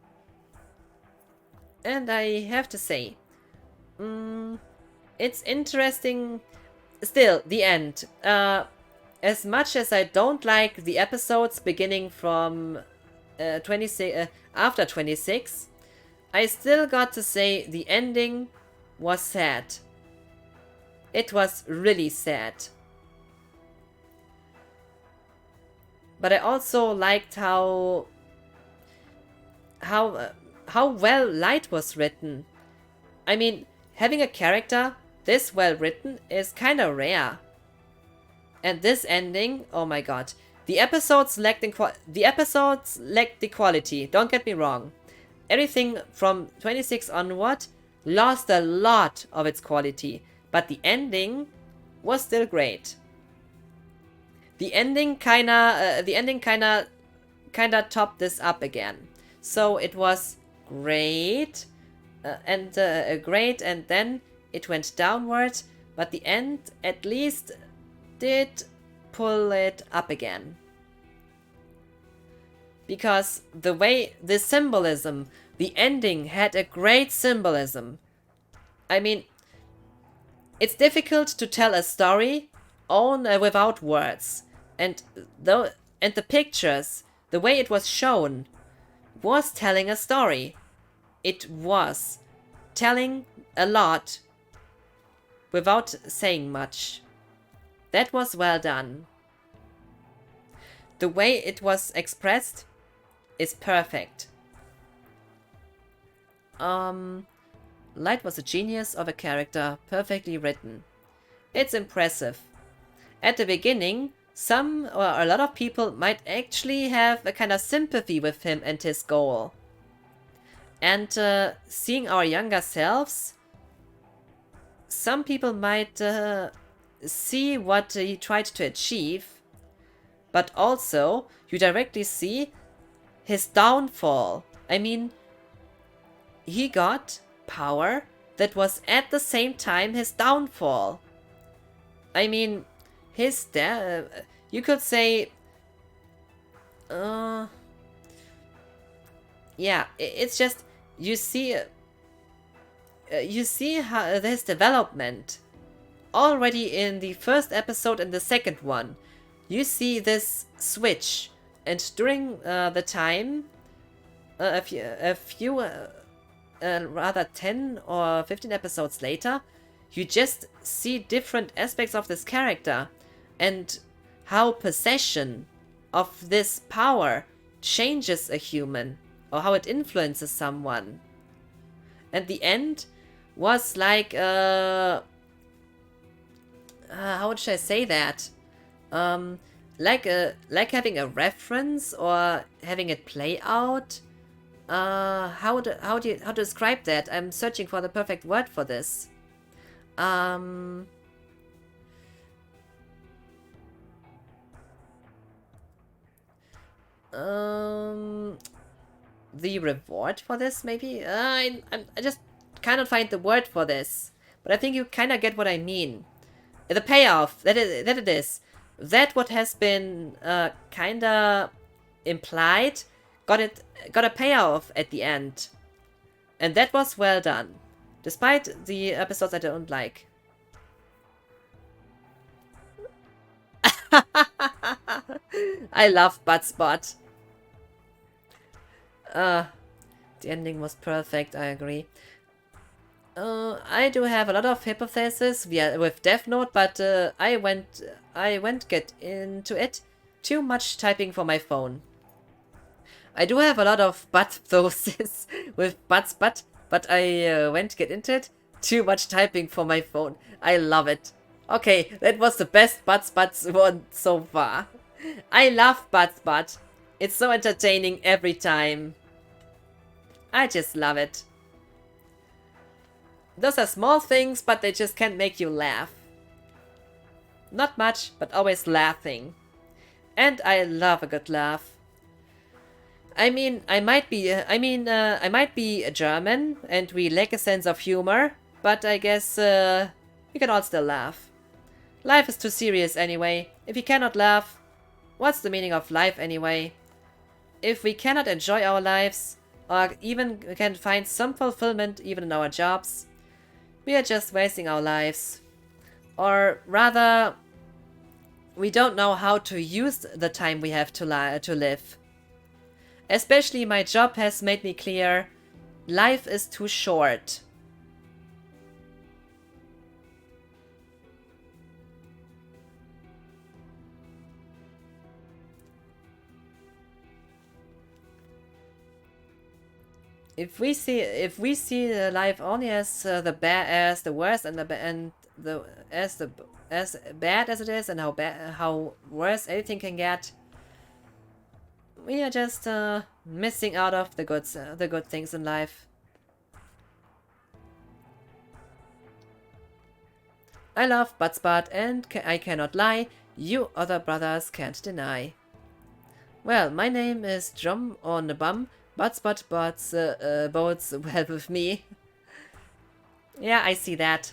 And I have to say, it's interesting. Still, the end. As much as I don't like the episodes beginning from 26 after 26, I still got to say the ending was sad. It was really sad. But I also liked how well Light was written. I mean, having a character this well written is kinda rare. And this ending, oh my god. The episodes lacked the quality, don't get me wrong. Everything from 26 onward lost a lot of its quality, but the ending was still great. The ending kinda topped this up again. So it was great, and then it went downward, but the end at least did pull it up again. Because the symbolism, the ending had a great symbolism. I mean, it's difficult to tell a story without words. And the pictures, the way it was shown, was telling a story. It was telling a lot without saying much. That was well done. the way it was expressed is perfect. Light was a genius of a character, perfectly written. It's impressive. At the beginning, some or a lot of people might actually have a kind of sympathy with him and his goal. And seeing our younger selves, some people might see what he tried to achieve, but also you directly see his downfall. I mean, he got power that was at the same time his downfall. I mean, his you could say, yeah, it's just you see how his development already in the first episode and the second one. You see this switch, and during the time, a few rather 10 or 15 episodes later, you just see different aspects of this character and how possession of this power changes a human or how it influences someone. And the end was like, how should I say that? Like having a reference or having it play out. How to describe that? I'm searching for the perfect word for this. The reward for this, maybe? I just cannot find the word for this, but I think you kind of get what I mean. The payoff that it is that what has been kind of implied got a payoff at the end, and that was well done, despite the episodes I don't like. I love Buttspot. The ending was perfect, I agree. I do have a lot of hypothesis with Death Note, but I went get into it. Too much typing for my phone. I do have a lot of butthosis with Buttspot, but I went get into it. Too much typing for my phone. I love it. Okay, that was the best Buttspot one so far. I love Buttspot. It's so entertaining every time. I just love it. Those are small things, but they just can't make you laugh. Not much, but always laughing. And I love a good laugh. I mean, I might be a German, and we lack a sense of humor, but I guess we can all still laugh. Life is too serious anyway. If you cannot laugh, what's the meaning of life anyway? If we cannot enjoy our lives, or even can find some fulfillment even in our jobs, we are just wasting our lives. Or rather, we don't know how to use the time we have to live. Especially my job has made me clear, life is too short. If we see life only as the worst and as bad as it is, and how worse everything can get, we are just missing out of the good things in life. I love Buttspot, and I cannot lie, you other brothers can't deny. Well, my name is Drum on the Bum. Buttspot boats well with me. Yeah, I see that.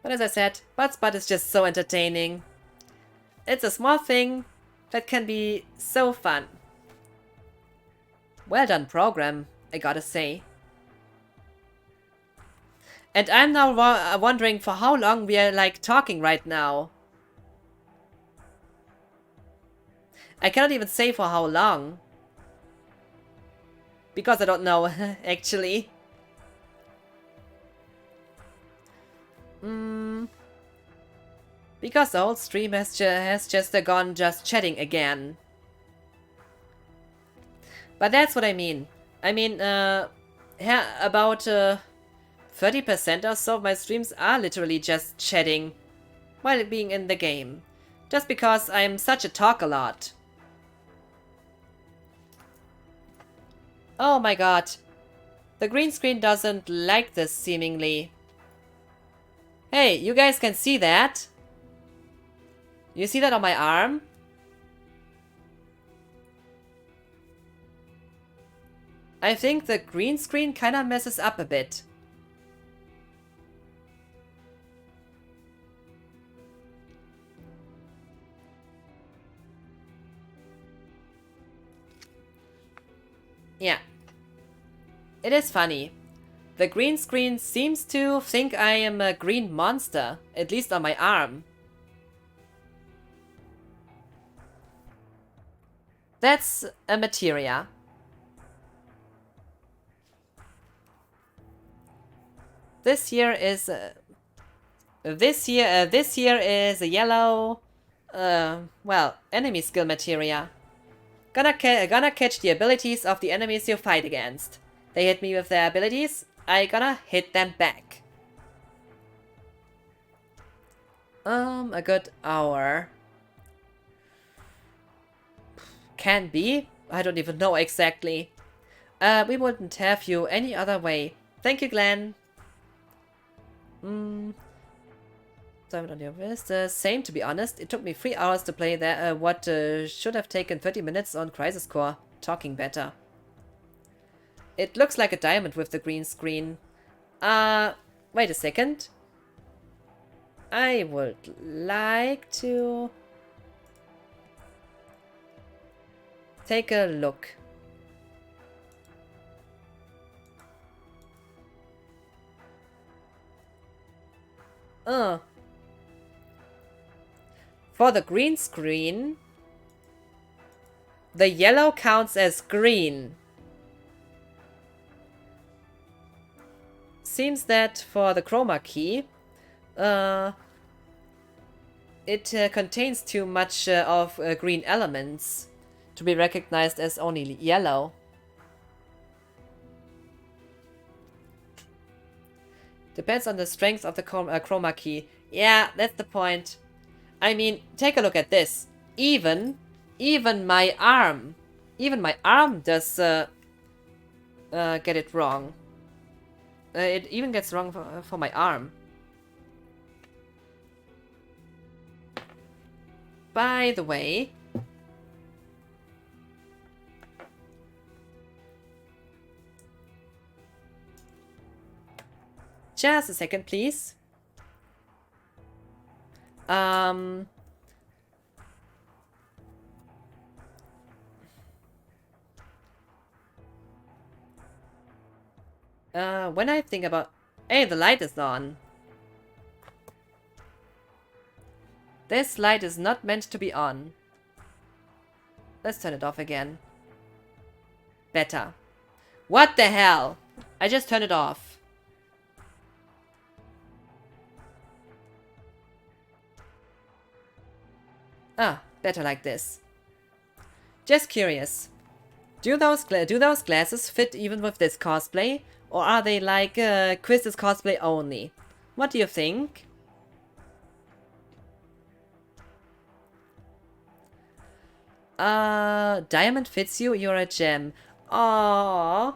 But as I said, Buttspot is just so entertaining. It's a small thing that can be so fun. Well done program, I gotta say. And I'm now wondering for how long we are like talking right now. I cannot even say for how long. Because I don't know, actually. Because the whole stream has just gone just chatting again. But that's what I mean. I mean, about 30% or so of my streams are literally just chatting while being in the game. Just because I'm such a talk-a-lot. Oh my god. The green screen doesn't like this, seemingly. Hey, you guys can see that? You see that on my arm? I think the green screen kinda messes up a bit. Yeah. It is funny. The green screen seems to think I am a green monster, at least on my arm. That's a materia. This here is this here is a yellow well, enemy skill materia. Gonna catch the abilities of the enemies you fight against. They hit me with their abilities, I gonna hit them back. A good hour. Can be. I don't even know exactly. We wouldn't have you any other way. Thank you, Glenn. Time on your wrist. Same, to be honest. It took me 3 hours to play that. What should have taken 30 minutes on Crisis Core. Talking better. It looks like a diamond with the green screen. Wait a second. I would like to take a look. For the green screen, the yellow counts as green. Seems that for the chroma key, it contains too much of green elements to be recognized as only yellow. Depends on the strength of the chroma key. Yeah, that's the point. I mean, take a look at this. Even my arm does get it wrong. It even gets wrong for my arm. By the way, just a second, please. When I think about... Hey, the light is on. This light is not meant to be on. Let's turn it off again. Better. What the hell? I just turned it off. Ah, better like this. Just curious. Do those glasses fit even with this cosplay? Or are they like Quiz's cosplay only? What do you think? Diamond fits you, you're a gem. Aww.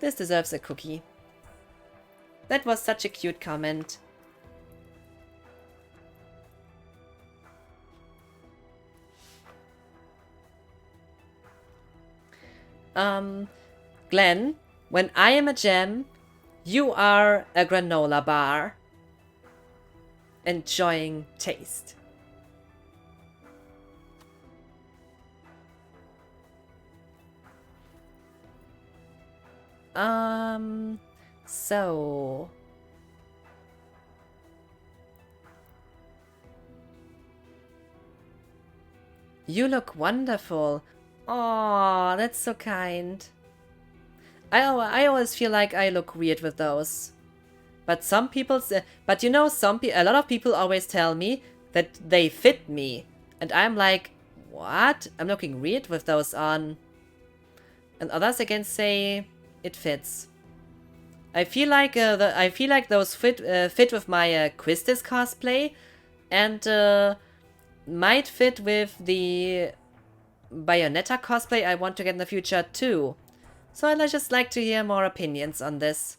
This deserves a cookie. That was such a cute comment. Glenn, when I am a gem, you are a granola bar. Enjoying taste. So... You look wonderful. Aw, that's so kind. I always feel like I look weird with those. But some people, but you know, a lot of people always tell me that they fit me, and I'm like, what? I'm looking weird with those on. And others again say it fits. I feel like those fit with my Quistis cosplay, and might fit with the Bayonetta cosplay I want to get in the future too. So I'd just like to hear more opinions on this.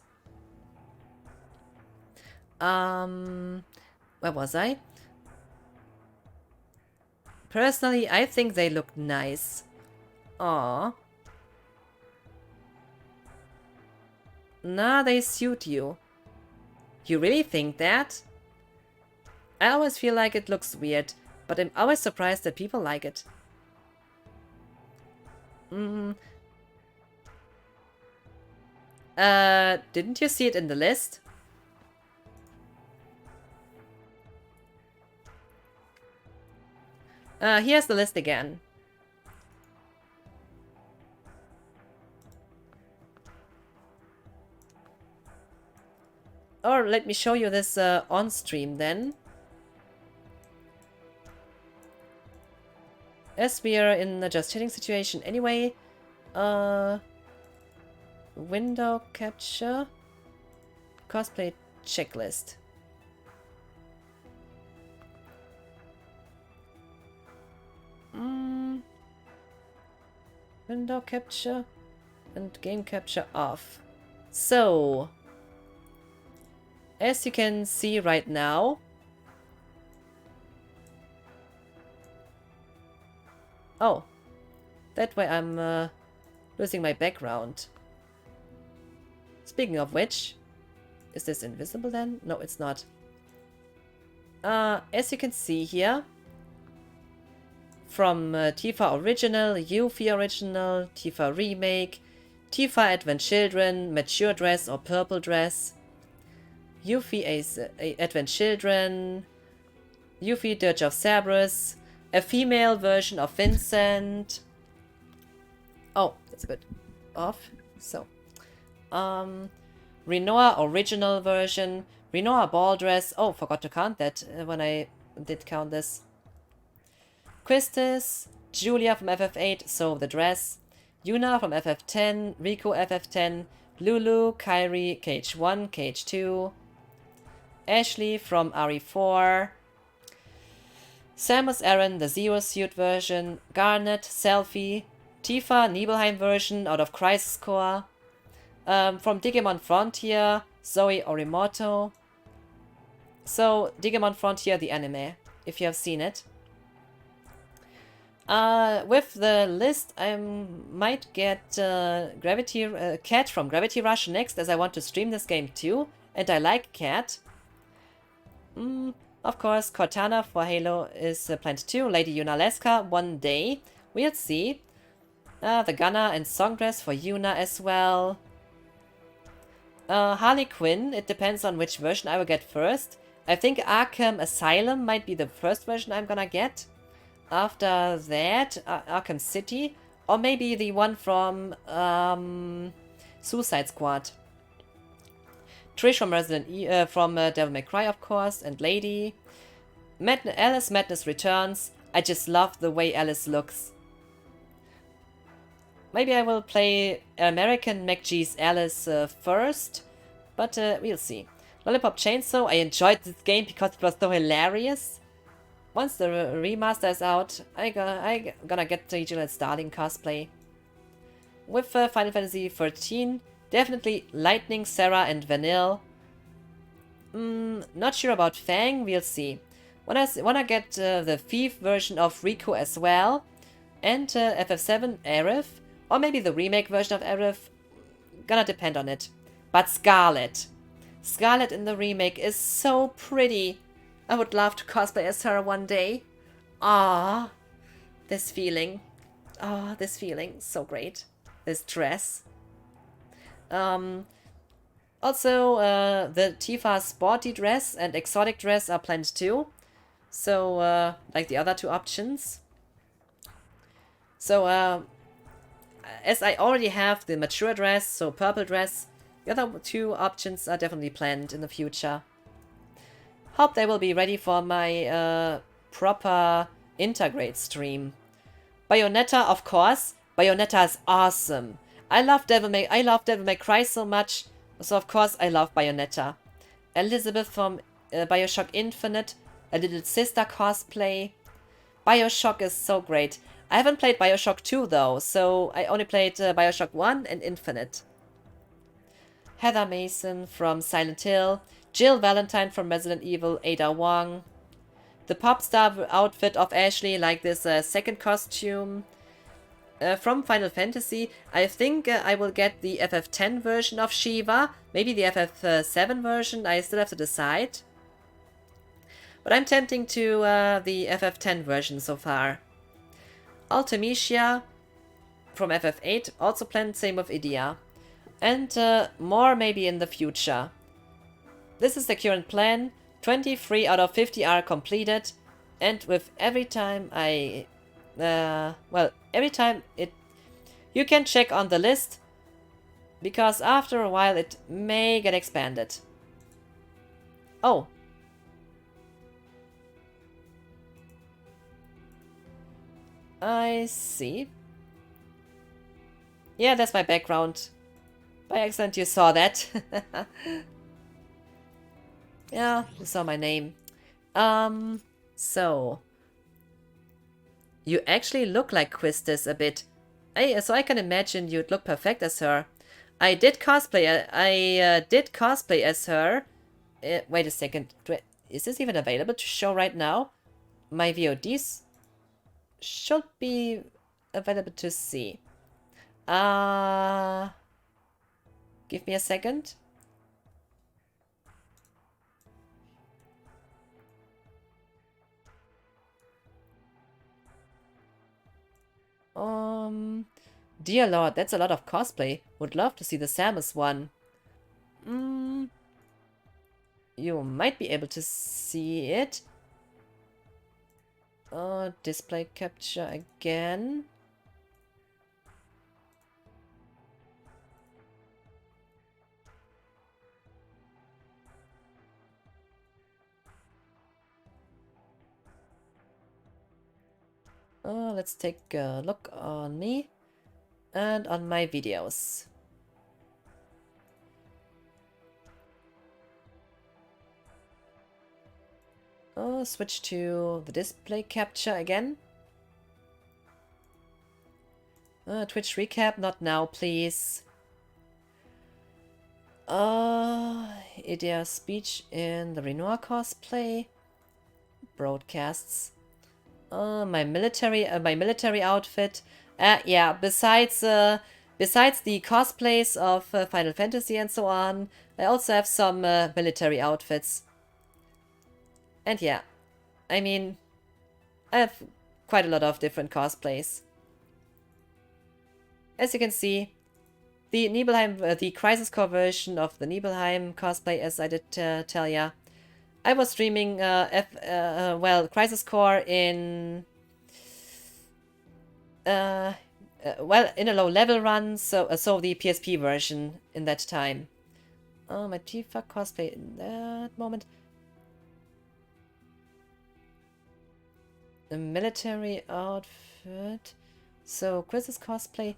Where was I? Personally, I think they look nice. Aww. Nah, they suit you. You really think that? I always feel like it looks weird, but I'm always surprised that people like it. Didn't you see it in the list? Here's the list again. Or let me show you this on stream then. As we are in a just chatting situation anyway. Window capture. Cosplay checklist. Window capture and game capture off. So, as you can see right now, oh, that way I'm losing my background. Speaking of which, is this invisible then? No, it's not. As you can see here, from Tifa Original, Yuffie Original, Tifa Remake, Tifa Advent Children, Mature Dress or Purple Dress, Yuffie Advent Children, Yuffie Dirge of Cerberus, a female version of Vincent. Oh, that's a bit off. So, Rinoa Original version, Rinoa Ball Dress. Oh, forgot to count that when I did count this. Quistis, Julia from FF8, so the dress, Yuna from FF10, Riku FF10, Lulu, Kairi, KH1, KH2, Ashley from RE4, Samus Aran, the Zero Suit version, Garnet, Selfie, Tifa, Nibelheim version out of Crisis Core, from Digimon Frontier, Zoe Orimoto. So, Digimon Frontier, the anime, if you have seen it. With the list, I might get Cat from Gravity Rush next, as I want to stream this game too, and I like Cat. Of course, Cortana for Halo is planned too, Lady Yuna Leska one day. We'll see. The Gunner and Songdress for Yuna as well. Harley Quinn, it depends on which version I will get first. I think Arkham Asylum might be the first version I'm gonna get. After that, Arkham City, or maybe the one from Suicide Squad. Trish from Devil May Cry, of course, and Lady. Alice Madness returns. I just love the way Alice looks. Maybe I will play American McGee's Alice first, but we'll see. Lollipop Chainsaw, I enjoyed this game because it was so hilarious. Once the remaster is out, I gonna get the Jill and Starling cosplay. With Final Fantasy XIII, definitely Lightning, Sarah, and Vanille. Not sure about Fang, we'll see. Wanna get the Thief version of Riku as well, and FF7 Aerith, or maybe the remake version of Aerith. Gonna depend on it. But Scarlet. Scarlet in the remake is so pretty. I would love to cosplay as her one day. Ah, this feeling. Ah, this feeling. So great. This dress. Also, the Tifa sporty dress and exotic dress are planned too. So, like the other two options. So, as I already have the mature dress, so purple dress, The other two options are definitely planned in the future. Hope they will be ready for my proper Intergrade stream. Bayonetta, of course. Bayonetta is awesome. I love Devil May Cry so much, so of course I love Bayonetta. Elizabeth from Bioshock Infinite, a little sister cosplay. Bioshock is so great. I haven't played Bioshock 2 though, so I only played Bioshock 1 and Infinite. Heather Mason from Silent Hill. Jill Valentine from Resident Evil. Ada Wong. The pop star outfit of Ashley, like this second costume. From Final Fantasy, I think I will get the FF10 version of Shiva. Maybe the FF7 version, I still have to decide. But I'm tempting to the FF10 version so far. Ultimecia from FF8, also planned, same with Idea. And more maybe in the future. This is the current plan. 23 out of 50 are completed. And with every time every time you can check on the list, because after a while it may get expanded. Oh. I see. Yeah, that's my background. By accident you saw that. Yeah, you saw my name. So... You actually look like Quistis a bit. So I can imagine you'd look perfect as her. I did cosplay as her. Wait a second. Is this even available to show right now? My VODs should be available to see. Give me a second. Dear Lord, that's a lot of cosplay. Would love to see the Samus one. You might be able to see it. Display capture again. Let's take a look on me and on my videos. Switch to the display capture again. Twitch recap, not now, please. Idea speech in the Renoir cosplay. Broadcasts. My military outfit. Yeah, besides the cosplays of Final Fantasy and so on, I also have some military outfits. And yeah, I mean, I have quite a lot of different cosplays. As you can see, the Nibelheim, the Crisis Core version of the Nibelheim cosplay, as I did tell ya. I was streaming Crisis Core in in a low level run, so the PSP version in that time. My Tifa cosplay in that moment. The military outfit. So Chris's cosplay.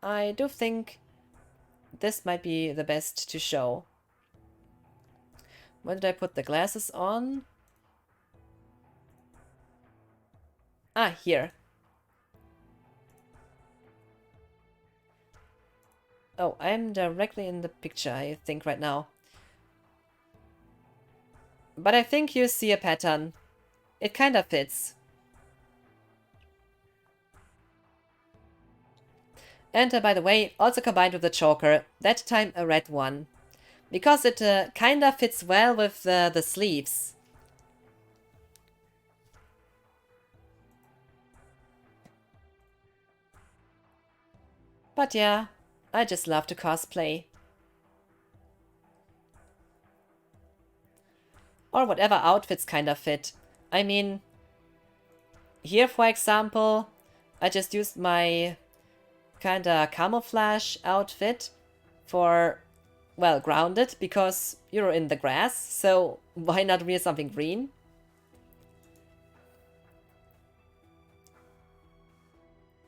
I do think this might be the best to show. When did I put the glasses on? Ah, here. Oh, I'm directly in the picture, I think, right now. But I think you see a pattern. It kind of fits. And by the way, also combined with the choker, that time a red one. Because it kind of fits well with the sleeves. But yeah, I just love to cosplay. Or whatever outfits kind of fit. I mean, here for example, I just used my kinda camouflage outfit for, well, grounded, because you're in the grass, so why not wear something green?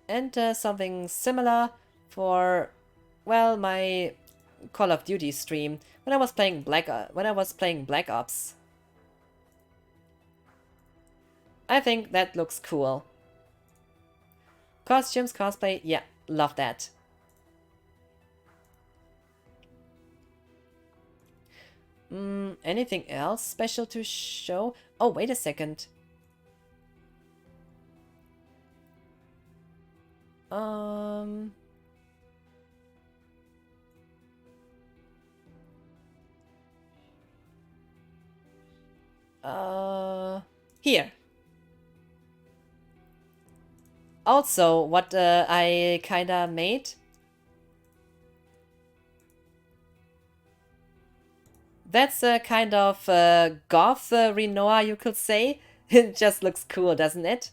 And something similar for, well, my Call of Duty stream when I was playing Black Ops. I think that looks cool. Costumes, cosplay, yeah, love that. Anything else special to show? Oh, wait a second. Here. Also, what I kinda made. That's a kind of goth Rinoa, you could say. It just looks cool, doesn't it?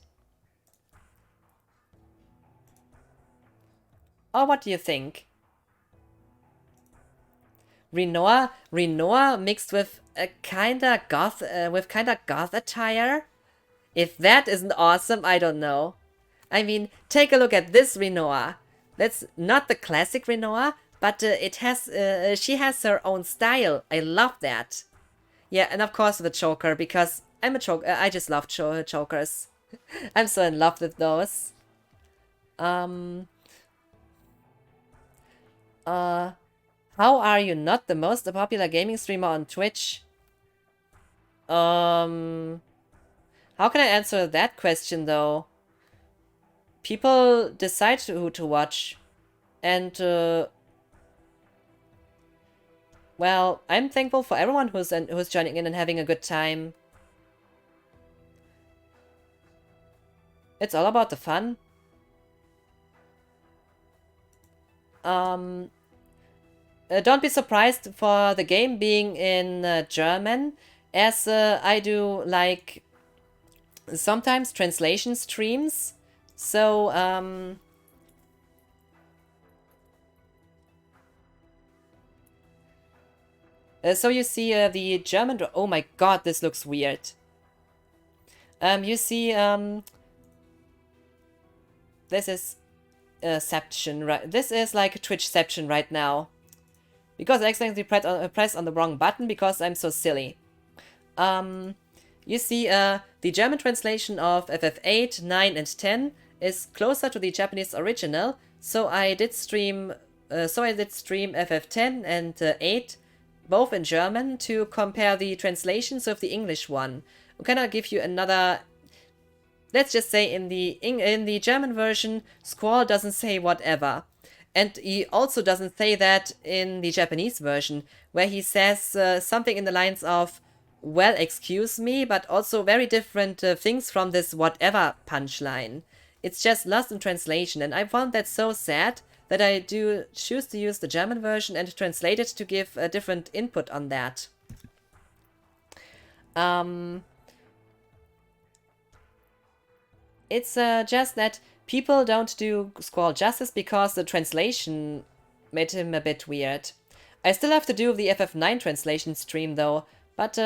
Or what do you think? Rinoa mixed with a kinda goth attire? If that isn't awesome, I don't know. I mean, take a look at this Rinoa. That's not the classic Rinoa, but she has her own style. I love that. Yeah, and of course the choker, because I'm a choker. I just love chokers. I'm so in love with those. How are you not the most popular gaming streamer on Twitch? How can I answer that question, though? People decide who to watch. And, well, I'm thankful for everyone who's joining in and having a good time. It's all about the fun. Don't be surprised for the game being in German, as I do, like, sometimes translation streams. So, so you see the German... Oh my god, this looks weird. You see, this is Ception, right? This is like Twitchception right now. Because I accidentally pressed on the wrong button because I'm so silly. You see, the German translation of FF8, 9, and 10 is closer to the Japanese original, so I did stream FF10 and 8, both in German, to compare the translations of the English one. I'm gonna give you another. Let's just say in the German version, Squall doesn't say whatever. And he also doesn't say that in the Japanese version, where he says something in the lines of, well, excuse me, but also very different things from this whatever punchline. It's just lost in translation, and I found that so sad that I do choose to use the German version and translate it to give a different input on that. It's just that people don't do Squall justice because the translation made him a bit weird. I still have to do the FF9 translation stream though, but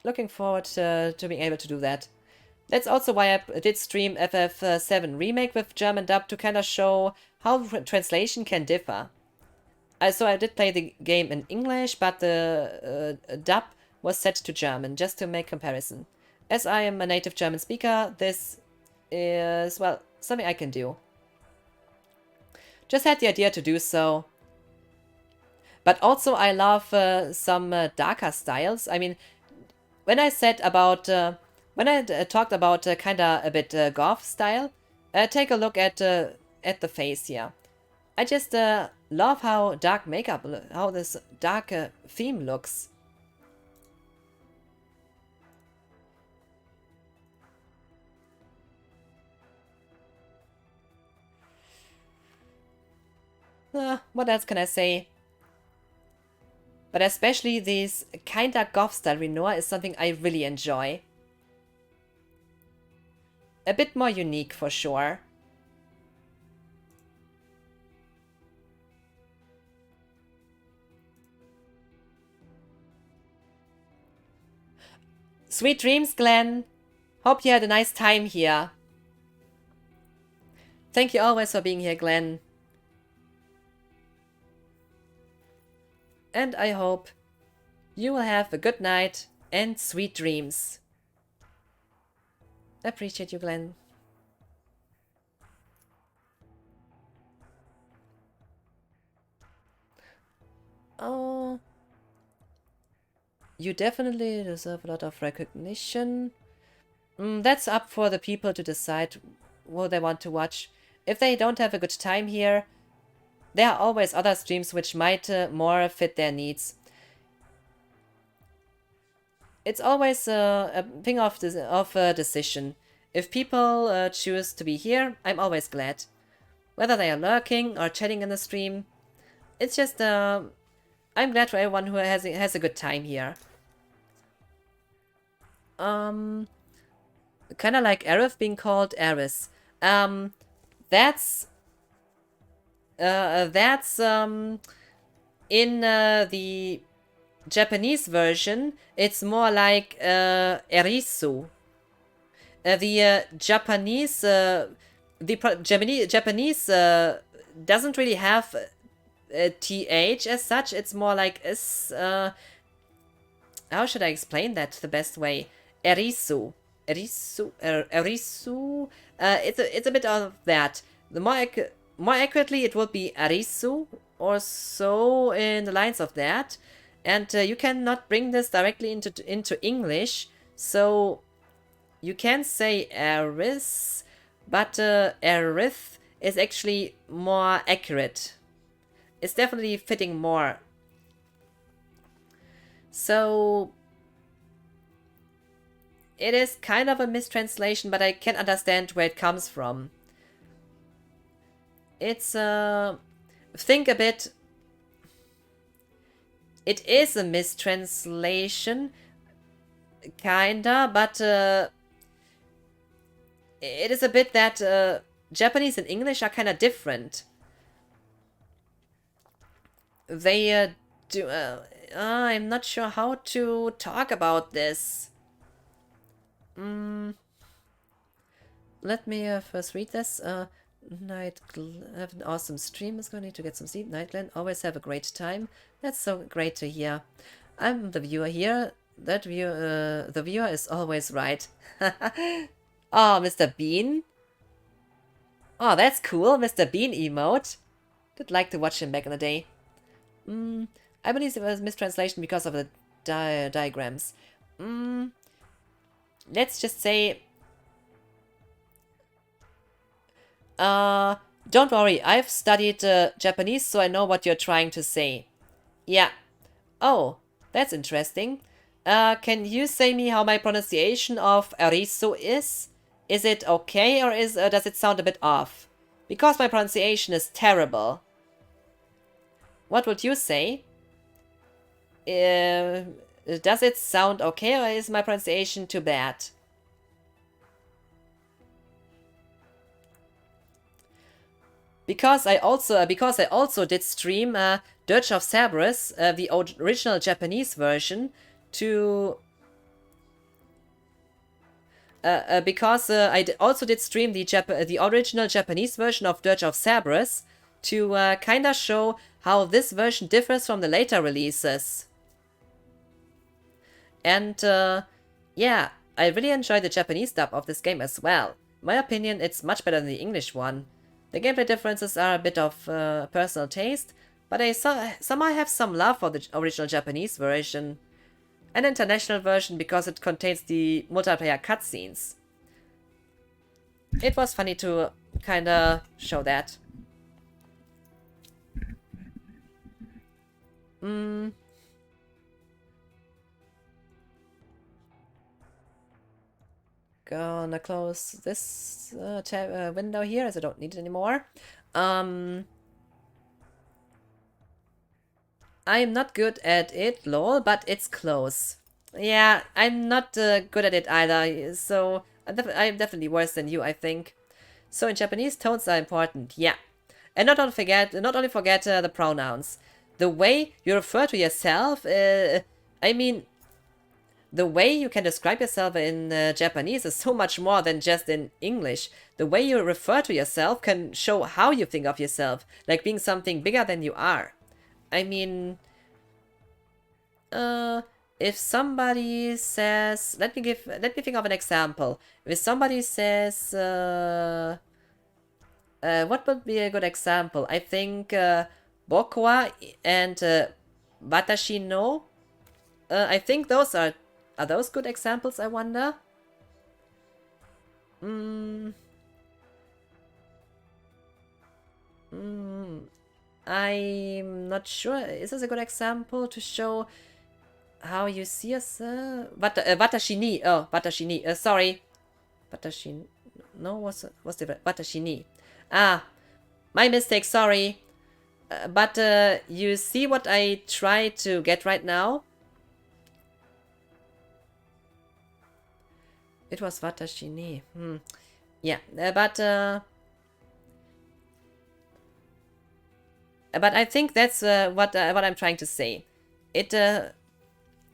looking forward to being able to do that. That's also why I did stream FF7 Remake with German dub, to kind of show how translation can differ. So I did play the game in English, but the dub was set to German, just to make comparison. As I am a native German speaker, this is, well, something I can do. Just had the idea to do so. But also I love some darker styles. I mean, when I said about, when I talked about kinda a bit goth style, take a look at the face here. I just love how dark makeup, how this dark theme looks. What else can I say? But especially this kinda goth style Rinoa is something I really enjoy. A bit more unique for sure. Sweet dreams, Glenn. Hope you had a nice time here. Thank you always for being here, Glenn. And I hope you will have a good night and sweet dreams. Appreciate you, Glenn. Oh, you definitely deserve a lot of recognition. That's up for the people to decide what they want to watch. If they don't have a good time here, there are always other streams which might more fit their needs. It's always a thing of a decision. If people choose to be here, I'm always glad. Whether they are lurking or chatting in the stream, it's just I'm glad for everyone who has a good time here. Kind of like Aerith being called Aris. That's in the Japanese version, it's more like Erisu. The Japanese doesn't really have a th as such. It's more like how should I explain that the best way? Erisu. Erisu. It's a bit of that. The more accurately, it would be Arisu or so in the lines of that. And you cannot bring this directly into English, so you can say Eris, but Erith is actually more accurate. It's definitely fitting more. So it is kind of a mistranslation, but I can understand where it comes from. It's think a bit. It is a mistranslation, kinda, but it is a bit that Japanese and English are kind of different. They do. I'm not sure how to talk about this. Let me first read this. Have an awesome stream. Is going to need to get some sleep. Night, Glenn. Always have a great time. That's so great to hear. I'm the viewer here. The viewer is always right. Oh, Mr. Bean. Oh, that's cool. Mr. Bean emote. Did like to watch him back in the day. I believe it was a mistranslation because of the diagrams. Let's just say... don't worry, I've studied Japanese, so I know what you're trying to say. Yeah. Oh, that's interesting. Can you say me how my pronunciation of Arisu is? Is it okay, or does it sound a bit off? Because my pronunciation is terrible. What would you say? Does it sound okay, or is my pronunciation too bad? Because I also did stream Dirge of Cerberus, the original Japanese version, to because I also did stream the original Japanese version of Dirge of Cerberus to kinda show how this version differs from the later releases. And yeah, I really enjoyed the Japanese dub of this game as well. In my opinion, it's much better than the English one. The gameplay differences are a bit of personal taste, but I somehow have some love for the original Japanese version. An international version because it contains the multiplayer cutscenes. It was funny to kinda show that. Gonna close this window here as I don't need it anymore. I'm not good at it, lol, but it's close. Yeah, I'm not good at it either, so I'm definitely worse than you, I think. So in Japanese, tones are important, yeah. And not only forget the pronouns. The way you refer to yourself, I mean, the way you can describe yourself in Japanese is so much more than just in English. The way you refer to yourself can show how you think of yourself, like being something bigger than you are. I mean, if somebody says, let me think of an example. If somebody says, what would be a good example? I think boku wa and watashi no. I think those are those good examples, I wonder? I'm not sure. Is this a good example to show how you see yourself? Watashi ni. Oh, watashi ni. Sorry. Watashi no was different. Watashi ni. Ah, my mistake. Sorry. But you see what I try to get right now? It was watashi ni. Yeah, but I think that's what I'm trying to say. It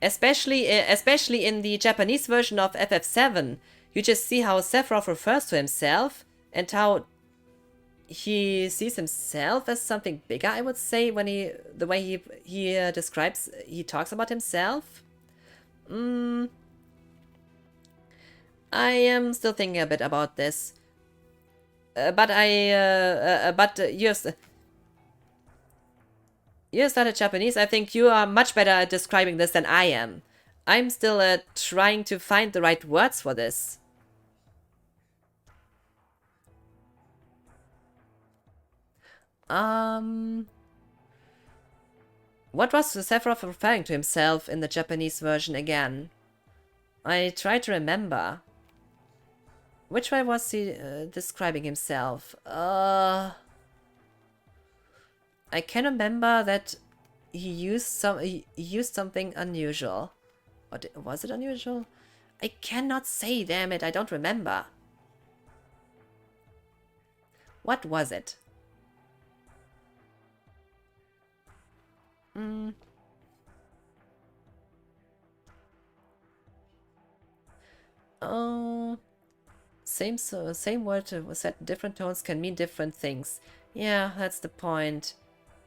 especially in the Japanese version of FF7, you just see how Sephiroth refers to himself and how he sees himself as something bigger, I would say, when the way he talks about himself. I am still thinking a bit about this, but you studied Japanese. I think you are much better at describing this than I am. I'm still trying to find the right words for this. What was Sephiroth referring to himself in the Japanese version again? I try to remember. Which way was he describing himself? I can remember that he used something unusual. Or was it unusual? I cannot say, damn it, I don't remember. What was it? Oh, same word set in different tones can mean different things. Yeah, that's the point.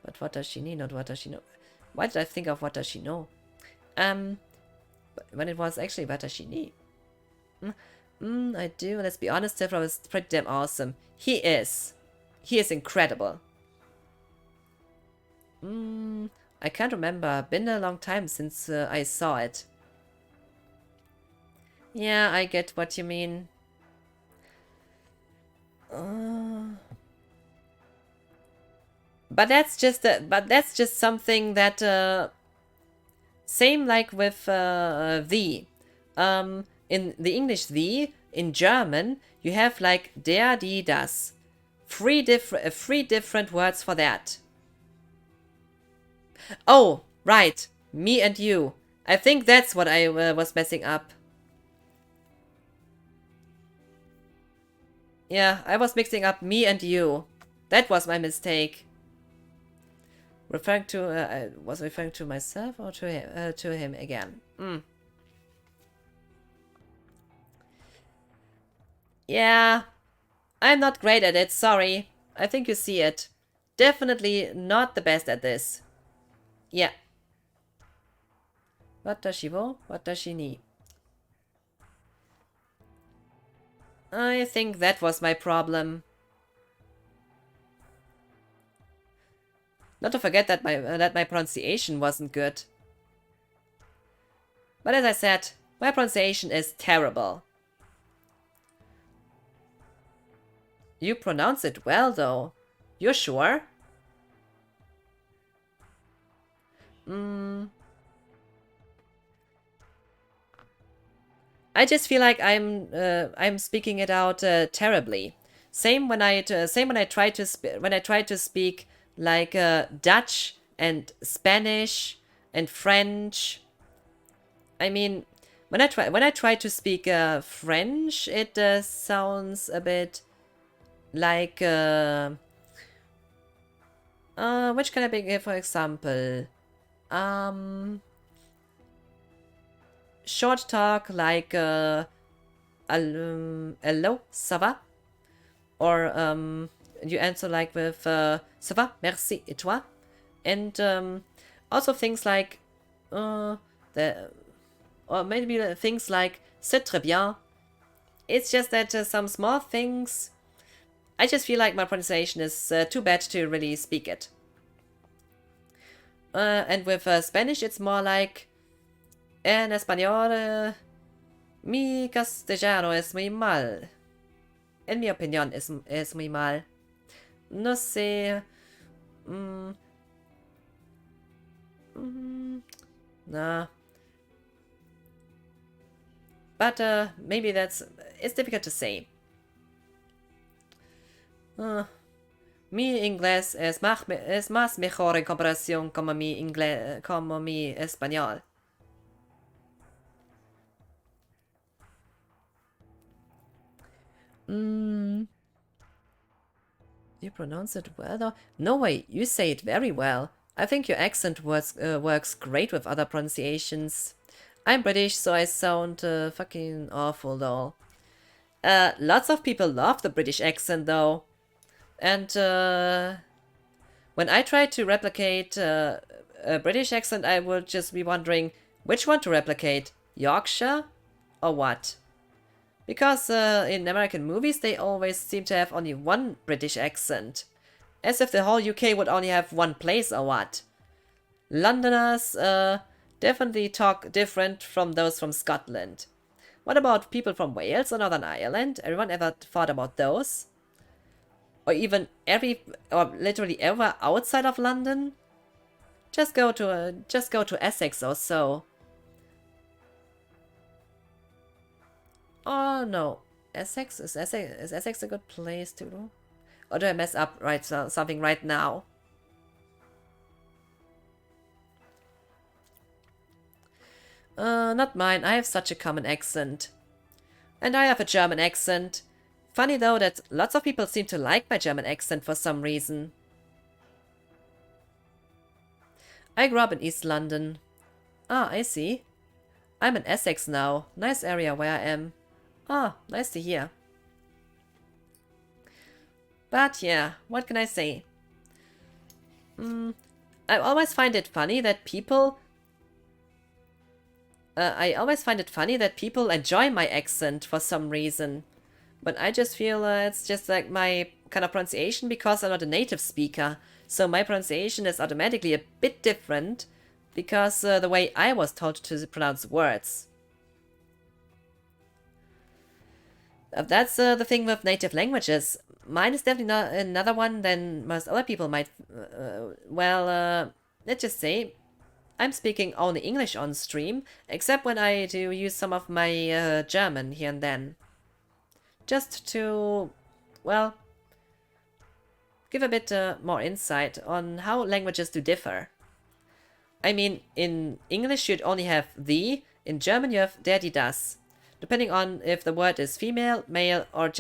But watashi ni, not watashi no. Why did I think of watashi no? When it was actually watashi ni. I do. Let's be honest, Sephiroth is pretty damn awesome. He is. He is incredible. I can't remember. Been a long time since I saw it. Yeah, I get what you mean. But that's just something that same like with the in the English the, in German you have like der, die, das. Three different words for that. Oh, right. Me and you. I think that's what I was messing up. Yeah, I was mixing up me and you. That was my mistake. Referring to, I was referring to myself or to him again. Yeah, I'm not great at it, sorry. I think you see it. Definitely not the best at this. Yeah. Watashi wo, watashi ni. I think that was my problem. Not to forget that my pronunciation wasn't good. But as I said, my pronunciation is terrible. You pronounce it well, though. You're sure? I just feel like I'm speaking it out terribly. Same when I try to speak like Dutch and Spanish and French. I mean, when I try to speak French, it sounds a bit like which can I give for example? short talk like hello, ça va? Or you answer like with ça va, merci, et toi? And also things like or maybe things like c'est très bien. It's just that some small things, I just feel like my pronunciation is too bad to really speak it. And with Spanish, it's more like en español, mi castellano es muy mal. En mi opinión, es muy mal. No sé. Nah. But maybe it's difficult to say. Mi inglés es más mejor en comparación como mi español. You pronounce it well though? No way, you say it very well. I think your accent works great with other pronunciations. I'm British, so I sound fucking awful though. Lots of people love the British accent though. And when I try to replicate a British accent, I would just be wondering which one to replicate, Yorkshire or what? Because in American movies they always seem to have only one British accent. As if the whole UK would only have one place or what. Londoners definitely talk different from those from Scotland. What about people from Wales or Northern Ireland? Everyone ever thought about those? Or even literally ever outside of London? Just go to Essex or so. Oh no, Essex is Essex a good place to go? Or do I mess up something right now? Not mine. I have such a common accent. And I have a German accent. Funny though that lots of people seem to like my German accent for some reason. I grew up in East London. Ah, I see. I'm in Essex now. Nice area where I am. Ah, nice to hear. But yeah, what can I say? I always find it funny that people enjoy my accent for some reason. But I just feel it's just like my kind of pronunciation because I'm not a native speaker. So my pronunciation is automatically a bit different because the way I was taught to pronounce words. That's the thing with native languages. Mine is definitely not another one than most other people might. Let's just say I'm speaking only English on stream, except when I do use some of my German here and then. Just to, well, give a bit more insight on how languages do differ. I mean, in English you'd only have the, in German you have der, die, das. Depending on if the word is female, male, or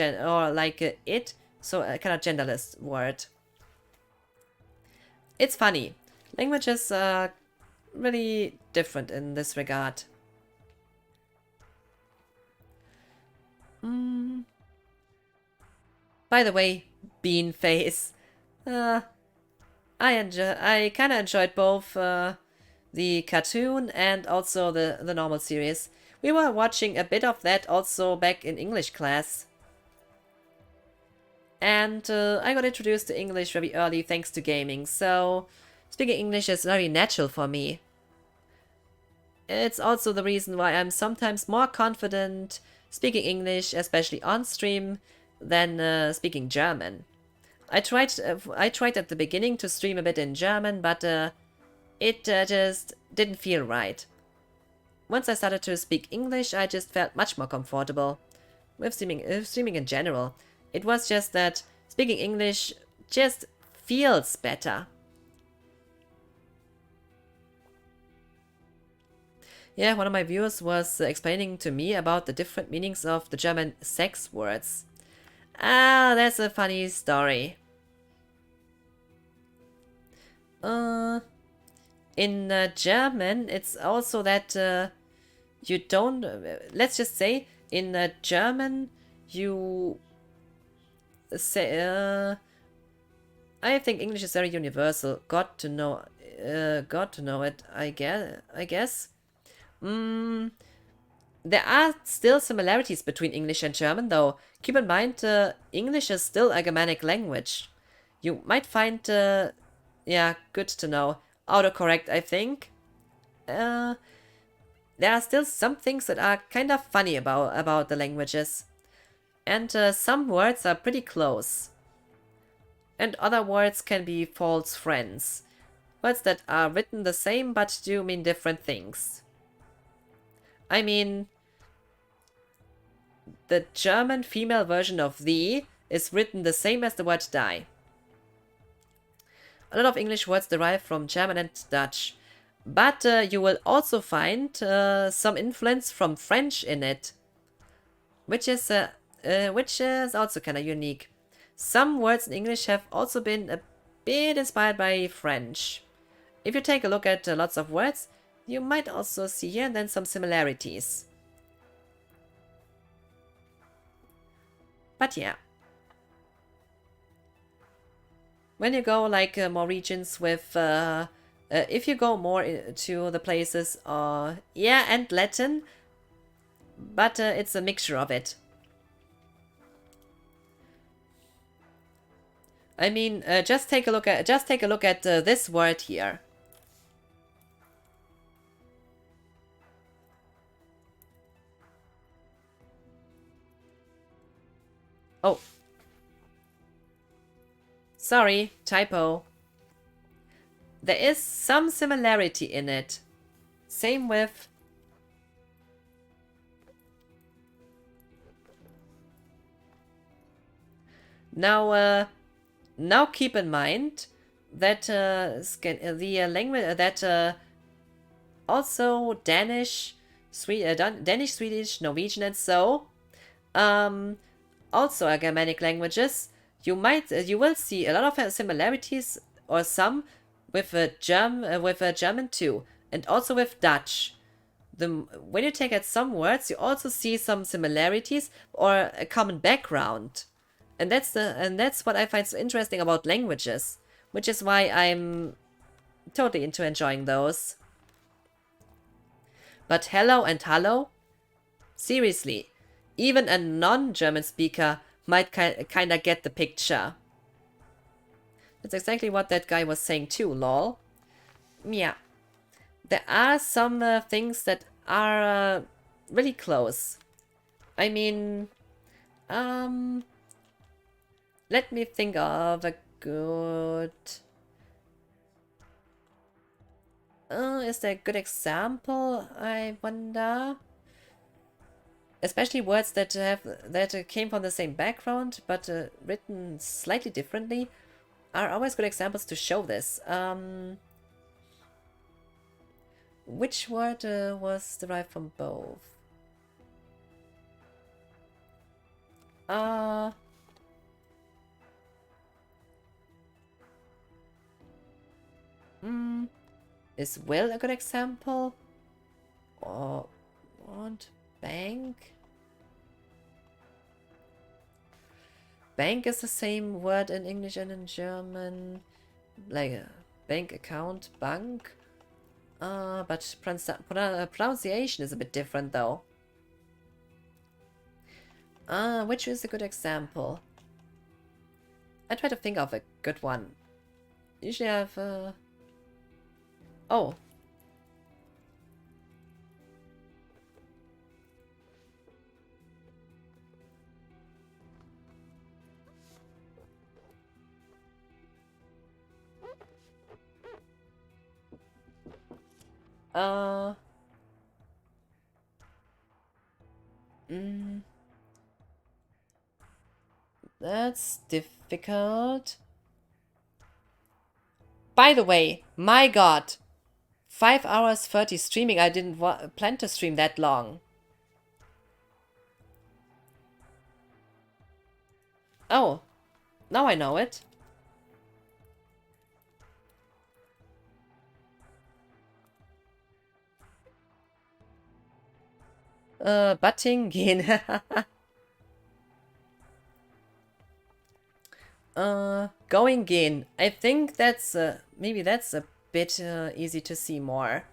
like it, so a kind of genderless word. It's funny. Languages are really different in this regard. By the way, Bean Face. I kind of enjoyed both the cartoon and also the normal series. We were watching a bit of that also back in English class. And I got introduced to English very early thanks to gaming, so speaking English is very natural for me. It's also the reason why I'm sometimes more confident speaking English, especially on stream, than speaking German. I tried at the beginning to stream a bit in German, but it just didn't feel right. Once I started to speak English, I just felt much more comfortable with streaming in general. It was just that speaking English just feels better. Yeah, one of my viewers was explaining to me about the different meanings of the German sex words. Ah, that's a funny story. In German, it's also that you don't, let's just say, in German, you say, I think English is very universal. Got to know it, I guess. There are still similarities between English and German, though. Keep in mind, English is still a Germanic language. You might find, yeah, good to know. Autocorrect, I think. There are still some things that are kind of funny about the languages. And some words are pretty close. And other words can be false friends. Words that are written the same but do mean different things. I mean, the German female version of "the" is written the same as the word "die." A lot of English words derive from German and Dutch, but you will also find some influence from French in it, which is also kind of unique. Some words in English have also been a bit inspired by French. If you take a look at lots of words, you might also see here and then some similarities. But yeah. When you go like more regions with, if you go more to the places, yeah, and Latin, but it's a mixture of it. I mean, just take a look at this word here. Oh. Sorry, typo. There is some similarity in it. Same with... Now keep in mind that the language that also Danish, Swedish, Norwegian, and so also are Germanic languages. You will see a lot of similarities, or some, with German too, and also with Dutch. When you take out some words, you also see some similarities or a common background, and that's what I find so interesting about languages, which is why I'm totally into enjoying those. But hello and hallo, seriously. Even a non-German speaker might kind of get the picture. That's exactly what that guy was saying too, lol. Yeah. There are some things that are really close. I mean, let me think of a good... is there a good example, I wonder? Especially words that came from the same background but written slightly differently are always good examples to show this. Which word was derived from both? Is will a good example? Or what? Bank? Bank is the same word in English and in German. Like a bank account, Bank. But pronunciation is a bit different though. Which is a good example? I try to think of a good one. Usually I have oh. That's difficult. By the way, my god, 5 hours 30 streaming. I didn't plan to stream that long. Oh, now I know it. Butting Gin. Going Gin. I think that's maybe that's a bit easy to see more.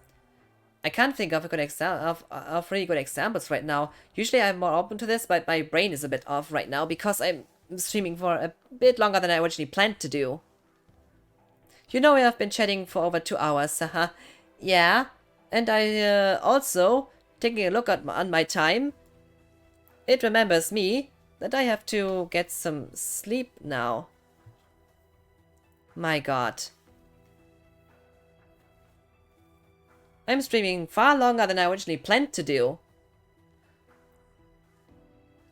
I can't think of a good of really good examples right now. Usually I'm more open to this, but my brain is a bit off right now because I'm streaming for a bit longer than I originally planned to do. You know, I've been chatting for over 2 hours, haha. Yeah, and I also, taking a look at on my time, it remembers me that I have to get some sleep now. My god. I'm streaming far longer than I originally planned to do.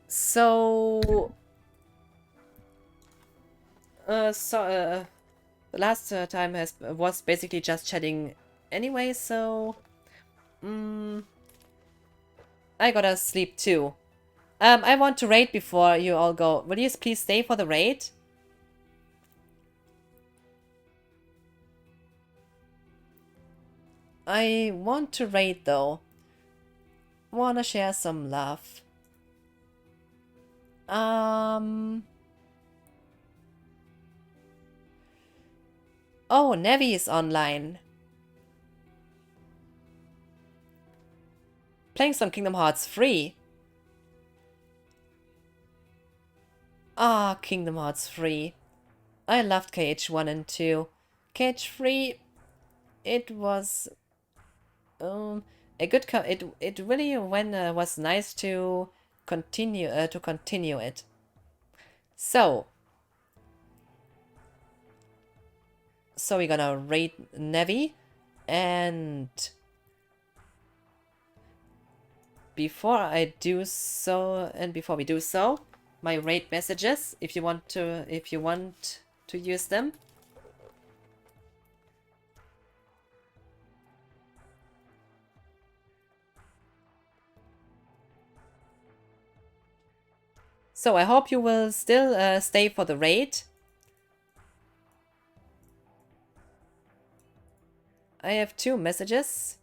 So... the last time was basically just chatting anyway, so... I gotta sleep too. I want to raid before you all go. Will you please stay for the raid? I want to raid though. Wanna share some love. Oh, Nevi is online. Playing some Kingdom Hearts free. Ah, Kingdom Hearts free. I loved KH1 and 2. KH3, it was a good it really was nice to continue it. So we're gonna raid Nevi, and before we do so, my raid messages, if you want to use them. So I hope you will still stay for the raid. I have 2 messages.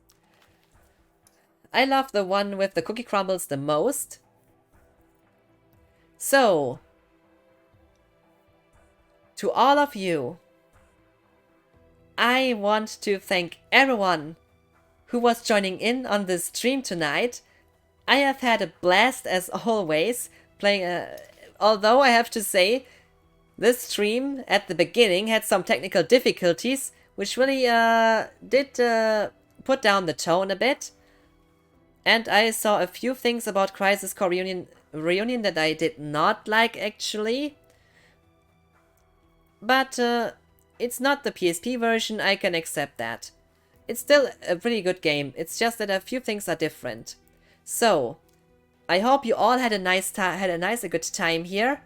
I love the one with the cookie crumbles the most. So, to all of you, I want to thank everyone who was joining in on this stream tonight. I have had a blast as always playing, although I have to say, this stream at the beginning had some technical difficulties, which really did put down the tone a bit. And I saw a few things about Crisis Core Reunion that I did not like, actually. But it's not the PSP version, I can accept that. It's still a pretty good game, it's just that a few things are different. So, I hope you all had a good time here.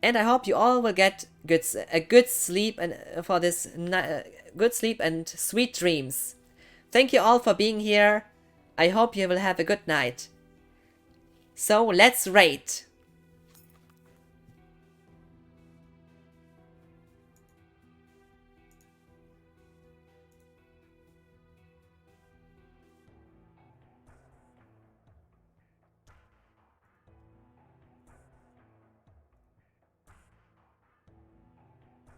And I hope you all will get a good sleep and for this good sleep and sweet dreams. Thank you all for being here. I hope you will have a good night. So let's raid.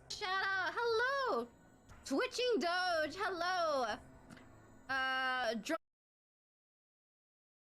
Shout out, hello! Twitching Doge, hello!